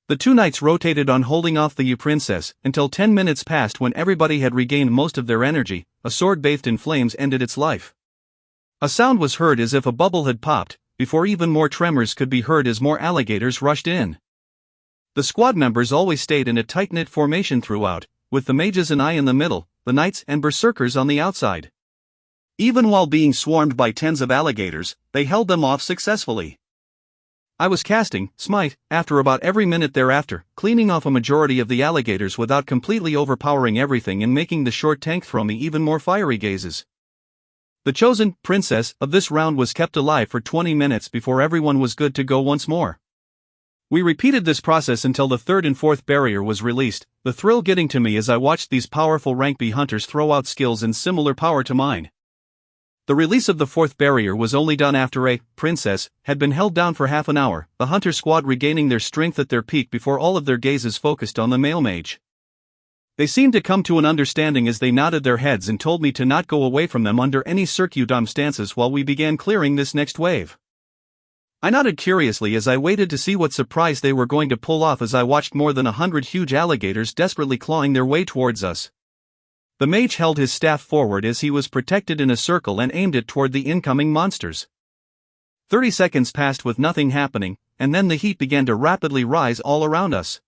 The two knights rotated on holding off the princess until 10 minutes passed. When everybody had regained most of their energy, a sword bathed in flames ended its life. A sound was heard as if a bubble had popped, before even more tremors could be heard as more alligators rushed in. The squad members always stayed in a tight-knit formation throughout, with the mages and I in the middle, the knights and berserkers on the outside. Even while being swarmed by tens of alligators, they held them off successfully. I was casting Smite after about every minute thereafter, cleaning off a majority of the alligators without completely overpowering everything and making the short tank throw me even more fiery gazes. The chosen princess of this round was kept alive for 20 minutes before everyone was good to go once more. We repeated this process until the third and fourth barrier was released, the thrill getting to me as I watched these powerful rank B hunters throw out skills in similar power to mine. The release of the fourth barrier was only done after a princess had been held down for half an hour, the hunter squad regaining their strength at their peak before all of their gazes focused on the male mage. They seemed to come to an understanding as they nodded their heads and told me to not go away from them under any circumstances while we began clearing this next wave. I nodded curiously as I waited to see what surprise they were going to pull off as I watched more than 100 huge alligators desperately clawing their way towards us. The mage held his staff forward as he was protected in a circle and aimed it toward the incoming monsters. 30 seconds passed with nothing happening, and then the heat began to rapidly rise all around us.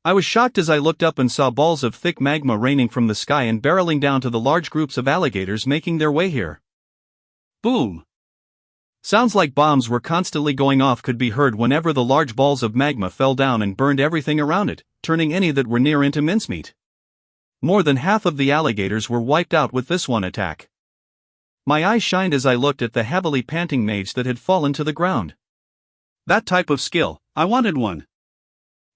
I was shocked as I looked up and saw balls of thick magma raining from the sky and barreling down to the large groups of alligators making their way here. Boom! Sounds like bombs were constantly going off could be heard whenever the large balls of magma fell down and burned everything around it, turning any that were near into mincemeat. More than half of the alligators were wiped out with this one attack. My eyes shined as I looked at the heavily panting mage that had fallen to the ground. That type of skill, I wanted one.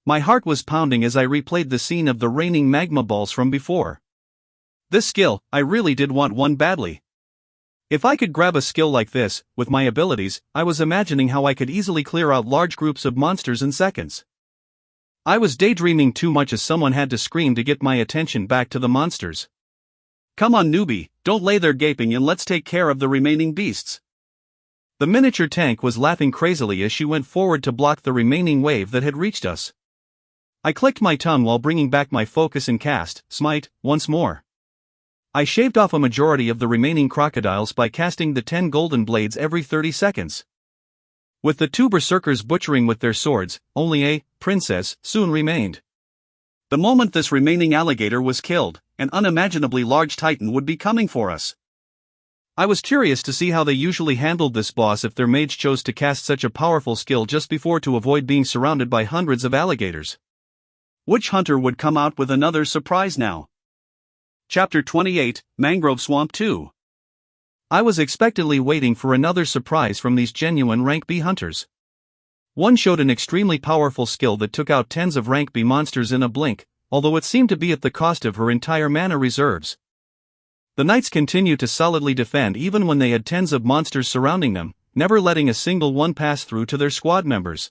My heart was pounding as I replayed the scene of the raining magma balls from before. This skill, I really did want one badly. If I could grab a skill like this, with my abilities, I was imagining how I could easily clear out large groups of monsters in seconds. I was daydreaming too much as someone had to scream to get my attention back to the monsters. Come on newbie, don't lay there gaping and let's take care of the remaining beasts. The miniature tank was laughing crazily as she went forward to block the remaining wave that had reached us. I clicked my tongue while bringing back my focus and cast Smite once more. I shaved off a majority of the remaining crocodiles by casting the 10 golden blades every 30 seconds. With the two berserkers butchering with their swords, only a princess soon remained. The moment this remaining alligator was killed, an unimaginably large titan would be coming for us. I was curious to see how they usually handled this boss if their mage chose to cast such a powerful skill just before to avoid being surrounded by hundreds of alligators. Which hunter would come out with another surprise now? Chapter 28, Mangrove Swamp 2. I was expectantly waiting for another surprise from these genuine rank B hunters. One showed an extremely powerful skill that took out tens of rank B monsters in a blink, although it seemed to be at the cost of her entire mana reserves. The knights continued to solidly defend even when they had tens of monsters surrounding them, never letting a single one pass through to their squad members.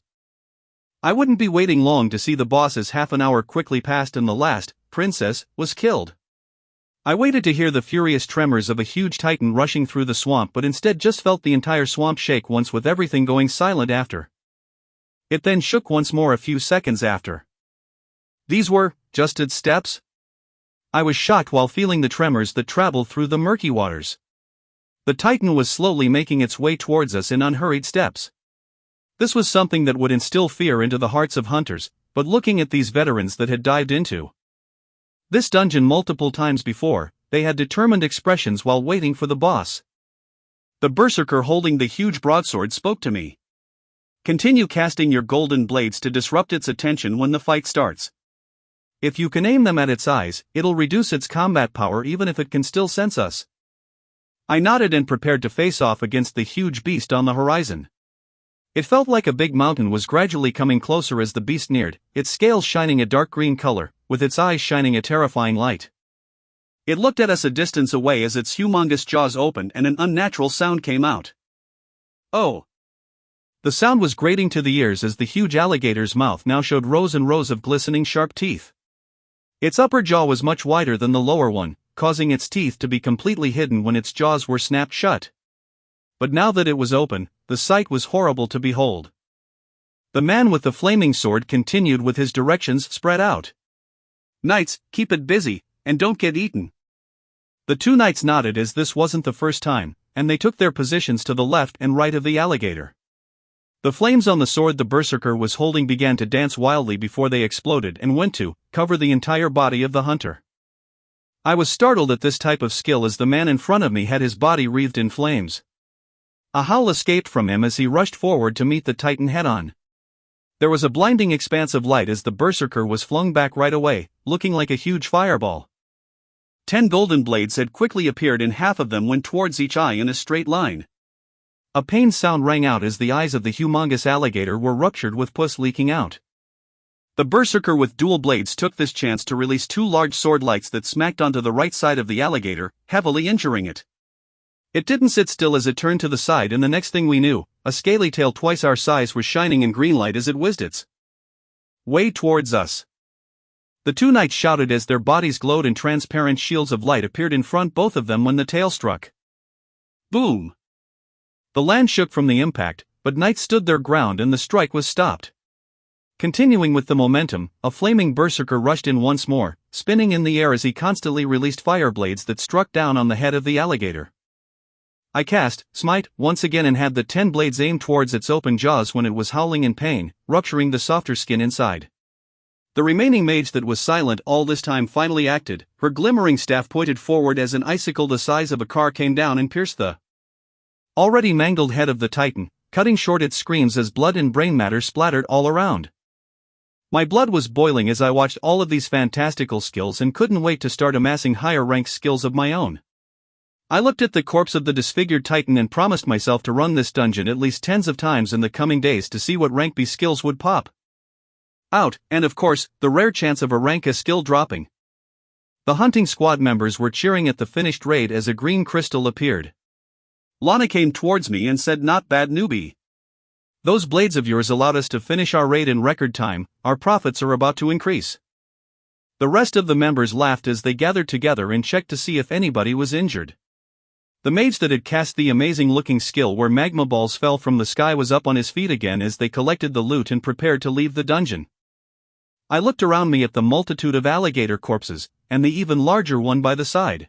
I wouldn't be waiting long to see the boss as half an hour quickly passed and the last princess was killed. I waited to hear the furious tremors of a huge titan rushing through the swamp, but instead just felt the entire swamp shake once, with everything going silent after. It then shook once more a few seconds after. These were just its steps? I was shocked while feeling the tremors that traveled through the murky waters. The titan was slowly making its way towards us in unhurried steps. This was something that would instill fear into the hearts of hunters, but looking at these veterans that had dived into this dungeon multiple times before, they had determined expressions while waiting for the boss. The berserker holding the huge broadsword spoke to me. Continue casting your golden blades to disrupt its attention when the fight starts. If you can aim them at its eyes, it'll reduce its combat power even if it can still sense us. I nodded and prepared to face off against the huge beast on the horizon. It felt like a big mountain was gradually coming closer as the beast neared, its scales shining a dark green color, with its eyes shining a terrifying light. It looked at us a distance away as its humongous jaws opened and an unnatural sound came out. Oh! The sound was grating to the ears as the huge alligator's mouth now showed rows and rows of glistening sharp teeth. Its upper jaw was much wider than the lower one, causing its teeth to be completely hidden when its jaws were snapped shut. But now that it was open, the sight was horrible to behold. The man with the flaming sword continued with his directions spread out. Knights, keep it busy, and don't get eaten. The two knights nodded as this wasn't the first time, and they took their positions to the left and right of the alligator. The flames on the sword the berserker was holding began to dance wildly before they exploded and went to cover the entire body of the hunter. I was startled at this type of skill as the man in front of me had his body wreathed in flames. A howl escaped from him as he rushed forward to meet the titan head-on. There was a blinding expanse of light as the berserker was flung back right away, looking like a huge fireball. 10 golden blades had quickly appeared and half of them went towards each eye in a straight line. A pained sound rang out as the eyes of the humongous alligator were ruptured with pus leaking out. The berserker with dual blades took this chance to release 2 large sword lights that smacked onto the right side of the alligator, heavily injuring it. It didn't sit still as it turned to the side, and the next thing we knew, a scaly tail twice our size was shining in green light as it whizzed its way towards us. The two knights shouted as their bodies glowed and transparent shields of light appeared in front both of them when the tail struck. Boom! The land shook from the impact, but knights stood their ground and the strike was stopped. Continuing with the momentum, a flaming berserker rushed in once more, spinning in the air as he constantly released fire blades that struck down on the head of the alligator. I cast Smite once again and had the 10 blades aimed towards its open jaws when it was howling in pain, rupturing the softer skin inside. The remaining mage that was silent all this time finally acted. Her glimmering staff pointed forward as an icicle the size of a car came down and pierced the already mangled head of the titan, cutting short its screams as blood and brain matter splattered all around. My blood was boiling as I watched all of these fantastical skills and couldn't wait to start amassing higher ranked skills of my own. I looked at the corpse of the disfigured titan and promised myself to run this dungeon at least tens of times in the coming days to see what rank B skills would pop out, and of course, the rare chance of a rank A skill dropping. The hunting squad members were cheering at the finished raid as a green crystal appeared. Lana came towards me and said, "Not bad, newbie. Those blades of yours allowed us to finish our raid in record time. Our profits are about to increase." The rest of the members laughed as they gathered together and checked to see if anybody was injured. The mage that had cast the amazing-looking skill where magma balls fell from the sky was up on his feet again as they collected the loot and prepared to leave the dungeon. I looked around me at the multitude of alligator corpses, and the even larger one by the side.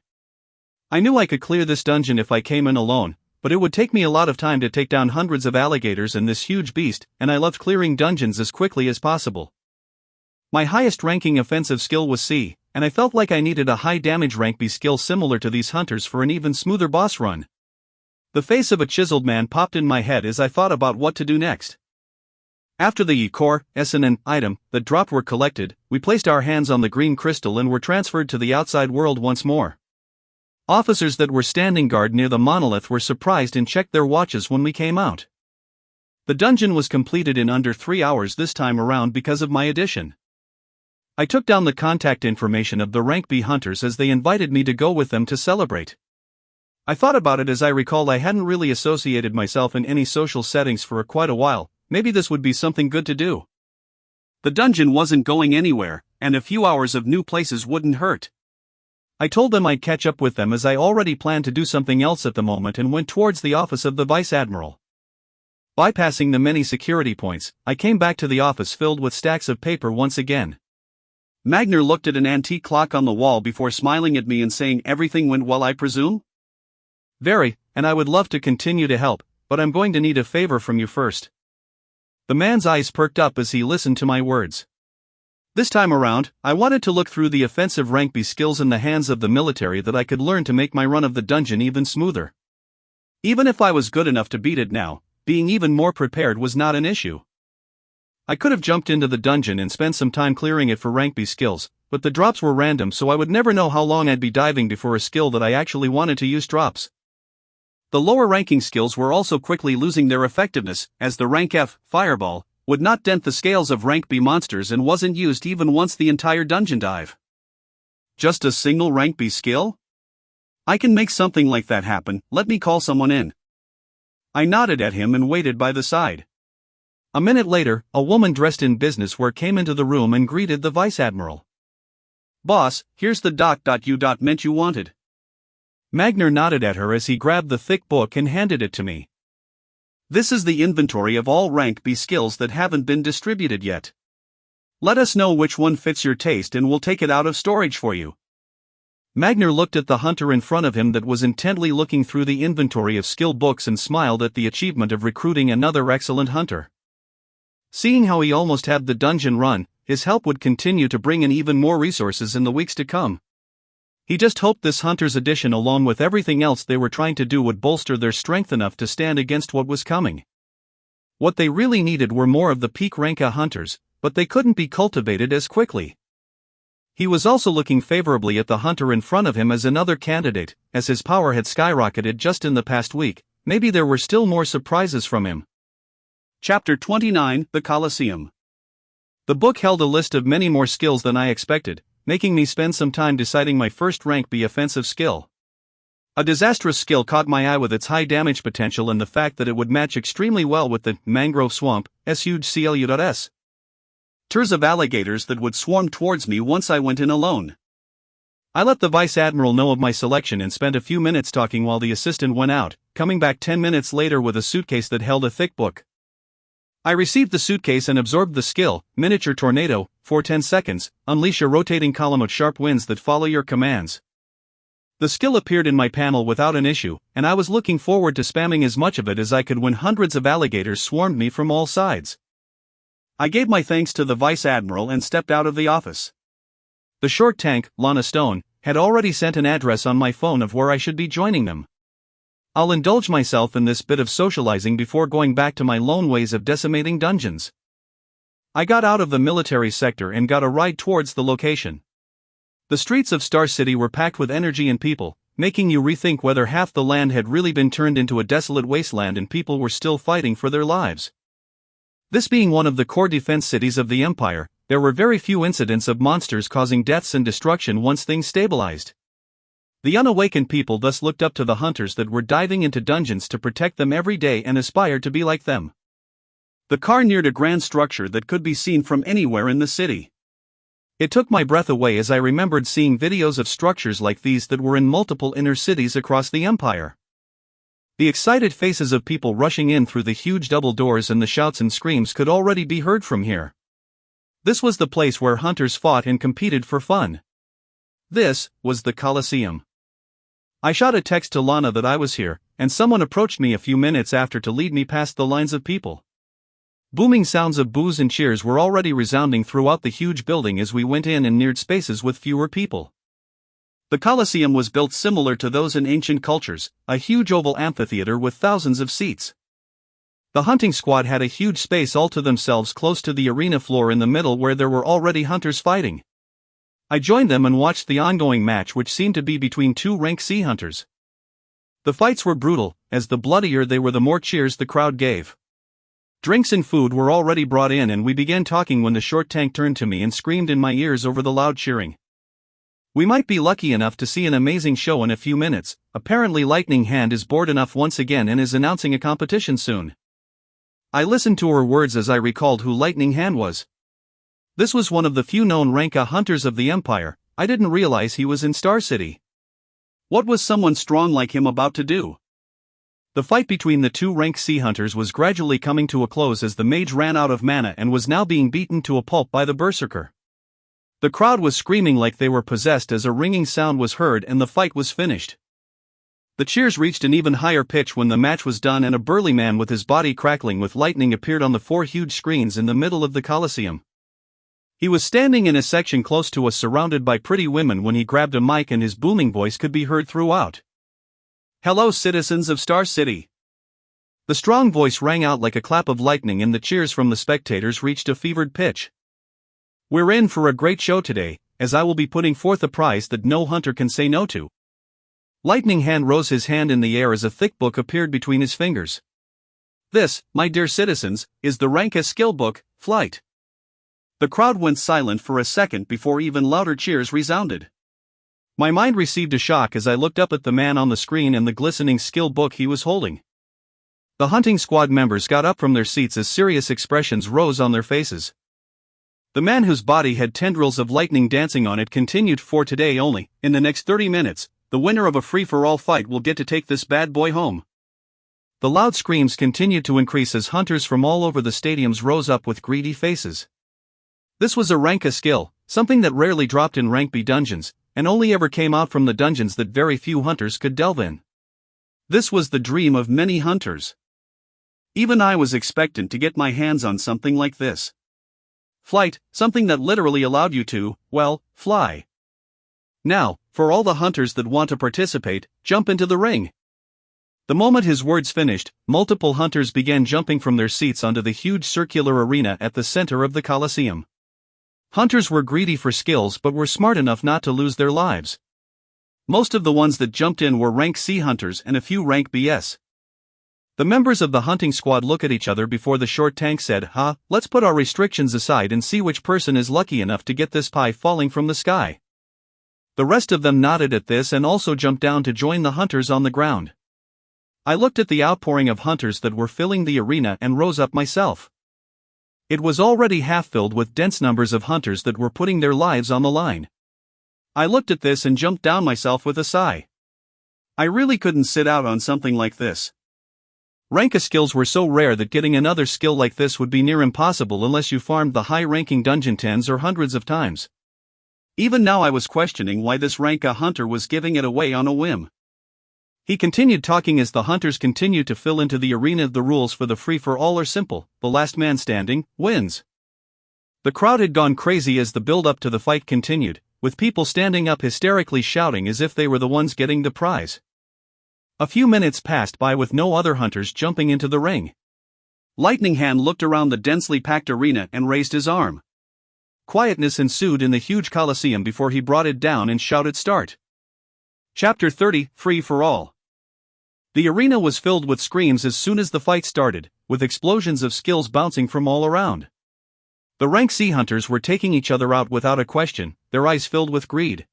I knew I could clear this dungeon if I came in alone, but it would take me a lot of time to take down hundreds of alligators and this huge beast, and I loved clearing dungeons as quickly as possible. My highest ranking offensive skill was C, and I felt like I needed a high damage rank B skill similar to these hunters for an even smoother boss run. The face of a chiseled man popped in my head as I thought about what to do next. After the core, SNN item that dropped were collected, we placed our hands on the green crystal and were transferred to the outside world once more. Officers that were standing guard near the monolith were surprised and checked their watches when we came out. The dungeon was completed in under 3 hours this time around because of my addition. I took down the contact information of the rank B hunters as they invited me to go with them to celebrate. I thought about it as I recalled I hadn't really associated myself in any social settings for quite a while. Maybe this would be something good to do. The dungeon wasn't going anywhere, and a few hours of new places wouldn't hurt. I told them I'd catch up with them as I already planned to do something else at the moment and went towards the office of the Vice Admiral. Bypassing the many security points, I came back to the office filled with stacks of paper once again. Magner looked at an antique clock on the wall before smiling at me and saying, "Everything went well, I presume?" "Very, and I would love to continue to help, but I'm going to need a favor from you first." The man's eyes perked up as he listened to my words. This time around, I wanted to look through the offensive rank B skills in the hands of the military that I could learn to make my run of the dungeon even smoother. Even if I was good enough to beat it now, being even more prepared was not an issue. I could have jumped into the dungeon and spent some time clearing it for rank B skills, but the drops were random so I would never know how long I'd be diving before a skill that I actually wanted to use drops. The lower ranking skills were also quickly losing their effectiveness, as the rank F, Fireball, would not dent the scales of rank B monsters and wasn't used even once the entire dungeon dive. Just a single rank B skill? I can make something like that happen, let me call someone in. I nodded at him and waited by the side. A minute later, a woman dressed in business wear came into the room and greeted the Vice Admiral. "Boss, here's the document you wanted." Magner nodded at her as he grabbed the thick book and handed it to me. This is the inventory of all rank B skills that haven't been distributed yet. Let us know which one fits your taste and we'll take it out of storage for you. Magner looked at the hunter in front of him that was intently looking through the inventory of skill books and smiled at the achievement of recruiting another excellent hunter. Seeing how he almost had the dungeon run, his help would continue to bring in even more resources in the weeks to come. He just hoped this hunter's addition along with everything else they were trying to do would bolster their strength enough to stand against what was coming. What they really needed were more of the peak rank A hunters, but they couldn't be cultivated as quickly. He was also looking favorably at the hunter in front of him as another candidate, as his power had skyrocketed just in the past week. Maybe there were still more surprises from him. Chapter 29, The Colosseum. The book held a list of many more skills than I expected, making me spend some time deciding my first rank B offensive skill. A disastrous skill caught my eye with its high damage potential and the fact that it would match extremely well with the mangrove swamp, huge CLU.S. Tiers of alligators that would swarm towards me once I went in alone. I let the Vice Admiral know of my selection and spent a few minutes talking while the assistant went out, coming back 10 minutes later with a suitcase that held a thick book. I received the suitcase and absorbed the skill, Miniature Tornado, for 10 seconds, unleash a rotating column of sharp winds that follow your commands. The skill appeared in my panel without an issue, and I was looking forward to spamming as much of it as I could when hundreds of alligators swarmed me from all sides. I gave my thanks to the Vice Admiral and stepped out of the office. The short tank, Lana Stone, had already sent an address on my phone of where I should be joining them. I'll indulge myself in this bit of socializing before going back to my lone ways of decimating dungeons. I got out of the military sector and got a ride towards the location. The streets of Star City were packed with energy and people, making you rethink whether half the land had really been turned into a desolate wasteland and people were still fighting for their lives. This being one of the core defense cities of the Empire, there were very few incidents of monsters causing deaths and destruction once things stabilized. The unawakened people thus looked up to the hunters that were diving into dungeons to protect them every day and aspired to be like them. The car neared a grand structure that could be seen from anywhere in the city. It took my breath away as I remembered seeing videos of structures like these that were in multiple inner cities across the Empire. The excited faces of people rushing in through the huge double doors and the shouts and screams could already be heard from here. This was the place where hunters fought and competed for fun. This was the Colosseum. I shot a text to Lana that I was here, and someone approached me a few minutes after to lead me past the lines of people. Booming sounds of boos and cheers were already resounding throughout the huge building as we went in and neared spaces with fewer people. The Colosseum was built similar to those in ancient cultures, a huge oval amphitheater with thousands of seats. The hunting squad had a huge space all to themselves close to the arena floor in the middle where there were already hunters fighting. I joined them and watched the ongoing match, which seemed to be between two rank C hunters. The fights were brutal, as the bloodier they were the more cheers the crowd gave. Drinks and food were already brought in and we began talking when the short tank turned to me and screamed in my ears over the loud cheering. We might be lucky enough to see an amazing show in a few minutes. Apparently Lightning Hand is bored enough once again and is announcing a competition soon. I listened to her words as I recalled who Lightning Hand was. This was one of the few known rank A hunters of the Empire. I didn't realize he was in Star City. What was someone strong like him about to do? The fight between the two rank C hunters was gradually coming to a close as the mage ran out of mana and was now being beaten to a pulp by the berserker. The crowd was screaming like they were possessed as a ringing sound was heard and the fight was finished. The cheers reached an even higher pitch when the match was done and a burly man with his body crackling with lightning appeared on the four huge screens in the middle of the Colosseum. He was standing in a section close to us surrounded by pretty women when he grabbed a mic and his booming voice could be heard throughout. "Hello, citizens of Star City." The strong voice rang out like a clap of lightning and the cheers from the spectators reached a fevered pitch. "We're in for a great show today, as I will be putting forth a prize that no hunter can say no to." Lightning Hand rose his hand in the air as a thick book appeared between his fingers. "This, my dear citizens, is the rank A skill book, Flight." The crowd went silent for a second before even louder cheers resounded. My mind received a shock as I looked up at the man on the screen and the glistening skill book he was holding. The hunting squad members got up from their seats as serious expressions rose on their faces. The man whose body had tendrils of lightning dancing on it continued, "For today only, in the next 30 minutes, the winner of a free-for-all fight will get to take this bad boy home." The loud screams continued to increase as hunters from all over the stadiums rose up with greedy faces. This was a rank A skill, something that rarely dropped in rank B dungeons, and only ever came out from the dungeons that very few hunters could delve in. This was the dream of many hunters. Even I was expectant to get my hands on something like this. Flight, something that literally allowed you to, well, fly. Now, for all the hunters that want to participate, jump into the ring. The moment his words finished, multiple hunters began jumping from their seats onto the huge circular arena at the center of the Colosseum. Hunters were greedy for skills but were smart enough not to lose their lives. Most of the ones that jumped in were rank C hunters and a few rank BS. The members of the hunting squad looked at each other before the short tank said, let's put our restrictions aside and see which person is lucky enough to get this pie falling from the sky. The rest of them nodded at this and also jumped down to join the hunters on the ground. I looked at the outpouring of hunters that were filling the arena and rose up myself. It was already half filled with dense numbers of hunters that were putting their lives on the line. I looked at this and jumped down myself with a sigh. I really couldn't sit out on something like this. Rank A skills were so rare that getting another skill like this would be near impossible unless you farmed the high-ranking dungeon tens or hundreds of times. Even now I was questioning why this rank A hunter was giving it away on a whim. He continued talking as the hunters continued to fill into the arena. The rules for the free-for-all are simple: the last man standing wins. The crowd had gone crazy as the build-up to the fight continued, with people standing up hysterically shouting as if they were the ones getting the prize. A few minutes passed by with no other hunters jumping into the ring. Lightning Hand looked around the densely packed arena and raised his arm. Quietness ensued in the huge Colosseum before he brought it down and shouted start. Chapter 30, Free for All. The arena was filled with screams as soon as the fight started, with explosions of skills bouncing from all around. The rank C hunters were taking each other out without a question, their eyes filled with greed.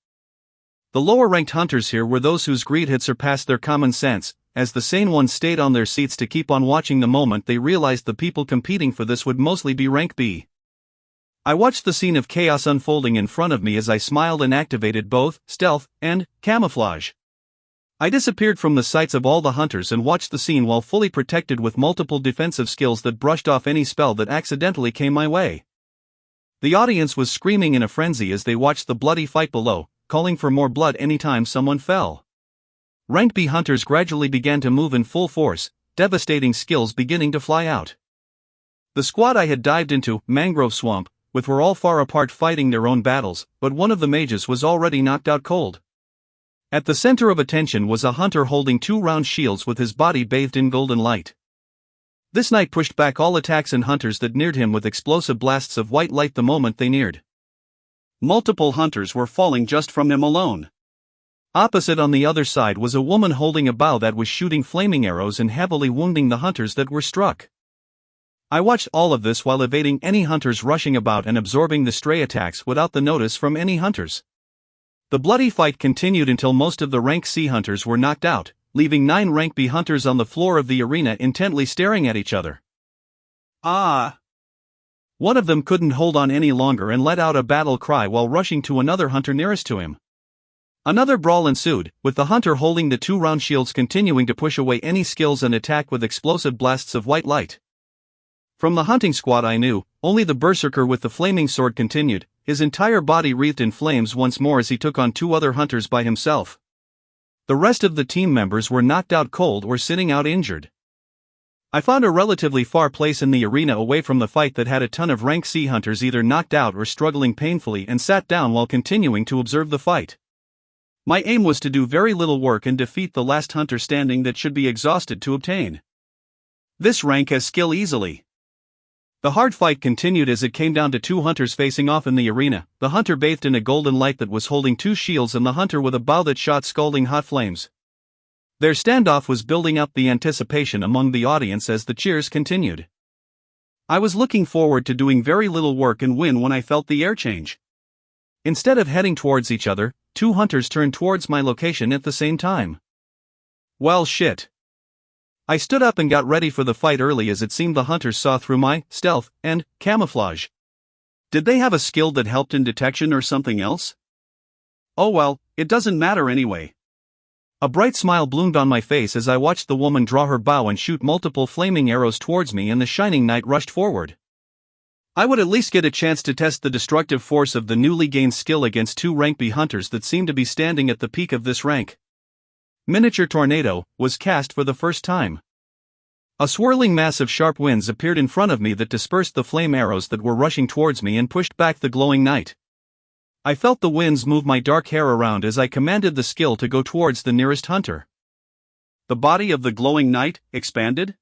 The lower-ranked hunters here were those whose greed had surpassed their common sense, as the sane ones stayed on their seats to keep on watching the moment they realized the people competing for this would mostly be rank B. I watched the scene of chaos unfolding in front of me as I smiled and activated both stealth and camouflage. I disappeared from the sights of all the hunters and watched the scene while fully protected with multiple defensive skills that brushed off any spell that accidentally came my way. The audience was screaming in a frenzy as they watched the bloody fight below, calling for more blood anytime someone fell. Rank B hunters gradually began to move in full force, devastating skills beginning to fly out. The squad I had dived into, Mangrove Swamp, with were all far apart fighting their own battles, but one of the mages was already knocked out cold. At the center of attention was a hunter holding 2 round shields with his body bathed in golden light. This knight pushed back all attacks and hunters that neared him with explosive blasts of white light the moment they neared. Multiple hunters were falling just from him alone. Opposite on the other side was a woman holding a bow that was shooting flaming arrows and heavily wounding the hunters that were struck. I watched all of this while evading any hunters rushing about and absorbing the stray attacks without the notice from any hunters. The bloody fight continued until most of the rank C hunters were knocked out, leaving 9 rank B hunters on the floor of the arena intently staring at each other. One of them couldn't hold on any longer and let out a battle cry while rushing to another hunter nearest to him. Another brawl ensued, with the hunter holding the 2 round shields continuing to push away any skills and attack with explosive blasts of white light. From the hunting squad I knew, only the berserker with the flaming sword continued, his entire body wreathed in flames once more as he took on 2 other hunters by himself. The rest of the team members were knocked out cold or sitting out injured. I found a relatively far place in the arena away from the fight that had a ton of rank C hunters either knocked out or struggling painfully and sat down while continuing to observe the fight. My aim was to do very little work and defeat the last hunter standing that should be exhausted to obtain this rank as skill easily. The hard fight continued as it came down to 2 hunters facing off in the arena, the hunter bathed in a golden light that was holding 2 shields and the hunter with a bow that shot scalding hot flames. Their standoff was building up the anticipation among the audience as the cheers continued. I was looking forward to doing very little work and win when I felt the air change. Instead of heading towards each other, 2 hunters turned towards my location at the same time. Well shit. I stood up and got ready for the fight early as it seemed the hunters saw through my stealth and camouflage. Did they have a skill that helped in detection or something else? Oh well, it doesn't matter anyway. A bright smile bloomed on my face as I watched the woman draw her bow and shoot multiple flaming arrows towards me, and the shining knight rushed forward. I would at least get a chance to test the destructive force of the newly gained skill against two rank B hunters that seemed to be standing at the peak of this rank. Miniature Tornado was cast for the first time. A swirling mass of sharp winds appeared in front of me that dispersed the flame arrows that were rushing towards me and pushed back the glowing knight. I felt the winds move my dark hair around as I commanded the skill to go towards the nearest hunter. The body of the glowing knight expanded?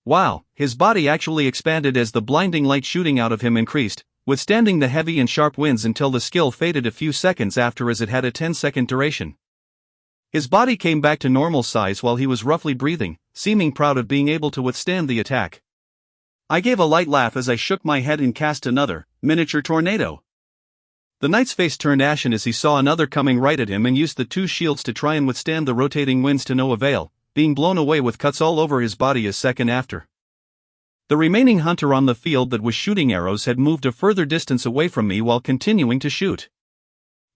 Wow, his body actually expanded as the blinding light shooting out of him increased, withstanding the heavy and sharp winds until the skill faded a few seconds after, as it had a 10-second duration. His body came back to normal size while he was roughly breathing, seeming proud of being able to withstand the attack. I gave a light laugh as I shook my head and cast another miniature tornado. The knight's face turned ashen as he saw another coming right at him and used the two shields to try and withstand the rotating winds to no avail, being blown away with cuts all over his body a second after. The remaining hunter on the field that was shooting arrows had moved a further distance away from me while continuing to shoot.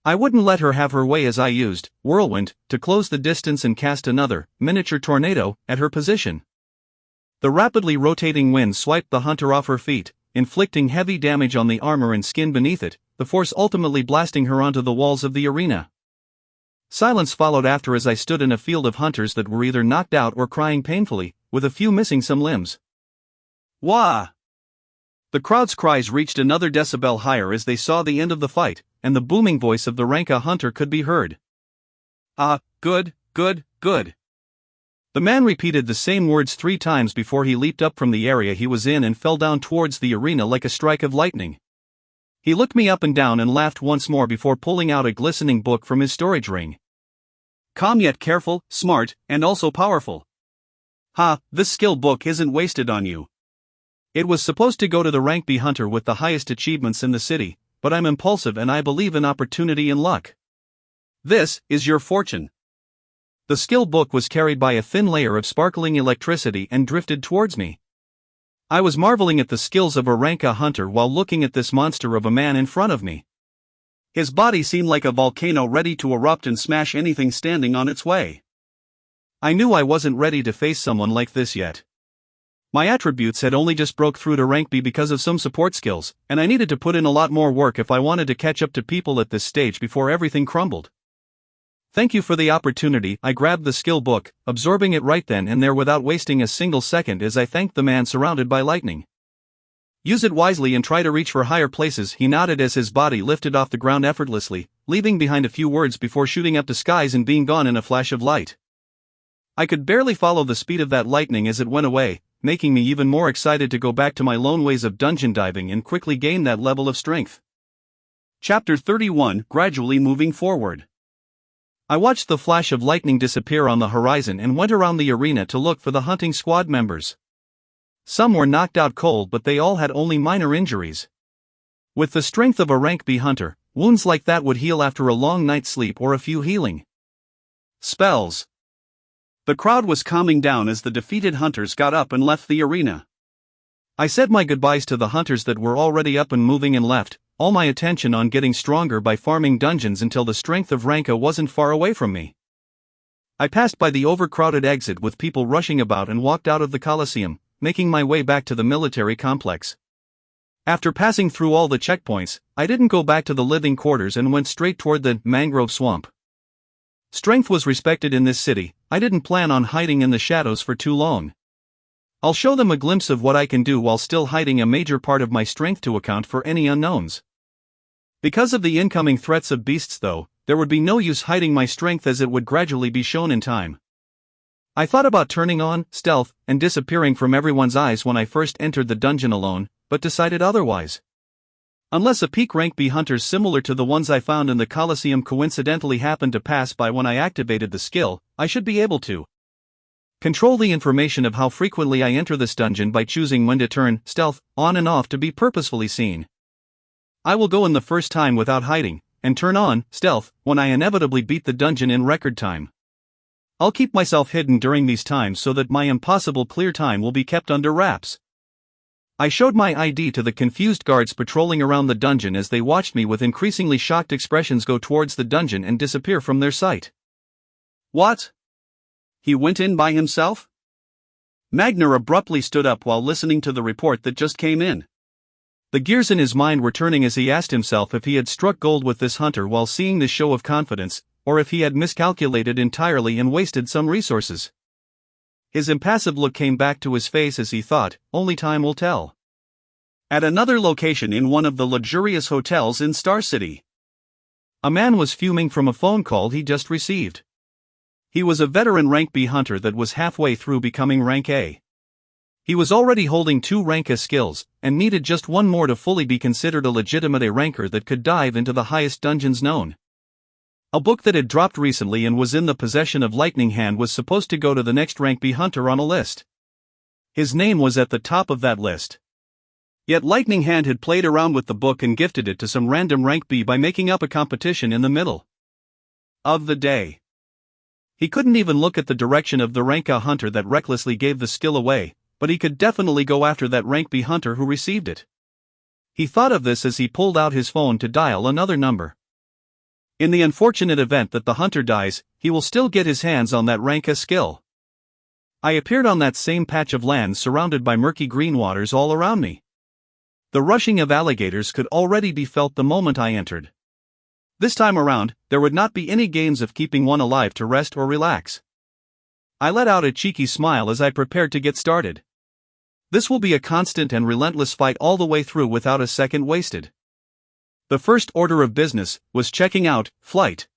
I wouldn't let her have her way as I used Whirlwind to close the distance and cast another miniature tornado at her position. The rapidly rotating wind swiped the hunter off her feet, inflicting heavy damage on the armor and skin beneath it, the force ultimately blasting her onto the walls of the arena. Silence followed after as I stood in a field of hunters that were either knocked out or crying painfully, with a few missing some limbs. Wah! The crowd's cries reached another decibel higher as they saw the end of the fight, and the booming voice of the rank A hunter could be heard. Ah, good, good, good. The man repeated the same words 3 times before he leaped up from the area he was in and fell down towards the arena like a strike of lightning. He looked me up and down and laughed once more before pulling out a glistening book from his storage ring. Calm yet careful, smart, and also powerful. Ha, this skill book isn't wasted on you. It was supposed to go to the rank B hunter with the highest achievements in the city, but I'm impulsive and I believe in opportunity and luck. This is your fortune. The skill book was carried by a thin layer of sparkling electricity and drifted towards me. I was marveling at the skills of a rank A hunter while looking at this monster of a man in front of me. His body seemed like a volcano ready to erupt and smash anything standing on its way. I knew I wasn't ready to face someone like this yet. My attributes had only just broke through to rank B because of some support skills, and I needed to put in a lot more work if I wanted to catch up to people at this stage before everything crumbled. Thank you for the opportunity. I grabbed the skill book, absorbing it right then and there without wasting a single second as I thanked the man surrounded by lightning. Use it wisely and try to reach for higher places, he nodded as his body lifted off the ground effortlessly, leaving behind a few words before shooting up the skies and being gone in a flash of light. I could barely follow the speed of that lightning as it went away, making me even more excited to go back to my lone ways of dungeon diving and quickly gain that level of strength. Chapter 31, Gradually Moving Forward. I watched the flash of lightning disappear on the horizon and went around the arena to look for the hunting squad members. Some were knocked out cold, but they all had only minor injuries. With the strength of a rank B hunter, wounds like that would heal after a long night's sleep or a few healing spells. The crowd was calming down as the defeated hunters got up and left the arena. I said my goodbyes to the hunters that were already up and moving and left, all my attention on getting stronger by farming dungeons until the strength of rank A wasn't far away from me. I passed by the overcrowded exit with people rushing about and walked out of the Coliseum, making my way back to the military complex. After passing through all the checkpoints, I didn't go back to the living quarters and went straight toward the mangrove swamp. Strength was respected in this city. I didn't plan on hiding in the shadows for too long. I'll show them a glimpse of what I can do while still hiding a major part of my strength to account for any unknowns. Because of the incoming threats of beasts though, there would be no use hiding my strength as it would gradually be shown in time. I thought about turning on stealth and disappearing from everyone's eyes when I first entered the dungeon alone, but decided otherwise. Unless a peak rank B hunters similar to the ones I found in the Coliseum coincidentally happened to pass by when I activated the skill, I should be able to control the information of how frequently I enter this dungeon by choosing when to turn stealth on and off to be purposefully seen. I will go in the first time without hiding, and turn on stealth when I inevitably beat the dungeon in record time. I'll keep myself hidden during these times so that my impossible clear time will be kept under wraps. I showed my ID to the confused guards patrolling around the dungeon as they watched me with increasingly shocked expressions go towards the dungeon and disappear from their sight. What? He went in by himself? Magner abruptly stood up while listening to the report that just came in. The gears in his mind were turning as he asked himself if he had struck gold with this hunter while seeing this show of confidence, or if he had miscalculated entirely and wasted some resources. His impassive look came back to his face as he thought, only time will tell. At another location in one of the luxurious hotels in Star City, a man was fuming from a phone call he just received. He was a veteran rank B hunter that was halfway through becoming rank A. He was already holding 2 rank A skills, and needed just one more to fully be considered a legitimate A ranker that could dive into the highest dungeons known. A book that had dropped recently and was in the possession of Lightning Hand was supposed to go to the next rank B hunter on a list. His name was at the top of that list. Yet Lightning Hand had played around with the book and gifted it to some random rank B by making up a competition in the middle of the day. He couldn't even look at the direction of the rank A hunter that recklessly gave the skill away, but he could definitely go after that rank B hunter who received it. He thought of this as he pulled out his phone to dial another number. In the unfortunate event that the hunter dies, he will still get his hands on that rank A skill. I appeared on that same patch of land surrounded by murky green waters all around me. The rushing of alligators could already be felt the moment I entered. This time around, there would not be any games of keeping one alive to rest or relax. I let out a cheeky smile as I prepared to get started. This will be a constant and relentless fight all the way through without a second wasted. The first order of business was checking out flight.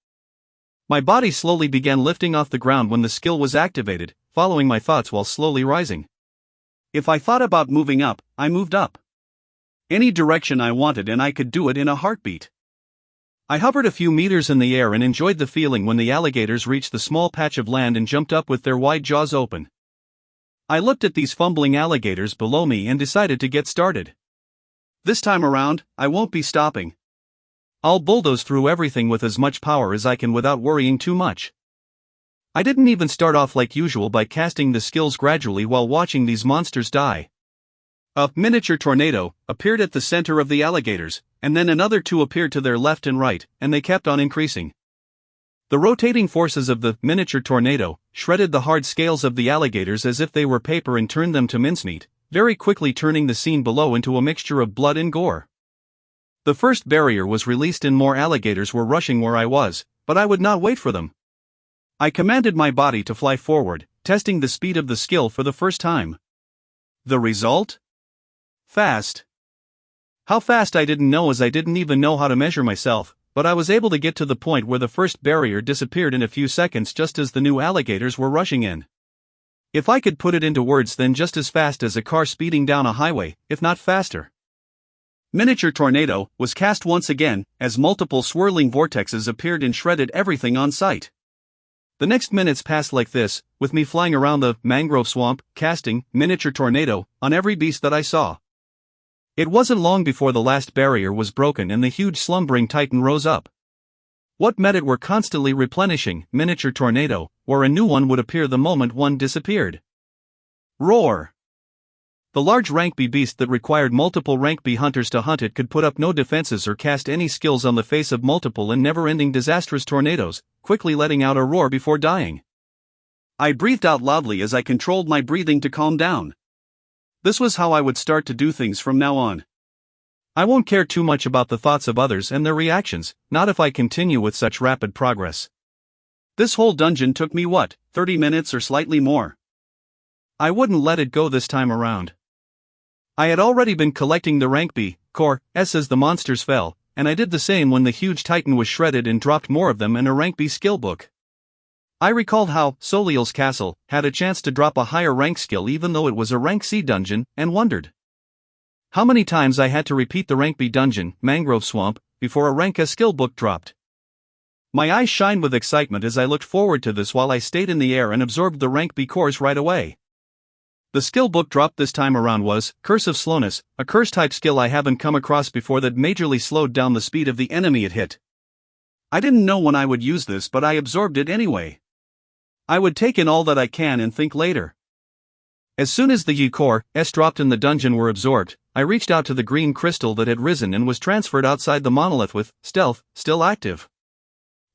My body slowly began lifting off the ground when the skill was activated, following my thoughts while slowly rising. If I thought about moving up, I moved up. Any direction I wanted, and I could do it in a heartbeat. I hovered a few meters in the air and enjoyed the feeling when the alligators reached the small patch of land and jumped up with their wide jaws open. I looked at these fumbling alligators below me and decided to get started. This time around, I won't be stopping. I'll bulldoze through everything with as much power as I can without worrying too much. I didn't even start off like usual by casting the skills gradually while watching these monsters die. A miniature tornado appeared at the center of the alligators, and then another 2 appeared to their left and right, and they kept on increasing. The rotating forces of the miniature tornado shredded the hard scales of the alligators as if they were paper and turned them to mincemeat, very quickly turning the scene below into a mixture of blood and gore. The first barrier was released and more alligators were rushing where I was, but I would not wait for them. I commanded my body to fly forward, testing the speed of the skill for the first time. The result? Fast. How fast I didn't know, as I didn't even know how to measure myself, but I was able to get to the point where the first barrier disappeared in a few seconds just as the new alligators were rushing in. If I could put it into words, then just as fast as a car speeding down a highway, if not faster. Miniature tornado was cast once again, as multiple swirling vortexes appeared and shredded everything on sight. The next minutes passed like this, with me flying around the mangrove swamp, casting miniature tornado on every beast that I saw. It wasn't long before the last barrier was broken and the huge slumbering titan rose up. What met it were constantly replenishing miniature tornado, where a new one would appear the moment one disappeared. Roar! The large rank B beast that required multiple rank B hunters to hunt it could put up no defenses or cast any skills on the face of multiple and never-ending disastrous tornadoes, quickly letting out a roar before dying. I breathed out loudly as I controlled my breathing to calm down. This was how I would start to do things from now on. I won't care too much about the thoughts of others and their reactions, not if I continue with such rapid progress. This whole dungeon took me 30 minutes or slightly more. I wouldn't let it go this time around. I had already been collecting the rank B core S as the monsters fell, and I did the same when the huge titan was shredded and dropped more of them in a rank B skill book. I recalled how Soliel's castle had a chance to drop a higher rank skill even though it was a rank C dungeon, and wondered how many times I had to repeat the rank B dungeon, Mangrove Swamp, before a rank A skill book dropped. My eyes shined with excitement as I looked forward to this while I stayed in the air and absorbed the rank B cores right away. The skill book dropped this time around was Curse of Slowness, a curse type skill I haven't come across before that majorly slowed down the speed of the enemy it hit. I didn't know when I would use this, but I absorbed it anyway. I would take in all that I can and think later. As soon as the Y core S dropped in the dungeon were absorbed, I reached out to the green crystal that had risen and was transferred outside the monolith with Stealth still active.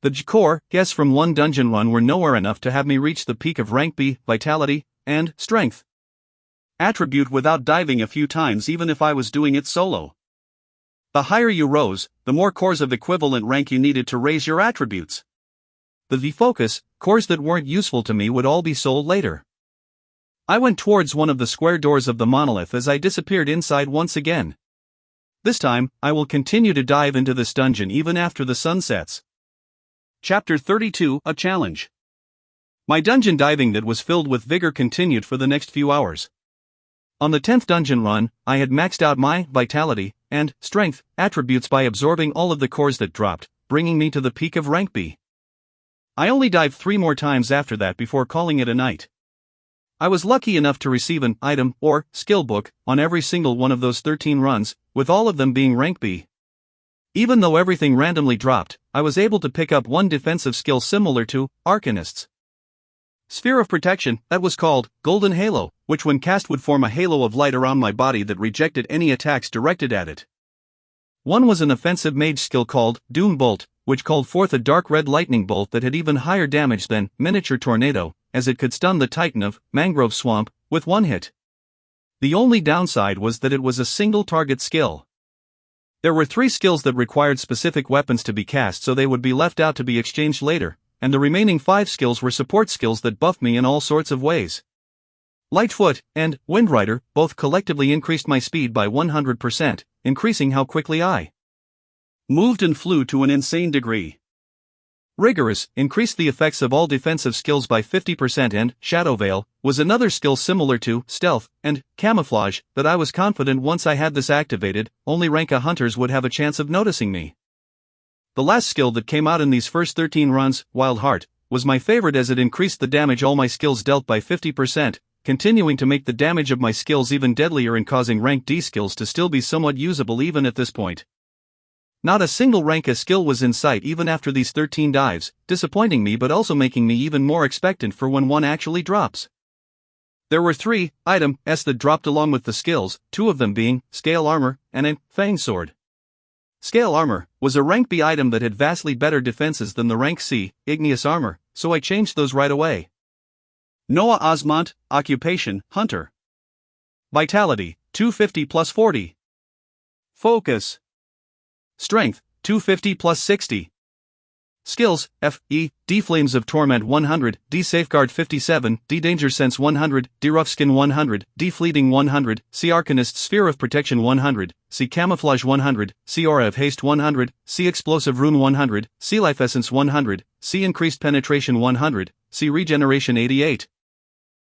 The core guests from one dungeon run were nowhere enough to have me reach the peak of rank B, vitality, and strength attribute without diving a few times even if I was doing it solo. The higher you rose, the more cores of equivalent rank you needed to raise your attributes. The V-focus, cores that weren't useful to me would all be sold later. I went towards one of the square doors of the monolith as I disappeared inside once again. This time, I will continue to dive into this dungeon even after the sun sets. Chapter 32, A Challenge. My dungeon diving that was filled with vigor continued for the next few hours. On the 10th dungeon run, I had maxed out my vitality and strength attributes by absorbing all of the cores that dropped, bringing me to the peak of rank B. I only dived 3 more times after that before calling it a night. I was lucky enough to receive an item or skill book on every single one of those 13 runs, with all of them being rank B. Even though everything randomly dropped, I was able to pick up one defensive skill similar to Arcanist's Sphere of Protection, that was called Golden Halo, which when cast would form a halo of light around my body that rejected any attacks directed at it. One was an offensive mage skill called Doom Bolt, which called forth a dark red lightning bolt that had even higher damage than Miniature Tornado, as it could stun the Titan of Mangrove Swamp with one hit. The only downside was that it was a single target skill. There were 3 skills that required specific weapons to be cast, so they would be left out to be exchanged later, and the remaining 5 skills were support skills that buffed me in all sorts of ways. Lightfoot and Windrider both collectively increased my speed by 100%, increasing how quickly I moved and flew to an insane degree. Rigorous increased the effects of all defensive skills by 50%, and Shadow Veil was another skill similar to Stealth and Camouflage that I was confident once I had this activated, only rank A hunters would have a chance of noticing me. The last skill that came out in these first 13 runs, Wild Heart, was my favorite as it increased the damage all my skills dealt by 50%, continuing to make the damage of my skills even deadlier and causing rank D skills to still be somewhat usable even at this point. Not a single rank A skill was in sight even after these 13 dives, disappointing me but also making me even more expectant for when one actually drops. There were 3 items that dropped along with the skills, 2 of them being Scale Armor and a Fang Sword. Scale Armor was a rank B item that had vastly better defenses than the rank C, Igneous Armor, so I changed those right away. Noah Osmont, Occupation, Hunter. Vitality, 250 plus 40. Focus. Strength, 250 plus 60. Skills, F, E, D Flames of Torment 100, D Safeguard 57, D Danger Sense 100, D Rough Skin 100, D Fleeting 100, C Arcanist Sphere of Protection 100, C Camouflage 100, C Aura of Haste 100, C Explosive Rune 100, C Life Essence 100, C Increased Penetration 100, C Regeneration 88.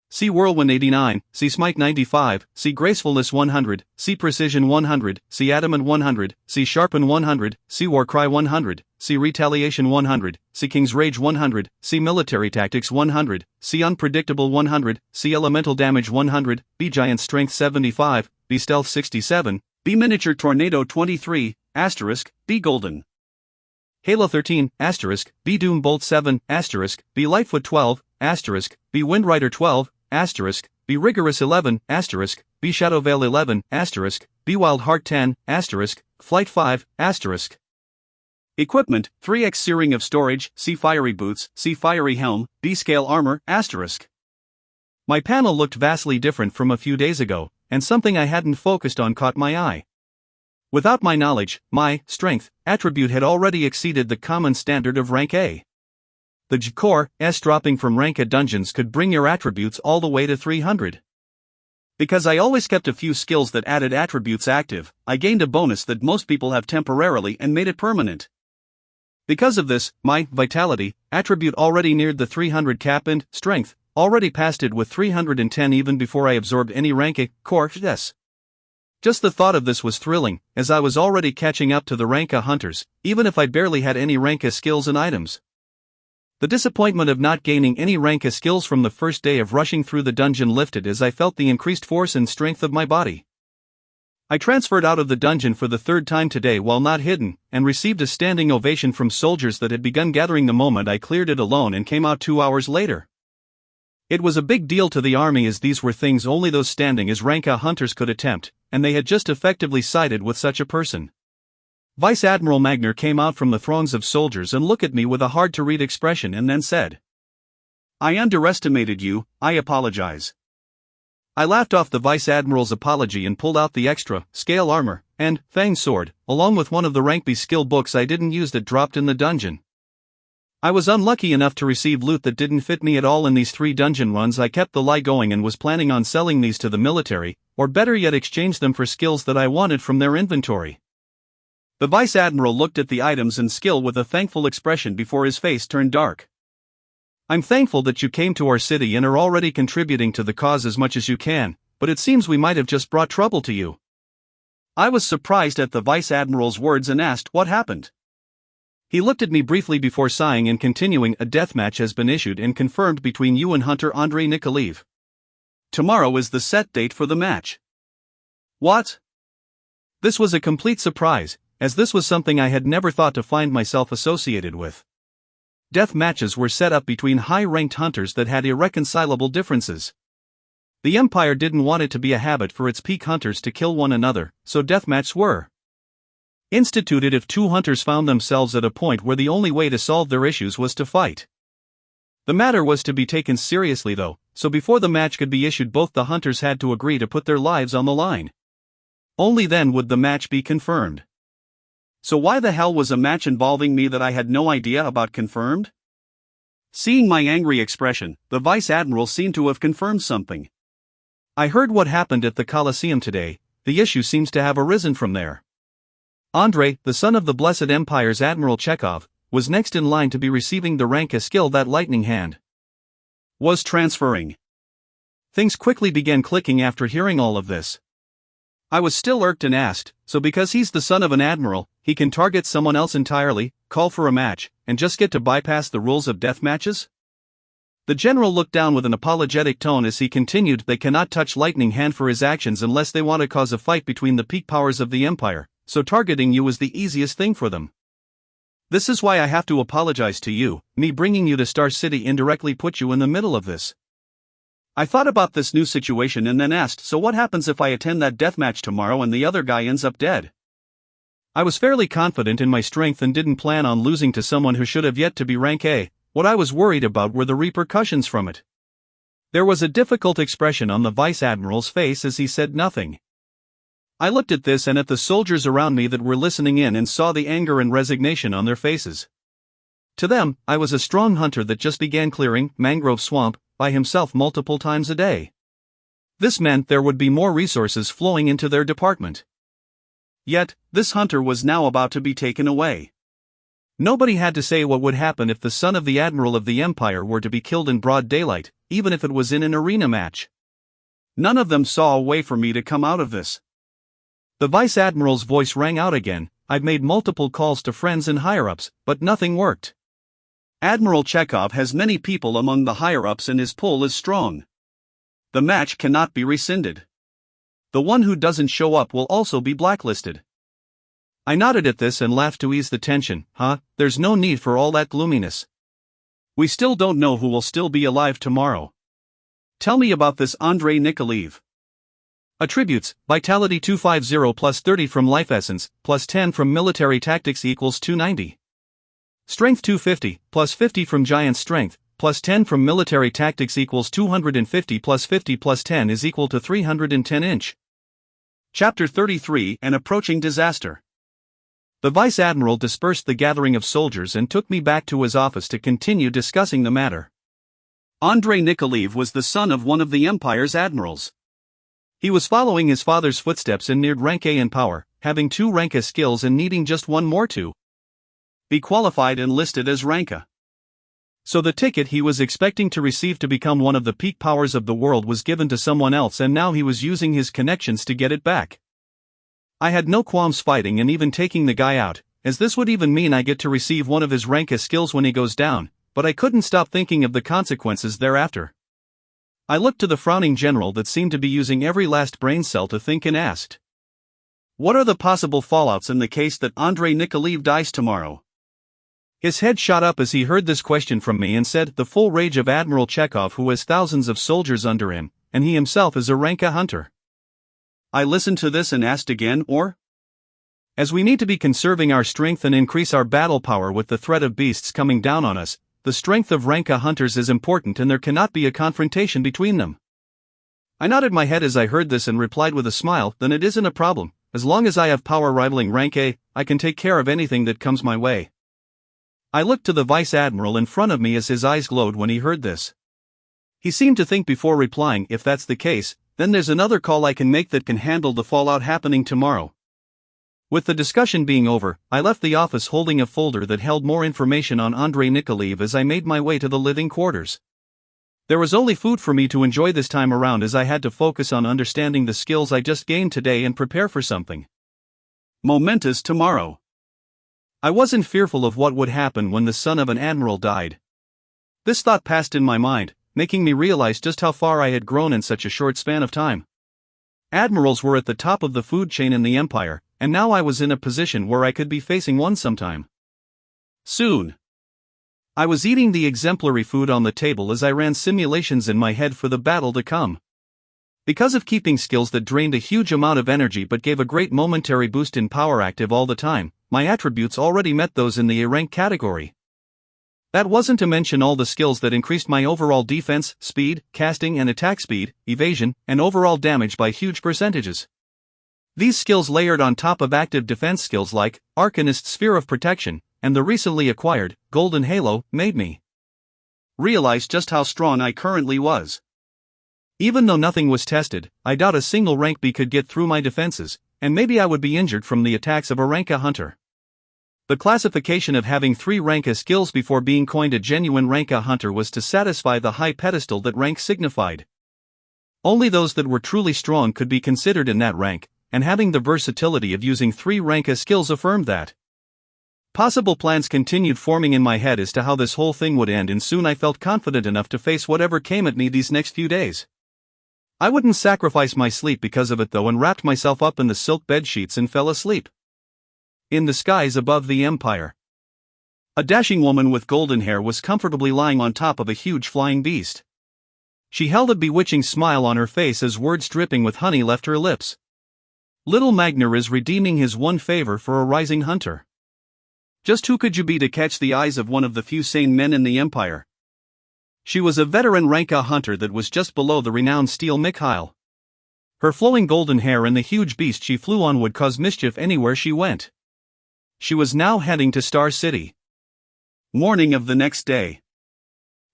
C Whirlwind 89, C Smite 95, C Gracefulness 100, C Precision 100, C Adamant 100, C Sharpen 100, C Warcry 100, C Retaliation 100, C King's Rage 100, C Military Tactics 100, C Unpredictable 100, C Elemental Damage 100, B Giant Strength 75, B Stealth 67, B Miniature Tornado 23, asterisk, B Golden Halo 13, asterisk, B Doom Bolt 7, asterisk, B Lightfoot 12, asterisk, B Windrider 12, asterisk, B Rigorous 11, asterisk, B Shadow Veil 11, asterisk, B Wild Heart 10, asterisk, Flight 5, asterisk. Equipment, 3x Searing of Storage, C Fiery Boots, C Fiery Helm, D Scale Armor, asterisk. My panel looked vastly different from a few days ago, and something I hadn't focused on caught my eye. Without my knowledge, my strength attribute had already exceeded the common standard of rank A. The J-Core S dropping from rank A dungeons could bring your attributes all the way to 300. Because I always kept a few skills that added attributes active, I gained a bonus that most people have temporarily and made it permanent. Because of this, my vitality attribute already neared the 300 cap and strength already passed it with 310 even before I absorbed any rank A core S. Just the thought of this was thrilling, as I was already catching up to the rank A hunters, even if I barely had any rank A skills and items. The disappointment of not gaining any rank A skills from the first day of rushing through the dungeon lifted as I felt the increased force and strength of my body. I transferred out of the dungeon for the 3rd time today while not hidden, and received a standing ovation from soldiers that had begun gathering the moment I cleared it alone and came out 2 hours later. It was a big deal to the army as these were things only those standing as rank A hunters could attempt, and they had just effectively sided with such a person. Vice Admiral Magner came out from the throngs of soldiers and looked at me with a hard-to-read expression and then said, "I underestimated you, I apologize." I laughed off the Vice Admiral's apology and pulled out the extra, scale armor, and Fang sword, along with one of the rank B skill books I didn't use that dropped in the dungeon. I was unlucky enough to receive loot that didn't fit me at all in these 3 dungeon runs. I kept the lie going and was planning on selling these to the military, or better yet exchange them for skills that I wanted from their inventory. The Vice Admiral looked at the items and skill with a thankful expression before his face turned dark. "I'm thankful that you came to our city and are already contributing to the cause as much as you can, but it seems we might have just brought trouble to you." I was surprised at the Vice Admiral's words and asked what happened. He looked at me briefly before sighing and continuing, "A deathmatch has been issued and confirmed between you and Hunter Andrei Nikolaev. Tomorrow is the set date for the match." What? This was a complete surprise, as this was something I had never thought to find myself associated with. Death matches were set up between high-ranked hunters that had irreconcilable differences. The Empire didn't want it to be a habit for its peak hunters to kill one another, so deathmatches were instituted if 2 hunters found themselves at a point where the only way to solve their issues was to fight. The matter was to be taken seriously though, so before the match could be issued both the hunters had to agree to put their lives on the line. Only then would the match be confirmed. So why the hell was a match involving me that I had no idea about confirmed? Seeing my angry expression, the Vice Admiral seemed to have confirmed something. "I heard what happened at the Colosseum today. The issue seems to have arisen from there. Andrei, the son of the Blessed Empire's Admiral Chekhov, was next in line to be receiving the rank A skill that Lightning Hand was transferring." Things quickly began clicking after hearing all of this. I was still irked and asked, "So because he's the son of an admiral, he can target someone else entirely, call for a match, and just get to bypass the rules of death matches?" The general looked down with an apologetic tone as he continued, "They cannot touch Lightning Hand for his actions unless they want to cause a fight between the peak powers of the Empire, so targeting you is the easiest thing for them. This is why I have to apologize to you. Me bringing you to Star City indirectly put you in the middle of this." I thought about this new situation and then asked, "So what happens if I attend that deathmatch tomorrow and the other guy ends up dead?" I was fairly confident in my strength and didn't plan on losing to someone who should have yet to be rank A. What I was worried about were the repercussions from it. There was a difficult expression on the Vice Admiral's face as he said nothing. I looked at this and at the soldiers around me that were listening in and saw the anger and resignation on their faces. To them, I was a strong hunter that just began clearing mangrove swamp by himself multiple times a day. This meant there would be more resources flowing into their department. Yet, this hunter was now about to be taken away. Nobody had to say what would happen if the son of the Admiral of the Empire were to be killed in broad daylight, even if it was in an arena match. None of them saw a way for me to come out of this. The Vice Admiral's voice rang out again. "I've made multiple calls to friends and higher-ups, but nothing worked. Admiral Chekhov has many people among the higher-ups and his pull is strong. The match cannot be rescinded. The one who doesn't show up will also be blacklisted." I nodded at this and laughed to ease the tension. There's no need for all that gloominess. We still don't know who will still be alive tomorrow. Tell me about this Andrei Nikolaev. Attributes: Vitality 250 plus 30 from Life Essence, plus 10 from Military Tactics equals 290. Strength 250, plus 50 from Giant Strength, plus 10 from Military Tactics equals 250 plus 50 plus 10 is equal to 310 inch. Chapter 33: An Approaching Disaster. The Vice Admiral dispersed the gathering of soldiers and took me back to his office to continue discussing the matter. Andrei Nikolaev was the son of one of the Empire's admirals. He was following his father's footsteps and neared rank A in power, having 2 rank A skills and needing just one more to be qualified and listed as rank A. So the ticket he was expecting to receive to become one of the peak powers of the world was given to someone else, and now he was using his connections to get it back. I had no qualms fighting and even taking the guy out, as this would even mean I get to receive one of his rank A skills when he goes down, but I couldn't stop thinking of the consequences thereafter. I looked to the frowning general that seemed to be using every last brain cell to think and asked, "What are the possible fallouts in the case that Andrei Nikolaev dies tomorrow?" His head shot up as he heard this question from me and said, "The full rage of Admiral Chekhov, who has thousands of soldiers under him, and he himself is a rank A hunter." I listened to this and asked again, "Or?" As we need to be conserving our strength and increase our battle power with the threat of beasts coming down on us, the strength of Ranka hunters is important and there cannot be a confrontation between them. I nodded my head as I heard this and replied with a smile, then it isn't a problem. As long as I have power rivaling rank A, I can take care of anything that comes my way. I looked to the Vice Admiral in front of me as his eyes glowed when he heard this. He seemed to think before replying, if that's the case, then there's another call I can make that can handle the fallout happening tomorrow. With the discussion being over, I left the office holding a folder that held more information on Andrei Nikolaev as I made my way to the living quarters. There was only food for me to enjoy this time around as I had to focus on understanding the skills I just gained today and prepare for something momentous tomorrow. I wasn't fearful of what would happen when the son of an admiral died. This thought passed in my mind, making me realize just how far I had grown in such a short span of time. Admirals were at the top of the food chain in the empire, and now I was in a position where I could be facing one sometime soon. I was eating the exemplary food on the table as I ran simulations in my head for the battle to come. Because of keeping skills that drained a huge amount of energy but gave a great momentary boost in power active all the time, my attributes already met those in the A rank category. That wasn't to mention all the skills that increased my overall defense, speed, casting and attack speed, evasion, and overall damage by huge percentages. These skills layered on top of active defense skills like Arcanist Sphere of Protection, and the recently acquired Golden Halo, made me realize just how strong I currently was. Even though nothing was tested, I doubt a single rank B could get through my defenses, and maybe I would be injured from the attacks of a rank A hunter. The classification of having 3 rank A skills before being coined a genuine rank A hunter was to satisfy the high pedestal that rank signified. Only those that were truly strong could be considered in that rank, and having the versatility of using 3 rank A skills affirmed that. Possible plans continued forming in my head as to how this whole thing would end, and soon I felt confident enough to face whatever came at me these next few days. I wouldn't sacrifice my sleep because of it though, and wrapped myself up in the silk bed sheets and fell asleep. In the skies above the empire, a dashing woman with golden hair was comfortably lying on top of a huge flying beast. She held a bewitching smile on her face as words dripping with honey left her lips. Little Magnar is redeeming his one favor for a rising hunter. Just who could you be to catch the eyes of one of the few sane men in the empire? She was a veteran rank A hunter that was just below the renowned Steel Mikhail. Her flowing golden hair and the huge beast she flew on would cause mischief anywhere she went. She was now heading to Star City. Morning of the next day.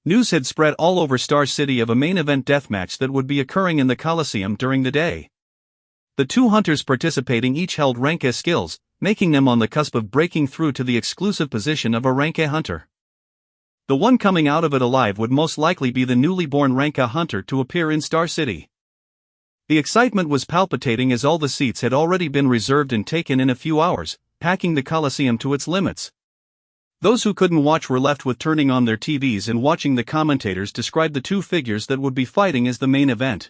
News had spread all over Star City of a main event deathmatch that would be occurring in the Coliseum during the day. The 2 hunters participating each held rank A skills, making them on the cusp of breaking through to the exclusive position of a rank A hunter. The one coming out of it alive would most likely be the newly born rank A hunter to appear in Star City. The excitement was palpitating as all the seats had already been reserved and taken in a few hours, packing the Coliseum to its limits. Those who couldn't watch were left with turning on their TVs and watching the commentators describe the 2 figures that would be fighting as the main event.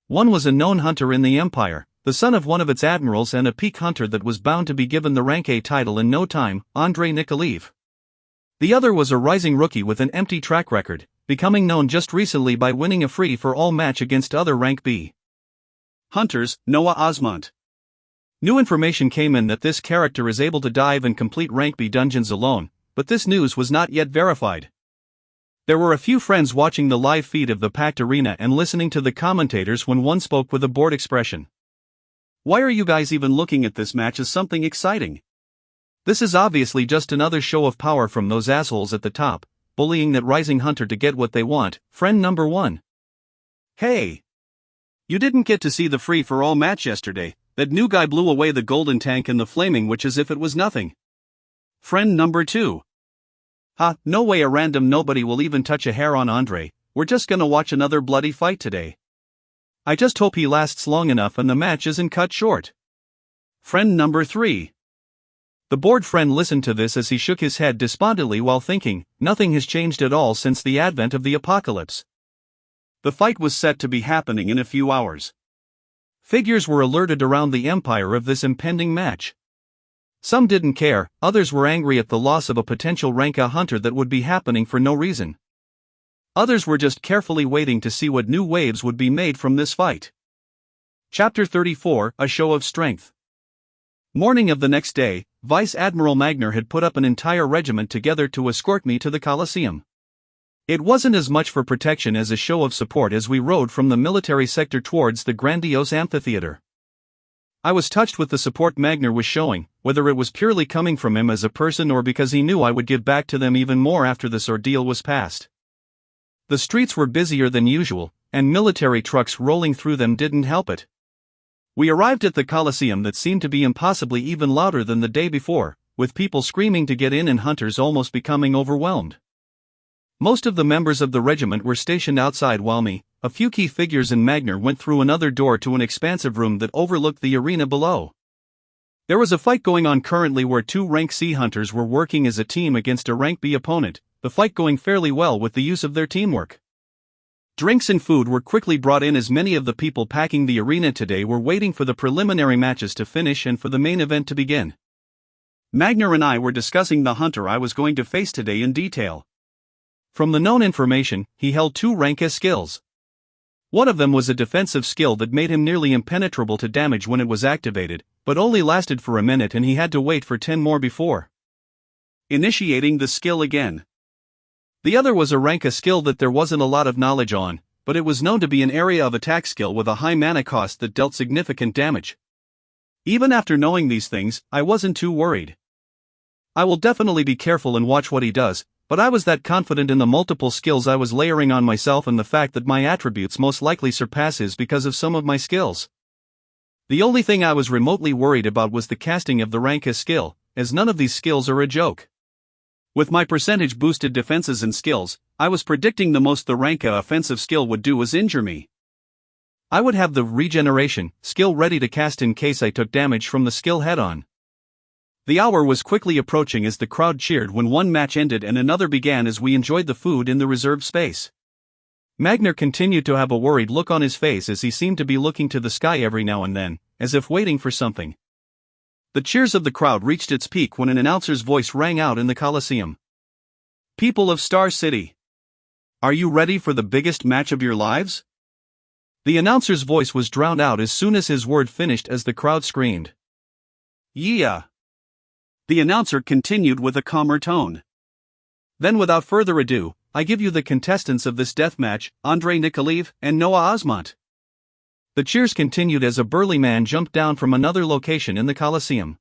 One was a known hunter in the Empire, the son of one of its admirals and a peak hunter that was bound to be given the rank A title in no time, Andrei Nikolaev. The other was a rising rookie with an empty track record, becoming known just recently by winning a free-for-all match against other rank B hunters, Noah Osmont. New information came in that this character is able to dive and complete rank B dungeons alone, but this news was not yet verified. There were a few friends watching the live feed of the packed arena and listening to the commentators when one spoke with a bored expression. Why are you guys even looking at this match as something exciting? This is obviously just another show of power from those assholes at the top, bullying that rising hunter to get what they want, friend number 1. Hey! You didn't get to see the free-for-all match yesterday. That new guy blew away the golden tank and the flaming witch as if it was nothing. Friend number 2. No way, a random nobody will even touch a hair on Andre. We're just gonna watch another bloody fight today. I just hope he lasts long enough and the match isn't cut short. Friend number 3. The bored friend listened to this as he shook his head despondently while thinking, nothing has changed at all since the advent of the apocalypse. The fight was set to be happening in a few hours. Figures were alerted around the empire of this impending match. Some didn't care, others were angry at the loss of a potential rank A hunter that would be happening for no reason. Others were just carefully waiting to see what new waves would be made from this fight. Chapter 34, A Show of Strength. Morning of the next day, Vice Admiral Magner had put up an entire regiment together to escort me to the Colosseum. It wasn't as much for protection as a show of support as we rode from the military sector towards the grandiose amphitheater. I was touched with the support Magner was showing, whether it was purely coming from him as a person or because he knew I would give back to them even more after this ordeal was past. The streets were busier than usual, and military trucks rolling through them didn't help it. We arrived at the Colosseum that seemed to be impossibly even louder than the day before, with people screaming to get in and hunters almost becoming overwhelmed. Most of the members of the regiment were stationed outside while me, a few key figures and Magner went through another door to an expansive room that overlooked the arena below. There was a fight going on currently where two rank C hunters were working as a team against a rank B opponent, the fight going fairly well with the use of their teamwork. Drinks and food were quickly brought in as many of the people packing the arena today were waiting for the preliminary matches to finish and for the main event to begin. Magner and I were discussing the hunter I was going to face today in detail. From the known information, he held two rank S skills. One of them was a defensive skill that made him nearly impenetrable to damage when it was activated, but only lasted for a minute and he had to wait for 10 more before initiating the skill again. The other was a rank A skill that there wasn't a lot of knowledge on, but it was known to be an area of attack skill with a high mana cost that dealt significant damage. Even after knowing these things, I wasn't too worried. I will definitely be careful and watch what he does, but I was that confident in the multiple skills I was layering on myself and the fact that my attributes most likely surpass his because of some of my skills. The only thing I was remotely worried about was the casting of the rank A skill, as none of these skills are a joke. With my percentage boosted defenses and skills, I was predicting the most the rank A offensive skill would do was injure me. I would have the regeneration skill ready to cast in case I took damage from the skill head-on. The hour was quickly approaching as the crowd cheered when one match ended and another began as we enjoyed the food in the reserved space. Magner continued to have a worried look on his face as he seemed to be looking to the sky every now and then, as if waiting for something. The cheers of the crowd reached its peak when an announcer's voice rang out in the Colosseum. "People of Star City, are you ready for the biggest match of your lives?" The announcer's voice was drowned out as soon as his word finished as the crowd screamed, "Yeah!" The announcer continued with a calmer tone. "Then without further ado, I give you the contestants of this death match, Andrei Nikolaev and Noah Osmont." The cheers continued as a burly man jumped down from another location in the Colosseum.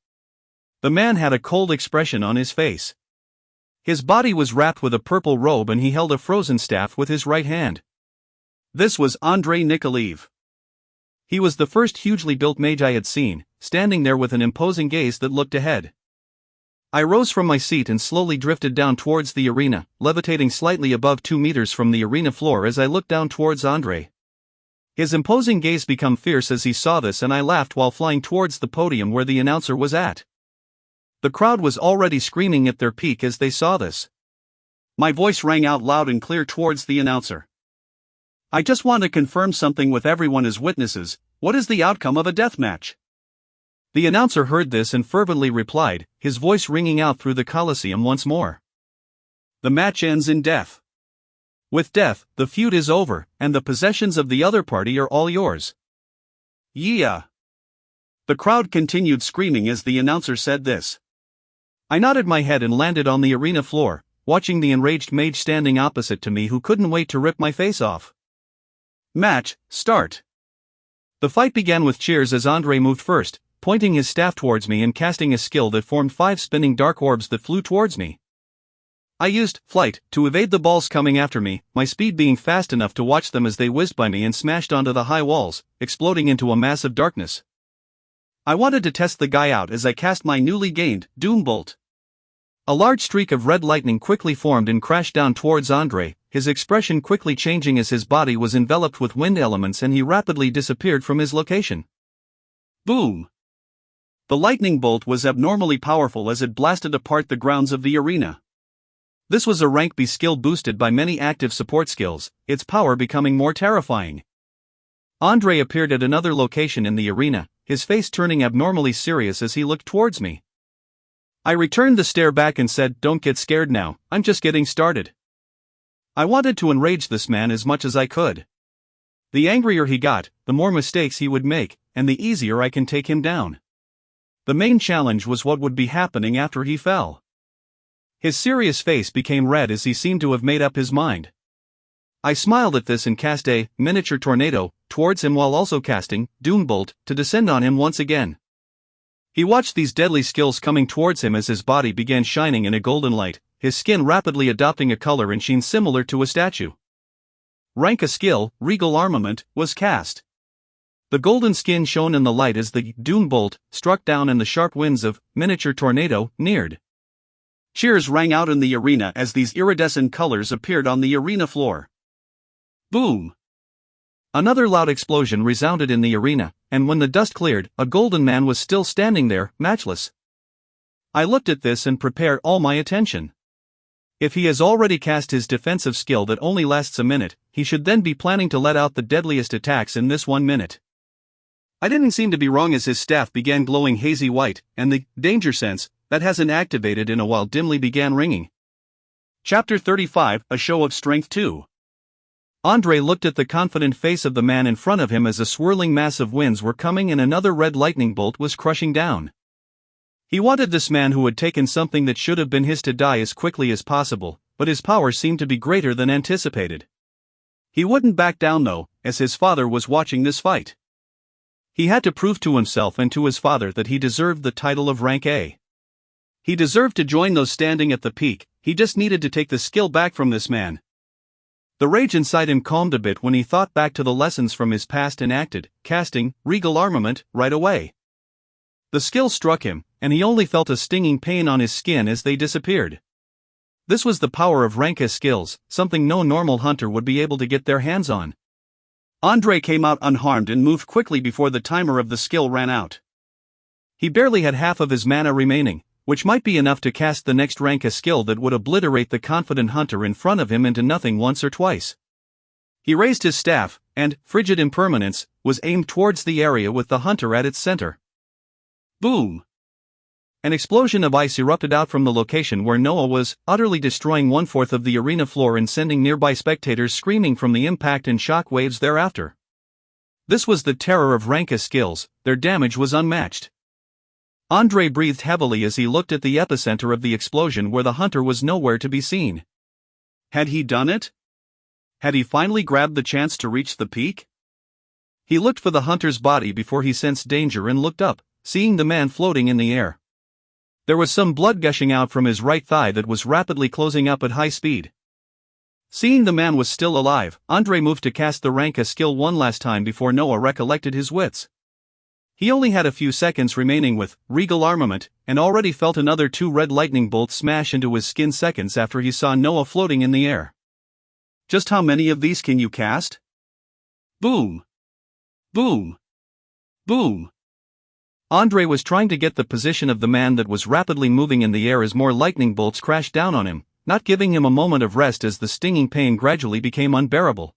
The man had a cold expression on his face. His body was wrapped with a purple robe and he held a frozen staff with his right hand. This was Andrei Nikolaev. He was the first hugely built mage I had seen, standing there with an imposing gaze that looked ahead. I rose from my seat and slowly drifted down towards the arena, levitating slightly above 2 meters from the arena floor as I looked down towards Andrei. His imposing gaze became fierce as he saw this and I laughed while flying towards the podium where the announcer was at. The crowd was already screaming at their peak as they saw this. My voice rang out loud and clear towards the announcer. "I just want to confirm something with everyone as witnesses. What is the outcome of a death match?" The announcer heard this and fervently replied, his voice ringing out through the Colosseum once more. "The match ends in death. With death, the feud is over, and the possessions of the other party are all yours." "Yeah!" The crowd continued screaming as the announcer said this. I nodded my head and landed on the arena floor, watching the enraged mage standing opposite to me who couldn't wait to rip my face off. Match, start. The fight began with cheers as Andrei moved first, pointing his staff towards me and casting a skill that formed 5 spinning dark orbs that flew towards me. I used flight to evade the balls coming after me, my speed being fast enough to watch them as they whizzed by me and smashed onto the high walls, exploding into a mass of darkness. I wanted to test the guy out as I cast my newly gained Doom Bolt. A large streak of red lightning quickly formed and crashed down towards Andrei, his expression quickly changing as his body was enveloped with wind elements and he rapidly disappeared from his location. Boom! The lightning bolt was abnormally powerful as it blasted apart the grounds of the arena. This was a rank B skill boosted by many active support skills, its power becoming more terrifying. Andrei appeared at another location in the arena, his face turning abnormally serious as he looked towards me. I returned the stare back and said, "Don't get scared now, I'm just getting started." I wanted to enrage this man as much as I could. The angrier he got, the more mistakes he would make, and the easier I can take him down. The main challenge was what would be happening after he fell. His serious face became red as he seemed to have made up his mind. I smiled at this and cast a miniature tornado towards him while also casting Doombolt to descend on him once again. He watched these deadly skills coming towards him as his body began shining in a golden light, his skin rapidly adopting a color and sheen similar to a statue. Rank a skill, Regal Armament, was cast. The golden skin shone in the light as the Doombolt struck down and the sharp winds of miniature tornado neared. Cheers rang out in the arena as these iridescent colors appeared on the arena floor. Boom! Another loud explosion resounded in the arena, and when the dust cleared, a golden man was still standing there, matchless. I looked at this and prepared all my attention. If he has already cast his defensive skill that only lasts a minute, he should then be planning to let out the deadliest attacks in this 1 minute. I didn't seem to be wrong as his staff began glowing hazy white, and the danger sense, that hasn't activated in a while, dimly began ringing. Chapter 35, A Show of Strength 2. Andre looked at the confident face of the man in front of him as a swirling mass of winds were coming and another red lightning bolt was crushing down. He wanted this man who had taken something that should have been his to die as quickly as possible, but his power seemed to be greater than anticipated. He wouldn't back down though, as his father was watching this fight. He had to prove to himself and to his father that he deserved the title of rank A. He deserved to join those standing at the peak, he just needed to take the skill back from this man. The rage inside him calmed a bit when he thought back to the lessons from his past and acted, casting Regal Armament right away. The skill struck him, and he only felt a stinging pain on his skin as they disappeared. This was the power of rank A skills, something no normal hunter would be able to get their hands on. Andre came out unharmed and moved quickly before the timer of the skill ran out. He barely had half of his mana remaining, which might be enough to cast the next rank A skill that would obliterate the confident hunter in front of him into nothing once or twice. He raised his staff, and, frigid impermanence, was aimed towards the area with the hunter at its center. Boom! An explosion of ice erupted out from the location where Noah was, utterly destroying 1/4 of the arena floor and sending nearby spectators screaming from the impact and shock waves thereafter. This was the terror of rank A skills, their damage was unmatched. Andre breathed heavily as he looked at the epicenter of the explosion where the hunter was nowhere to be seen. Had he done it? Had he finally grabbed the chance to reach the peak? He looked for the hunter's body before he sensed danger and looked up, seeing the man floating in the air. There was some blood gushing out from his right thigh that was rapidly closing up at high speed. Seeing the man was still alive, Andre moved to cast the rank A skill one last time before Noah recollected his wits. He only had a few seconds remaining with Regal Armament, and already felt another 2 red lightning bolts smash into his skin seconds after he saw Noah floating in the air. Just how many of these can you cast? Boom! Boom! Boom! Andre was trying to get the position of the man that was rapidly moving in the air as more lightning bolts crashed down on him, not giving him a moment of rest as the stinging pain gradually became unbearable.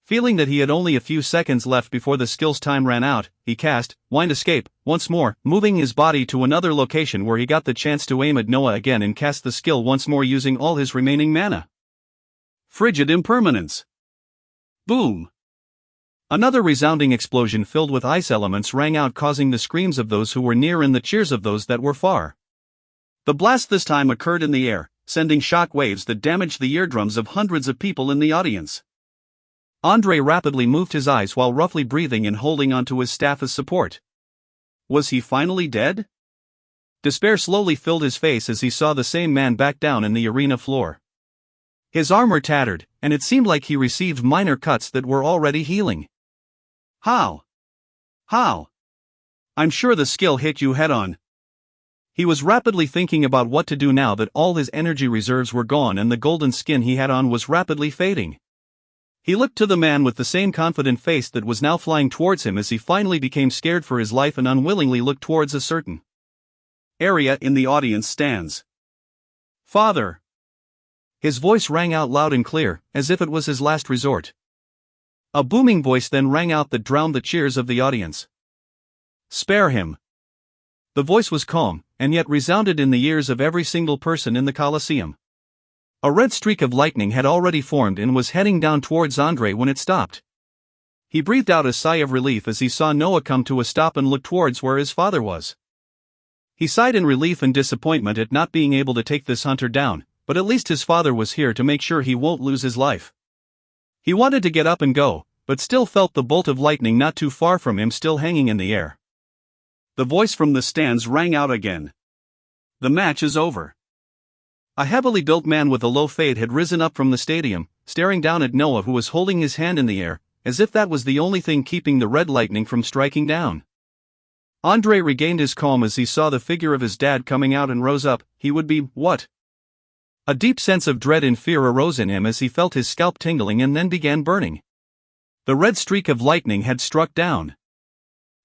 Feeling that he had only a few seconds left before the skill's time ran out, he cast Wind Escape once more, moving his body to another location where he got the chance to aim at Noah again and cast the skill once more using all his remaining mana. Frigid Impermanence. Boom! Another resounding explosion filled with ice elements rang out, causing the screams of those who were near and the cheers of those that were far. The blast this time occurred in the air, sending shock waves that damaged the eardrums of hundreds of people in the audience. Andre rapidly moved his eyes while roughly breathing and holding onto his staff as support. Was he finally dead? Despair slowly filled his face as he saw the same man back down in the arena floor. His armor tattered, and it seemed like he received minor cuts that were already healing. How? How? I'm sure the skill hit you head on. He was rapidly thinking about what to do now that all his energy reserves were gone and the golden skin he had on was rapidly fading. He looked to the man with the same confident face that was now flying towards him as he finally became scared for his life and unwillingly looked towards a certain area in the audience stands. Father! His voice rang out loud and clear, as if it was his last resort. A booming voice then rang out that drowned the cheers of the audience. Spare him! The voice was calm, and yet resounded in the ears of every single person in the Colosseum. A red streak of lightning had already formed and was heading down towards Andre when it stopped. He breathed out a sigh of relief as he saw Noah come to a stop and look towards where his father was. He sighed in relief and disappointment at not being able to take this hunter down, but at least his father was here to make sure he won't lose his life. He wanted to get up and go, but still felt the bolt of lightning not too far from him still hanging in the air. The voice from the stands rang out again. The match is over. A heavily built man with a low fade had risen up from the stadium, staring down at Noah, who was holding his hand in the air, as if that was the only thing keeping the red lightning from striking down. Andre regained his calm as he saw the figure of his dad coming out and rose up. He would be, what? A deep sense of dread and fear arose in him as he felt his scalp tingling and then began burning. The red streak of lightning had struck down.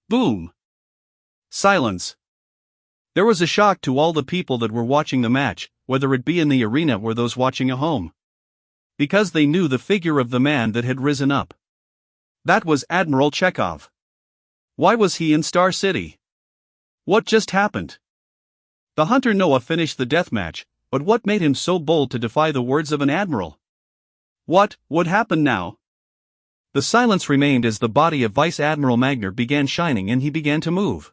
Boom! Silence. There was a shock to all the people that were watching the match, whether it be in the arena or those watching at home. Because they knew the figure of the man that had risen up. That was Admiral Chekhov. Why was he in Star City? What just happened? The hunter Noah finished the death match, but what made him so bold to defy the words of an admiral? What would happen now? The silence remained as the body of Vice Admiral Magner began shining and he began to move.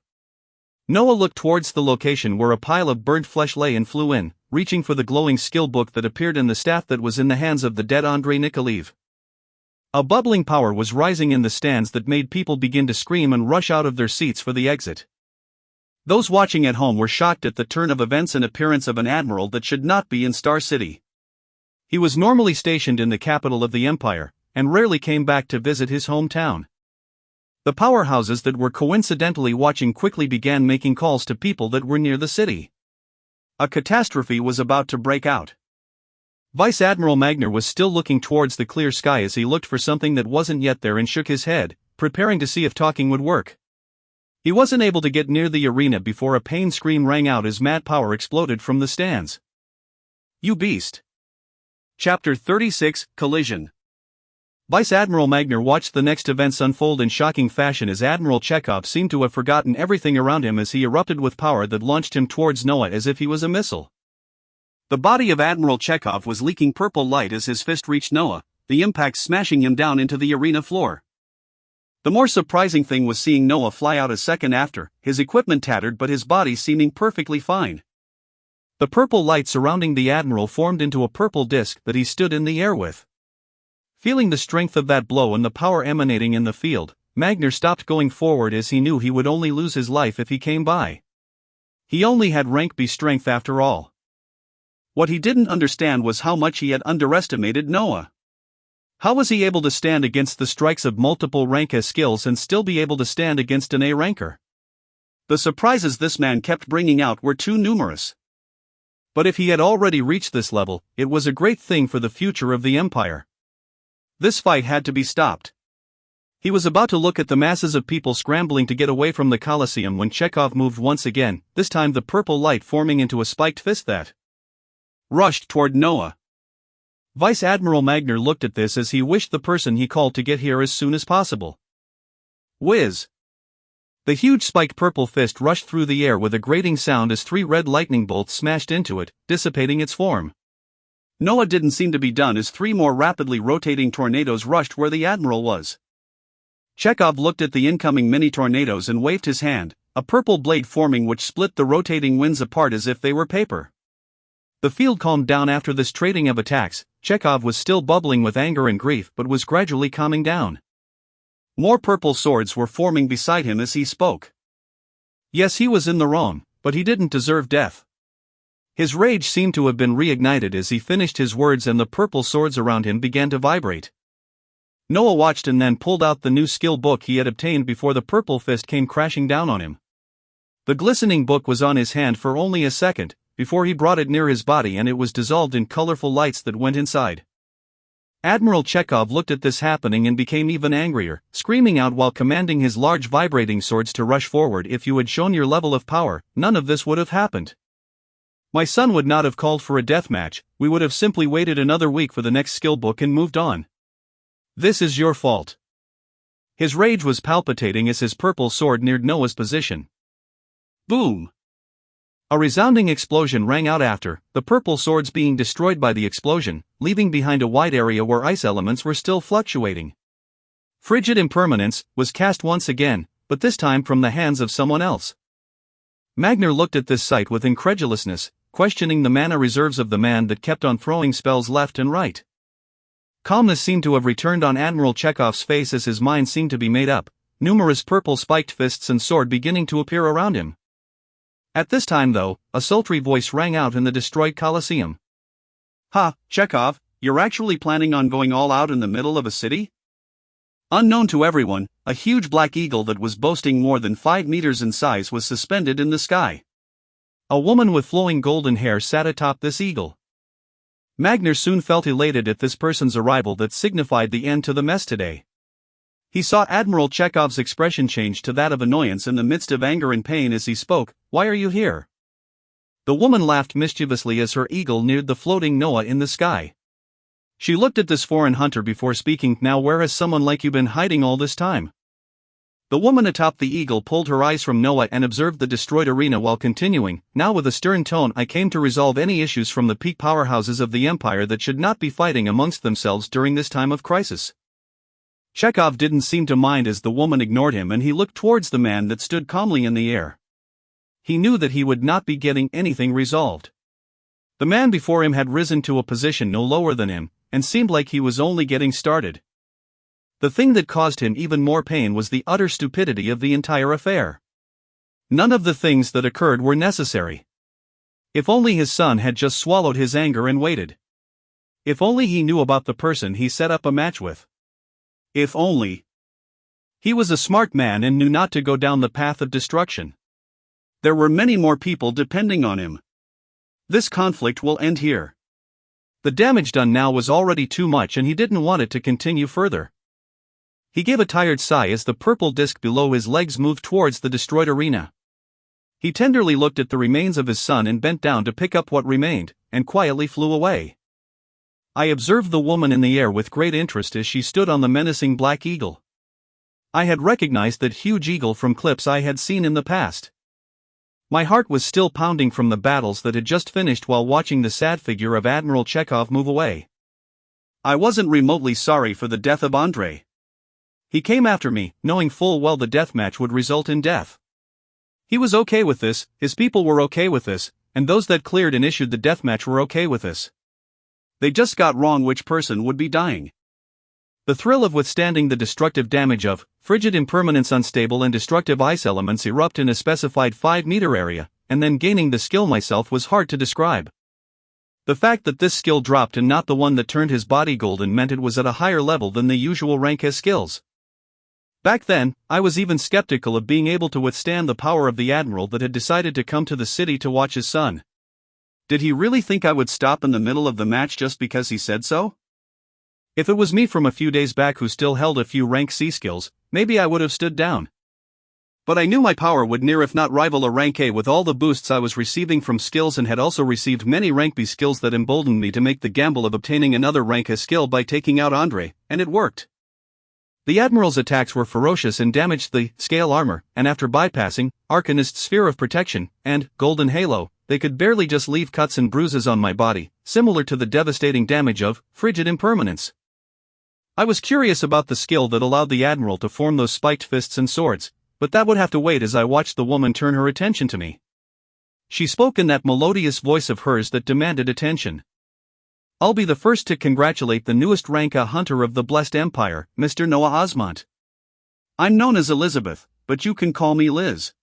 Noah looked towards the location where a pile of burnt flesh lay and flew in, reaching for the glowing skill book that appeared in the staff that was in the hands of the dead Andrei Nikolaev. A bubbling power was rising in the stands that made people begin to scream and rush out of their seats for the exit. Those watching at home were shocked at the turn of events and appearance of an admiral that should not be in Star City. He was normally stationed in the capital of the empire, and rarely came back to visit his hometown. The powerhouses that were coincidentally watching quickly began making calls to people that were near the city. A catastrophe was about to break out. Vice Admiral Magner was still looking towards the clear sky as he looked for something that wasn't yet there and shook his head, preparing to see if talking would work. He wasn't able to get near the arena before a pain scream rang out as mad power exploded from the stands. You beast! Chapter 36, Collision. Vice Admiral Magner watched the next events unfold in shocking fashion as Admiral Chekhov seemed to have forgotten everything around him as he erupted with power that launched him towards Noah as if he was a missile. The body of Admiral Chekhov was leaking purple light as his fist reached Noah, the impact smashing him down into the arena floor. The more surprising thing was seeing Noah fly out a second after, his equipment tattered but his body seeming perfectly fine. The purple light surrounding the Admiral formed into a purple disc that he stood in the air with. Feeling the strength of that blow and the power emanating in the field, Magner stopped going forward as he knew he would only lose his life if he came by. He only had rank B strength after all. What he didn't understand was how much he had underestimated Noah. How was he able to stand against the strikes of multiple rank S skills and still be able to stand against an A ranker? The surprises this man kept bringing out were too numerous. But if he had already reached this level, it was a great thing for the future of the Empire. This fight had to be stopped. He was about to look at the masses of people scrambling to get away from the Colosseum when Chekhov moved once again, this time the purple light forming into a spiked fist that rushed toward Noah. Vice Admiral Magner looked at this as he wished the person he called to get here as soon as possible. Whiz! The huge spiked purple fist rushed through the air with a grating sound as 3 red lightning bolts smashed into it, dissipating its form. Noah didn't seem to be done as 3 more rapidly rotating tornadoes rushed where the Admiral was. Chekhov looked at the incoming mini-tornadoes and waved his hand, a purple blade forming which split the rotating winds apart as if they were paper. The field calmed down after this trading of attacks. Chekhov was still bubbling with anger and grief but was gradually calming down. More purple swords were forming beside him as he spoke. Yes, he was in the wrong, but he didn't deserve death. His rage seemed to have been reignited as he finished his words and the purple swords around him began to vibrate. Noah watched and then pulled out the new skill book he had obtained before the purple fist came crashing down on him. The glistening book was on his hand for only a second, before he brought it near his body and it was dissolved in colorful lights that went inside. Admiral Chekhov looked at this happening and became even angrier, screaming out while commanding his large vibrating swords to rush forward. If you had shown your level of power, none of this would have happened. My son would not have called for a deathmatch, we would have simply waited another week for the next skill book and moved on. This is your fault. His rage was palpitating as his purple sword neared Noah's position. Boom! A resounding explosion rang out after, the purple swords being destroyed by the explosion, leaving behind a wide area where ice elements were still fluctuating. Frigid impermanence was cast once again, but this time from the hands of someone else. Magner looked at this sight with incredulousness, questioning the mana reserves of the man that kept on throwing spells left and right. Calmness seemed to have returned on Admiral Chekhov's face as his mind seemed to be made up, numerous purple spiked fists and sword beginning to appear around him. At this time though, a sultry voice rang out in the destroyed Colosseum. "Ha, Chekhov, you're actually planning on going all out in the middle of a city?" Unknown to everyone, a huge black eagle that was boasting more than 5 meters in size was suspended in the sky. A woman with flowing golden hair sat atop this eagle. Magner soon felt elated at this person's arrival that signified the end to the mess today. He saw Admiral Chekhov's expression change to that of annoyance in the midst of anger and pain as he spoke. "Why are you here?" The woman laughed mischievously as her eagle neared the floating Noah in the sky. She looked at this foreign hunter before speaking. "Now where has someone like you been hiding all this time?" The woman atop the eagle pulled her eyes from Noah and observed the destroyed arena while continuing, now with a stern tone. "I came to resolve any issues from the peak powerhouses of the Empire that should not be fighting amongst themselves during this time of crisis." Chekhov didn't seem to mind as the woman ignored him and he looked towards the man that stood calmly in the air. He knew that he would not be getting anything resolved. The man before him had risen to a position no lower than him, and seemed like he was only getting started. The thing that caused him even more pain was the utter stupidity of the entire affair. None of the things that occurred were necessary. If only his son had just swallowed his anger and waited. If only he knew about the person he set up a match with. If only. He was a smart man and knew not to go down the path of destruction. There were many more people depending on him. This conflict will end here. The damage done now was already too much and he didn't want it to continue further. He gave a tired sigh as the purple disk below his legs moved towards the destroyed arena. He tenderly looked at the remains of his son and bent down to pick up what remained, and quietly flew away. I observed the woman in the air with great interest as she stood on the menacing black eagle. I had recognized that huge eagle from clips I had seen in the past. My heart was still pounding from the battles that had just finished while watching the sad figure of Admiral Chekhov move away. I wasn't remotely sorry for the death of Andrei. He came after me, knowing full well the deathmatch would result in death. He was okay with this, his people were okay with this, and those that cleared and issued the deathmatch were okay with this. They just got wrong which person would be dying. The thrill of withstanding the destructive damage of frigid impermanence, unstable and destructive ice elements erupt in a specified 5-meter area, and then gaining the skill myself was hard to describe. The fact that this skill dropped and not the one that turned his body golden meant it was at a higher level than the usual rank as skills. Back then, I was even skeptical of being able to withstand the power of the admiral that had decided to come to the city to watch his son. Did he really think I would stop in the middle of the match just because he said so? If it was me from a few days back who still held a few rank C skills, maybe I would have stood down. But I knew my power would near if not rival a rank A with all the boosts I was receiving from skills, and had also received many rank B skills that emboldened me to make the gamble of obtaining another rank A skill by taking out Andrei, and it worked. The Admiral's attacks were ferocious and damaged the scale armor, and after bypassing Arcanist's sphere of protection and Golden Halo, they could barely just leave cuts and bruises on my body, similar to the devastating damage of frigid impermanence. I was curious about the skill that allowed the Admiral to form those spiked fists and swords, but that would have to wait as I watched the woman turn her attention to me. She spoke in that melodious voice of hers that demanded attention. "I'll be the first to congratulate the newest rank A hunter of the Blessed Empire, Mr. Noah Osmont. I'm known as Elizabeth, but you can call me Liz."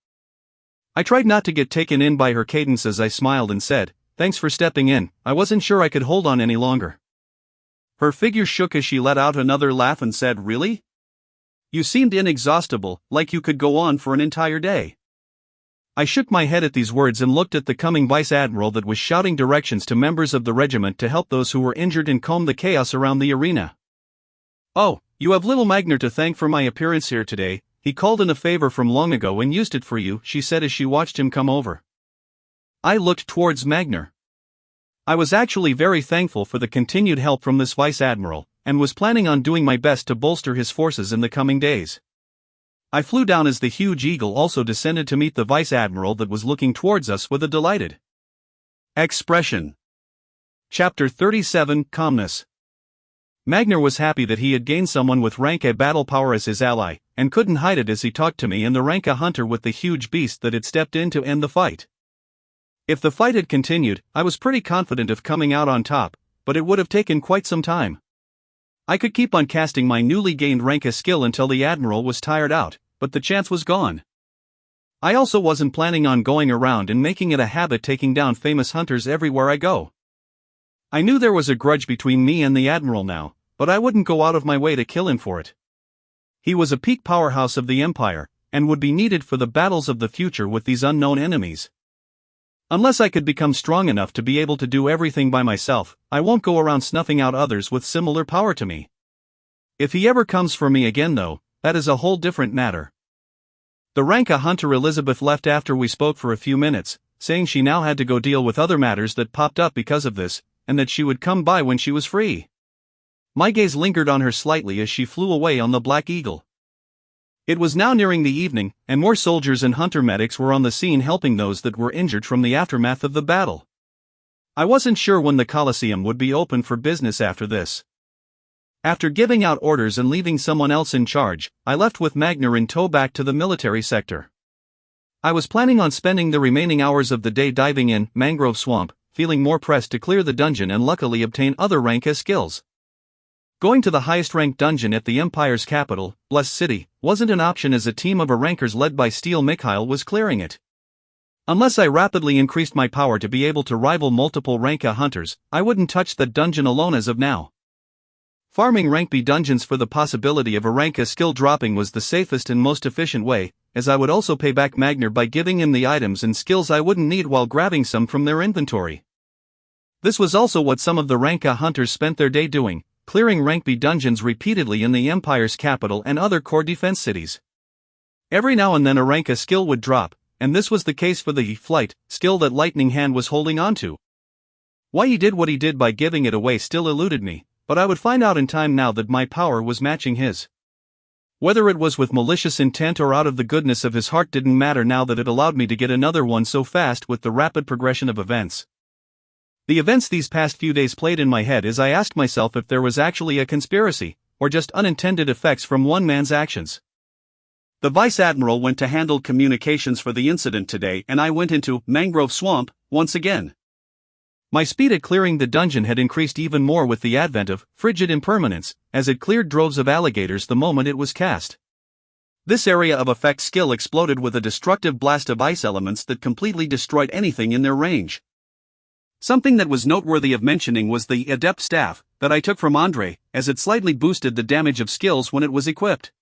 I tried not to get taken in by her cadence as I smiled and said, "Thanks for stepping in, I wasn't sure I could hold on any longer." Her figure shook as she let out another laugh and said, "Really? You seemed inexhaustible, like you could go on for an entire day." I shook my head at these words and looked at the coming vice admiral that was shouting directions to members of the regiment to help those who were injured and calm the chaos around the arena. "Oh, you have little Magner to thank for my appearance here today. He called in a favor from long ago and used it for you," she said as she watched him come over. I looked towards Magner. I was actually very thankful for the continued help from this vice admiral, and was planning on doing my best to bolster his forces in the coming days. I flew down as the huge eagle also descended to meet the vice admiral that was looking towards us with a delighted expression. Chapter 37, Calmness. Magner was happy that he had gained someone with rank A battle power as his ally, and couldn't hide it as he talked to me and the rank a hunter with the huge beast that had stepped in to end the fight. If the fight had continued, I was pretty confident of coming out on top, but it would have taken quite some time. I could keep on casting my newly gained rank a skill until the Admiral was tired out, but the chance was gone. I also wasn't planning on going around and making it a habit taking down famous hunters everywhere I go. I knew there was a grudge between me and the Admiral now, but I wouldn't go out of my way to kill him for it. He was a peak powerhouse of the Empire, and would be needed for the battles of the future with these unknown enemies. Unless I could become strong enough to be able to do everything by myself, I won't go around snuffing out others with similar power to me. If he ever comes for me again though, that is a whole different matter. The rank a hunter Elizabeth left after we spoke for a few minutes, saying she now had to go deal with other matters that popped up because of this, and that she would come by when she was free. My gaze lingered on her slightly as she flew away on the Black Eagle. It was now nearing the evening, and more soldiers and hunter medics were on the scene helping those that were injured from the aftermath of the battle. I wasn't sure when the Colosseum would be open for business after this. After giving out orders and leaving someone else in charge, I left with Magner in tow back to the military sector. I was planning on spending the remaining hours of the day diving in Mangrove Swamp, feeling more pressed to clear the dungeon and luckily obtain other rank as skills. Going to the highest ranked dungeon at the Empire's capital, Blessed City, wasn't an option as a team of rankers led by Steel Mikhail was clearing it. Unless I rapidly increased my power to be able to rival multiple rank A hunters, I wouldn't touch the dungeon alone as of now. Farming rank B dungeons for the possibility of a rank A skill dropping was the safest and most efficient way, as I would also pay back Magner by giving him the items and skills I wouldn't need while grabbing some from their inventory. This was also what some of the rank A hunters spent their day doing, clearing rank B dungeons repeatedly in the Empire's capital and other core defense cities. Every now and then a rank A skill would drop, and this was the case for the flight skill that Lightning Hand was holding onto. Why he did what he did by giving it away still eluded me, but I would find out in time now that my power was matching his. Whether it was with malicious intent or out of the goodness of his heart didn't matter now that it allowed me to get another one so fast with the rapid progression of events. The events these past few days played in my head as I asked myself if there was actually a conspiracy, or just unintended effects from one man's actions. The Vice Admiral went to handle communications for the incident today and I went into Mangrove Swamp once again. My speed at clearing the dungeon had increased even more with the advent of frigid impermanence, as it cleared droves of alligators the moment it was cast. This area of effect skill exploded with a destructive blast of ice elements that completely destroyed anything in their range. Something that was noteworthy of mentioning was the Adept Staff that I took from Andre, as it slightly boosted the damage of skills when it was equipped.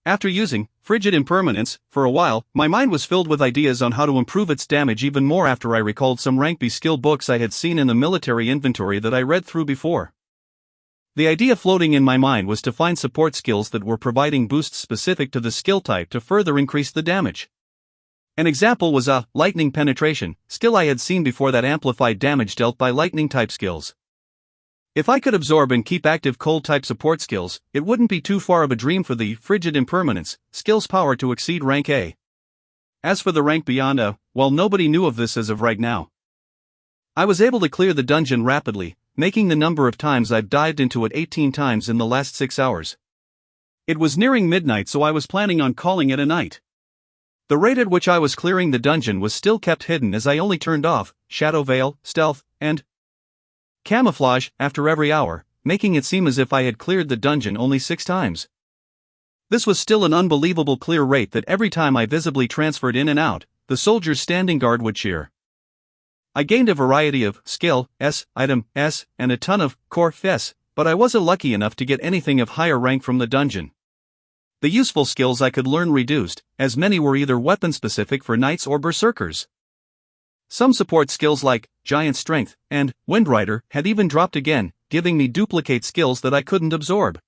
After using frigid impermanence for a while, my mind was filled with ideas on how to improve its damage even more after I recalled some rank B skill books I had seen in the military inventory that I read through before. The idea floating in my mind was to find support skills that were providing boosts specific to the skill type to further increase the damage. An example was a lightning penetration skill I had seen before that amplified damage dealt by lightning type skills. If I could absorb and keep active cold type support skills, it wouldn't be too far of a dream for the frigid impermanence skill's power to exceed rank A. As for the rank beyond A, well, nobody knew of this as of right now. I was able to clear the dungeon rapidly, making the number of times I've dived into it 18 times in the last 6 hours. It was nearing midnight, so I was planning on calling it a night. The rate at which I was clearing the dungeon was still kept hidden as I only turned off Shadow Veil, Stealth, and Camouflage after every hour, making it seem as if I had cleared the dungeon only 6 times. This was still an unbelievable clear rate that every time I visibly transferred in and out, the soldiers standing guard would cheer. I gained a variety of skill S, item S, and a ton of core S, but I wasn't lucky enough to get anything of higher rank from the dungeon. The useful skills I could learn reduced, as many were either weapon-specific for knights or berserkers. Some support skills like Giant Strength and Windrider had even dropped again, giving me duplicate skills that I couldn't absorb.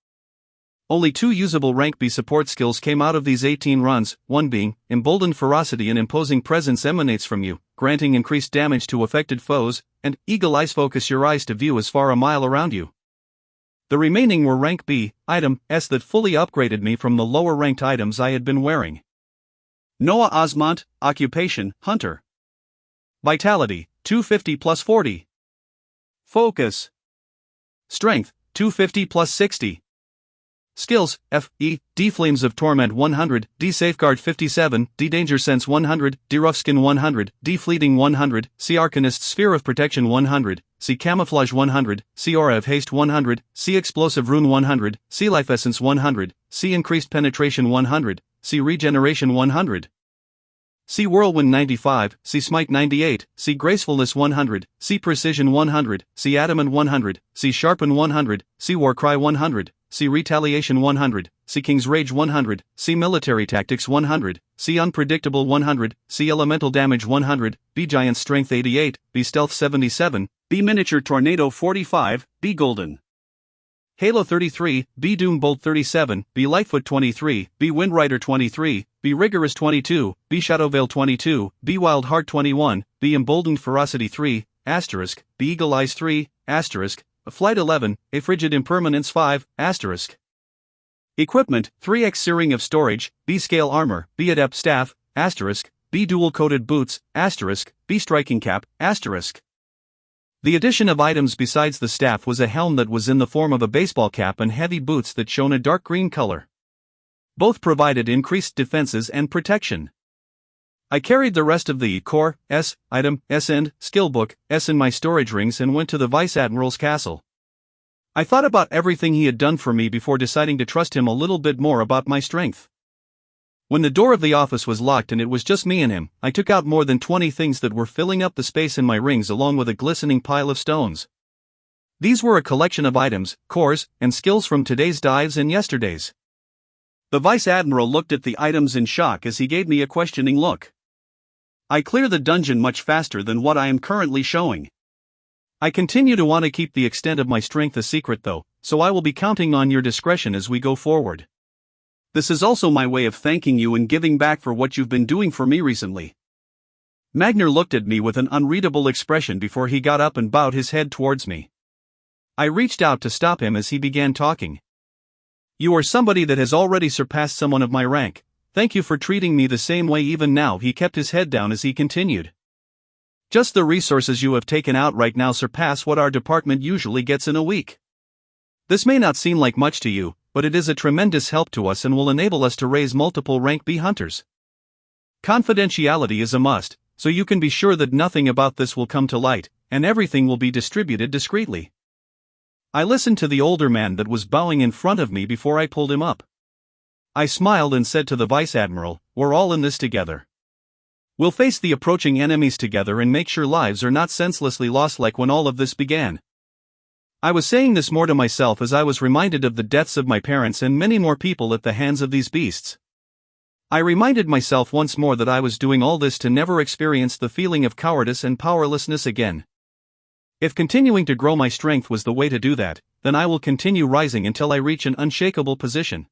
Only 2 usable rank B support skills came out of these 18 runs, one being Emboldened Ferocity, an imposing presence emanates from you, granting increased damage to affected foes, and Eagle Eyes, focus your eyes to view as far a mile around you. The remaining were rank B, item S that fully upgraded me from the lower ranked items I had been wearing. Noah Osmont, Occupation, Hunter. Vitality, 250 plus 40. Focus. Strength, 250 plus 60. Skills, F, E, D Flames of Torment 100, D Safeguard 57, D Danger Sense 100, D Roughskin 100, D Fleeting 100, C Arcanist Sphere of Protection 100, C Camouflage 100, C Aura of Haste 100, C Explosive Rune 100, C Life Essence 100, C Increased Penetration 100, C Regeneration 100. C Whirlwind 95, C Smite 98, C Gracefulness 100, C Precision 100, C Adamant 100, C Sharpen 100, C Warcry 100, C Retaliation 100, C King's Rage 100, C Military Tactics 100, C Unpredictable 100, C Elemental Damage 100, B Giant Strength 88, B Stealth 77, B Miniature Tornado 45, B Golden Halo 33, B Doom Bolt 37, B Lightfoot 23, B Windrider 23, B Rigorous 22, B Shadowveil 22, B Wild Heart 21, B Emboldened Ferocity 3, asterisk, B Eagle Eyes 3, asterisk, Flight 11, A Frigid Impermanence 5, asterisk. Equipment, 3x Searing of Storage, B Scale Armor, B Adept Staff, asterisk, B Dual Coated Boots, asterisk, B Striking Cap, asterisk. The addition of items besides the staff was a helm that was in the form of a baseball cap and heavy boots that shone a dark green color. Both provided increased defenses and protection. I carried the rest of the Core, S, Item, S and Skill Book, S in my storage rings and went to the Vice Admiral's castle. I thought about everything he had done for me before deciding to trust him a little bit more about my strength. When the door of the office was locked and it was just me and him, I took out more than 20 things that were filling up the space in my rings along with a glistening pile of stones. These were a collection of items, cores, and skills from today's dives and yesterday's. The Vice Admiral looked at the items in shock as he gave me a questioning look. I clear the dungeon much faster than what I am currently showing. I continue to want to keep the extent of my strength a secret though, so I will be counting on your discretion as we go forward. This is also my way of thanking you and giving back for what you've been doing for me recently. Magner looked at me with an unreadable expression before he got up and bowed his head towards me. I reached out to stop him as he began talking. You are somebody that has already surpassed someone of my rank. Thank you for treating me the same way even now. He kept his head down as he continued. Just the resources you have taken out right now surpass what our department usually gets in a week. This may not seem like much to you, but it is a tremendous help to us and will enable us to raise multiple rank B hunters. Confidentiality is a must, so you can be sure that nothing about this will come to light, and everything will be distributed discreetly. I listened to the older man that was bowing in front of me before I pulled him up. I smiled and said to the Vice Admiral, we're all in this together. We'll face the approaching enemies together and make sure lives are not senselessly lost like when all of this began. I was saying this more to myself as I was reminded of the deaths of my parents and many more people at the hands of these beasts. I reminded myself once more that I was doing all this to never experience the feeling of cowardice and powerlessness again. If continuing to grow my strength was the way to do that, then I will continue rising until I reach an unshakable position.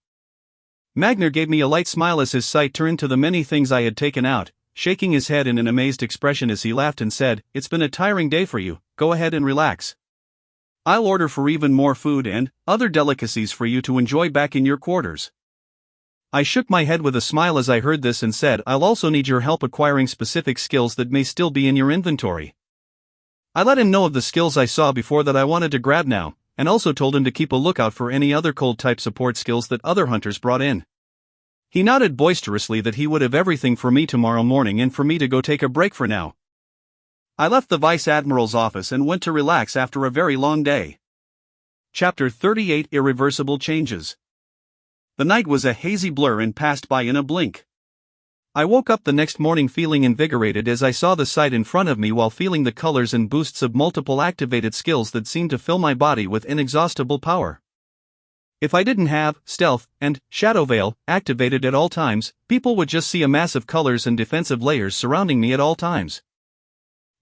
Magner gave me a light smile as his sight turned to the many things I had taken out, shaking his head in an amazed expression as he laughed and said, "It's been a tiring day for you, go ahead and relax. I'll order for even more food and other delicacies for you to enjoy back in your quarters." I shook my head with a smile as I heard this and said, "I'll also need your help acquiring specific skills that may still be in your inventory." I let him know of the skills I saw before that I wanted to grab now, and also told him to keep a lookout for any other cold-type support skills that other hunters brought in. He nodded boisterously that he would have everything for me tomorrow morning and for me to go take a break for now. I left the Vice Admiral's office and went to relax after a very long day. Chapter 38 Irreversible Changes. The night was a hazy blur and passed by in a blink. I woke up the next morning feeling invigorated as I saw the sight in front of me while feeling the colors and boosts of multiple activated skills that seemed to fill my body with inexhaustible power. If I didn't have Stealth and Shadow Veil activated at all times, people would just see a mass of colors and defensive layers surrounding me at all times.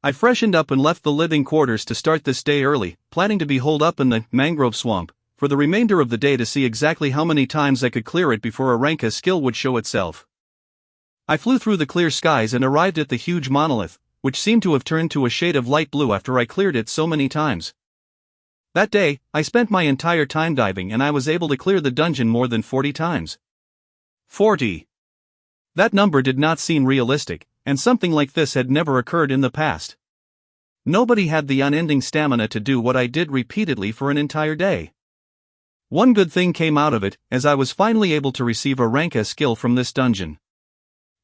I freshened up and left the living quarters to start this day early, planning to be holed up in the mangrove swamp for the remainder of the day to see exactly how many times I could clear it before a rank as skill would show itself. I flew through the clear skies and arrived at the huge monolith, which seemed to have turned to a shade of light blue after I cleared it so many times. That day, I spent my entire time diving and I was able to clear the dungeon more than 40 times. 40. That number did not seem realistic, and something like this had never occurred in the past. Nobody had the unending stamina to do what I did repeatedly for an entire day. One good thing came out of it, as I was finally able to receive a rank S skill from this dungeon.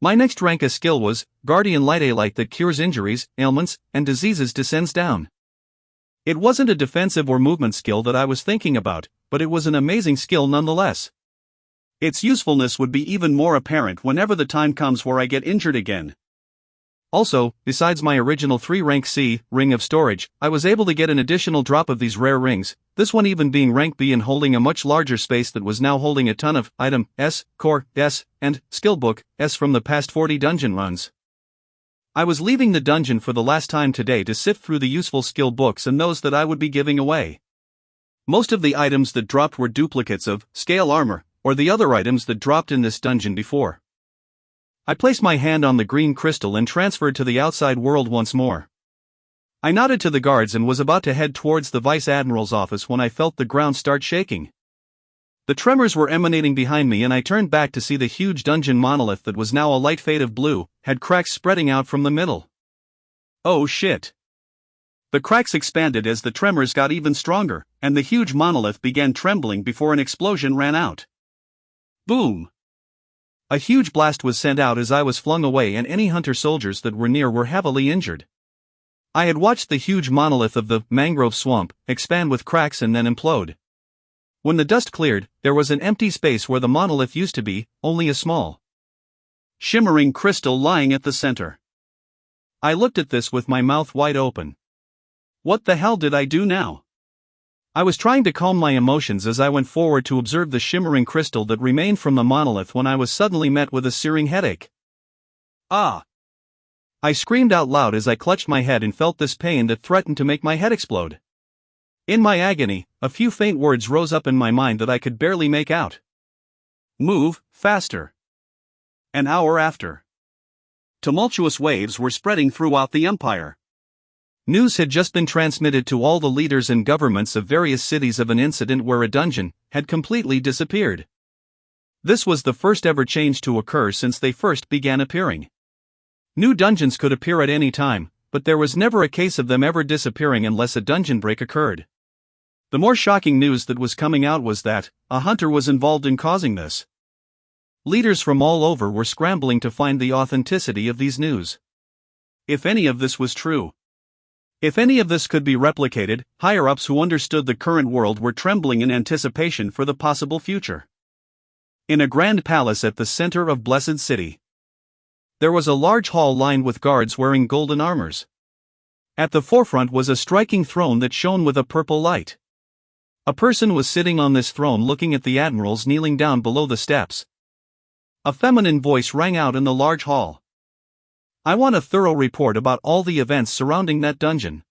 My next rank S skill was Guardian Light, a light that cures injuries, ailments, and diseases descends down. It wasn't a defensive or movement skill that I was thinking about, but it was an amazing skill nonetheless. Its usefulness would be even more apparent whenever the time comes where I get injured again. Also, besides my original 3 rank C, Ring of Storage, I was able to get an additional drop of these rare rings, this one even being rank B and holding a much larger space that was now holding a ton of Item S, Core S, and Skill Book S from the past 40 dungeon runs. I was leaving the dungeon for the last time today to sift through the useful skill books and those that I would be giving away. Most of the items that dropped were duplicates of Scale Armor, or the other items that dropped in this dungeon before. I placed my hand on the green crystal and transferred to the outside world once more. I nodded to the guards and was about to head towards the Vice Admiral's office when I felt the ground start shaking. The tremors were emanating behind me and I turned back to see the huge dungeon monolith that was now a light fade of blue, had cracks spreading out from the middle. Oh shit. The cracks expanded as the tremors got even stronger, and the huge monolith began trembling before an explosion ran out. Boom! A huge blast was sent out as I was flung away and any hunter soldiers that were near were heavily injured. I had watched the huge monolith of the mangrove swamp expand with cracks and then implode. When the dust cleared, there was an empty space where the monolith used to be, only a small, shimmering crystal lying at the center. I looked at this with my mouth wide open. What the hell did I do now? I was trying to calm my emotions as I went forward to observe the shimmering crystal that remained from the monolith when I was suddenly met with a searing headache. Ah! I screamed out loud as I clutched my head and felt this pain that threatened to make my head explode. In my agony, a few faint words rose up in my mind that I could barely make out. Move, faster. An hour after. Tumultuous waves were spreading throughout the empire. News had just been transmitted to all the leaders and governments of various cities of an incident where a dungeon had completely disappeared. This was the first ever change to occur since they first began appearing. New dungeons could appear at any time, but there was never a case of them ever disappearing unless a dungeon break occurred. The more shocking news that was coming out was that a hunter was involved in causing this. Leaders from all over were scrambling to find the authenticity of these news. If any of this was true, if any of this could be replicated, higher-ups who understood the current world were trembling in anticipation for the possible future. In a grand palace at the center of Blessed City, there was a large hall lined with guards wearing golden armors. At the forefront was a striking throne that shone with a purple light. A person was sitting on this throne looking at the admirals kneeling down below the steps. A feminine voice rang out in the large hall. I want a thorough report about all the events surrounding that dungeon.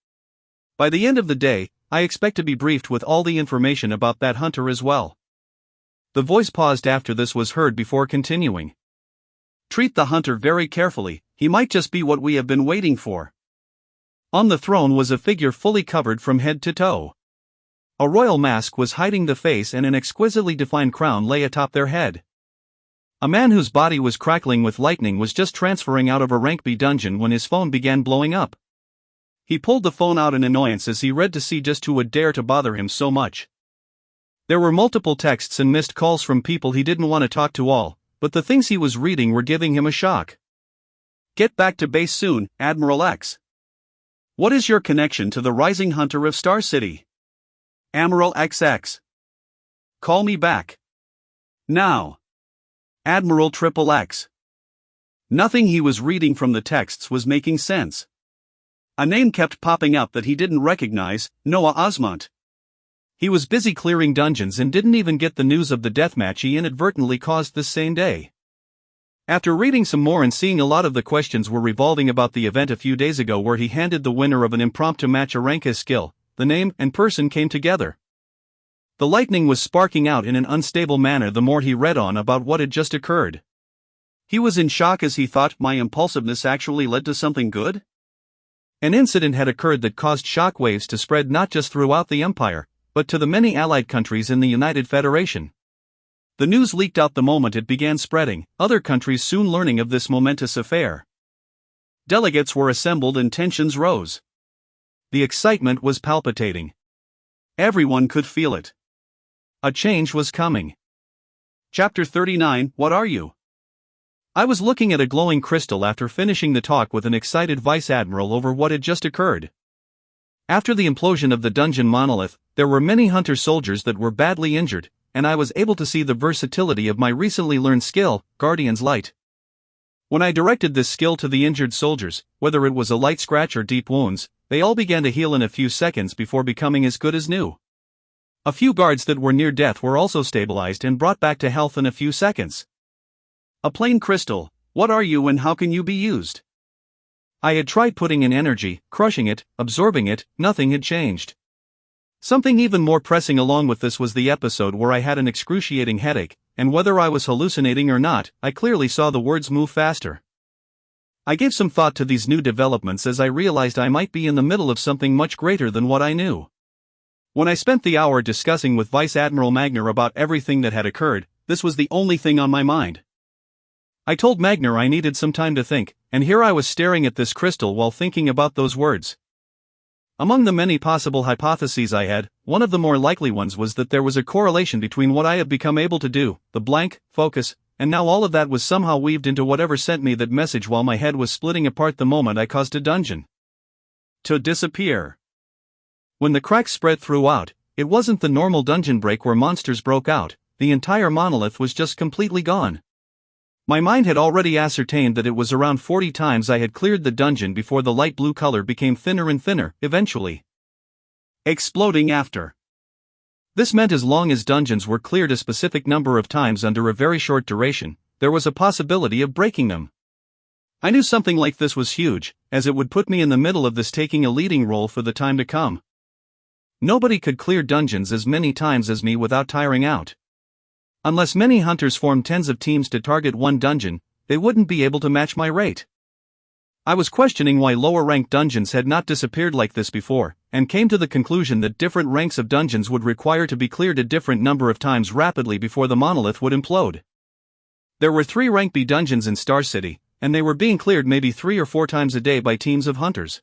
By the end of the day, I expect to be briefed with all the information about that hunter as well. The voice paused after this was heard before continuing. Treat the hunter very carefully, he might just be what we have been waiting for. On the throne was a figure fully covered from head to toe. A royal mask was hiding the face and an exquisitely defined crown lay atop their head. A man whose body was crackling with lightning was just transferring out of a rank B dungeon when his phone began blowing up. He pulled the phone out in annoyance as he read to see just who would dare to bother him so much. There were multiple texts and missed calls from people he didn't want to talk to all, but the things he was reading were giving him a shock. Get back to base soon, Admiral X. What is your connection to the rising hunter of Star City? Admiral XX. Call me back. Now. Admiral XXX. Nothing he was reading from the texts was making sense. A name kept popping up that he didn't recognize, Noah Osmont. He was busy clearing dungeons and didn't even get the news of the deathmatch he inadvertently caused this same day. After reading some more and seeing a lot of the questions were revolving about the event a few days ago where he handed the winner of an impromptu match a rank S skill, the name and person came together. The lightning was sparking out in an unstable manner the more he read on about what had just occurred. He was in shock as he thought my impulsiveness actually led to something good? An incident had occurred that caused shockwaves to spread not just throughout the empire, but to the many allied countries in the United Federation. The news leaked out the moment it began spreading, other countries soon learning of this momentous affair. Delegates were assembled and tensions rose. The excitement was palpitating. Everyone could feel it. A change was coming. Chapter 39, What Are You? I was looking at a glowing crystal after finishing the talk with an excited vice admiral over what had just occurred. After the implosion of the dungeon monolith, there were many hunter soldiers that were badly injured, and I was able to see the versatility of my recently learned skill, Guardian's Light. When I directed this skill to the injured soldiers, whether it was a light scratch or deep wounds, they all began to heal in a few seconds before becoming as good as new. A few guards that were near death were also stabilized and brought back to health in a few seconds. A plain crystal, what are you and how can you be used? I had tried putting in energy, crushing it, absorbing it, nothing had changed. Something even more pressing along with this was the episode where I had an excruciating headache, and whether I was hallucinating or not, I clearly saw the words move faster. I gave some thought to these new developments as I realized I might be in the middle of something much greater than what I knew. When I spent the hour discussing with Vice Admiral Magner about everything that had occurred, this was the only thing on my mind. I told Magner I needed some time to think, and here I was staring at this crystal while thinking about those words. Among the many possible hypotheses I had, one of the more likely ones was that there was a correlation between what I had become able to do, the blank, focus, and now all of that was somehow weaved into whatever sent me that message while my head was splitting apart the moment I caused a dungeon to disappear. When the cracks spread throughout, it wasn't the normal dungeon break where monsters broke out, the entire monolith was just completely gone. My mind had already ascertained that it was around 40 times I had cleared the dungeon before the light blue color became thinner and thinner, eventually exploding after. This meant as long as dungeons were cleared a specific number of times under a very short duration, there was a possibility of breaking them. I knew something like this was huge, as it would put me in the middle of this taking a leading role for the time to come. Nobody could clear dungeons as many times as me without tiring out. Unless many hunters formed tens of teams to target one dungeon, they wouldn't be able to match my rate. I was questioning why lower-ranked dungeons had not disappeared like this before, and came to the conclusion that different ranks of dungeons would require to be cleared a different number of times rapidly before the monolith would implode. There were 3 rank B dungeons in Star City, and they were being cleared maybe 3 or 4 times a day by teams of hunters.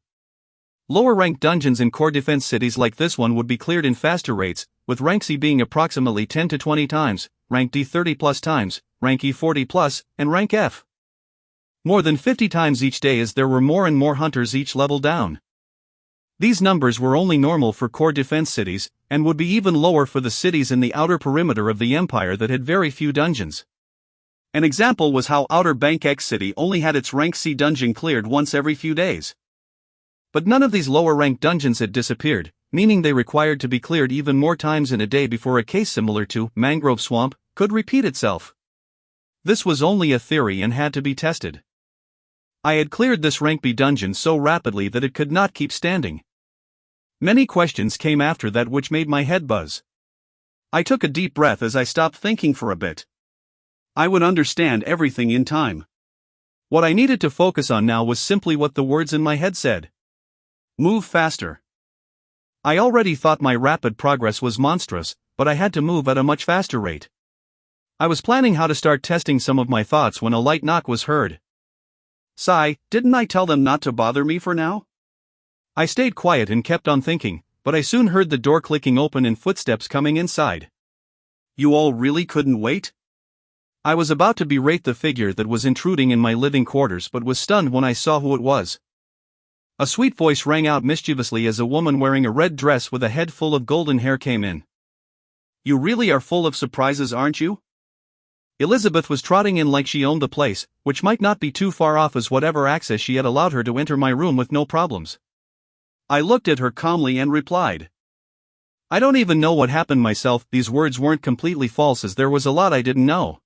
Lower-ranked dungeons in core defense cities like this one would be cleared in faster rates, with rank C being approximately 10 to 20 times, rank D 30 plus times, rank E 40 plus, and rank F more than 50 times each day as there were more and more hunters each level down. These numbers were only normal for core defense cities, and would be even lower for the cities in the outer perimeter of the empire that had very few dungeons. An example was how Outer Bank X City only had its rank C dungeon cleared once every few days. But none of these lower-ranked dungeons had disappeared, meaning they required to be cleared even more times in a day before a case similar to Mangrove Swamp could repeat itself. This was only a theory and had to be tested. I had cleared this rank B dungeon so rapidly that it could not keep standing. Many questions came after that which made my head buzz. I took a deep breath as I stopped thinking for a bit. I would understand everything in time. What I needed to focus on now was simply what the words in my head said. Move faster. I already thought my rapid progress was monstrous, but I had to move at a much faster rate. I was planning how to start testing some of my thoughts when a light knock was heard. Sigh, didn't I tell them not to bother me for now? I stayed quiet and kept on thinking, but I soon heard the door clicking open and footsteps coming inside. You all really couldn't wait? I was about to berate the figure that was intruding in my living quarters but was stunned when I saw who it was. A sweet voice rang out mischievously as a woman wearing a red dress with a head full of golden hair came in. You really are full of surprises, aren't you? Elizabeth was trotting in like she owned the place, which might not be too far off as whatever access she had allowed her to enter my room with no problems. I looked at her calmly and replied. I don't even know what happened myself. These words weren't completely false as there was a lot I didn't know.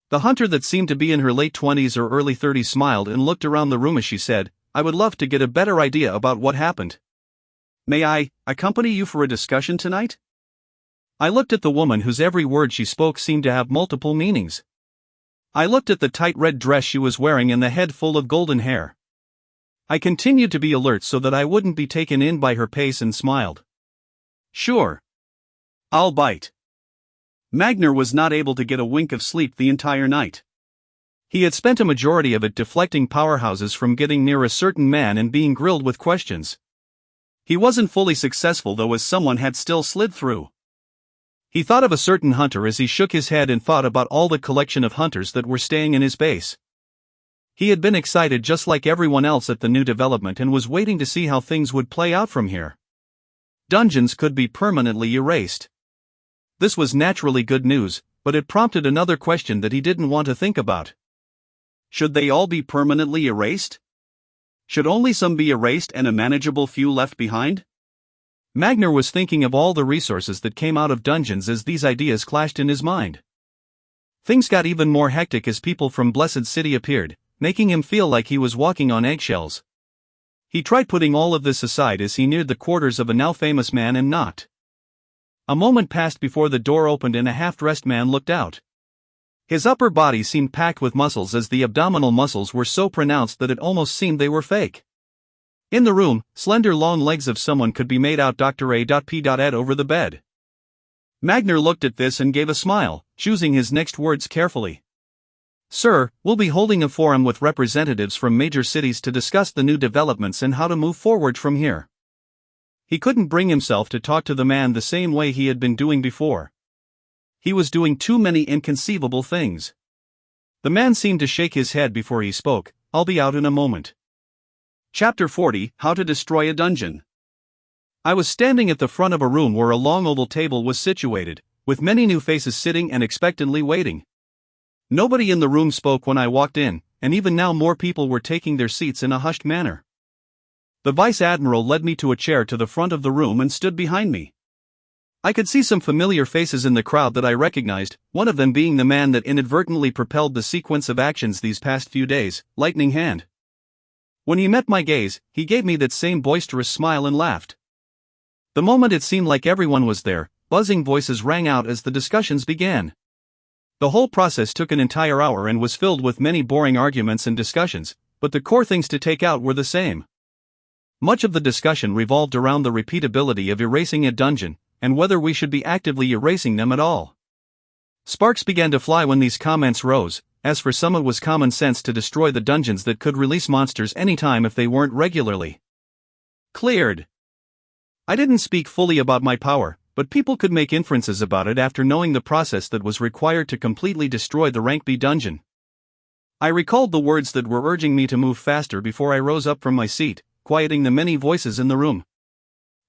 The hunter that seemed to be in her late 20s or early 30s smiled and looked around the room as she said, I would love to get a better idea about what happened. May I accompany you for a discussion tonight? I looked at the woman whose every word she spoke seemed to have multiple meanings. I looked at the tight red dress she was wearing and the head full of golden hair. I continued to be alert so that I wouldn't be taken in by her pace and smiled. Sure. I'll bite. Magner was not able to get a wink of sleep the entire night. He had spent a majority of it deflecting powerhouses from getting near a certain man and being grilled with questions. He wasn't fully successful though, as someone had still slid through. He thought of a certain hunter as he shook his head and thought about all the collection of hunters that were staying in his base. He had been excited just like everyone else at the new development and was waiting to see how things would play out from here. Dungeons could be permanently erased. This was naturally good news, but it prompted another question that he didn't want to think about. Should they all be permanently erased? Should only some be erased and a manageable few left behind? Magner was thinking of all the resources that came out of dungeons as these ideas clashed in his mind. Things got even more hectic as people from Blessed City appeared, making him feel like he was walking on eggshells. He tried putting all of this aside as he neared the quarters of a now famous man and knocked. A moment passed before the door opened and a half-dressed man looked out. His upper body seemed packed with muscles as the abdominal muscles were so pronounced that it almost seemed they were fake. In the room, slender long legs of someone could be made out. Dr. A.P. Ed over the bed. Magner looked at this and gave a smile, choosing his next words carefully. Sir, we'll be holding a forum with representatives from major cities to discuss the new developments and how to move forward from here. He couldn't bring himself to talk to the man the same way he had been doing before. He was doing too many inconceivable things. The man seemed to shake his head before he spoke. I'll be out in a moment. Chapter 40, How to Destroy a Dungeon. I was standing at the front of a room where a long oval table was situated, with many new faces sitting and expectantly waiting. Nobody in the room spoke when I walked in, and even now more people were taking their seats in a hushed manner. The Vice Admiral led me to a chair to the front of the room and stood behind me. I could see some familiar faces in the crowd that I recognized, one of them being the man that inadvertently propelled the sequence of actions these past few days, Lightning Hand. When he met my gaze, he gave me that same boisterous smile and laughed. The moment it seemed like everyone was there, buzzing voices rang out as the discussions began. The whole process took an entire hour and was filled with many boring arguments and discussions, but the core things to take out were the same. Much of the discussion revolved around the repeatability of erasing a dungeon, and whether we should be actively erasing them at all. Sparks began to fly when these comments rose. As for some, it was common sense to destroy the dungeons that could release monsters anytime if they weren't regularly cleared. I didn't speak fully about my power, but people could make inferences about it after knowing the process that was required to completely destroy the Rank B dungeon. I recalled the words that were urging me to move faster before I rose up from my seat, quieting the many voices in the room.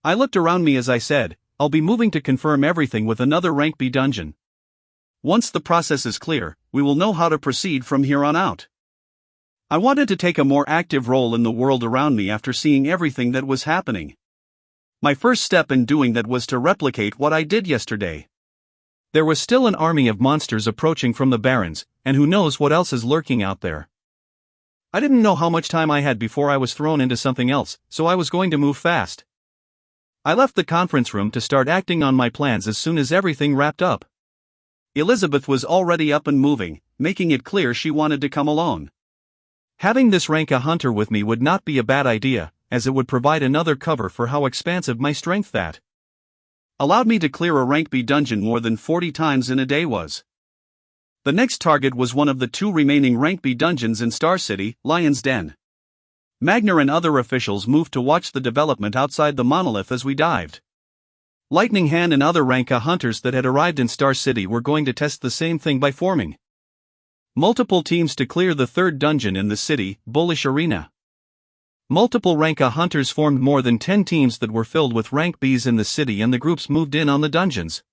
I looked around me as I said, I'll be moving to confirm everything with another Rank B dungeon. Once the process is clear, we will know how to proceed from here on out. I wanted to take a more active role in the world around me after seeing everything that was happening. My first step in doing that was to replicate what I did yesterday. There was still an army of monsters approaching from the Barrens, and who knows what else is lurking out there. I didn't know how much time I had before I was thrown into something else, so I was going to move fast. I left the conference room to start acting on my plans as soon as everything wrapped up. Elizabeth was already up and moving, making it clear she wanted to come alone. Having this rank a hunter with me would not be a bad idea, as it would provide another cover for how expansive my strength that allowed me to clear a rank B dungeon more than 40 times in a day was. The next target was one of the 2 remaining rank B dungeons in Star City, Lion's Den. Magner and other officials moved to watch the development outside the monolith as we dived. Lightning Hand and other rank A hunters that had arrived in Star City were going to test the same thing by forming multiple teams to clear the 3rd dungeon in the city, Bullish Arena. Multiple rank A hunters formed more than 10 teams that were filled with rank Bs in the city, and the groups moved in on the dungeons.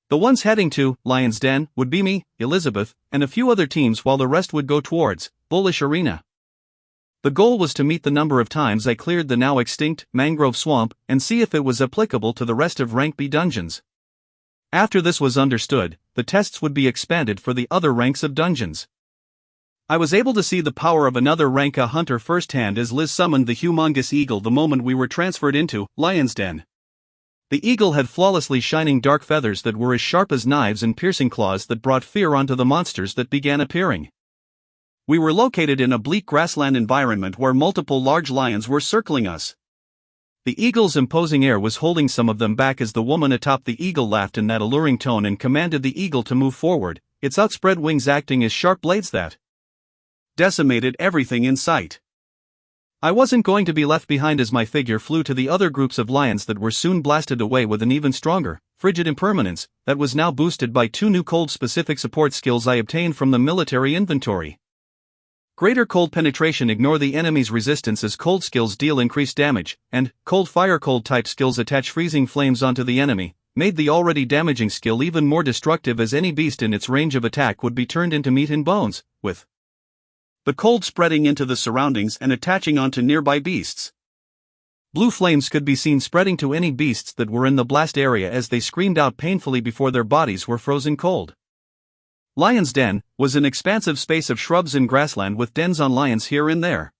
The ones heading to Lion's Den would be me, Elizabeth, and a few other teams, while the rest would go towards Bullish Arena. The goal was to meet the number of times I cleared the now extinct mangrove swamp and see if it was applicable to the rest of rank B dungeons. After this was understood, the tests would be expanded for the other ranks of dungeons. I was able to see the power of another rank A hunter firsthand as Liz summoned the humongous eagle the moment we were transferred into Lion's Den. The eagle had flawlessly shining dark feathers that were as sharp as knives and piercing claws that brought fear onto the monsters that began appearing. We were located in a bleak grassland environment where multiple large lions were circling us. The eagle's imposing air was holding some of them back as the woman atop the eagle laughed in that alluring tone and commanded the eagle to move forward, its outspread wings acting as sharp blades that decimated everything in sight. I wasn't going to be left behind as my figure flew to the other groups of lions that were soon blasted away with an even stronger, frigid impermanence, that was now boosted by 2 new cold-specific support skills I obtained from the military inventory. Greater cold penetration, ignore the enemy's resistance as cold skills deal increased damage, and cold fire cold type skills attach freezing flames onto the enemy, made the already damaging skill even more destructive as any beast in its range of attack would be turned into meat and bones, with the cold spreading into the surroundings and attaching onto nearby beasts. Blue flames could be seen spreading to any beasts that were in the blast area as they screamed out painfully before their bodies were frozen cold. Lion's Den was an expansive space of shrubs and grassland with dens on lions here and there.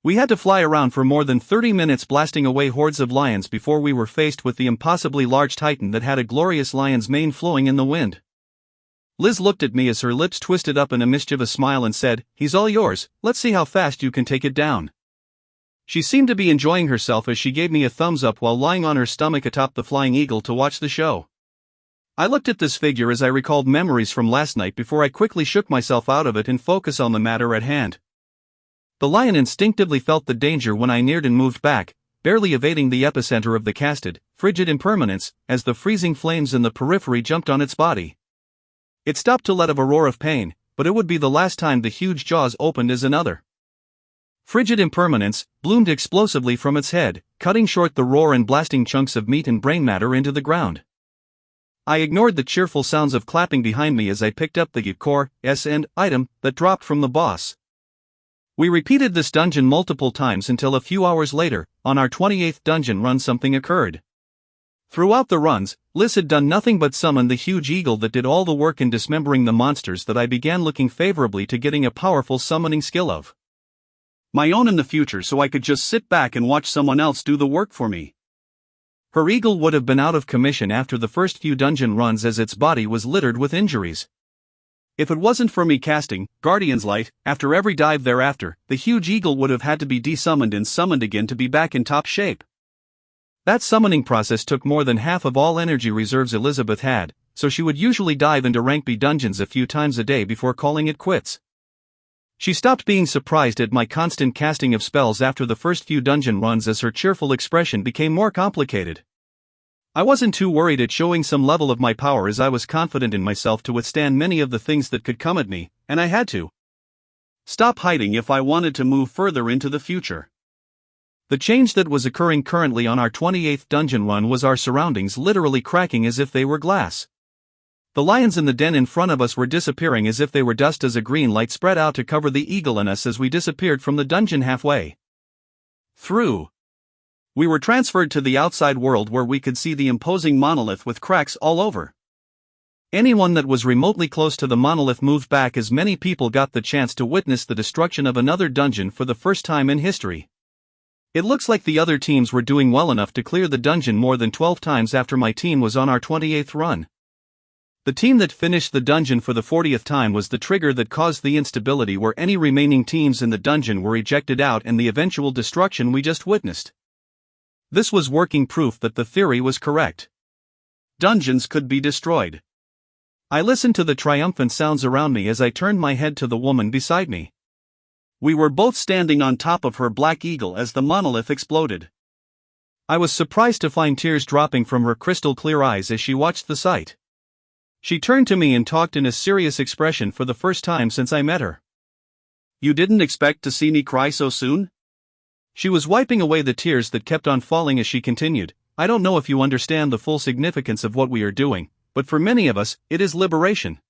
We had to fly around for more than 30 minutes blasting away hordes of lions before we were faced with the impossibly large titan that had a glorious lion's mane flowing in the wind. Liz looked at me as her lips twisted up in a mischievous smile and said, "He's all yours, let's see how fast you can take it down." She seemed to be enjoying herself as she gave me a thumbs up while lying on her stomach atop the flying eagle to watch the show. I looked at this figure as I recalled memories from last night before I quickly shook myself out of it and focused on the matter at hand. The lion instinctively felt the danger when I neared and moved back, barely evading the epicenter of the casted, frigid impermanence, as the freezing flames in the periphery jumped on its body. It stopped to let out a roar of pain, but it would be the last time the huge jaws opened as another frigid impermanence bloomed explosively from its head, cutting short the roar and blasting chunks of meat and brain matter into the ground. I ignored the cheerful sounds of clapping behind me as I picked up the core and item that dropped from the boss. We repeated this dungeon multiple times until a few hours later, on our 28th dungeon run, something occurred. Throughout the runs, Liz had done nothing but summon the huge eagle that did all the work in dismembering the monsters that I began looking favorably to getting a powerful summoning skill of my own in the future, so I could just sit back and watch someone else do the work for me. Her eagle would have been out of commission after the first few dungeon runs as its body was littered with injuries. If it wasn't for me casting Guardian's Light after every dive thereafter, the huge eagle would have had to be desummoned and summoned again to be back in top shape. That summoning process took more than half of all energy reserves Elizabeth had, so she would usually dive into rank B dungeons a few times a day before calling it quits. She stopped being surprised at my constant casting of spells after the first few dungeon runs as her cheerful expression became more complicated. I wasn't too worried at showing some level of my power as I was confident in myself to withstand many of the things that could come at me, and I had to stop hiding if I wanted to move further into the future. The change that was occurring currently on our 28th dungeon run was our surroundings literally cracking as if they were glass. The lions in the den in front of us were disappearing as if they were dust as a green light spread out to cover the eagle and us as we disappeared from the dungeon halfway through. We were transferred to the outside world where we could see the imposing monolith with cracks all over. Anyone that was remotely close to the monolith moved back as many people got the chance to witness the destruction of another dungeon for the first time in history. It looks like the other teams were doing well enough to clear the dungeon more than 12 times after my team was on our 28th run. The team that finished the dungeon for the 40th time was the trigger that caused the instability where any remaining teams in the dungeon were ejected out and the eventual destruction we just witnessed. This was working proof that the theory was correct. Dungeons could be destroyed. I listened to the triumphant sounds around me as I turned my head to the woman beside me. We were both standing on top of her black eagle as the monolith exploded. I was surprised to find tears dropping from her crystal clear eyes as she watched the sight. She turned to me and talked in a serious expression for the first time since I met her. "You didn't expect to see me cry so soon?" She was wiping away the tears that kept on falling as she continued, "I don't know if you understand the full significance of what we are doing, but for many of us, it is liberation."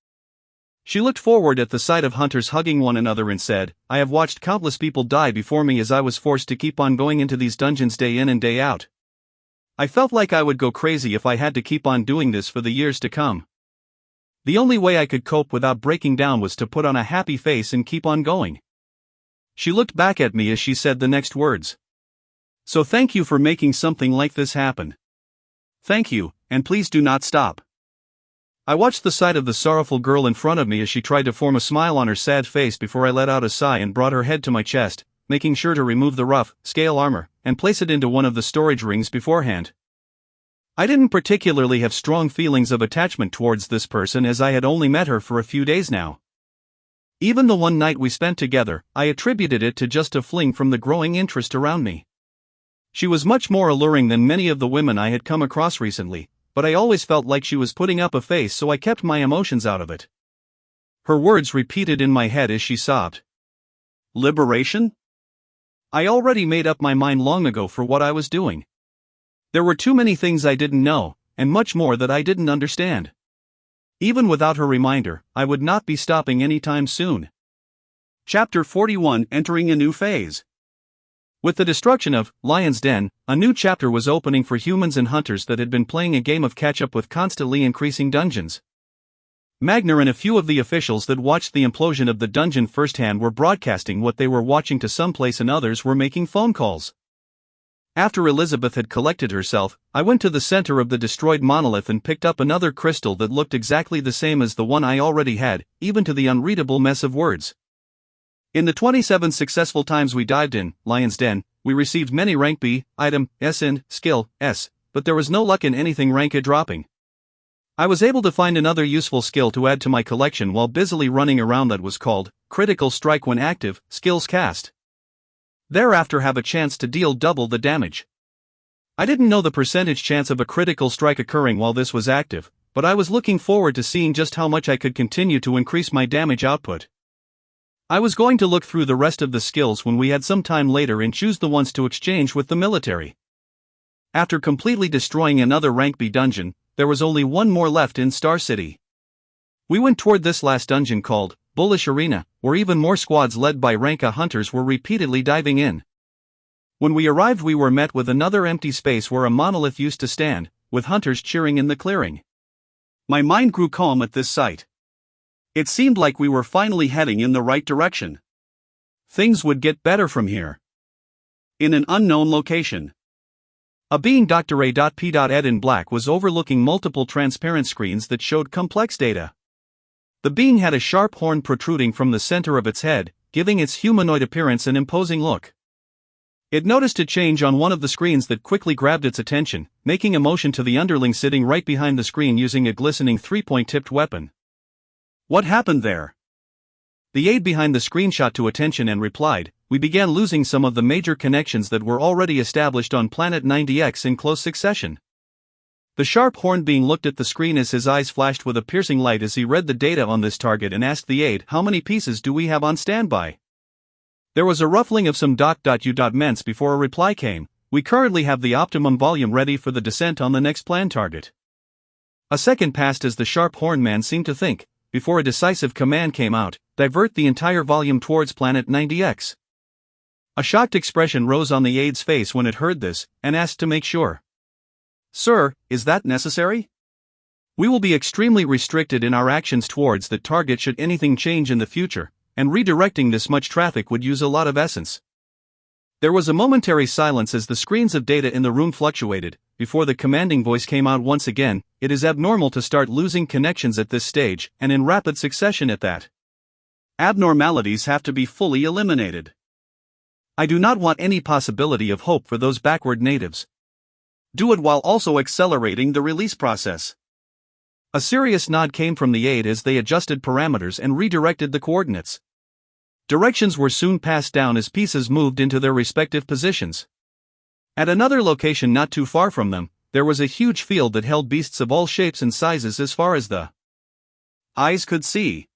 She looked forward at the sight of hunters hugging one another and said, "I have watched countless people die before me as I was forced to keep on going into these dungeons day in and day out. I felt like I would go crazy if I had to keep on doing this for the years to come. The only way I could cope without breaking down was to put on a happy face and keep on going." She looked back at me as she said the next words. "So thank you for making something like this happen. Thank you, and please do not stop." I watched the sight of the sorrowful girl in front of me as she tried to form a smile on her sad face before I let out a sigh and brought her head to my chest, making sure to remove the rough, scale armor, and place it into one of the storage rings beforehand. I didn't particularly have strong feelings of attachment towards this person as I had only met her for a few days now. Even the one night we spent together, I attributed it to just a fling from the growing interest around me. She was much more alluring than many of the women I had come across recently, but I always felt like she was putting up a face, so I kept my emotions out of it. Her words repeated in my head as she sobbed. Liberation? I already made up my mind long ago for what I was doing. There were too many things I didn't know, and much more that I didn't understand. Even without her reminder, I would not be stopping anytime soon. Chapter 41: Entering a New Phase. With the destruction of Lion's Den, a new chapter was opening for humans and hunters that had been playing a game of catch-up with constantly increasing dungeons. Magner and a few of the officials that watched the implosion of the dungeon firsthand were broadcasting what they were watching to someplace, and others were making phone calls. After Elizabeth had collected herself, I went to the center of the destroyed monolith and picked up another crystal that looked exactly the same as the one I already had, even to the unreadable mess of words. In the 27 successful times we dived in Lion's Den, we received many rank B, item, S and skill, S, but there was no luck in anything rank A dropping. I was able to find another useful skill to add to my collection while busily running around that was called Critical Strike when active, skills cast. Thereafter have a chance to deal double the damage. I didn't know the percentage chance of a critical strike occurring while this was active, but I was looking forward to seeing just how much I could continue to increase my damage output. I was going to look through the rest of the skills when we had some time later and choose the ones to exchange with the military. After completely destroying another rank B dungeon, there was only one more left in Star City. We went toward this last dungeon called Bullish Arena, where even more squads led by rank A hunters were repeatedly diving in. When we arrived, we were met with another empty space where a monolith used to stand, with hunters cheering in the clearing. My mind grew calm at this sight. It seemed like we were finally heading in the right direction. Things would get better from here. In an unknown location. A being Dr. A.P.Ed in black was overlooking multiple transparent screens that showed complex data. The being had a sharp horn protruding from the center of its head, giving its humanoid appearance an imposing look. It noticed a change on one of the screens that quickly grabbed its attention, making a motion to the underling sitting right behind the screen using a glistening 3-point tipped weapon. What happened there? The aide behind the screen shot to attention and replied, "We began losing some of the major connections that were already established on Planet 90X in close succession." The sharp horned being looked at the screen as his eyes flashed with a piercing light as he read the data on this target and asked the aide, "How many pieces do we have on standby?" There was a ruffling of some .U.ments before a reply came, "We currently have the optimum volume ready for the descent on the next planned target." A second passed as the sharp horned man seemed to think, before a decisive command came out, "Divert the entire volume towards Planet 90X." A shocked expression rose on the aide's face when it heard this, and asked to make sure. "Sir, is that necessary? We will be extremely restricted in our actions towards that target should anything change in the future, and redirecting this much traffic would use a lot of essence." There was a momentary silence as the screens of data in the room fluctuated, before the commanding voice came out once again, "It is abnormal to start losing connections at this stage, and in rapid succession at that. Abnormalities have to be fully eliminated. I do not want any possibility of hope for those backward natives. Do it while also accelerating the release process." A serious nod came from the aide as they adjusted parameters and redirected the coordinates. Directions were soon passed down as pieces moved into their respective positions. At another location not too far from them, there was a huge field that held beasts of all shapes and sizes as far as the eyes could see.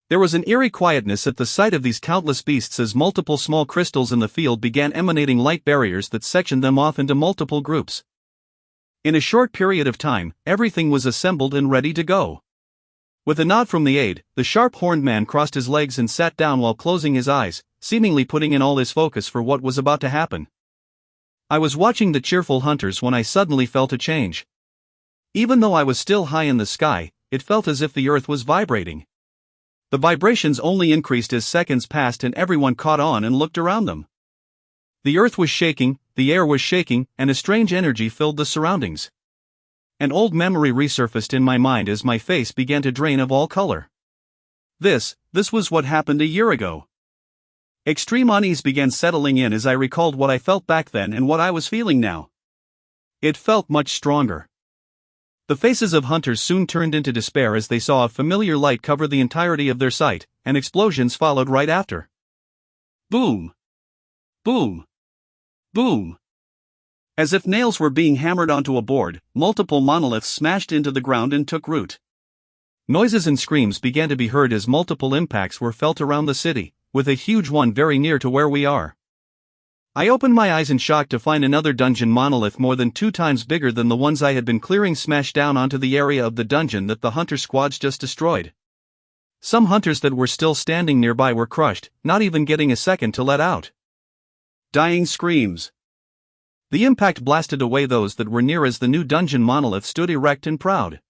There was an eerie quietness at the sight of these countless beasts as multiple small crystals in the field began emanating light barriers that sectioned them off into multiple groups. In a short period of time, everything was assembled and ready to go. With a nod from the aide, the sharp-horned man crossed his legs and sat down while closing his eyes, seemingly putting in all his focus for what was about to happen. I was watching the cheerful hunters when I suddenly felt a change. Even though I was still high in the sky, it felt as if the earth was vibrating. The vibrations only increased as seconds passed and everyone caught on and looked around them. The earth was shaking, the air was shaking, and a strange energy filled the surroundings. An old memory resurfaced in my mind as my face began to drain of all color. This was what happened a year ago. Extreme unease began settling in as I recalled what I felt back then and what I was feeling now. It felt much stronger. The faces of hunters soon turned into despair as they saw a familiar light cover the entirety of their sight, and explosions followed right after. Boom! Boom! Boom! As if nails were being hammered onto a board, multiple monoliths smashed into the ground and took root. Noises and screams began to be heard as multiple impacts were felt around the city, with a huge one very near to where we are. I opened my eyes in shock to find another dungeon monolith more than 2 times bigger than the ones I had been clearing smashed down onto the area of the dungeon that the hunter squads just destroyed. Some hunters that were still standing nearby were crushed, not even getting a second to let out dying screams. The impact blasted away those that were near as the new dungeon monolith stood erect and proud.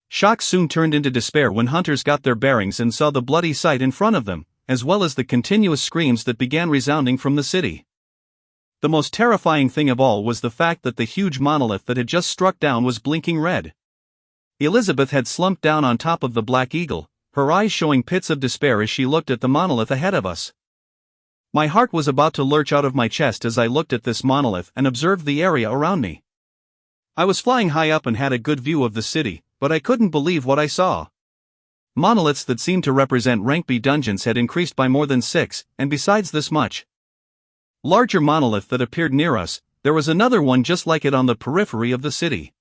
Shock soon turned into despair when hunters got their bearings and saw the bloody sight in front of them, as well as the continuous screams that began resounding from the city. The most terrifying thing of all was the fact that the huge monolith that had just struck down was blinking red. Elizabeth had slumped down on top of the Black Eagle, her eyes showing pits of despair as she looked at the monolith ahead of us. My heart was about to lurch out of my chest as I looked at this monolith and observed the area around me. I was flying high up and had a good view of the city, but I couldn't believe what I saw. Monoliths that seemed to represent rank B dungeons had increased by more than 6, and besides this much larger monolith that appeared near us, there was another one just like it on the periphery of the city.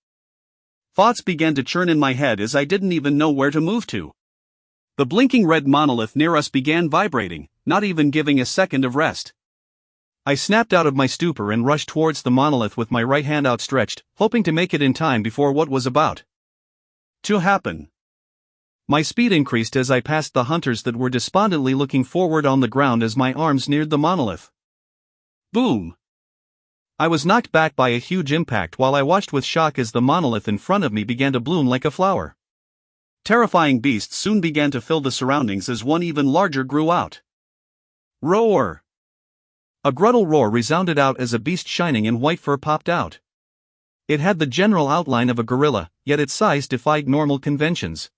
Thoughts began to churn in my head as I didn't even know where to move to. The blinking red monolith near us began vibrating, not even giving a second of rest. I snapped out of my stupor and rushed towards the monolith with my right hand outstretched, hoping to make it in time before what was about to happen. My speed increased as I passed the hunters that were despondently looking forward on the ground as my arms neared the monolith. Boom! I was knocked back by a huge impact while I watched with shock as the monolith in front of me began to bloom like a flower. Terrifying beasts soon began to fill the surroundings as one even larger grew out. Roar! A gruntle roar resounded out as a beast shining in white fur popped out. It had the general outline of a gorilla, yet its size defied normal conventions.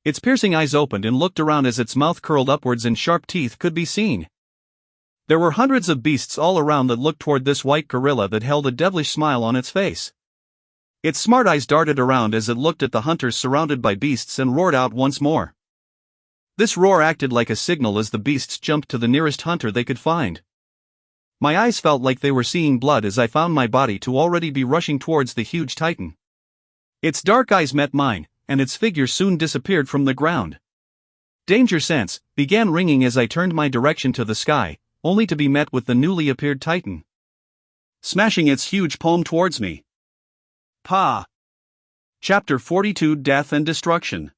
Its piercing eyes opened and looked around as its mouth curled upwards and sharp teeth could be seen. There were hundreds of beasts all around that looked toward this white gorilla that held a devilish smile on its face. Its smart eyes darted around as it looked at the hunters surrounded by beasts and roared out once more. This roar acted like a signal as the beasts jumped to the nearest hunter they could find. My eyes felt like they were seeing blood as I found my body to already be rushing towards the huge titan. Its dark eyes met mine, and its figure soon disappeared from the ground. Danger sense began ringing as I turned my direction to the sky, only to be met with the newly appeared titan smashing its huge palm towards me. Pa! Chapter 42: Death and Destruction.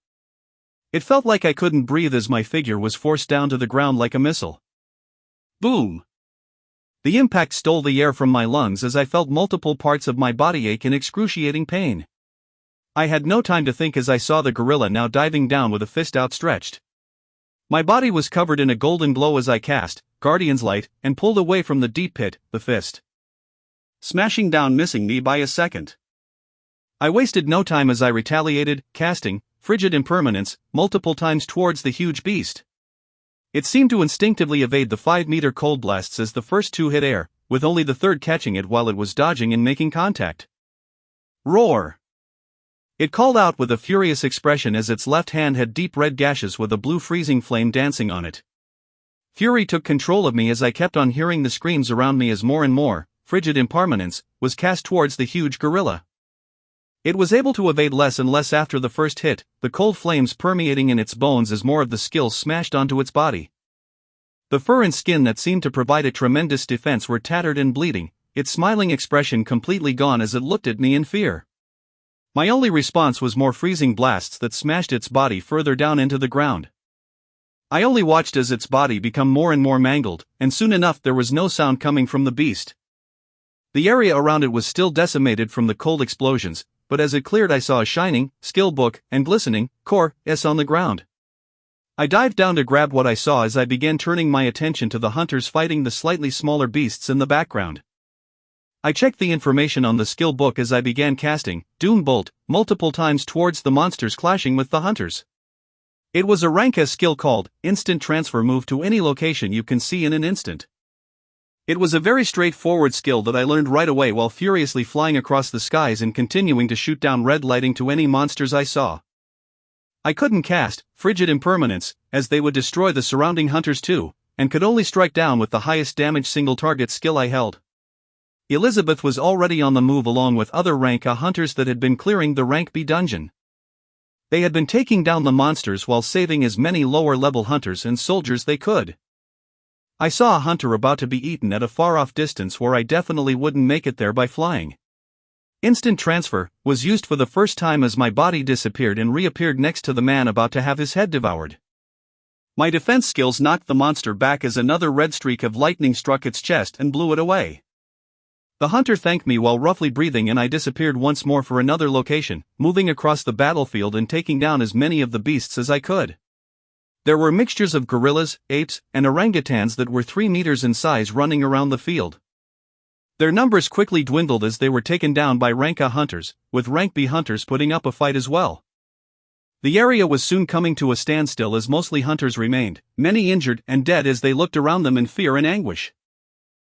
It felt like I couldn't breathe as my figure was forced down to the ground like a missile. Boom! The impact stole the air from my lungs as I felt multiple parts of my body ache in excruciating pain. I had no time to think as I saw the gorilla now diving down with a fist outstretched. My body was covered in a golden glow as I cast Guardian's Light and pulled away from the deep pit, the fist smashing down, missing me by a second. I wasted no time as I retaliated, casting Frigid Impermanence multiple times towards the huge beast. It seemed to instinctively evade the 5-meter cold blasts as the first 2 hit air, with only the third catching it while it was dodging and making contact. Roar! It called out with a furious expression as its left hand had deep red gashes with a blue freezing flame dancing on it. Fury took control of me as I kept on hearing the screams around me as more and more Frigid Impermanence was cast towards the huge gorilla. It was able to evade less and less after the first hit, the cold flames permeating in its bones as more of the skills smashed onto its body. The fur and skin that seemed to provide a tremendous defense were tattered and bleeding, its smiling expression completely gone as it looked at me in fear. My only response was more freezing blasts that smashed its body further down into the ground. I only watched as its body become more and more mangled, and soon enough there was no sound coming from the beast. The area around it was still decimated from the cold explosions, but as it cleared I saw a shining skill book and glistening core S on the ground. I dived down to grab what I saw as I began turning my attention to the hunters fighting the slightly smaller beasts in the background. I checked the information on the skill book as I began casting Doom Bolt multiple times towards the monsters clashing with the hunters. It was a rank S skill called Instant Transfer Move to any location you can see in an instant. It was a very straightforward skill that I learned right away while furiously flying across the skies and continuing to shoot down red lighting to any monsters I saw. I couldn't cast Frigid Impermanence, as they would destroy the surrounding hunters too, and could only strike down with the highest damage single target skill I held. Elizabeth was already on the move along with other rank A hunters that had been clearing the rank B dungeon. They had been taking down the monsters while saving as many lower-level hunters and soldiers they could. I saw a hunter about to be eaten at a far-off distance where I definitely wouldn't make it there by flying. Instant transfer was used for the first time as my body disappeared and reappeared next to the man about to have his head devoured. My defense skills knocked the monster back as another red streak of lightning struck its chest and blew it away. The hunter thanked me while roughly breathing, and I disappeared once more for another location, moving across the battlefield and taking down as many of the beasts as I could. There were mixtures of gorillas, apes, and orangutans that were 3 meters in size running around the field. Their numbers quickly dwindled as they were taken down by rank A hunters, with rank B hunters putting up a fight as well. The area was soon coming to a standstill as mostly hunters remained, many injured and dead as they looked around them in fear and anguish.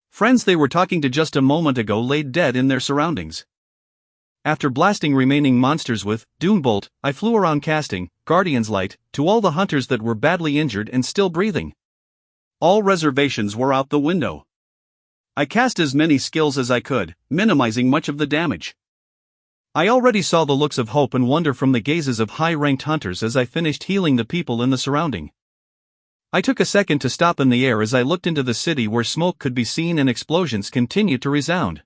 Friends they were talking to just a moment ago laid dead in their surroundings. After blasting remaining monsters with Doombolt, I flew around casting Guardian's Light to all the hunters that were badly injured and still breathing. All reservations were out the window. I cast as many skills as I could, minimizing much of the damage. I already saw the looks of hope and wonder from the gazes of high-ranked hunters as I finished healing the people in the surrounding. I took a second to stop in the air as I looked into the city where smoke could be seen and explosions continued to resound.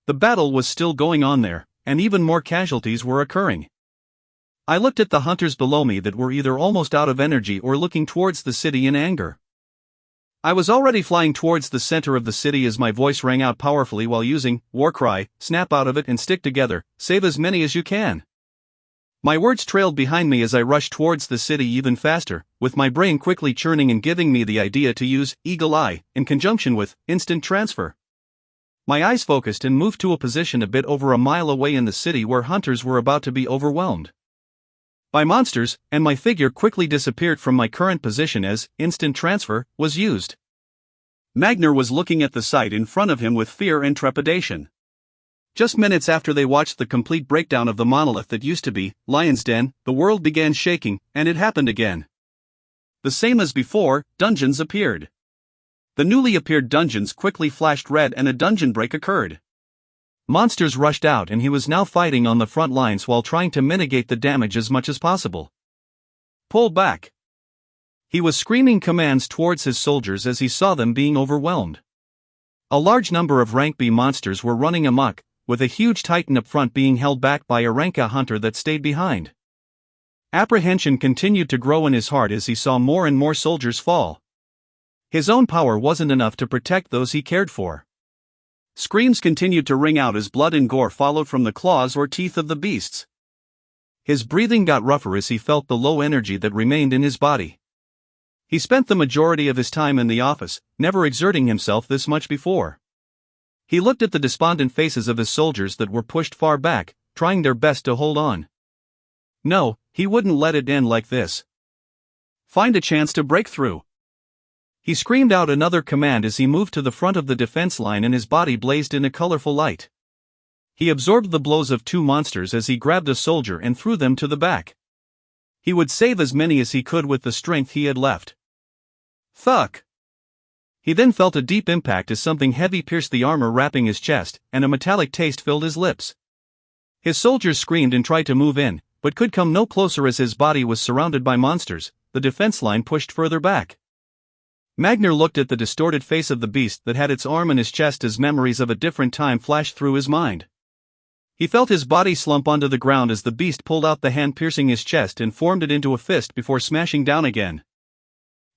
The battle was still going on there, and even more casualties were occurring. I looked at the hunters below me that were either almost out of energy or looking towards the city in anger. I was already flying towards the center of the city as my voice rang out powerfully while using Warcry, snap out of it and stick together, save as many as you can. My words trailed behind me as I rushed towards the city even faster, with my brain quickly churning and giving me the idea to use Eagle Eye, in conjunction with Instant Transfer. My eyes focused and moved to a position a bit over a mile away in the city where hunters were about to be overwhelmed by monsters, and my figure quickly disappeared from my current position as Instant Transfer was used. Magner was looking at the sight in front of him with fear and trepidation. Just minutes after they watched the complete breakdown of the monolith that used to be Lion's Den, the world began shaking, and it happened again. The same as before, dungeons appeared. The newly appeared dungeons quickly flashed red and a dungeon break occurred. Monsters rushed out and he was now fighting on the front lines while trying to mitigate the damage as much as possible. Pull back! He was screaming commands towards his soldiers as he saw them being overwhelmed. A large number of rank B monsters were running amok, with a huge titan up front being held back by a rank A hunter that stayed behind. Apprehension continued to grow in his heart as he saw more and more soldiers fall. His own power wasn't enough to protect those he cared for. Screams continued to ring out as blood and gore followed from the claws or teeth of the beasts. His breathing got rougher as he felt the low energy that remained in his body. He spent the majority of his time in the office, never exerting himself this much before. He looked at the despondent faces of his soldiers that were pushed far back, trying their best to hold on. No, he wouldn't let it end like this. Find a chance to break through. He screamed out another command as he moved to the front of the defense line and his body blazed in a colorful light. He absorbed the blows of 2 monsters as he grabbed a soldier and threw them to the back. He would save as many as he could with the strength he had left. Thunk! He then felt a deep impact as something heavy pierced the armor wrapping his chest, and a metallic taste filled his lips. His soldiers screamed and tried to move in, but could come no closer as his body was surrounded by monsters. The defense line pushed further back. Magner looked at the distorted face of the beast that had its arm in his chest as memories of a different time flashed through his mind. He felt his body slump onto the ground as the beast pulled out the hand piercing his chest and formed it into a fist before smashing down again.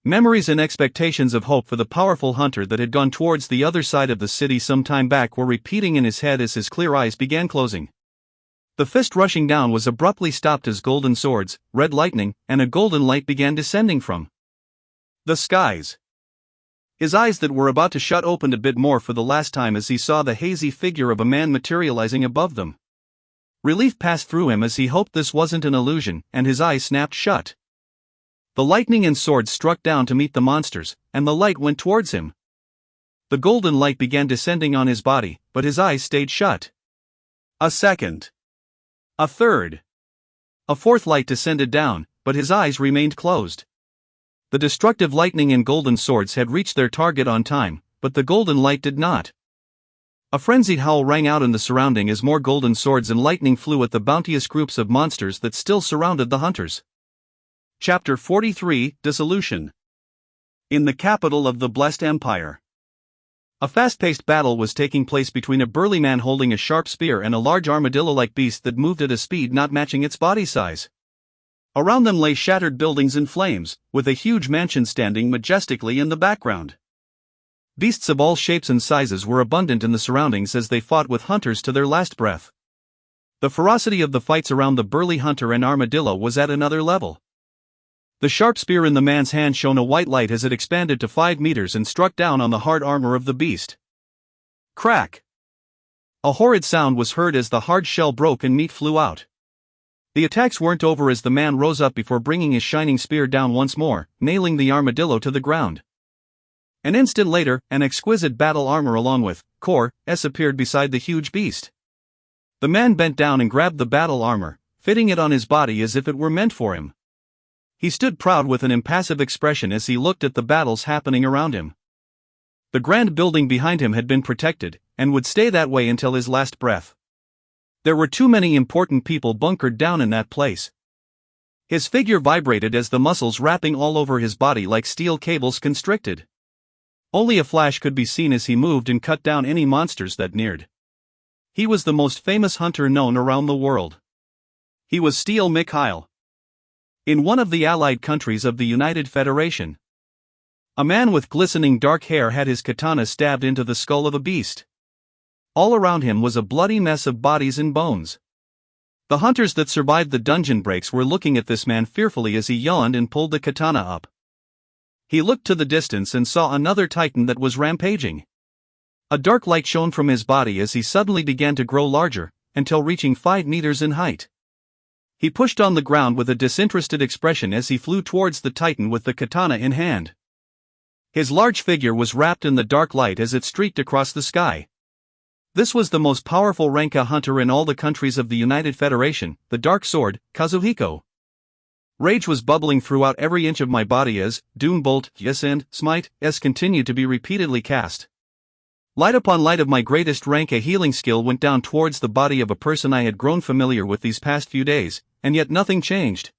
Memories and expectations of hope for the powerful hunter that had gone towards the other side of the city some time back were repeating in his head as his clear eyes began closing. The fist rushing down was abruptly stopped as golden swords, red lightning, and a golden light began descending from the skies. His eyes that were about to shut opened a bit more for the last time as he saw the hazy figure of a man materializing above them. Relief passed through him as he hoped this wasn't an illusion, and his eyes snapped shut. The lightning and swords struck down to meet the monsters, and the light went towards him. The golden light began descending on his body, but his eyes stayed shut. A second. A third. A fourth light descended down, but his eyes remained closed. The destructive lightning and golden swords had reached their target on time, but the golden light did not. A frenzied howl rang out in the surrounding as more golden swords and lightning flew at the bounteous groups of monsters that still surrounded the hunters. Chapter 43, Dissolution. In the capital of the Blessed Empire, a fast-paced battle was taking place between a burly man holding a sharp spear and a large armadillo-like beast that moved at a speed not matching its body size. Around them lay shattered buildings in flames, with a huge mansion standing majestically in the background. Beasts of all shapes and sizes were abundant in the surroundings as they fought with hunters to their last breath. The ferocity of the fights around the burly hunter and armadillo was at another level. The sharp spear in the man's hand shone a white light as it expanded to 5 meters and struck down on the hard armor of the beast. Crack! A horrid sound was heard as the hard shell broke and meat flew out. The attacks weren't over as the man rose up before bringing his shining spear down once more, nailing the armadillo to the ground. An instant later, an exquisite battle armor along with core appeared beside the huge beast. The man bent down and grabbed the battle armor, fitting it on his body as if it were meant for him. He stood proud with an impassive expression as he looked at the battles happening around him. The grand building behind him had been protected, and would stay that way until his last breath. There were too many important people bunkered down in that place. His figure vibrated as the muscles wrapping all over his body like steel cables constricted. Only a flash could be seen as he moved and cut down any monsters that neared. He was the most famous hunter known around the world. He was Steel Mikhail. In one of the allied countries of the United Federation, a man with glistening dark hair had his katana stabbed into the skull of a beast. All around him was a bloody mess of bodies and bones. The hunters that survived the dungeon breaks were looking at this man fearfully as he yawned and pulled the katana up. He looked to the distance and saw another titan that was rampaging. A dark light shone from his body as he suddenly began to grow larger, until reaching 5 meters in height. He pushed on the ground with a disinterested expression as he flew towards the titan with the katana in hand. His large figure was wrapped in the dark light as it streaked across the sky. This was the most powerful Renka hunter in all the countries of the United Federation, the Dark Sword, Kazuhiko. Rage was bubbling throughout every inch of my body as Doom Bolt, Yes and Smite, S continued to be repeatedly cast. Light upon light of my greatest Renka healing skill went down towards the body of a person I had grown familiar with these past few days, and yet nothing changed.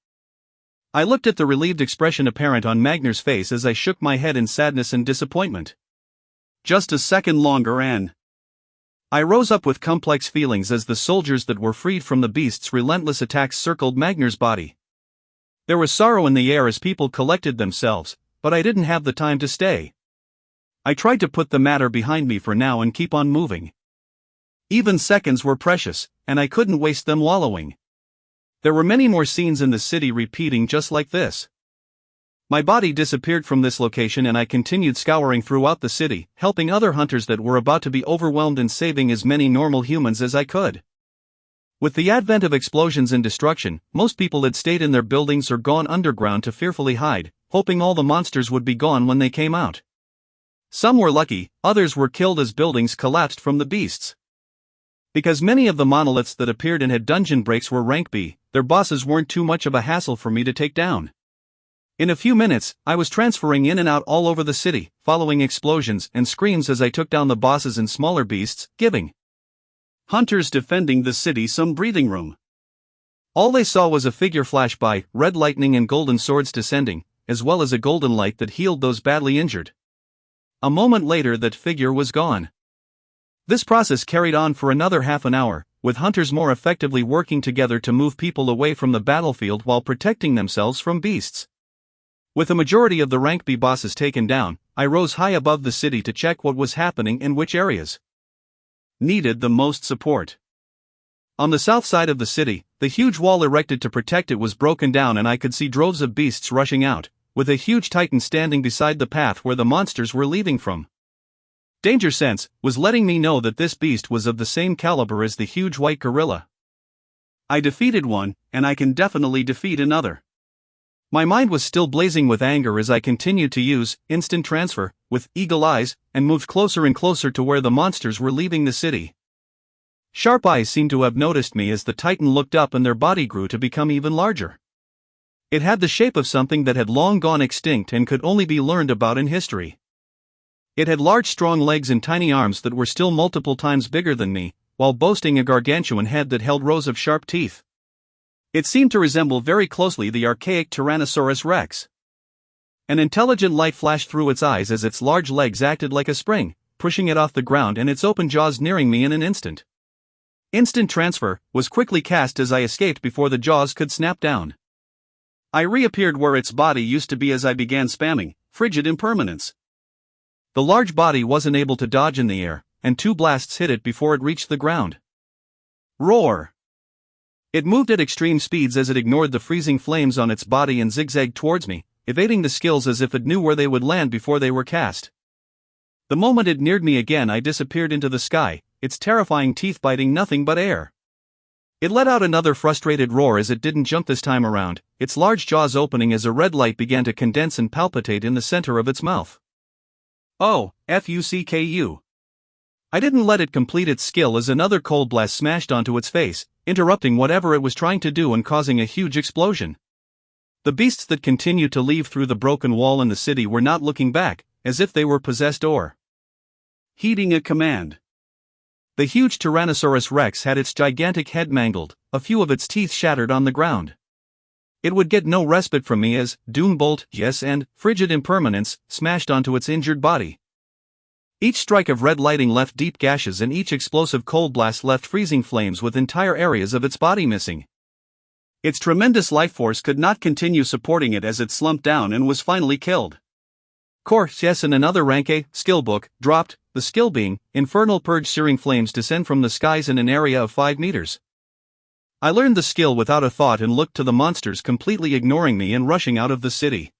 I looked at the relieved expression apparent on Magnar's face as I shook my head in sadness and disappointment. Just a second longer and I rose up with complex feelings as the soldiers that were freed from the beast's relentless attacks circled Magnar's body. There was sorrow in the air as people collected themselves, but I didn't have the time to stay. I tried to put the matter behind me for now and keep on moving. Even seconds were precious, and I couldn't waste them wallowing. There were many more scenes in the city repeating just like this. My body disappeared from this location and I continued scouring throughout the city, helping other hunters that were about to be overwhelmed and saving as many normal humans as I could. With the advent of explosions and destruction, most people had stayed in their buildings or gone underground to fearfully hide, hoping all the monsters would be gone when they came out. Some were lucky, others were killed as buildings collapsed from the beasts. Because many of the monoliths that appeared and had dungeon breaks were rank B, their bosses weren't too much of a hassle for me to take down. In a few minutes, I was transferring in and out all over the city, following explosions and screams as I took down the bosses and smaller beasts, giving hunters defending the city some breathing room. All they saw was a figure flash by, red lightning and golden swords descending, as well as a golden light that healed those badly injured. A moment later that figure was gone. This process carried on for another half an hour, with hunters more effectively working together to move people away from the battlefield while protecting themselves from beasts. With a majority of the rank B bosses taken down, I rose high above the city to check what was happening in which areas needed the most support. On the south side of the city, the huge wall erected to protect it was broken down and I could see droves of beasts rushing out, with a huge titan standing beside the path where the monsters were leaving from. Danger Sense was letting me know that this beast was of the same caliber as the huge white gorilla. I defeated one, and I can definitely defeat another. My mind was still blazing with anger as I continued to use instant transfer, with eagle eyes, and moved closer and closer to where the monsters were leaving the city. Sharp eyes seemed to have noticed me as the titan looked up and their body grew to become even larger. It had the shape of something that had long gone extinct and could only be learned about in history. It had large strong legs and tiny arms that were still multiple times bigger than me, while boasting a gargantuan head that held rows of sharp teeth. It seemed to resemble very closely the archaic Tyrannosaurus rex. An intelligent light flashed through its eyes as its large legs acted like a spring, pushing it off the ground and its open jaws nearing me in an instant. Instant transfer was quickly cast as I escaped before the jaws could snap down. I reappeared where its body used to be as I began spamming, frigid impermanence. The large body wasn't able to dodge in the air, and 2 blasts hit it before it reached the ground. Roar! It moved at extreme speeds as it ignored the freezing flames on its body and zigzagged towards me, evading the skills as if it knew where they would land before they were cast. The moment it neared me again, I disappeared into the sky, its terrifying teeth biting nothing but air. It let out another frustrated roar as it didn't jump this time around, its large jaws opening as a red light began to condense and palpitate in the center of its mouth. Oh, fucku. I didn't let it complete its skill as another cold blast smashed onto its face, interrupting whatever it was trying to do and causing a huge explosion. The beasts that continued to leave through the broken wall in the city were not looking back, as if they were possessed or heeding a command. The huge Tyrannosaurus rex had its gigantic head mangled, a few of its teeth shattered on the ground. It would get no respite from me as Doombolt, yes, and Frigid Impermanence smashed onto its injured body. Each strike of red lighting left deep gashes and each explosive cold blast left freezing flames with entire areas of its body missing. Its tremendous life force could not continue supporting it as it slumped down and was finally killed. Course yes, and another rank A skill book dropped, the skill being Infernal Purge. Searing flames descend from the skies in an area of 5 meters. I learned the skill without a thought and looked to the monsters completely ignoring me and rushing out of the city.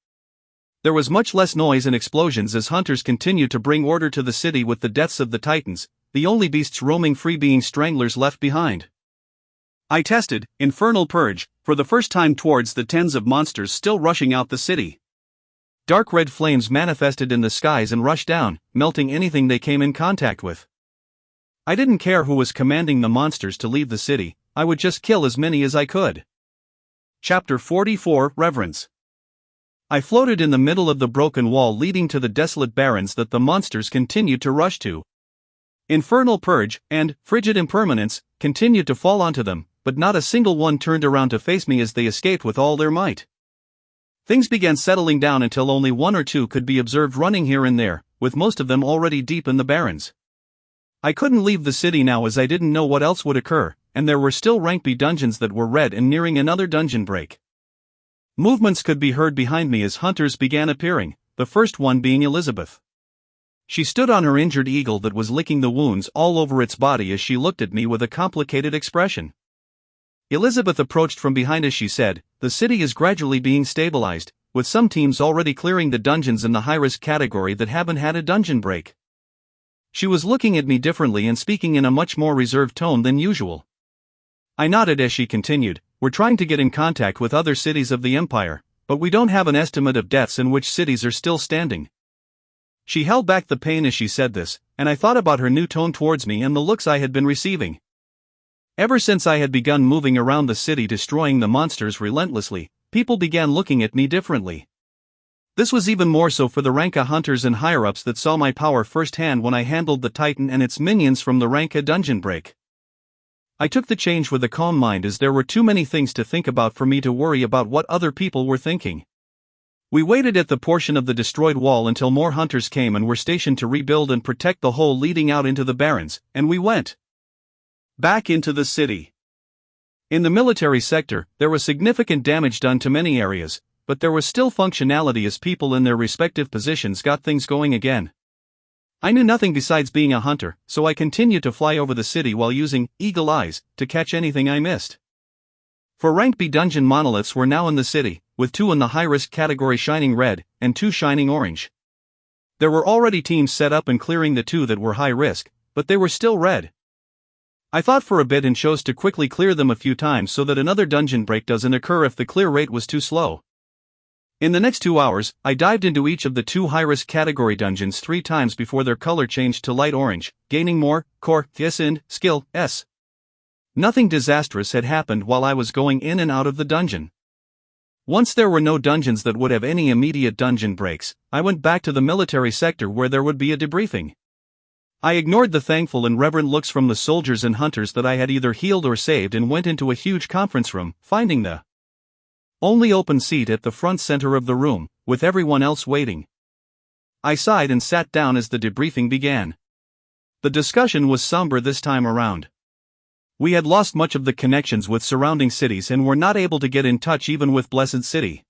There was much less noise and explosions as hunters continued to bring order to the city with the deaths of the titans, the only beasts roaming free being stranglers left behind. I tested Infernal Purge for the first time towards the tens of monsters still rushing out the city. Dark red flames manifested in the skies and rushed down, melting anything they came in contact with. I didn't care who was commanding the monsters to leave the city, I would just kill as many as I could. Chapter 44 Reverence. I floated in the middle of the broken wall leading to the desolate barrens that the monsters continued to rush to. Infernal Purge and Frigid Impermanence continued to fall onto them, but not a single one turned around to face me as they escaped with all their might. Things began settling down until only 1 or 2 could be observed running here and there, with most of them already deep in the barrens. I couldn't leave the city now as I didn't know what else would occur, and there were still rank B dungeons that were red and nearing another dungeon break. Movements could be heard behind me as hunters began appearing, the first one being Elizabeth. She stood on her injured eagle that was licking the wounds all over its body as she looked at me with a complicated expression. Elizabeth approached from behind as she said, "The city is gradually being stabilized, with some teams already clearing the dungeons in the high-risk category that haven't had a dungeon break." She was looking at me differently and speaking in a much more reserved tone than usual. I nodded as she continued, "We're trying to get in contact with other cities of the Empire, but we don't have an estimate of deaths and which cities are still standing." She held back the pain as she said this, and I thought about her new tone towards me and the looks I had been receiving. Ever since I had begun moving around the city destroying the monsters relentlessly, people began looking at me differently. This was even more so for the rank A hunters and higher-ups that saw my power firsthand when I handled the Titan and its minions from the rank A dungeon break. I took the change with a calm mind as there were too many things to think about for me to worry about what other people were thinking. We waited at the portion of the destroyed wall until more hunters came and were stationed to rebuild and protect the hole leading out into the barrens, and we went back into the city. In the military sector, there was significant damage done to many areas, but there was still functionality as people in their respective positions got things going again. I knew nothing besides being a hunter, so I continued to fly over the city while using eagle eyes to catch anything I missed. For rank B dungeon monoliths were now in the city, with 2 in the high-risk category shining red, and 2 shining orange. There were already teams set up and clearing the 2 that were high risk, but they were still red. I thought for a bit and chose to quickly clear them a few times so that another dungeon break doesn't occur if the clear rate was too slow. In the next 2 hours, I dived into each of the 2 high-risk category dungeons 3 times before their color changed to light orange, gaining more core S and skill S. Nothing disastrous had happened while I was going in and out of the dungeon. Once there were no dungeons that would have any immediate dungeon breaks, I went back to the military sector where there would be a debriefing. I ignored the thankful and reverent looks from the soldiers and hunters that I had either healed or saved and went into a huge conference room, finding the only open seat at the front center of the room, with everyone else waiting. I sighed and sat down as the debriefing began. The discussion was somber this time around. We had lost much of the connections with surrounding cities and were not able to get in touch even with Blessed City.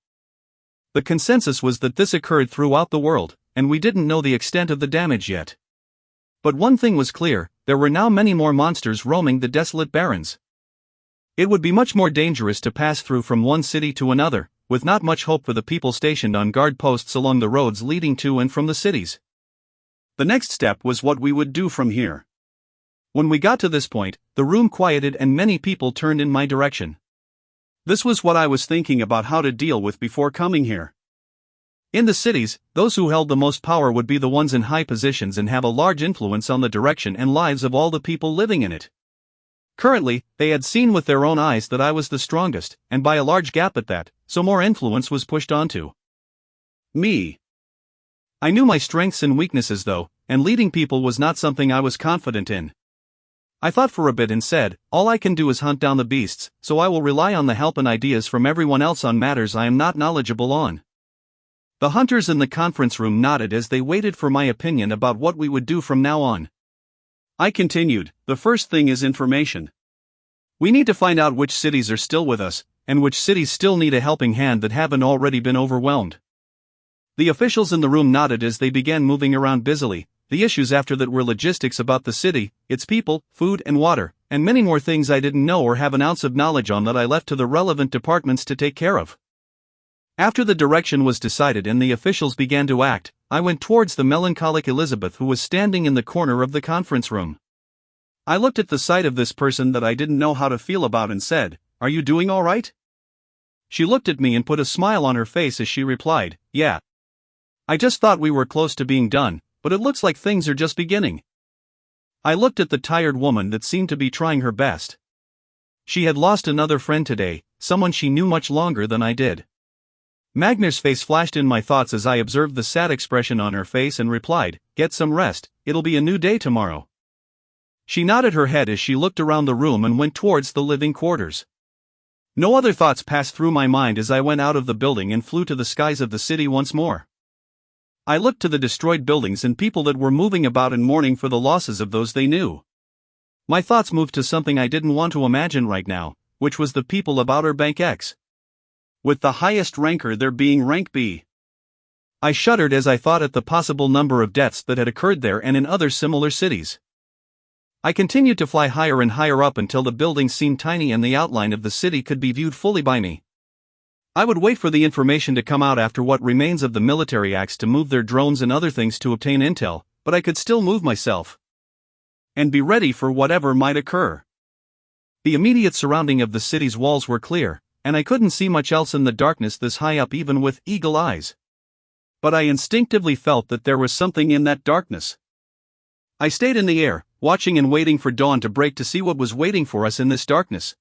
The consensus was that this occurred throughout the world, and we didn't know the extent of the damage yet. But one thing was clear, there were now many more monsters roaming the desolate barrens. It would be much more dangerous to pass through from one city to another, with not much hope for the people stationed on guard posts along the roads leading to and from the cities. The next step was what we would do from here. When we got to this point, the room quieted and many people turned in my direction. This was what I was thinking about how to deal with before coming here. In the cities, those who held the most power would be the ones in high positions and have a large influence on the direction and lives of all the people living in it. Currently, they had seen with their own eyes that I was the strongest, and by a large gap at that, so more influence was pushed onto me. I knew my strengths and weaknesses though, and leading people was not something I was confident in. I thought for a bit and said, all I can do is hunt down the beasts, so I will rely on the help and ideas from everyone else on matters I am not knowledgeable on. The hunters in the conference room nodded as they waited for my opinion about what we would do from now on. I continued, the first thing is information. We need to find out which cities are still with us, and which cities still need a helping hand that haven't already been overwhelmed. The officials in the room nodded as they began moving around busily. The issues after that were logistics about the city, its people, food and water, and many more things I didn't know or have an ounce of knowledge on that I left to the relevant departments to take care of. After the direction was decided and the officials began to act, I went towards the melancholic Elizabeth who was standing in the corner of the conference room. I looked at the sight of this person that I didn't know how to feel about and said, "Are you doing all right?" She looked at me and put a smile on her face as she replied, "Yeah. I just thought we were close to being done, but it looks like things are just beginning." I looked at the tired woman that seemed to be trying her best. She had lost another friend today, someone she knew much longer than I did. Magnar's face flashed in my thoughts as I observed the sad expression on her face and replied, "Get some rest, it'll be a new day tomorrow." She nodded her head as she looked around the room and went towards the living quarters. No other thoughts passed through my mind as I went out of the building and flew to the skies of the city once more. I looked to the destroyed buildings and people that were moving about and mourning for the losses of those they knew. My thoughts moved to something I didn't want to imagine right now, which was the people of Outer Bank X. With the highest ranker there being rank B. I shuddered as I thought at the possible number of deaths that had occurred there and in other similar cities. I continued to fly higher and higher up until the buildings seemed tiny and the outline of the city could be viewed fully by me. I would wait for the information to come out after what remains of the military acts to move their drones and other things to obtain intel, but I could still move myself and be ready for whatever might occur. The immediate surrounding of the city's walls were clear, and I couldn't see much else in the darkness this high up even with eagle eyes. But I instinctively felt that there was something in that darkness. I stayed in the air, watching and waiting for dawn to break to see what was waiting for us in this darkness.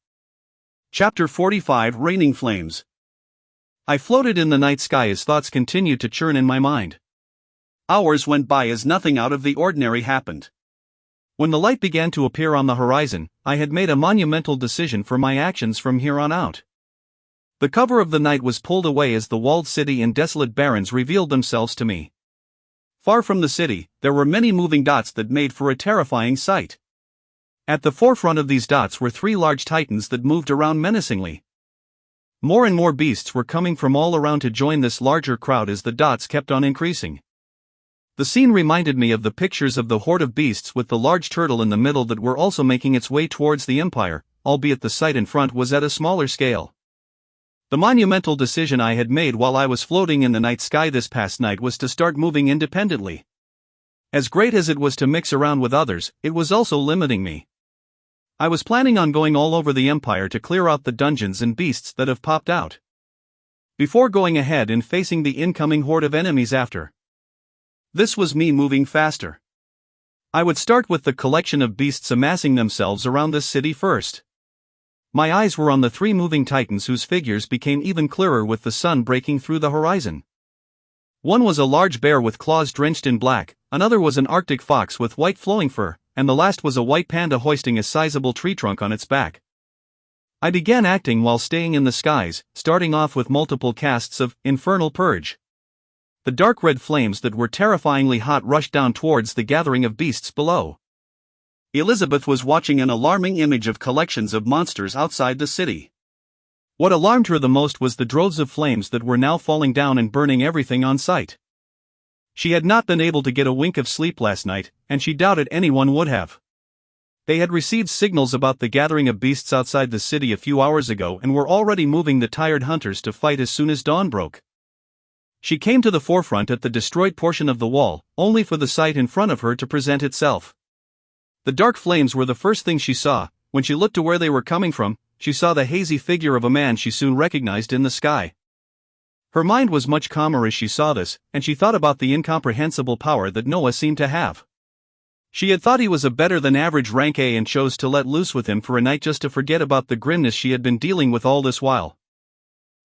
Chapter 45 Raining Flames. I floated in the night sky as thoughts continued to churn in my mind. Hours went by as nothing out of the ordinary happened. When the light began to appear on the horizon, I had made a monumental decision for my actions from here on out. The cover of the night was pulled away as the walled city and desolate barrens revealed themselves to me. Far from the city, there were many moving dots that made for a terrifying sight. At the forefront of these dots were three large titans that moved around menacingly. More and more beasts were coming from all around to join this larger crowd as the dots kept on increasing. The scene reminded me of the pictures of the horde of beasts with the large turtle in the middle that were also making its way towards the Empire, albeit the sight in front was at a smaller scale. The monumental decision I had made while I was floating in the night sky this past night was to start moving independently. As great as it was to mix around with others, it was also limiting me. I was planning on going all over the Empire to clear out the dungeons and beasts that have popped out, before going ahead and facing the incoming horde of enemies after. This was me moving faster. I would start with the collection of beasts amassing themselves around this city first. My eyes were on the three moving titans whose figures became even clearer with the sun breaking through the horizon. One was a large bear with claws drenched in black, another was an Arctic fox with white flowing fur, and the last was a white panda hoisting a sizable tree trunk on its back. I began acting while staying in the skies, starting off with multiple casts of Infernal Purge. The dark red flames that were terrifyingly hot rushed down towards the gathering of beasts below. Elizabeth was watching an alarming image of collections of monsters outside the city. What alarmed her the most was the droves of flames that were now falling down and burning everything on sight. She had not been able to get a wink of sleep last night, and she doubted anyone would have. They had received signals about the gathering of beasts outside the city a few hours ago and were already moving the tired hunters to fight as soon as dawn broke. She came to the forefront at the destroyed portion of the wall, only for the sight in front of her to present itself. The dark flames were the first thing she saw. When she looked to where they were coming from, she saw the hazy figure of a man she soon recognized in the sky. Her mind was much calmer as she saw this, and she thought about the incomprehensible power that Noah seemed to have. She had thought he was a better than average rank A and chose to let loose with him for a night just to forget about the grimness she had been dealing with all this while.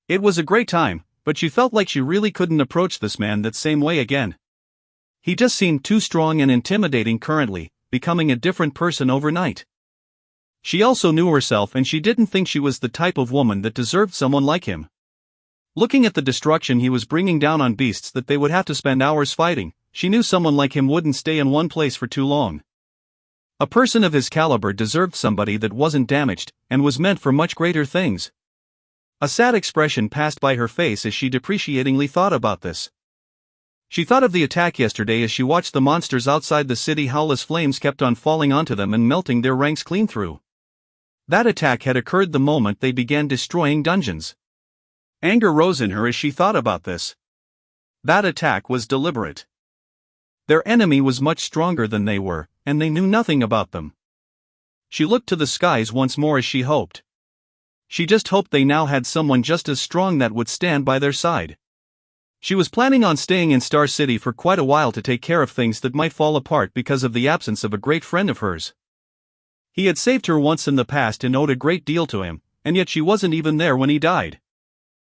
It was a great time, but she felt like she really couldn't approach this man that same way again. He just seemed too strong and intimidating currently, becoming a different person overnight. She also knew herself and she didn't think she was the type of woman that deserved someone like him. Looking at the destruction he was bringing down on beasts that they would have to spend hours fighting, she knew someone like him wouldn't stay in one place for too long. A person of his caliber deserved somebody that wasn't damaged, and was meant for much greater things. A sad expression passed by her face as she depreciatingly thought about this. She thought of the attack yesterday as she watched the monsters outside the city howl as flames kept on falling onto them and melting their ranks clean through. That attack had occurred the moment they began destroying dungeons. Anger rose in her as she thought about this. That attack was deliberate. Their enemy was much stronger than they were, and they knew nothing about them. She looked to the skies once more as she hoped. She just hoped they now had someone just as strong that would stand by their side. She was planning on staying in Star City for quite a while to take care of things that might fall apart because of the absence of a great friend of hers. He had saved her once in the past and owed a great deal to him, and yet she wasn't even there when he died.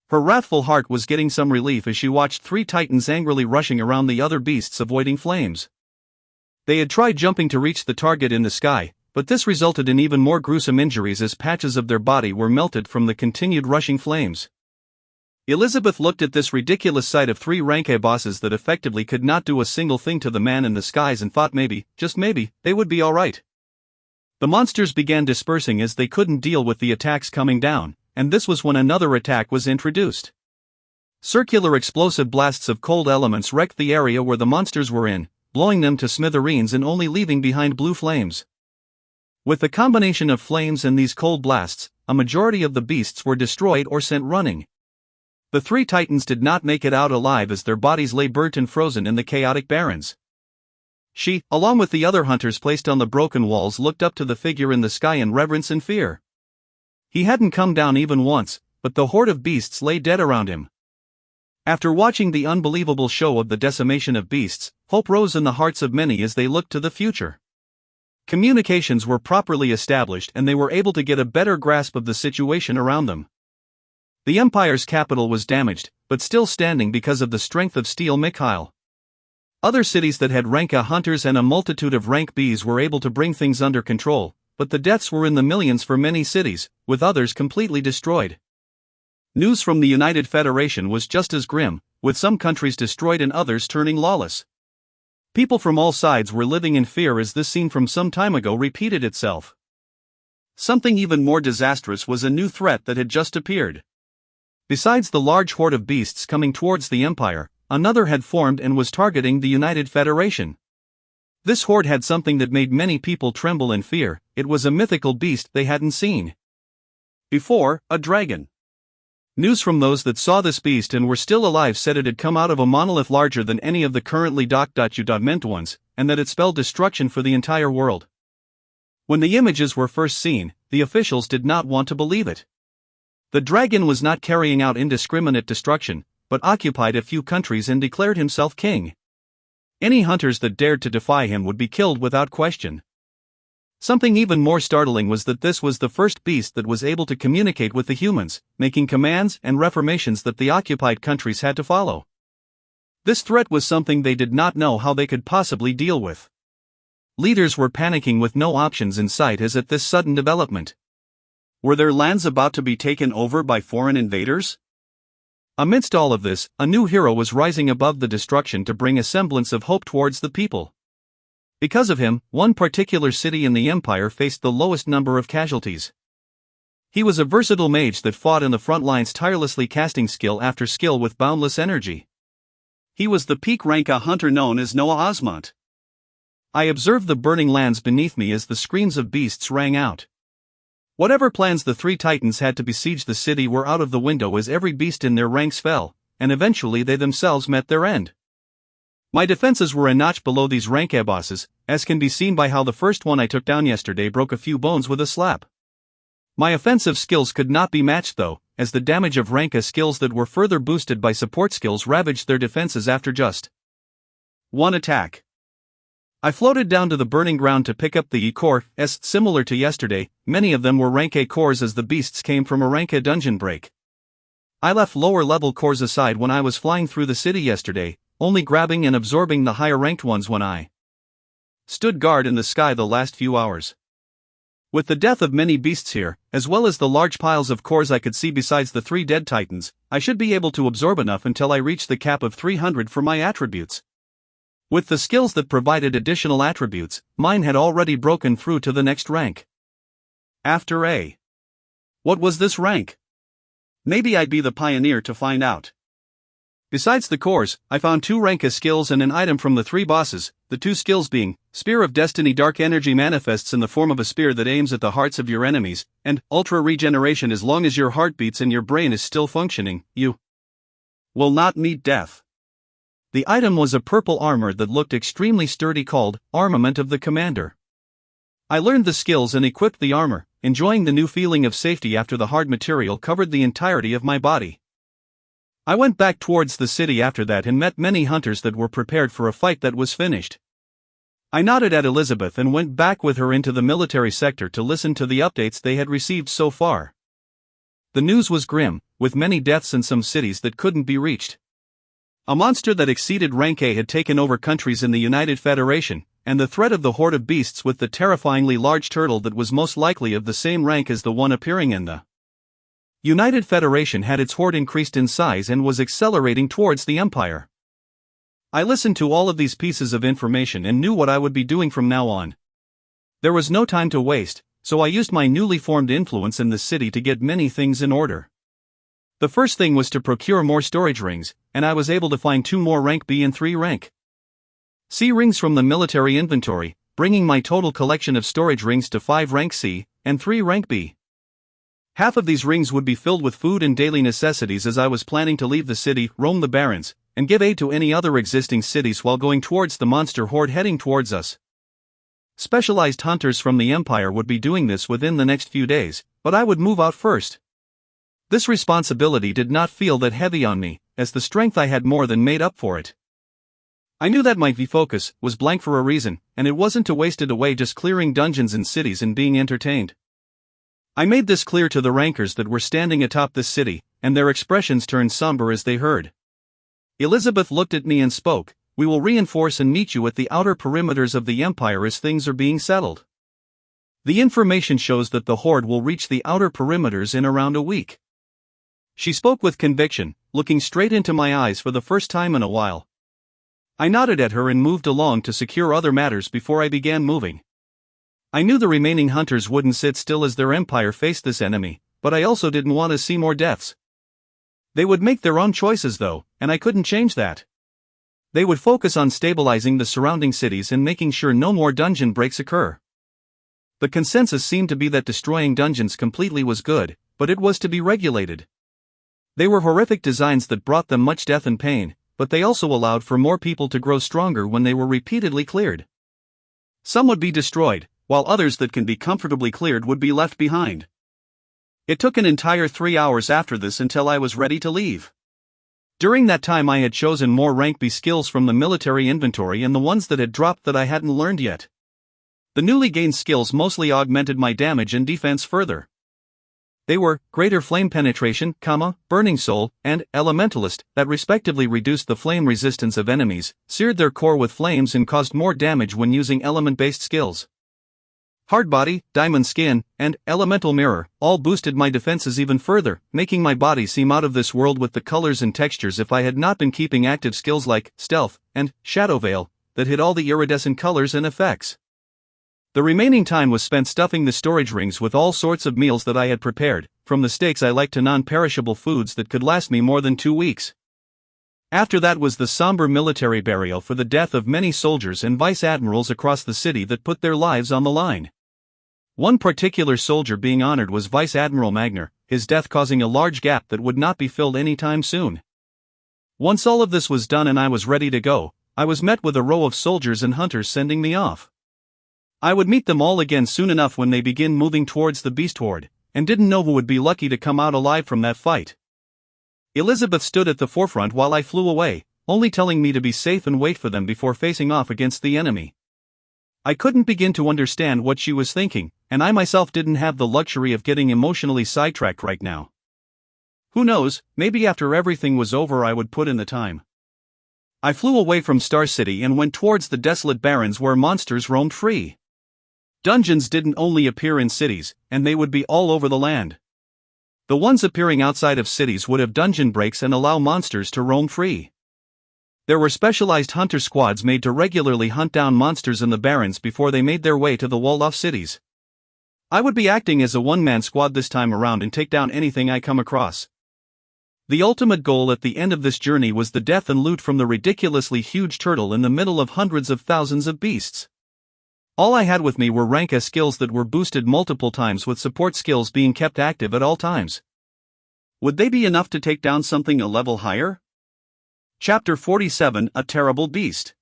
Her wrathful heart was getting some relief as she watched three titans angrily rushing around the other beasts avoiding flames. They had tried jumping to reach the target in the sky, but this resulted in even more gruesome injuries as patches of their body were melted from the continued rushing flames. Elizabeth looked at this ridiculous sight of three rank A bosses that effectively could not do a single thing to the man in the skies and thought maybe, just maybe, they would be alright. The monsters began dispersing as they couldn't deal with the attacks coming down, and this was when another attack was introduced. Circular explosive blasts of cold elements wrecked the area where the monsters were in, blowing them to smithereens and only leaving behind blue flames. With the combination of flames and these cold blasts, a majority of the beasts were destroyed or sent running. The three titans did not make it out alive as their bodies lay burnt and frozen in the chaotic barrens. She, along with the other hunters placed on the broken walls, looked up to the figure in the sky in reverence and fear. He hadn't come down even once, but the horde of beasts lay dead around him. After watching the unbelievable show of the decimation of beasts, hope rose in the hearts of many as they looked to the future. Communications were properly established and they were able to get a better grasp of the situation around them. The Empire's capital was damaged, but still standing because of the strength of Steel Mikhail. Other cities that had rank A hunters and a multitude of rank Bs were able to bring things under control, but the deaths were in the millions for many cities, with others completely destroyed. News from the United Federation was just as grim, with some countries destroyed and others turning lawless. People from all sides were living in fear as this scene from some time ago repeated itself. Something even more disastrous was a new threat that had just appeared. Besides the large horde of beasts coming towards the Empire, another had formed and was targeting the United Federation. This horde had something that made many people tremble in fear. It was a mythical beast they hadn't seen before, a dragon. News from those that saw this beast and were still alive said it had come out of a monolith larger than any of the currently meant ones, and that it spelled destruction for the entire world. When the images were first seen, the officials did not want to believe it. The dragon was not carrying out indiscriminate destruction, but occupied a few countries and declared himself king. Any hunters that dared to defy him would be killed without question. Something even more startling was that this was the first beast that was able to communicate with the humans, making commands and reformations that the occupied countries had to follow. This threat was something they did not know how they could possibly deal with. Leaders were panicking with no options in sight as at this sudden development. Were their lands about to be taken over by foreign invaders? Amidst all of this, a new hero was rising above the destruction to bring a semblance of hope towards the people. Because of him, one particular city in the empire faced the lowest number of casualties. He was a versatile mage that fought in the front lines, tirelessly casting skill after skill with boundless energy. He was the peak rank a hunter known as Noah Osmont. I observed the burning lands beneath me as the screams of beasts rang out. Whatever plans the three titans had to besiege the city were out of the window as every beast in their ranks fell, and eventually they themselves met their end. My defenses were a notch below these rank A bosses, as can be seen by how the first one I took down yesterday broke a few bones with a slap. My offensive skills could not be matched though, as the damage of rank A skills that were further boosted by support skills ravaged their defenses after just one attack. I floated down to the burning ground to pick up the E cores, similar to yesterday. Many of them were rank A cores as the beasts came from a rank A dungeon break. I left lower level cores aside when I was flying through the city yesterday, only grabbing and absorbing the higher ranked ones when I stood guard in the sky the last few hours. With the death of many beasts here, as well as the large piles of cores I could see besides the 3 dead titans, I should be able to absorb enough until I reach the cap of 300 for my attributes. With the skills that provided additional attributes, mine had already broken through to the next rank. After A. What was this rank? Maybe I'd be the pioneer to find out. Besides the cores, I found 2 rank A skills and an item from the 3 bosses, the 2 skills being, Spear of Destiny dark energy manifests in the form of a spear that aims at the hearts of your enemies, and Ultra Regeneration as long as your heart beats and your brain is still functioning, you will not meet death. The item was a purple armor that looked extremely sturdy called, Armament of the Commander. I learned the skills and equipped the armor, enjoying the new feeling of safety after the hard material covered the entirety of my body. I went back towards the city after that and met many hunters that were prepared for a fight that was finished. I nodded at Elizabeth and went back with her into the military sector to listen to the updates they had received so far. The news was grim, with many deaths in some cities that couldn't be reached. A monster that exceeded rank A had taken over countries in the United Federation, and the threat of the horde of beasts with the terrifyingly large turtle that was most likely of the same rank as the one appearing in the United Federation had its horde increased in size and was accelerating towards the Empire. I listened to all of these pieces of information and knew what I would be doing from now on. There was no time to waste, so I used my newly formed influence in the city to get many things in order. The first thing was to procure more storage rings, and I was able to find 2 more rank B and 3 rank C rings from the military inventory, bringing my total collection of storage rings to 5 rank C and 3 rank B. Half of these rings would be filled with food and daily necessities as I was planning to leave the city, roam the barrens, and give aid to any other existing cities while going towards the monster horde heading towards us. Specialized hunters from the Empire would be doing this within the next few days, but I would move out first. This responsibility did not feel that heavy on me, as the strength I had more than made up for it. I knew that my V-focus was blank for a reason, and it wasn't to waste it away just clearing dungeons in cities and being entertained. I made this clear to the rankers that were standing atop this city, and their expressions turned somber as they heard. Elizabeth looked at me and spoke, "We will reinforce and meet you at the outer perimeters of the Empire as things are being settled. The information shows that the horde will reach the outer perimeters in around a week." She spoke with conviction, looking straight into my eyes for the first time in a while. I nodded at her and moved along to secure other matters before I began moving. I knew the remaining hunters wouldn't sit still as their empire faced this enemy, but I also didn't want to see more deaths. They would make their own choices though, and I couldn't change that. They would focus on stabilizing the surrounding cities and making sure no more dungeon breaks occur. The consensus seemed to be that destroying dungeons completely was good, but it was to be regulated. They were horrific designs that brought them much death and pain, but they also allowed for more people to grow stronger when they were repeatedly cleared. Some would be destroyed, while others that can be comfortably cleared would be left behind. It took an entire 3 hours after this until I was ready to leave. During that time I had chosen more rank B skills from the military inventory and the ones that had dropped that I hadn't learned yet. The newly gained skills mostly augmented my damage and defense further. They were Greater Flame Penetration, Burning Soul, and Elementalist, that respectively reduced the flame resistance of enemies, seared their core with flames and caused more damage when using element-based skills. Hard Body, Diamond Skin, and Elemental Mirror all boosted my defenses even further, making my body seem out of this world with the colors and textures if I had not been keeping active skills like Stealth and Shadow Veil that hid all the iridescent colors and effects. The remaining time was spent stuffing the storage rings with all sorts of meals that I had prepared, from the steaks I liked to non-perishable foods that could last me more than 2 weeks. After that was the somber military burial for the death of many soldiers and vice admirals across the city that put their lives on the line. One particular soldier being honored was Vice Admiral Magner, his death causing a large gap that would not be filled anytime soon. Once all of this was done and I was ready to go, I was met with a row of soldiers and hunters sending me off. I would meet them all again soon enough when they begin moving towards the beast horde, and didn't know who would be lucky to come out alive from that fight. Elizabeth stood at the forefront while I flew away, only telling me to be safe and wait for them before facing off against the enemy. I couldn't begin to understand what she was thinking, and I myself didn't have the luxury of getting emotionally sidetracked right now. Who knows, maybe after everything was over I would put in the time. I flew away from Star City and went towards the desolate barrens where monsters roamed free. Dungeons didn't only appear in cities, and they would be all over the land. The ones appearing outside of cities would have dungeon breaks and allow monsters to roam free. There were specialized hunter squads made to regularly hunt down monsters in the barrens before they made their way to the walled-off cities. I would be acting as a one-man squad this time around and take down anything I come across. The ultimate goal at the end of this journey was the death and loot from the ridiculously huge turtle in the middle of hundreds of thousands of beasts. All I had with me were rank S skills that were boosted multiple times with support skills being kept active at all times. Would they be enough to take down something a level higher? Chapter 47: A Terrible Beast.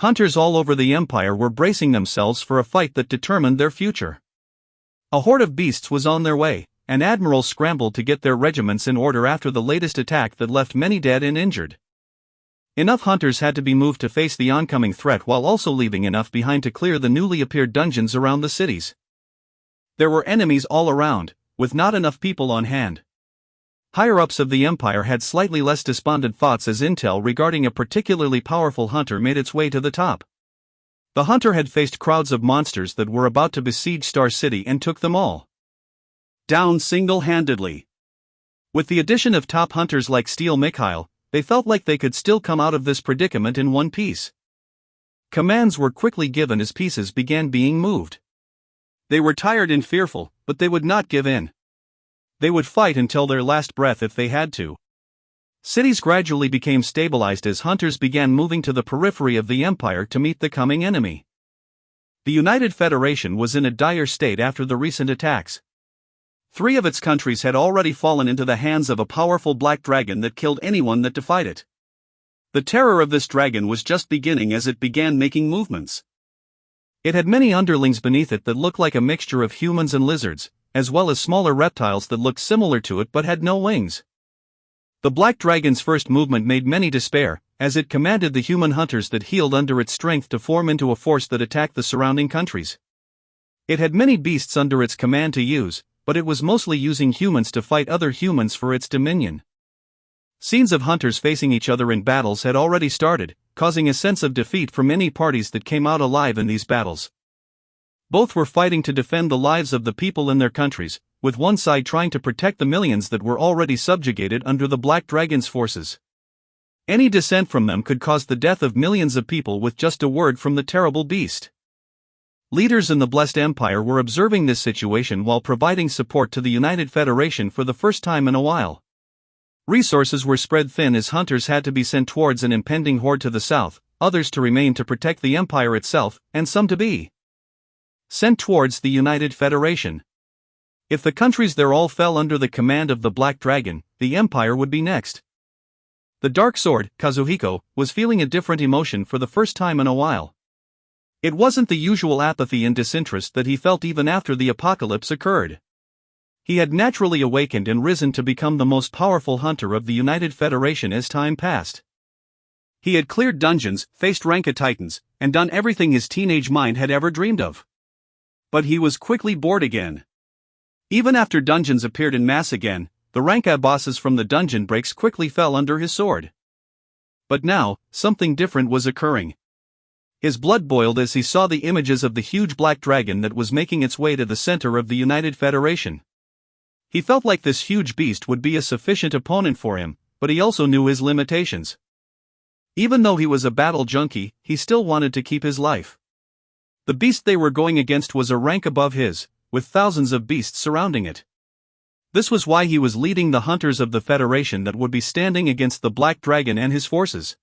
Hunters all over the Empire were bracing themselves for a fight that determined their future. A horde of beasts was on their way, and admirals scrambled to get their regiments in order after the latest attack that left many dead and injured. Enough hunters had to be moved to face the oncoming threat while also leaving enough behind to clear the newly appeared dungeons around the cities. There were enemies all around, with not enough people on hand. Higher-ups of the Empire had slightly less despondent thoughts as intel regarding a particularly powerful hunter made its way to the top. The hunter had faced crowds of monsters that were about to besiege Star City and took them all down single-handedly. With the addition of top hunters like Steel Mikhail, they felt like they could still come out of this predicament in one piece. Commands were quickly given as pieces began being moved. They were tired and fearful, but they would not give in. They would fight until their last breath if they had to. Cities gradually became stabilized as hunters began moving to the periphery of the Empire to meet the coming enemy. The United Federation was in a dire state after the recent attacks. 3 of its countries had already fallen into the hands of a powerful black dragon that killed anyone that defied it. The terror of this dragon was just beginning as it began making movements. It had many underlings beneath it that looked like a mixture of humans and lizards, as well as smaller reptiles that looked similar to it but had no wings. The black dragon's first movement made many despair, as it commanded the human hunters that healed under its strength to form into a force that attacked the surrounding countries. It had many beasts under its command to use, but it was mostly using humans to fight other humans for its dominion. Scenes of hunters facing each other in battles had already started, causing a sense of defeat from any parties that came out alive in these battles. Both were fighting to defend the lives of the people in their countries, with one side trying to protect the millions that were already subjugated under the Black Dragon's forces. Any dissent from them could cause the death of millions of people with just a word from the terrible beast. Leaders in the Blessed Empire were observing this situation while providing support to the United Federation for the first time in a while. Resources were spread thin as hunters had to be sent towards an impending horde to the south, others to remain to protect the Empire itself, and some to be sent towards the United Federation. If the countries there all fell under the command of the Black Dragon, the Empire would be next. The Dark Sword, Kazuhiko, was feeling a different emotion for the first time in a while. It wasn't the usual apathy and disinterest that he felt even after the apocalypse occurred. He had naturally awakened and risen to become the most powerful hunter of the United Federation as time passed. He had cleared dungeons, faced Ranka Titans, and done everything his teenage mind had ever dreamed of. But he was quickly bored again. Even after dungeons appeared in mass again, the Ranka bosses from the dungeon breaks quickly fell under his sword. But now, something different was occurring. His blood boiled as he saw the images of the huge black dragon that was making its way to the center of the United Federation. He felt like this huge beast would be a sufficient opponent for him, but he also knew his limitations. Even though he was a battle junkie, he still wanted to keep his life. The beast they were going against was a rank above his, with thousands of beasts surrounding it. This was why he was leading the hunters of the Federation that would be standing against the Black Dragon and his forces.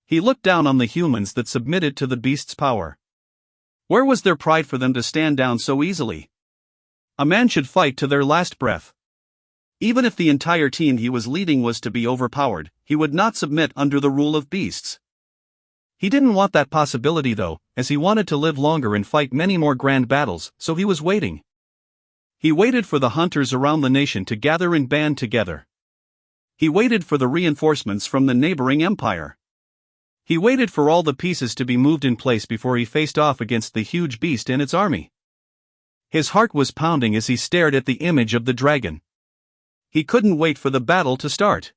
He looked down on the humans that submitted to the beast's power. Where was their pride for them to stand down so easily? A man should fight to their last breath. Even if the entire team he was leading was to be overpowered, he would not submit under the rule of beasts. He didn't want that possibility though, as he wanted to live longer and fight many more grand battles, so he was waiting. He waited for the hunters around the nation to gather and band together. He waited for the reinforcements from the neighboring empire. He waited for all the pieces to be moved in place before he faced off against the huge beast and its army. His heart was pounding as he stared at the image of the dragon. He couldn't wait for the battle to start.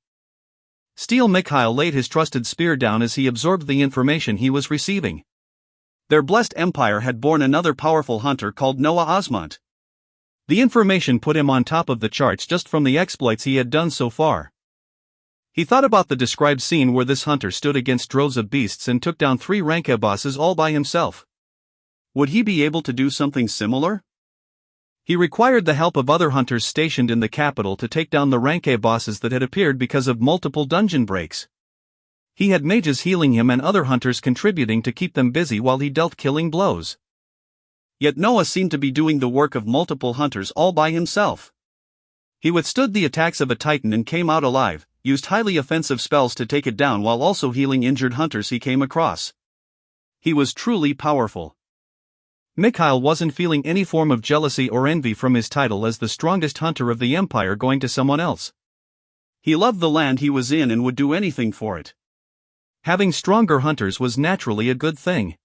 Steel Mikhail laid his trusted spear down as he absorbed the information he was receiving. Their blessed empire had born another powerful hunter called Noah Osmont. The information put him on top of the charts just from the exploits he had done so far. He thought about the described scene where this hunter stood against droves of beasts and took down 3 Ranka bosses all by himself. Would he be able to do something similar? He required the help of other hunters stationed in the capital to take down the Ranka bosses that had appeared because of multiple dungeon breaks. He had mages healing him and other hunters contributing to keep them busy while he dealt killing blows. Yet Noah seemed to be doing the work of multiple hunters all by himself. He withstood the attacks of a titan and came out alive, used highly offensive spells to take it down while also healing injured hunters he came across. He was truly powerful. Mikhail wasn't feeling any form of jealousy or envy from his title as the strongest hunter of the empire going to someone else. He loved the land he was in and would do anything for it. Having stronger hunters was naturally a good thing.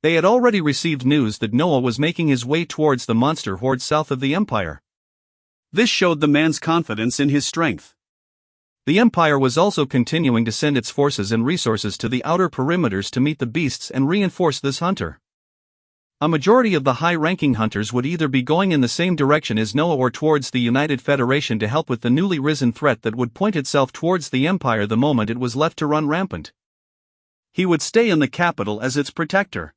They had already received news that Noah was making his way towards the monster horde south of the empire. This showed the man's confidence in his strength. The empire was also continuing to send its forces and resources to the outer perimeters to meet the beasts and reinforce this hunter. A majority of the high-ranking hunters would either be going in the same direction as Noah or towards the United Federation to help with the newly risen threat that would point itself towards the empire the moment it was left to run rampant. He would stay in the capital as its protector.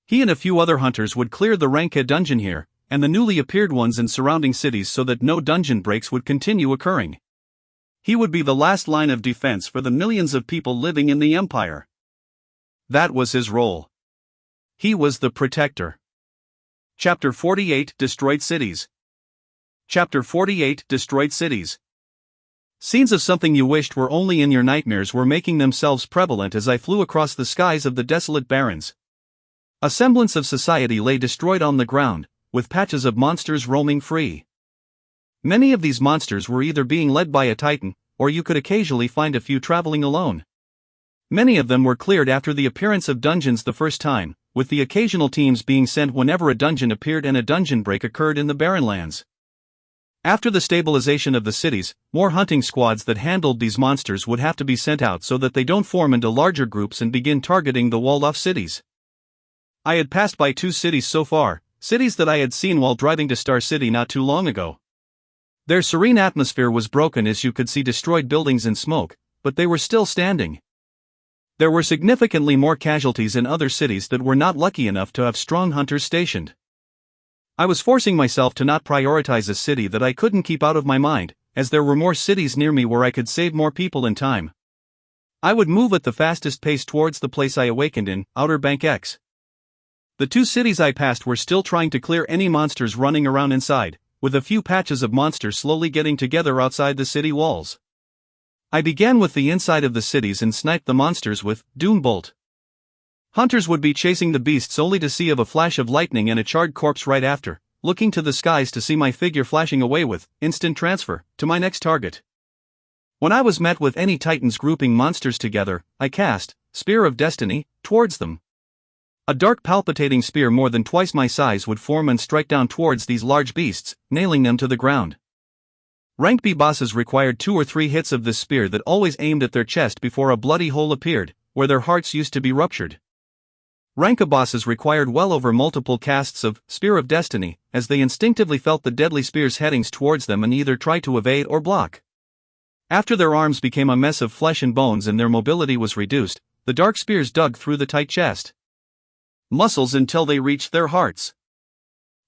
He and a few other hunters would clear the Ranka dungeon here, and the newly appeared ones in surrounding cities so that no dungeon breaks would continue occurring. He would be the last line of defense for the millions of people living in the empire. That was his role. He was the protector. Chapter 48 Destroyed Cities. Chapter 48 Destroyed Cities. Scenes of something you wished were only in your nightmares were making themselves prevalent as I flew across the skies of the desolate barrens. A semblance of society lay destroyed on the ground, with patches of monsters roaming free. Many of these monsters were either being led by a titan, or you could occasionally find a few traveling alone. Many of them were cleared after the appearance of dungeons the first time, with the occasional teams being sent whenever a dungeon appeared and a dungeon break occurred in the barren lands. After the stabilization of the cities, more hunting squads that handled these monsters would have to be sent out so that they don't form into larger groups and begin targeting the walled-off cities. I had passed by 2 cities so far, cities that I had seen while driving to Star City not too long ago. Their serene atmosphere was broken as you could see destroyed buildings and smoke, but they were still standing. There were significantly more casualties in other cities that were not lucky enough to have strong hunters stationed. I was forcing myself to not prioritize a city that I couldn't keep out of my mind, as there were more cities near me where I could save more people and time. I would move at the fastest pace towards the place I awakened in, Outer Bank X. The 2 cities I passed were still trying to clear any monsters running around inside, with a few patches of monsters slowly getting together outside the city walls. I began with the inside of the cities and sniped the monsters with Doom Bolt. Hunters would be chasing the beasts only to see of a flash of lightning and a charred corpse right after, looking to the skies to see my figure flashing away with instant transfer to my next target. When I was met with any titans grouping monsters together, I cast Spear of Destiny towards them. A dark palpitating spear more than twice my size would form and strike down towards these large beasts, nailing them to the ground. Rank B bosses required 2 or 3 hits of this spear that always aimed at their chest before a bloody hole appeared, where their hearts used to be ruptured. Rank A bosses required well over multiple casts of Spear of Destiny, as they instinctively felt the deadly spears heading towards them and either tried to evade or block. After their arms became a mess of flesh and bones and their mobility was reduced, the dark spears dug through the tight chest muscles until they reached their hearts.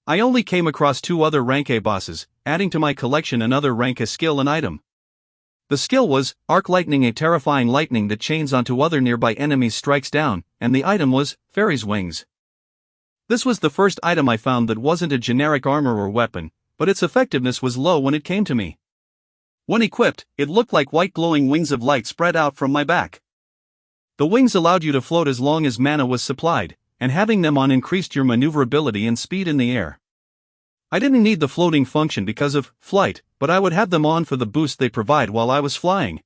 I only came across 2 other Rank A bosses, adding to my collection another Rank A skill and item. The skill was Arc Lightning, a terrifying lightning that chains onto other nearby enemies strikes down, and the item was Fairy's Wings. This was the first item I found that wasn't a generic armor or weapon, but its effectiveness was low when it came to me. When equipped, it looked like white glowing wings of light spread out from my back. The wings allowed you to float as long as mana was supplied, and having them on increased your maneuverability and speed in the air. I didn't need the floating function because of flight, but I would have them on for the boost they provide while I was flying.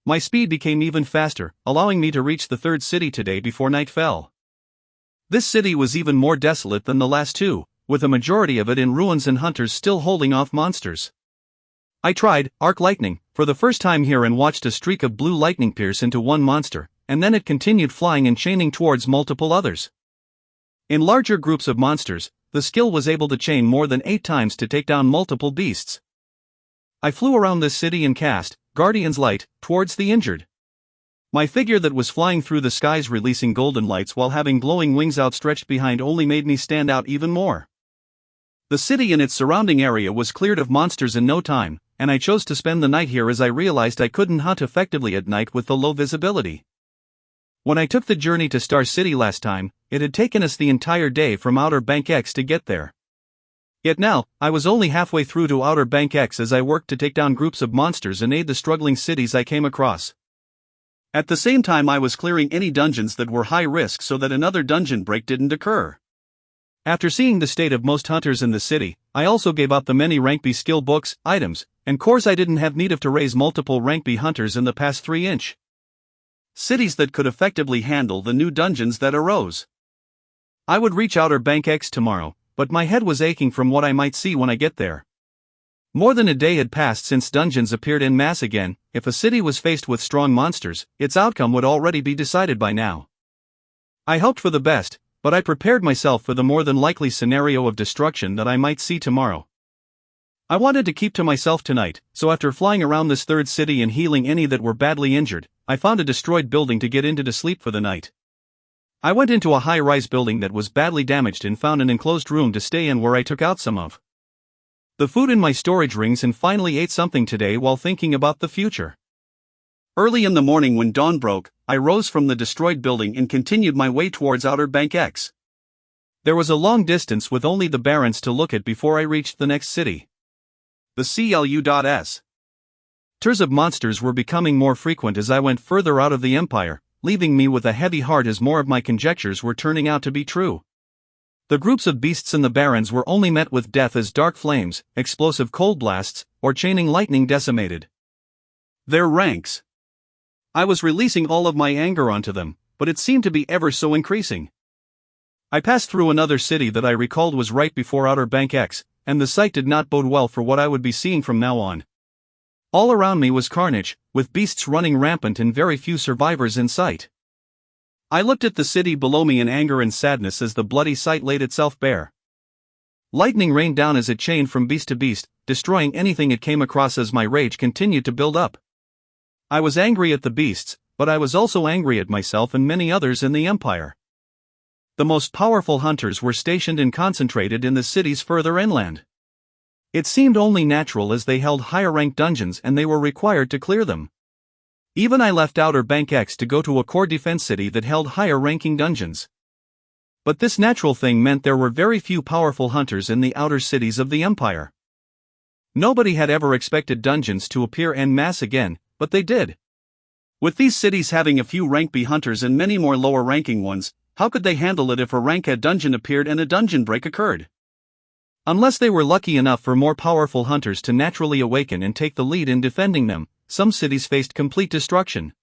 My speed became even faster, allowing me to reach the 3rd city today before night fell. This city was even more desolate than the last 2, with a majority of it in ruins and hunters still holding off monsters. I tried Arc Lightning for the first time here and watched a streak of blue lightning pierce into one monster, and then it continued flying and chaining towards multiple others. In larger groups of monsters, the skill was able to chain more than 8 times to take down multiple beasts. I flew around this city and cast Guardian's Light towards the injured. My figure that was flying through the skies releasing golden lights while having glowing wings outstretched behind only made me stand out even more. The city and its surrounding area was cleared of monsters in no time, and I chose to spend the night here as I realized I couldn't hunt effectively at night with the low visibility. When I took the journey to Star City last time, it had taken us the entire day from Outer Bank X to get there. Yet now, I was only halfway through to Outer Bank X as I worked to take down groups of monsters and aid the struggling cities I came across. At the same time I was clearing any dungeons that were high risk so that another dungeon break didn't occur. After seeing the state of most hunters in the city, I also gave up the many Rank B skill books, items, and cores I didn't have need of to raise multiple Rank B hunters in the past 3-inch cities that could effectively handle the new dungeons that arose. I would reach Outer Bank X tomorrow, but my head was aching from what I might see when I get there. More than a day had passed since dungeons appeared en masse again. If a city was faced with strong monsters, its outcome would already be decided by now. I hoped for the best, but I prepared myself for the more than likely scenario of destruction that I might see tomorrow. I wanted to keep to myself tonight, so after flying around this 3rd city and healing any that were badly injured, I found a destroyed building to get into to sleep for the night. I went into a high-rise building that was badly damaged and found an enclosed room to stay in where I took out some of the food in my storage rings and finally ate something today while thinking about the future. Early in the morning when dawn broke, I rose from the destroyed building and continued my way towards Outer Bank X. There was a long distance with only the Barrens to look at before I reached the next city. The CLU.S. Tours of monsters were becoming more frequent as I went further out of the Empire, leaving me with a heavy heart as more of my conjectures were turning out to be true. The groups of beasts in the Barrens were only met with death as dark flames, explosive cold blasts, or chaining lightning decimated their ranks. I was releasing all of my anger onto them, but it seemed to be ever so increasing. I passed through another city that I recalled was right before Outer Bank X, and the sight did not bode well for what I would be seeing from now on. All around me was carnage, with beasts running rampant and very few survivors in sight. I looked at the city below me in anger and sadness as the bloody sight laid itself bare. Lightning rained down as it chained from beast to beast, destroying anything it came across as my rage continued to build up. I was angry at the beasts, but I was also angry at myself and many others in the Empire. The most powerful hunters were stationed and concentrated in the cities further inland. It seemed only natural as they held higher-ranked dungeons and they were required to clear them. Even I left Outer Bank X to go to a core defense city that held higher-ranking dungeons. But this natural thing meant there were very few powerful hunters in the outer cities of the Empire. Nobody had ever expected dungeons to appear en masse again, but they did. With these cities having a few rank B hunters and many more lower-ranking ones, how could they handle it if a rank A dungeon appeared and a dungeon break occurred? Unless they were lucky enough for more powerful hunters to naturally awaken and take the lead in defending them, some cities faced complete destruction.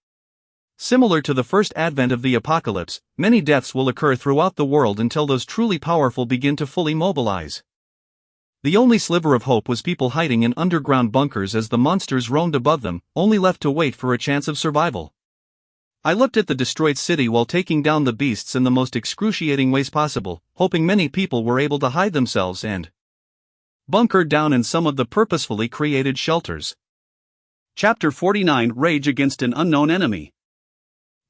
Similar to the first advent of the apocalypse, many deaths will occur throughout the world until those truly powerful begin to fully mobilize. The only sliver of hope was people hiding in underground bunkers as the monsters roamed above them, only left to wait for a chance of survival. I looked at the destroyed city while taking down the beasts in the most excruciating ways possible, hoping many people were able to hide themselves and bunkered down in some of the purposefully created shelters. Chapter 49: Rage Against an Unknown Enemy.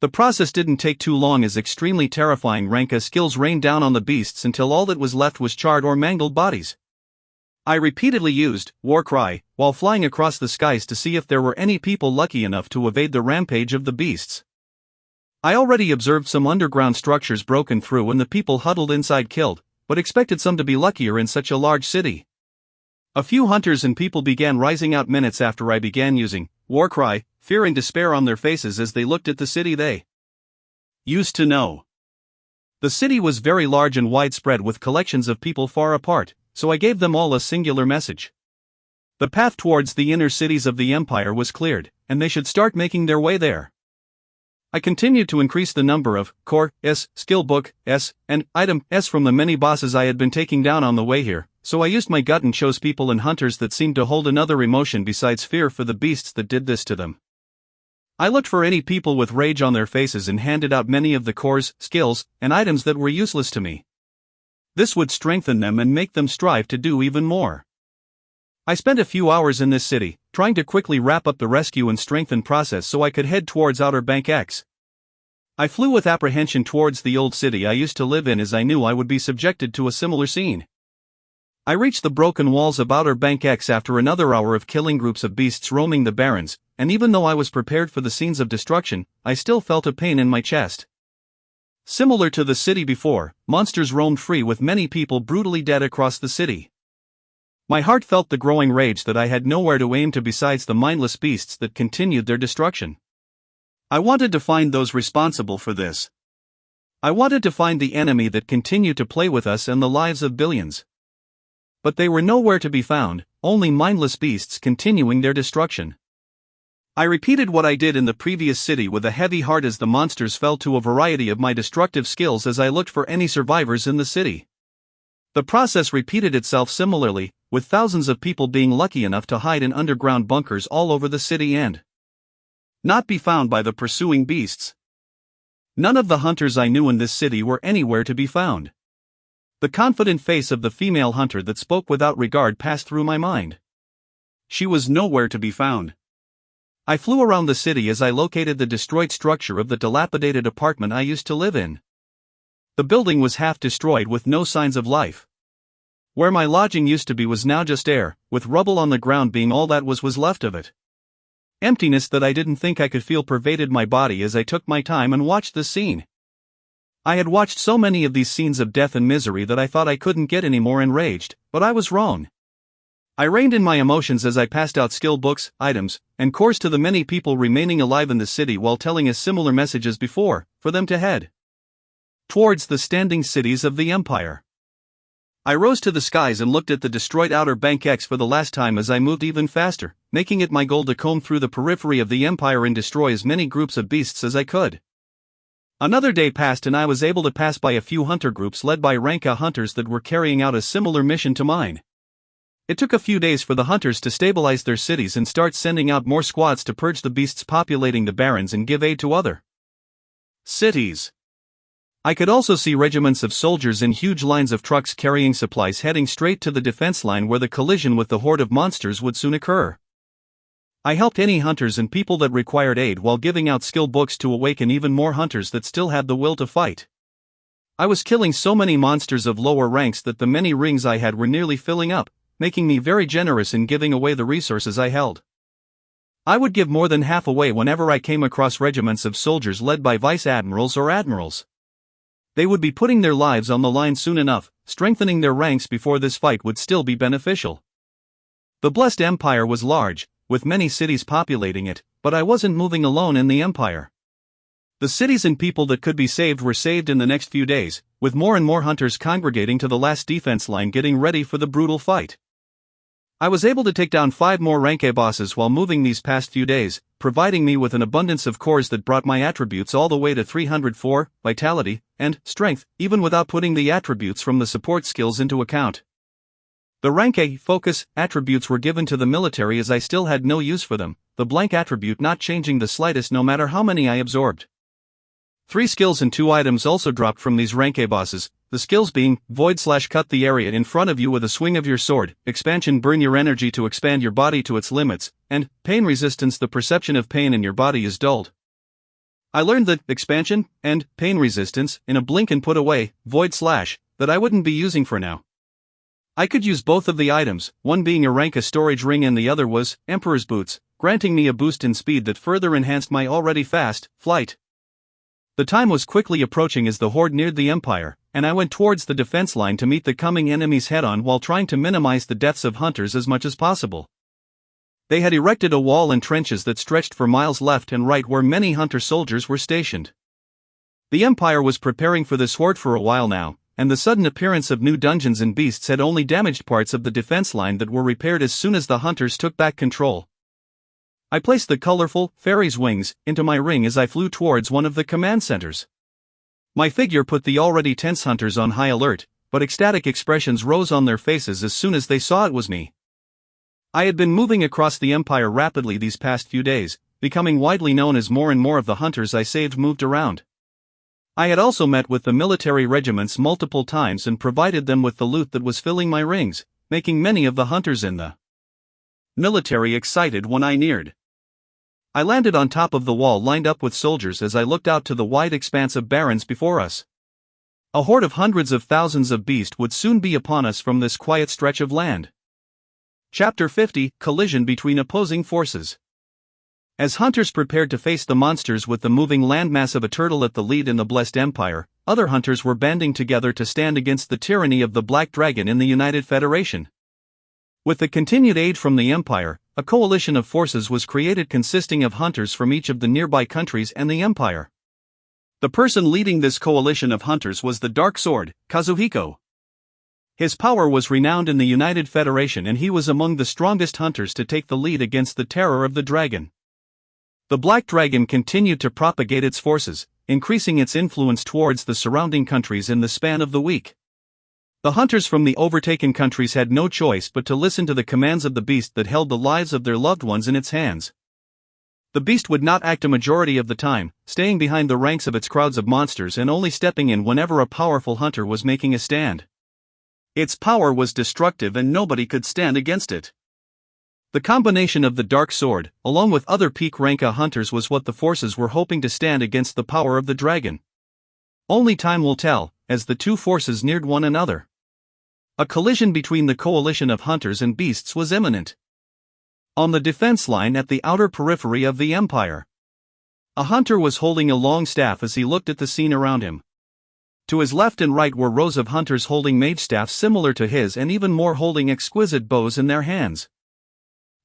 The process didn't take too long as extremely terrifying Renka skills rained down on the beasts until all that was left was charred or mangled bodies. I repeatedly used War Cry while flying across the skies to see if there were any people lucky enough to evade the rampage of the beasts. I already observed some underground structures broken through and the people huddled inside killed, but expected some to be luckier in such a large city. A few hunters and people began rising out minutes after I began using War Cry, fear and despair on their faces as they looked at the city they used to know. The city was very large and widespread with collections of people far apart, so I gave them all a singular message. The path towards the inner cities of the Empire was cleared, and they should start making their way there. I continued to increase the number of Core S, Skill Book S, and Item S from the many bosses I had been taking down on the way here, so I used my gut and chose people and hunters that seemed to hold another emotion besides fear for the beasts that did this to them. I looked for any people with rage on their faces and handed out many of the cores, skills, and items that were useless to me. This would strengthen them and make them strive to do even more. I spent a few hours in this city, trying to quickly wrap up the rescue and strengthen process so I could head towards Outer Bank X. I flew with apprehension towards the old city I used to live in as I knew I would be subjected to a similar scene. I reached the broken walls of Outer Bank X after another hour of killing groups of beasts roaming the barrens, and even though I was prepared for the scenes of destruction, I still felt a pain in my chest. Similar to the city before, monsters roamed free with many people brutally dead across the city. My heart felt the growing rage that I had nowhere to aim to besides the mindless beasts that continued their destruction. I wanted to find those responsible for this. I wanted to find the enemy that continued to play with us and the lives of billions. But they were nowhere to be found, only mindless beasts continuing their destruction. I repeated what I did in the previous city with a heavy heart as the monsters fell to a variety of my destructive skills as I looked for any survivors in the city. The process repeated itself similarly, with thousands of people being lucky enough to hide in underground bunkers all over the city and not be found by the pursuing beasts. None of the hunters I knew in this city were anywhere to be found. The confident face of the female hunter that spoke without regard passed through my mind. She was nowhere to be found. I flew around the city as I located the destroyed structure of the dilapidated apartment I used to live in. The building was half destroyed with no signs of life. Where my lodging used to be was now just air, with rubble on the ground being all that was left of it. Emptiness that I didn't think I could feel pervaded my body as I took my time and watched this scene. I had watched so many of these scenes of death and misery that I thought I couldn't get any more enraged, but I was wrong. I reined in my emotions as I passed out skill books, items, and cores to the many people remaining alive in the city while telling a similar message as before, for them to head towards the standing cities of the Empire. I rose to the skies and looked at the destroyed Outer Bank X for the last time as I moved even faster, making it my goal to comb through the periphery of the Empire and destroy as many groups of beasts as I could. Another day passed and I was able to pass by a few hunter groups led by Ranka hunters that were carrying out a similar mission to mine. It took a few days for the hunters to stabilize their cities and start sending out more squads to purge the beasts populating the barrens and give aid to other cities. I could also see regiments of soldiers in huge lines of trucks carrying supplies heading straight to the defense line where the collision with the horde of monsters would soon occur. I helped any hunters and people that required aid while giving out skill books to awaken even more hunters that still had the will to fight. I was killing so many monsters of lower ranks that the many rings I had were nearly filling up, making me very generous in giving away the resources I held. I would give more than half away whenever I came across regiments of soldiers led by vice admirals or admirals. They would be putting their lives on the line soon enough, strengthening their ranks before this fight would still be beneficial. The blessed empire was large, with many cities populating it, but I wasn't moving alone in the empire. The cities and people that could be saved were saved in the next few days, with more and more hunters congregating to the last defense line getting ready for the brutal fight. I was able to take down 5 more rank A bosses while moving these past few days, providing me with an abundance of cores that brought my attributes all the way to 304, vitality, and strength, even without putting the attributes from the support skills into account. The rank A focus attributes were given to the military as I still had no use for them, the blank attribute not changing the slightest no matter how many I absorbed. 3 skills and 2 items also dropped from these rank A bosses, the skills being, Void/cut the area in front of you with a swing of your sword, Expansion burn your energy to expand your body to its limits, and Pain resistance the perception of pain in your body is dulled. I learned that Expansion and Pain resistance in a blink and put away Void/ that I wouldn't be using for now. I could use both of the items, one being a rank A storage ring and the other was Emperor's Boots, granting me a boost in speed that further enhanced my already fast flight. The time was quickly approaching as the horde neared the Empire, and I went towards the defense line to meet the coming enemies head-on while trying to minimize the deaths of hunters as much as possible. They had erected a wall and trenches that stretched for miles left and right where many hunter soldiers were stationed. The Empire was preparing for this horde for a while now, and the sudden appearance of new dungeons and beasts had only damaged parts of the defense line that were repaired as soon as the hunters took back control. I placed the colorful fairy's wings into my ring as I flew towards one of the command centers. My figure put the already tense hunters on high alert, but ecstatic expressions rose on their faces as soon as they saw it was me. I had been moving across the Empire rapidly these past few days, becoming widely known as more and more of the hunters I saved moved around. I had also met with the military regiments multiple times and provided them with the loot that was filling my rings, making many of the hunters in the military excited when I neared. I landed on top of the wall lined up with soldiers as I looked out to the wide expanse of barrens before us. A horde of hundreds of thousands of beasts would soon be upon us from this quiet stretch of land. Chapter 50 Collision between opposing forces. As hunters prepared to face the monsters with the moving landmass of a turtle at the lead in the Blessed Empire, other hunters were banding together to stand against the tyranny of the Black Dragon in the United Federation. With the continued aid from the Empire, a coalition of forces was created consisting of hunters from each of the nearby countries and the Empire. The person leading this coalition of hunters was the Dark Sword, Kazuhiko. His power was renowned in the United Federation and he was among the strongest hunters to take the lead against the terror of the dragon. The Black Dragon continued to propagate its forces, increasing its influence towards the surrounding countries in the span of the week. The hunters from the overtaken countries had no choice but to listen to the commands of the beast that held the lives of their loved ones in its hands. The beast would not act a majority of the time, staying behind the ranks of its crowds of monsters and only stepping in whenever a powerful hunter was making a stand. Its power was destructive and nobody could stand against it. The combination of the Dark Sword, along with other peak rank A hunters was what the forces were hoping to stand against the power of the dragon. Only time will tell, as the two forces neared one another. A collision between the coalition of hunters and beasts was imminent. On the defense line at the outer periphery of the Empire, a hunter was holding a long staff as he looked at the scene around him. To his left and right were rows of hunters holding mage staffs similar to his and even more holding exquisite bows in their hands.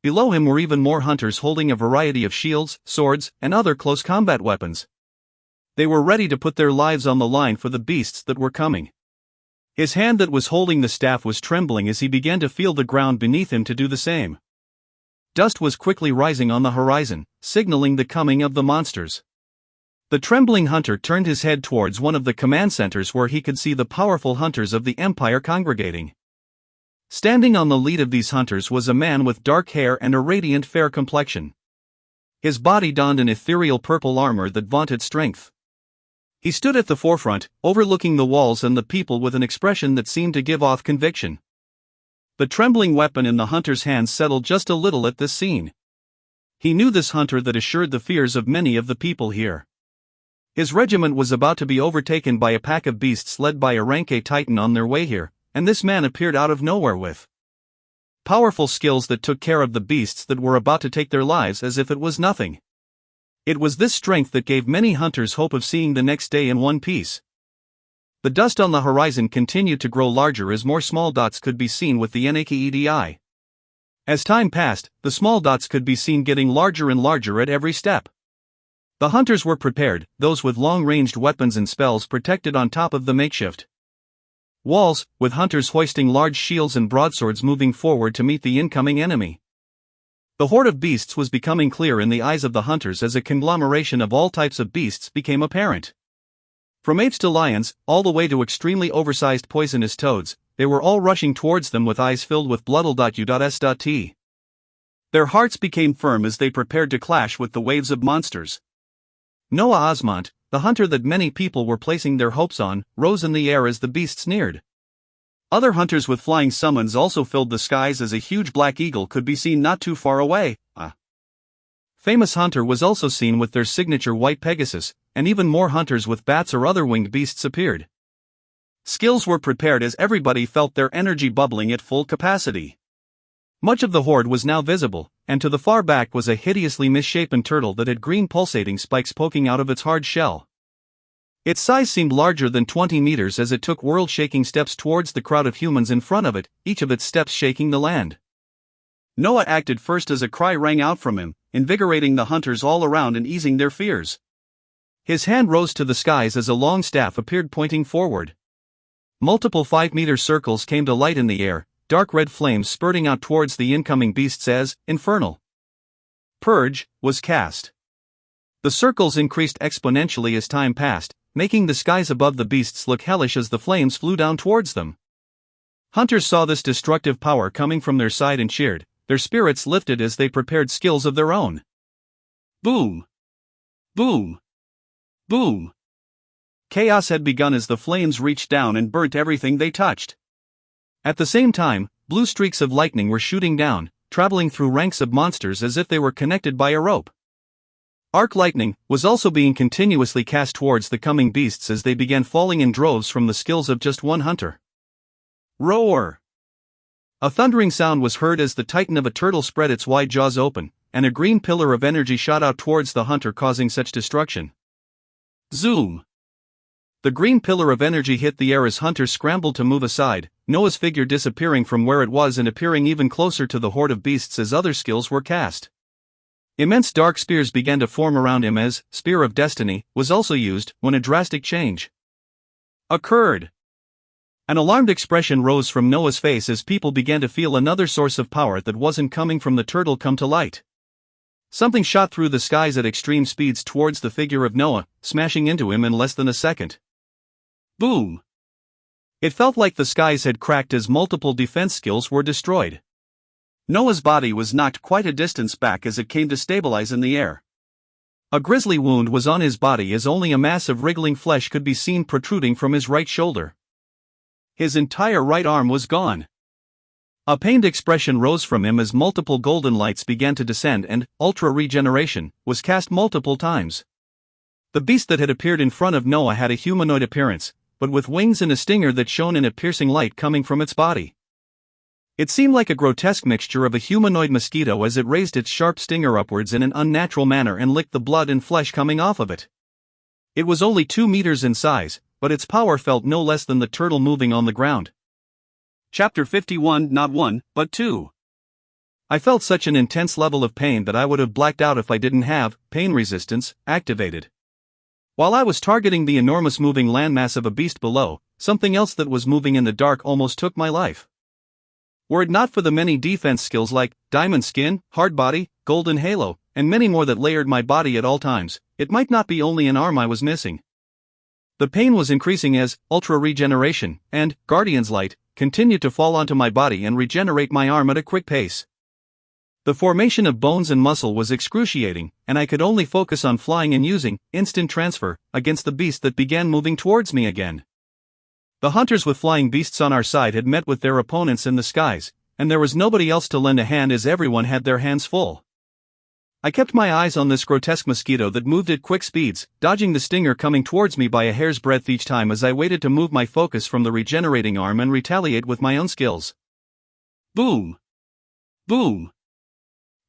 Below him were even more hunters holding a variety of shields, swords, and other close combat weapons. They were ready to put their lives on the line for the beasts that were coming. His hand that was holding the staff was trembling as he began to feel the ground beneath him to do the same. Dust was quickly rising on the horizon, signaling the coming of the monsters. The trembling hunter turned his head towards one of the command centers where he could see the powerful hunters of the Empire congregating. Standing on the lead of these hunters was a man with dark hair and a radiant fair complexion. His body donned an ethereal purple armor that vaunted strength. He stood at the forefront, overlooking the walls and the people with an expression that seemed to give off conviction. The trembling weapon in the hunter's hands settled just a little at this scene. He knew this hunter that assured the fears of many of the people here. His regiment was about to be overtaken by a pack of beasts led by a rank A titan on their way here, and this man appeared out of nowhere with powerful skills that took care of the beasts that were about to take their lives as if it was nothing. It was this strength that gave many hunters hope of seeing the next day in one piece. The dust on the horizon continued to grow larger as more small dots could be seen with the NAKEDI. As time passed, the small dots could be seen getting larger and larger at every step. The hunters were prepared, those with long-ranged weapons and spells protected on top of the makeshift walls, with hunters hoisting large shields and broadswords moving forward to meet the incoming enemy. The horde of beasts was becoming clear in the eyes of the hunters as a conglomeration of all types of beasts became apparent. From apes to lions, all the way to extremely oversized poisonous toads, they were all rushing towards them with eyes filled with blood. Their hearts became firm as they prepared to clash with the waves of monsters. Noah Osmont, the hunter that many people were placing their hopes on, rose in the air as the beasts neared. Other hunters with flying summons also filled the skies as a huge black eagle could be seen not too far away. A famous hunter was also seen with their signature white Pegasus, and even more hunters with bats or other winged beasts appeared. Skills were prepared as everybody felt their energy bubbling at full capacity. Much of the horde was now visible, and to the far back was a hideously misshapen turtle that had green pulsating spikes poking out of its hard shell. Its size seemed larger than 20 meters as it took world-shaking steps towards the crowd of humans in front of it, each of its steps shaking the land. Noah acted first as a cry rang out from him, invigorating the hunters all around and easing their fears. His hand rose to the skies as a long staff appeared pointing forward. Multiple 5-meter circles came to light in the air, dark red flames spurting out towards the incoming beasts as Infernal Purge was cast. The circles increased exponentially as time passed, making the skies above the beasts look hellish as the flames flew down towards them. Hunters saw this destructive power coming from their side and cheered, their spirits lifted as they prepared skills of their own. Boom! Boom! Boom! Chaos had begun as the flames reached down and burnt everything they touched. At the same time, blue streaks of lightning were shooting down, traveling through ranks of monsters as if they were connected by a rope. Arc lightning was also being continuously cast towards the coming beasts as they began falling in droves from the skills of just one hunter. Roar! A thundering sound was heard as the titan of a turtle spread its wide jaws open, and a green pillar of energy shot out towards the hunter, causing such destruction. Zoom! The green pillar of energy hit the air as hunters scrambled to move aside, Noah's figure disappearing from where it was and appearing even closer to the horde of beasts as other skills were cast. Immense dark spears began to form around him as Spear of Destiny was also used when a drastic change occurred. An alarmed expression rose from Noah's face as people began to feel another source of power that wasn't coming from the turtle come to light. Something shot through the skies at extreme speeds towards the figure of Noah, smashing into him in less than a second. Boom! It felt like the skies had cracked as multiple defense skills were destroyed. Noah's body was knocked quite a distance back as it came to stabilize in the air. A grisly wound was on his body as only a mass of wriggling flesh could be seen protruding from his right shoulder. His entire right arm was gone. A pained expression rose from him as multiple golden lights began to descend and Ultra Regeneration was cast multiple times. The beast that had appeared in front of Noah had a humanoid appearance, but with wings and a stinger that shone in a piercing light coming from its body. It seemed like a grotesque mixture of a humanoid mosquito as it raised its sharp stinger upwards in an unnatural manner and licked the blood and flesh coming off of it. It was only 2 meters in size, but its power felt no less than the turtle moving on the ground. Chapter 51. Not 1, but 2. I felt such an intense level of pain that I would have blacked out if I didn't have pain resistance activated. While I was targeting the enormous moving landmass of a beast below, something else that was moving in the dark almost took my life. Were it not for the many defense skills like Diamond Skin, Hard Body, Golden Halo, and many more that layered my body at all times, it might not be only an arm I was missing. The pain was increasing as Ultra Regeneration and Guardian's Light continued to fall onto my body and regenerate my arm at a quick pace. The formation of bones and muscle was excruciating, and I could only focus on flying and using instant transfer against the beast that began moving towards me again. The hunters with flying beasts on our side had met with their opponents in the skies, and there was nobody else to lend a hand as everyone had their hands full. I kept my eyes on this grotesque mosquito that moved at quick speeds, dodging the stinger coming towards me by a hair's breadth each time as I waited to move my focus from the regenerating arm and retaliate with my own skills. Boom! Boom!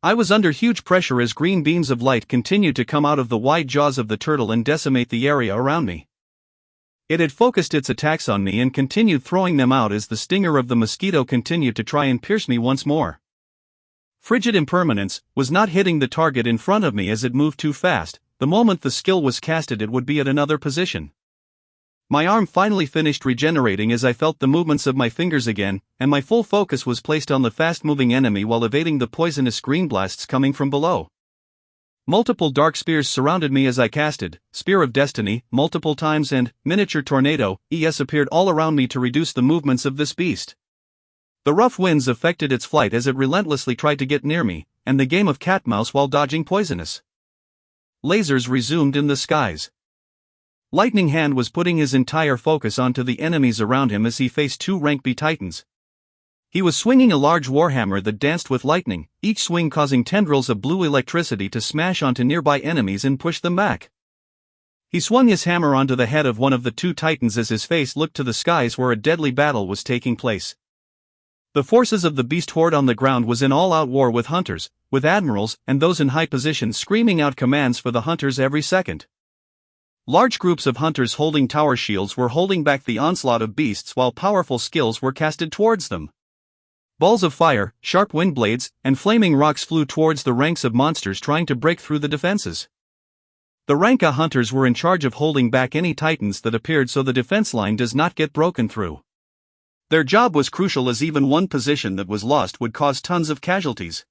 I was under huge pressure as green beams of light continued to come out of the wide jaws of the turtle and decimate the area around me. It had focused its attacks on me and continued throwing them out as the stinger of the mosquito continued to try and pierce me once more. Frigid Impermanence was not hitting the target in front of me as it moved too fast. The moment the skill was casted it would be at another position. My arm finally finished regenerating as I felt the movements of my fingers again, and my full focus was placed on the fast-moving enemy while evading the poisonous green blasts coming from below. Multiple dark spears surrounded me as I casted Spear of Destiny multiple times, and Miniature Tornado ES appeared all around me to reduce the movements of this beast. The rough winds affected its flight as it relentlessly tried to get near me, and the game of cat-mouse while dodging poisonous lasers resumed in the skies. Lightning Hand was putting his entire focus onto the enemies around him as he faced two Rank B Titans. He was swinging a large warhammer that danced with lightning, each swing causing tendrils of blue electricity to smash onto nearby enemies and push them back. He swung his hammer onto the head of one of the two titans as his face looked to the skies where a deadly battle was taking place. The forces of the beast horde on the ground was in all-out war with hunters, with admirals and those in high positions screaming out commands for the hunters every second. Large groups of hunters holding tower shields were holding back the onslaught of beasts while powerful skills were casted towards them. Balls of fire, sharp wind blades, and flaming rocks flew towards the ranks of monsters trying to break through the defenses. The Rank A hunters were in charge of holding back any titans that appeared so the defense line does not get broken through. Their job was crucial as even one position that was lost would cause tons of casualties.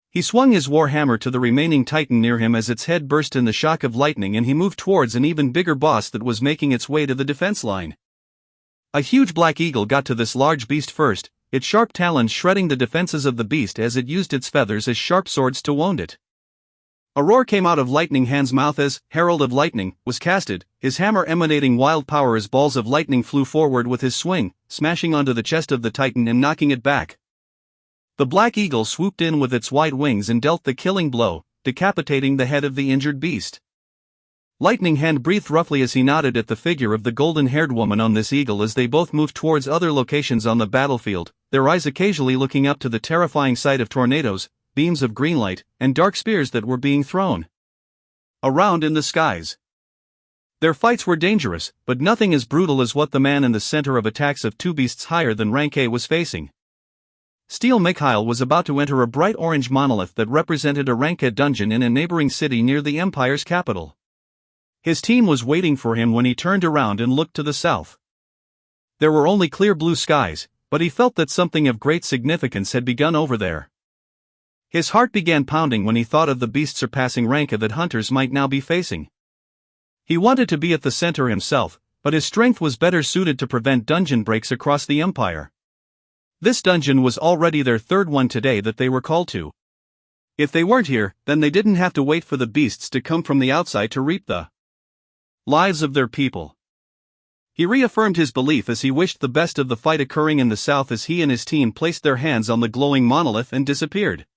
He swung his warhammer to the remaining titan near him as its head burst in the shock of lightning, and he moved towards an even bigger boss that was making its way to the defense line. A huge black eagle got to this large beast first, its sharp talons shredding the defenses of the beast as it used its feathers as sharp swords to wound it. A roar came out of Lightning Hand's mouth as Herald of Lightning was casted, his hammer emanating wild power as balls of lightning flew forward with his swing, smashing onto the chest of the titan and knocking it back. The black eagle swooped in with its wide wings and dealt the killing blow, decapitating the head of the injured beast. Lightning Hand breathed roughly as he nodded at the figure of the golden-haired woman on this eagle as they both moved towards other locations on the battlefield, their eyes occasionally looking up to the terrifying sight of tornadoes, beams of green light, and dark spears that were being thrown around in the skies. Their fights were dangerous, but nothing as brutal as what the man in the center of attacks of two beasts higher than Rank A was facing. Steel Mikhail was about to enter a bright orange monolith that represented a Rank A dungeon in a neighboring city near the Empire's capital. His team was waiting for him when he turned around and looked to the south. There were only clear blue skies, but he felt that something of great significance had begun over there. His heart began pounding when he thought of the beast surpassing Rank A that hunters might now be facing. He wanted to be at the center himself, but his strength was better suited to prevent dungeon breaks across the Empire. This dungeon was already their third one today that they were called to. If they weren't here, then they didn't have to wait for the beasts to come from the outside to reap the lives of their people. He reaffirmed his belief as he wished the best of the fight occurring in the south as he and his team placed their hands on the glowing monolith and disappeared.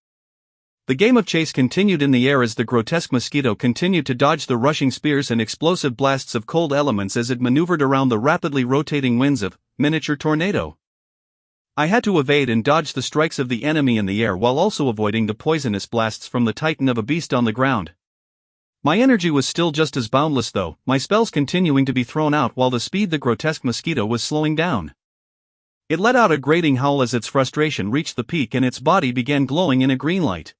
The game of chase continued in the air as the grotesque mosquito continued to dodge the rushing spears and explosive blasts of cold elements as it maneuvered around the rapidly rotating winds of Miniature Tornado. I had to evade and dodge the strikes of the enemy in the air while also avoiding the poisonous blasts from the titan of a beast on the ground. My energy was still just as boundless though, my spells continuing to be thrown out while the speed the grotesque mosquito was slowing down. It let out a grating howl as its frustration reached the peak and its body began glowing in a green light.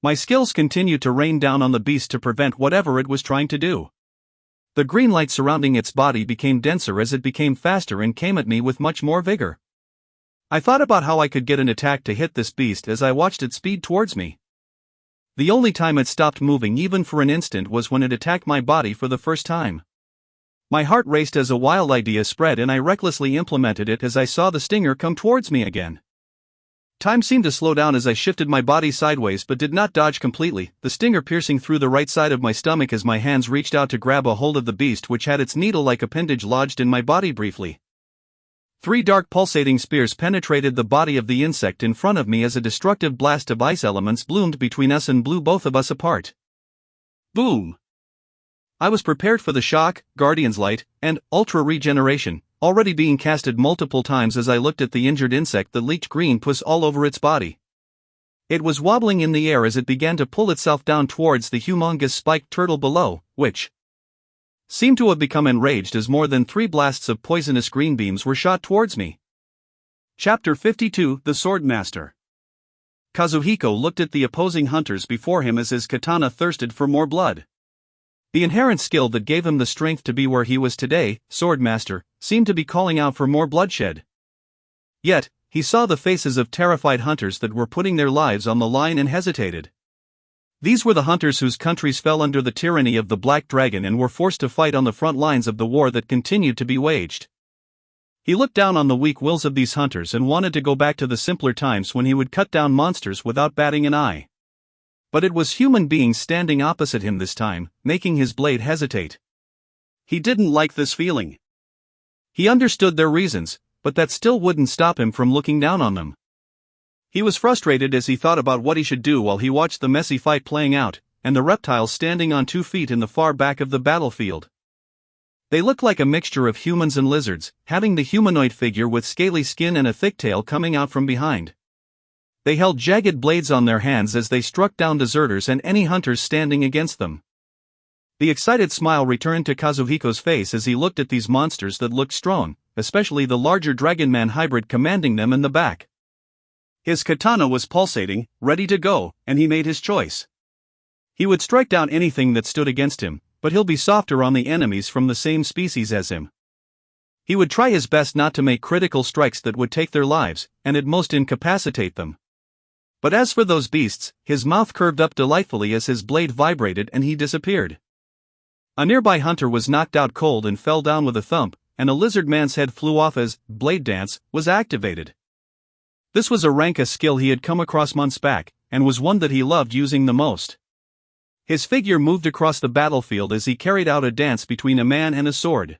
My skills continued to rain down on the beast to prevent whatever it was trying to do. The green light surrounding its body became denser as it became faster and came at me with much more vigor. I thought about how I could get an attack to hit this beast as I watched it speed towards me. The only time it stopped moving even for an instant was when it attacked my body for the first time. My heart raced as a wild idea spread and I recklessly implemented it as I saw the stinger come towards me again. Time seemed to slow down as I shifted my body sideways but did not dodge completely, the stinger piercing through the right side of my stomach as my hands reached out to grab a hold of the beast which had its needle-like appendage lodged in my body briefly. 3 dark pulsating spears penetrated the body of the insect in front of me as a destructive blast of ice elements bloomed between us and blew both of us apart. Boom! I was prepared for the shock, Guardian's Light, and Ultra Regeneration, already being casted multiple times as I looked at the injured insect that leaked green pus all over its body. It was wobbling in the air as it began to pull itself down towards the humongous spiked turtle below, which seemed to have become enraged as more than 3 blasts of poisonous green beams were shot towards me. Chapter 52 The Swordmaster. Kazuhiko looked at the opposing hunters before him as his katana thirsted for more blood. The inherent skill that gave him the strength to be where he was today, Swordmaster, seemed to be calling out for more bloodshed. Yet, he saw the faces of terrified hunters that were putting their lives on the line and hesitated. These were the hunters whose countries fell under the tyranny of the Black Dragon and were forced to fight on the front lines of the war that continued to be waged. He looked down on the weak wills of these hunters and wanted to go back to the simpler times when he would cut down monsters without batting an eye. But it was human beings standing opposite him this time, making his blade hesitate. He didn't like this feeling. He understood their reasons, but that still wouldn't stop him from looking down on them. He was frustrated as he thought about what he should do while he watched the messy fight playing out, and the reptiles standing on 2 feet in the far back of the battlefield. They looked like a mixture of humans and lizards, having the humanoid figure with scaly skin and a thick tail coming out from behind. They held jagged blades on their hands as they struck down deserters and any hunters standing against them. The excited smile returned to Kazuhiko's face as he looked at these monsters that looked strong, especially the larger Dragonman hybrid commanding them in the back. His katana was pulsating, ready to go, and he made his choice. He would strike down anything that stood against him, but he'll be softer on the enemies from the same species as him. He would try his best not to make critical strikes that would take their lives, and at most incapacitate them. But as for those beasts, his mouth curved up delightfully as his blade vibrated and he disappeared. A nearby hunter was knocked out cold and fell down with a thump, and a lizard man's head flew off as Blade Dance was activated. This was a rank skill he had come across months back, and was one that he loved using the most. His figure moved across the battlefield as he carried out a dance between a man and a sword.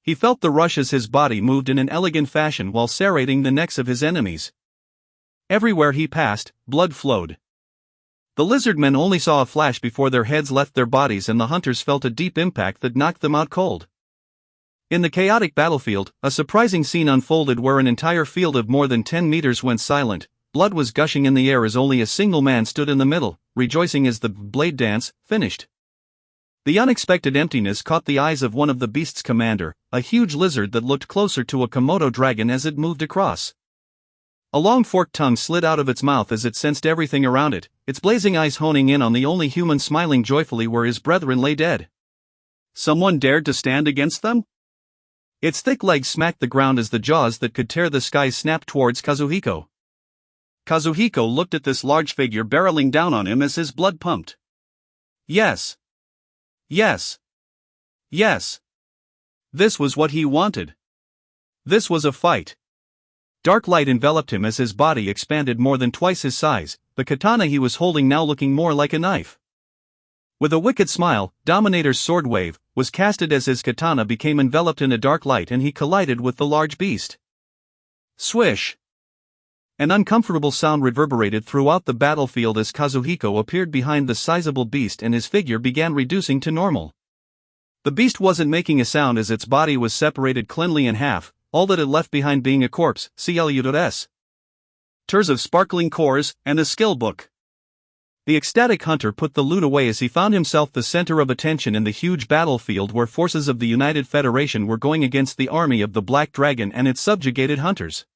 He felt the rush as his body moved in an elegant fashion while serrating the necks of his enemies. Everywhere he passed, blood flowed. The lizardmen only saw a flash before their heads left their bodies and the hunters felt a deep impact that knocked them out cold. In the chaotic battlefield, a surprising scene unfolded where an entire field of more than 10 meters went silent. Blood was gushing in the air as only a single man stood in the middle, rejoicing as the blade dance finished. The unexpected emptiness caught the eyes of one of the beast's commander, a huge lizard that looked closer to a Komodo dragon as it moved across. A long forked tongue slid out of its mouth as it sensed everything around it, its blazing eyes honing in on the only human smiling joyfully where his brethren lay dead. Someone dared to stand against them? Its thick legs smacked the ground as the jaws that could tear the sky snapped towards Kazuhiko. Kazuhiko looked at this large figure barreling down on him as his blood pumped. Yes. Yes. Yes. This was what he wanted. This was a fight. Dark light enveloped him as his body expanded more than twice his size, the katana he was holding now looking more like a knife. With a wicked smile, Dominator's sword wave was casted as his katana became enveloped in a dark light and he collided with the large beast. Swish! An uncomfortable sound reverberated throughout the battlefield as Kazuhiko appeared behind the sizable beast and his figure began reducing to normal. The beast wasn't making a sound as its body was separated cleanly in half, all that it left behind being a corpse, CLU.S. Ters of sparkling cores, and a skill book. The ecstatic hunter put the loot away as he found himself the center of attention in the huge battlefield where forces of the United Federation were going against the army of the Black Dragon and its subjugated hunters.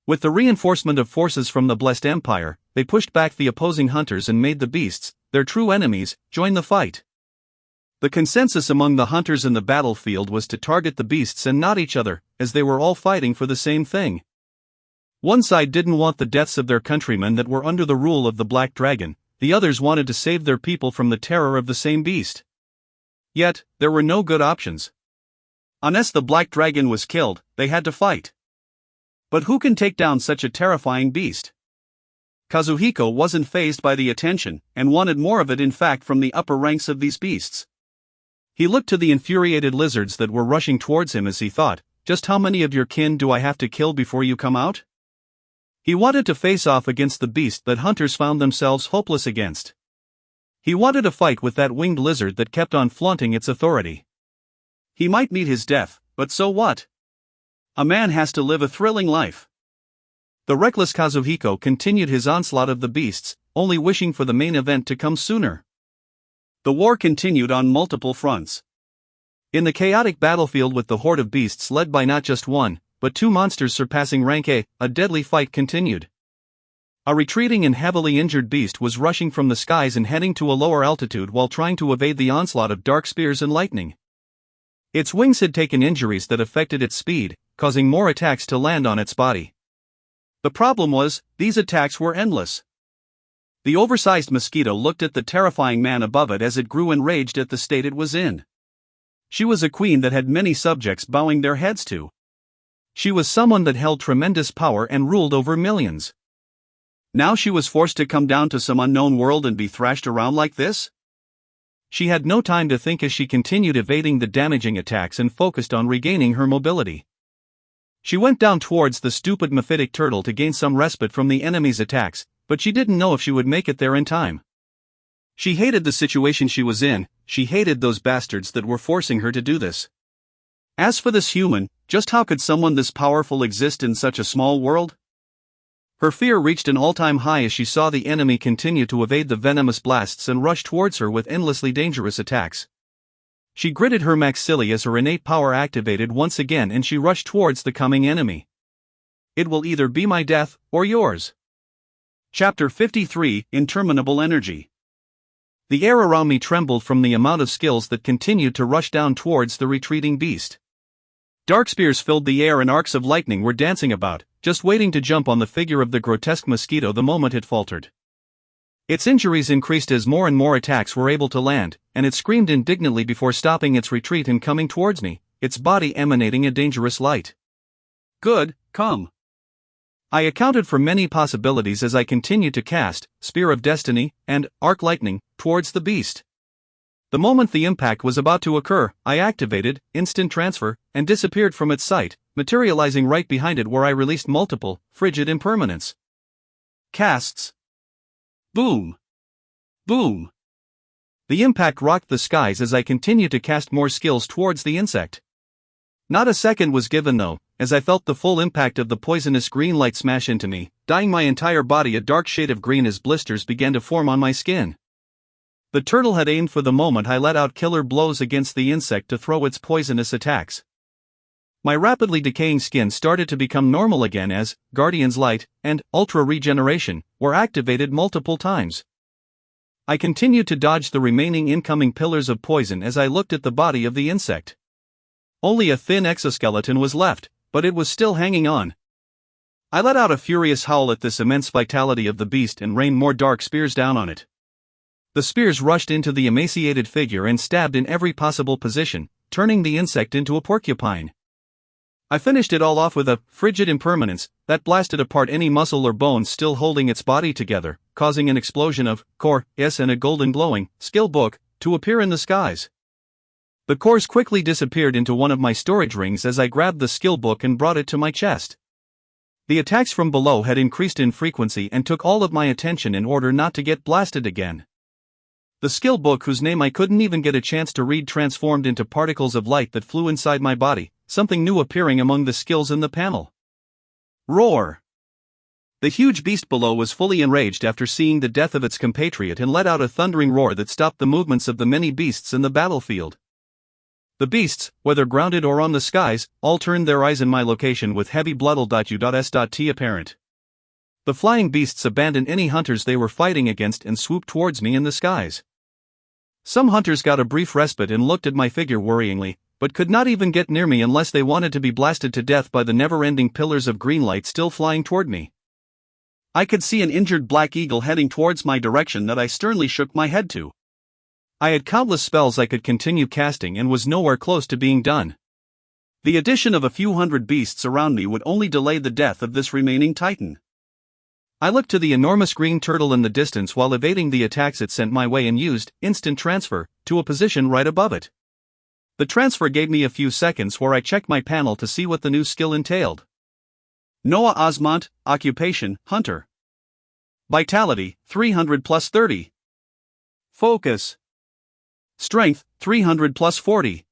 With the reinforcement of forces from the Blessed Empire, they pushed back the opposing hunters and made the beasts, their true enemies, join the fight. The consensus among the hunters in the battlefield was to target the beasts and not each other, as they were all fighting for the same thing. One side didn't want the deaths of their countrymen that were under the rule of the Black Dragon, the others wanted to save their people from the terror of the same beast. Yet, there were no good options. Unless the Black Dragon was killed, they had to fight. But who can take down such a terrifying beast? Kazuhiko wasn't fazed by the attention, and wanted more of it in fact from the upper ranks of these beasts. He looked to the infuriated lizards that were rushing towards him as he thought, just how many of your kin do I have to kill before you come out? He wanted to face off against the beast that hunters found themselves hopeless against. He wanted a fight with that winged lizard that kept on flaunting its authority. He might meet his death, but so what? A man has to live a thrilling life. The reckless Kazuhiko continued his onslaught of the beasts, only wishing for the main event to come sooner. The war continued on multiple fronts. In the chaotic battlefield with the horde of beasts led by not just one, but two monsters surpassing rank A deadly fight continued. A retreating and heavily injured beast was rushing from the skies and heading to a lower altitude while trying to evade the onslaught of dark spears and lightning. Its wings had taken injuries that affected its speed, causing more attacks to land on its body. The problem was, these attacks were endless. The oversized mosquito looked at the terrifying man above it as it grew enraged at the state it was in. She was a queen that had many subjects bowing their heads to. She was someone that held tremendous power and ruled over millions. Now she was forced to come down to some unknown world and be thrashed around like this? She had no time to think as she continued evading the damaging attacks and focused on regaining her mobility. She went down towards the stupid mephitic turtle to gain some respite from the enemy's attacks, but she didn't know if she would make it there in time. She hated the situation she was in, she hated those bastards that were forcing her to do this. As for this human, just how could someone this powerful exist in such a small world? Her fear reached an all-time high as she saw the enemy continue to evade the venomous blasts and rush towards her with endlessly dangerous attacks. She gritted her maxillae as her innate power activated once again and she rushed towards the coming enemy. It will either be my death, or yours. Chapter 53, Interminable Energy. The air around me trembled from the amount of skills that continued to rush down towards the retreating beast. Dark spears filled the air and arcs of lightning were dancing about, just waiting to jump on the figure of the grotesque mosquito the moment it faltered. Its injuries increased as more and more attacks were able to land, and it screamed indignantly before stopping its retreat and coming towards me, its body emanating a dangerous light. Good, come. I accounted for many possibilities as I continued to cast Spear of Destiny and Arc Lightning towards the beast. The moment the impact was about to occur, I activated Instant Transfer and disappeared from its sight, materializing right behind it where I released multiple frigid impermanents. Casts. Boom. Boom. The impact rocked the skies as I continued to cast more skills towards the insect. Not a second was given though, as I felt the full impact of the poisonous green light smash into me, dyeing my entire body a dark shade of green as blisters began to form on my skin. The turtle had aimed for the moment I let out killer blows against the insect to throw its poisonous attacks. My rapidly decaying skin started to become normal again as Guardian's Light and Ultra Regeneration were activated multiple times. I continued to dodge the remaining incoming pillars of poison as I looked at the body of the insect. Only a thin exoskeleton was left, but it was still hanging on. I let out a furious howl at this immense vitality of the beast and rained more dark spears down on it. The spears rushed into the emaciated figure and stabbed in every possible position, turning the insect into a porcupine. I finished it all off with a frigid impermanence that blasted apart any muscle or bone still holding its body together, causing an explosion of core-s and a golden glowing skill book to appear in the skies. The cores quickly disappeared into one of my storage rings as I grabbed the skill book and brought it to my chest. The attacks from below had increased in frequency and took all of my attention in order not to get blasted again. The skill book, whose name I couldn't even get a chance to read, transformed into particles of light that flew inside my body, something new appearing among the skills in the panel. Roar! The huge beast below was fully enraged after seeing the death of its compatriot and let out a thundering roar that stopped the movements of the many beasts in the battlefield. The beasts, whether grounded or on the skies, all turned their eyes in my location with heavy bloodle.u.s.t apparent. The flying beasts abandoned any hunters they were fighting against and swooped towards me in the skies. Some hunters got a brief respite and looked at my figure worryingly, but could not even get near me unless they wanted to be blasted to death by the never-ending pillars of green light still flying toward me. I could see an injured black eagle heading towards my direction that I sternly shook my head to. I had countless spells I could continue casting and was nowhere close to being done. The addition of a few hundred beasts around me would only delay the death of this remaining titan. I looked to the enormous green turtle in the distance while evading the attacks it sent my way and used Instant Transfer to a position right above it. The transfer gave me a few seconds where I checked my panel to see what the new skill entailed. Noah Osmont, Occupation, Hunter. Vitality, 300 plus 30. Focus. Strength, 300 plus 40.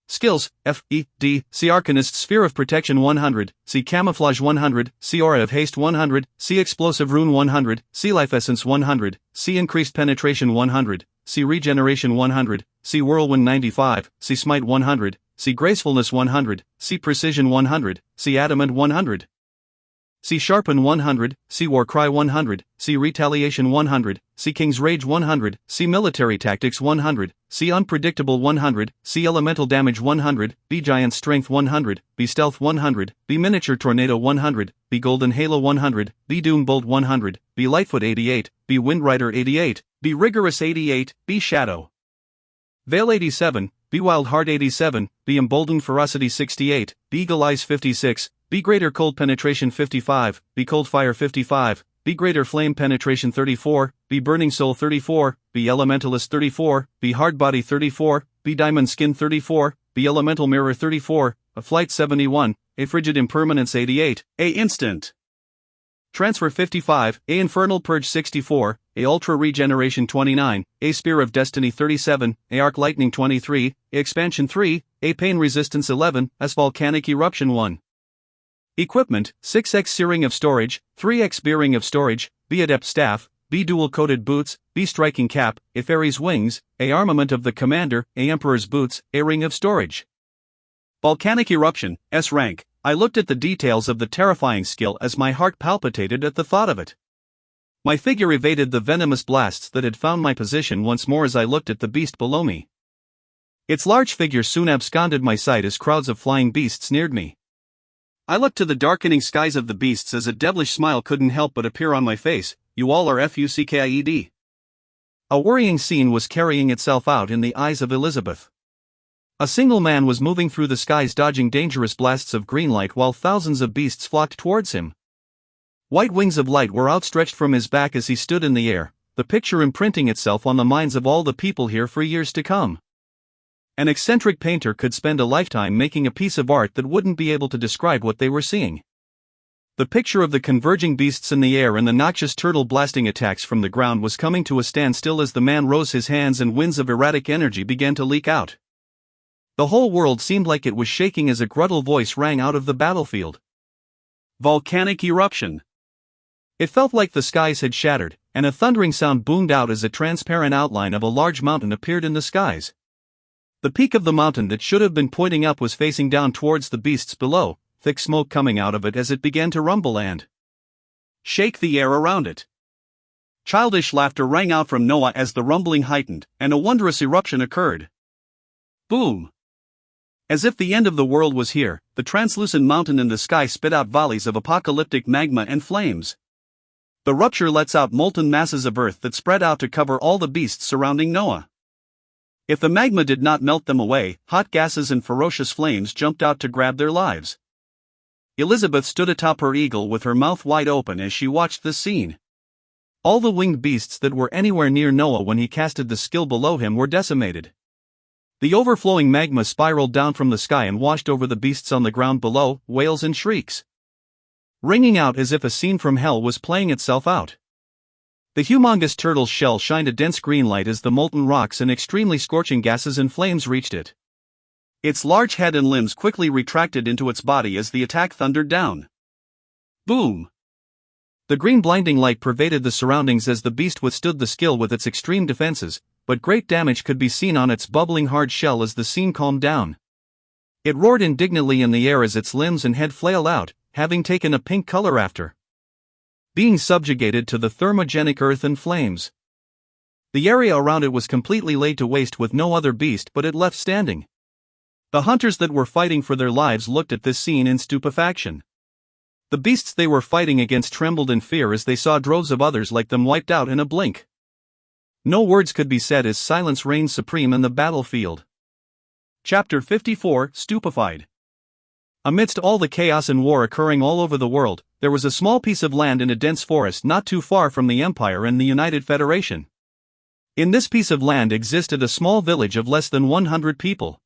Skills, F, E, D, C Arcanist Sphere of Protection 100, C Camouflage 100, C Aura of Haste 100, C Explosive Rune 100, C Life Essence 100, C Increased Penetration 100, C Regeneration 100, C Whirlwind 95, C Smite 100, C Gracefulness 100, C Precision 100, C Adamant 100. See Sharpen 100, see War Cry 100, see Retaliation 100, see King's Rage 100, see Military Tactics 100, see Unpredictable 100, see Elemental Damage 100, be Giant Strength 100, be Stealth 100, be Miniature Tornado 100, be Golden Halo 100, be Doom Bolt 100, be Lightfoot 88, be Windrider 88, be Rigorous 88, be Shadow Veil 87, be Wild Heart 87, be Emboldened Ferocity 68, be Eagle Eyes 56, be Greater Cold Penetration 55, be Cold Fire 55, be Greater Flame Penetration 34, be Burning Soul 34, be Elementalist 34, be Hard Body 34, be Diamond Skin 34, be Elemental Mirror 34, a Flight 71, a Frigid Impermanence 88, a Instant Transfer 55, a Infernal Purge 64, a Ultra Regeneration 29, a Spear of Destiny 37, a Arc Lightning 23, a Expansion 3, a Pain Resistance 11, as Volcanic Eruption 1. Equipment, 6x Searing of Storage, 3x Beering of Storage, B Adept Staff, B Dual-Coated Boots, B Striking Cap, a Fairy's Wings, a Armament of the Commander, a Emperor's Boots, a Ring of Storage. Volcanic Eruption, S rank. I looked at the details of the terrifying skill as my heart palpitated at the thought of it. My figure evaded the venomous blasts that had found my position once more as I looked at the beast below me. Its large figure soon absconded my sight as crowds of flying beasts neared me. I looked to the darkening skies of the beasts as a devilish smile couldn't help but appear on my face. You all are fucked. A worrying scene was carrying itself out in the eyes of Elizabeth. A single man was moving through the skies dodging dangerous blasts of green light while thousands of beasts flocked towards him. White wings of light were outstretched from his back as he stood in the air, the picture imprinting itself on the minds of all the people here for years to come. An eccentric painter could spend a lifetime making a piece of art that wouldn't be able to describe what they were seeing. The picture of the converging beasts in the air and the noxious turtle blasting attacks from the ground was coming to a standstill as the man rose his hands and winds of erratic energy began to leak out. The whole world seemed like it was shaking as a gruntle voice rang out of the battlefield. Volcanic eruption. It felt like the skies had shattered, and a thundering sound boomed out as a transparent outline of a large mountain appeared in the skies. The peak of the mountain that should have been pointing up was facing down towards the beasts below, thick smoke coming out of it as it began to rumble and shake the air around it. Childish laughter rang out from Noah as the rumbling heightened, and a wondrous eruption occurred. Boom! As if the end of the world was here, the translucent mountain in the sky spit out volleys of apocalyptic magma and flames. The rupture lets out molten masses of earth that spread out to cover all the beasts surrounding Noah. If the magma did not melt them away, hot gases and ferocious flames jumped out to grab their lives. Elizabeth stood atop her eagle with her mouth wide open as she watched this scene. All the winged beasts that were anywhere near Noah when he casted the skill below him were decimated. The overflowing magma spiraled down from the sky and washed over the beasts on the ground below, wails and shrieks ringing out as if a scene from hell was playing itself out. The humongous turtle's shell shined a dense green light as the molten rocks and extremely scorching gases and flames reached it. Its large head and limbs quickly retracted into its body as the attack thundered down. Boom! The green blinding light pervaded the surroundings as the beast withstood the skill with its extreme defenses, but great damage could be seen on its bubbling hard shell as the scene calmed down. It roared indignantly in the air as its limbs and head flailed out, having taken a pink color after being subjugated to the thermogenic earth and flames. The area around it was completely laid to waste with no other beast but it left standing. The hunters that were fighting for their lives looked at this scene in stupefaction. The beasts they were fighting against trembled in fear as they saw droves of others like them wiped out in a blink. No words could be said as silence reigned supreme in the battlefield. Chapter 54, Stupefied. Amidst all the chaos and war occurring all over the world, there was a small piece of land in a dense forest not too far from the Empire and the United Federation. In this piece of land existed a small village of less than 100 people.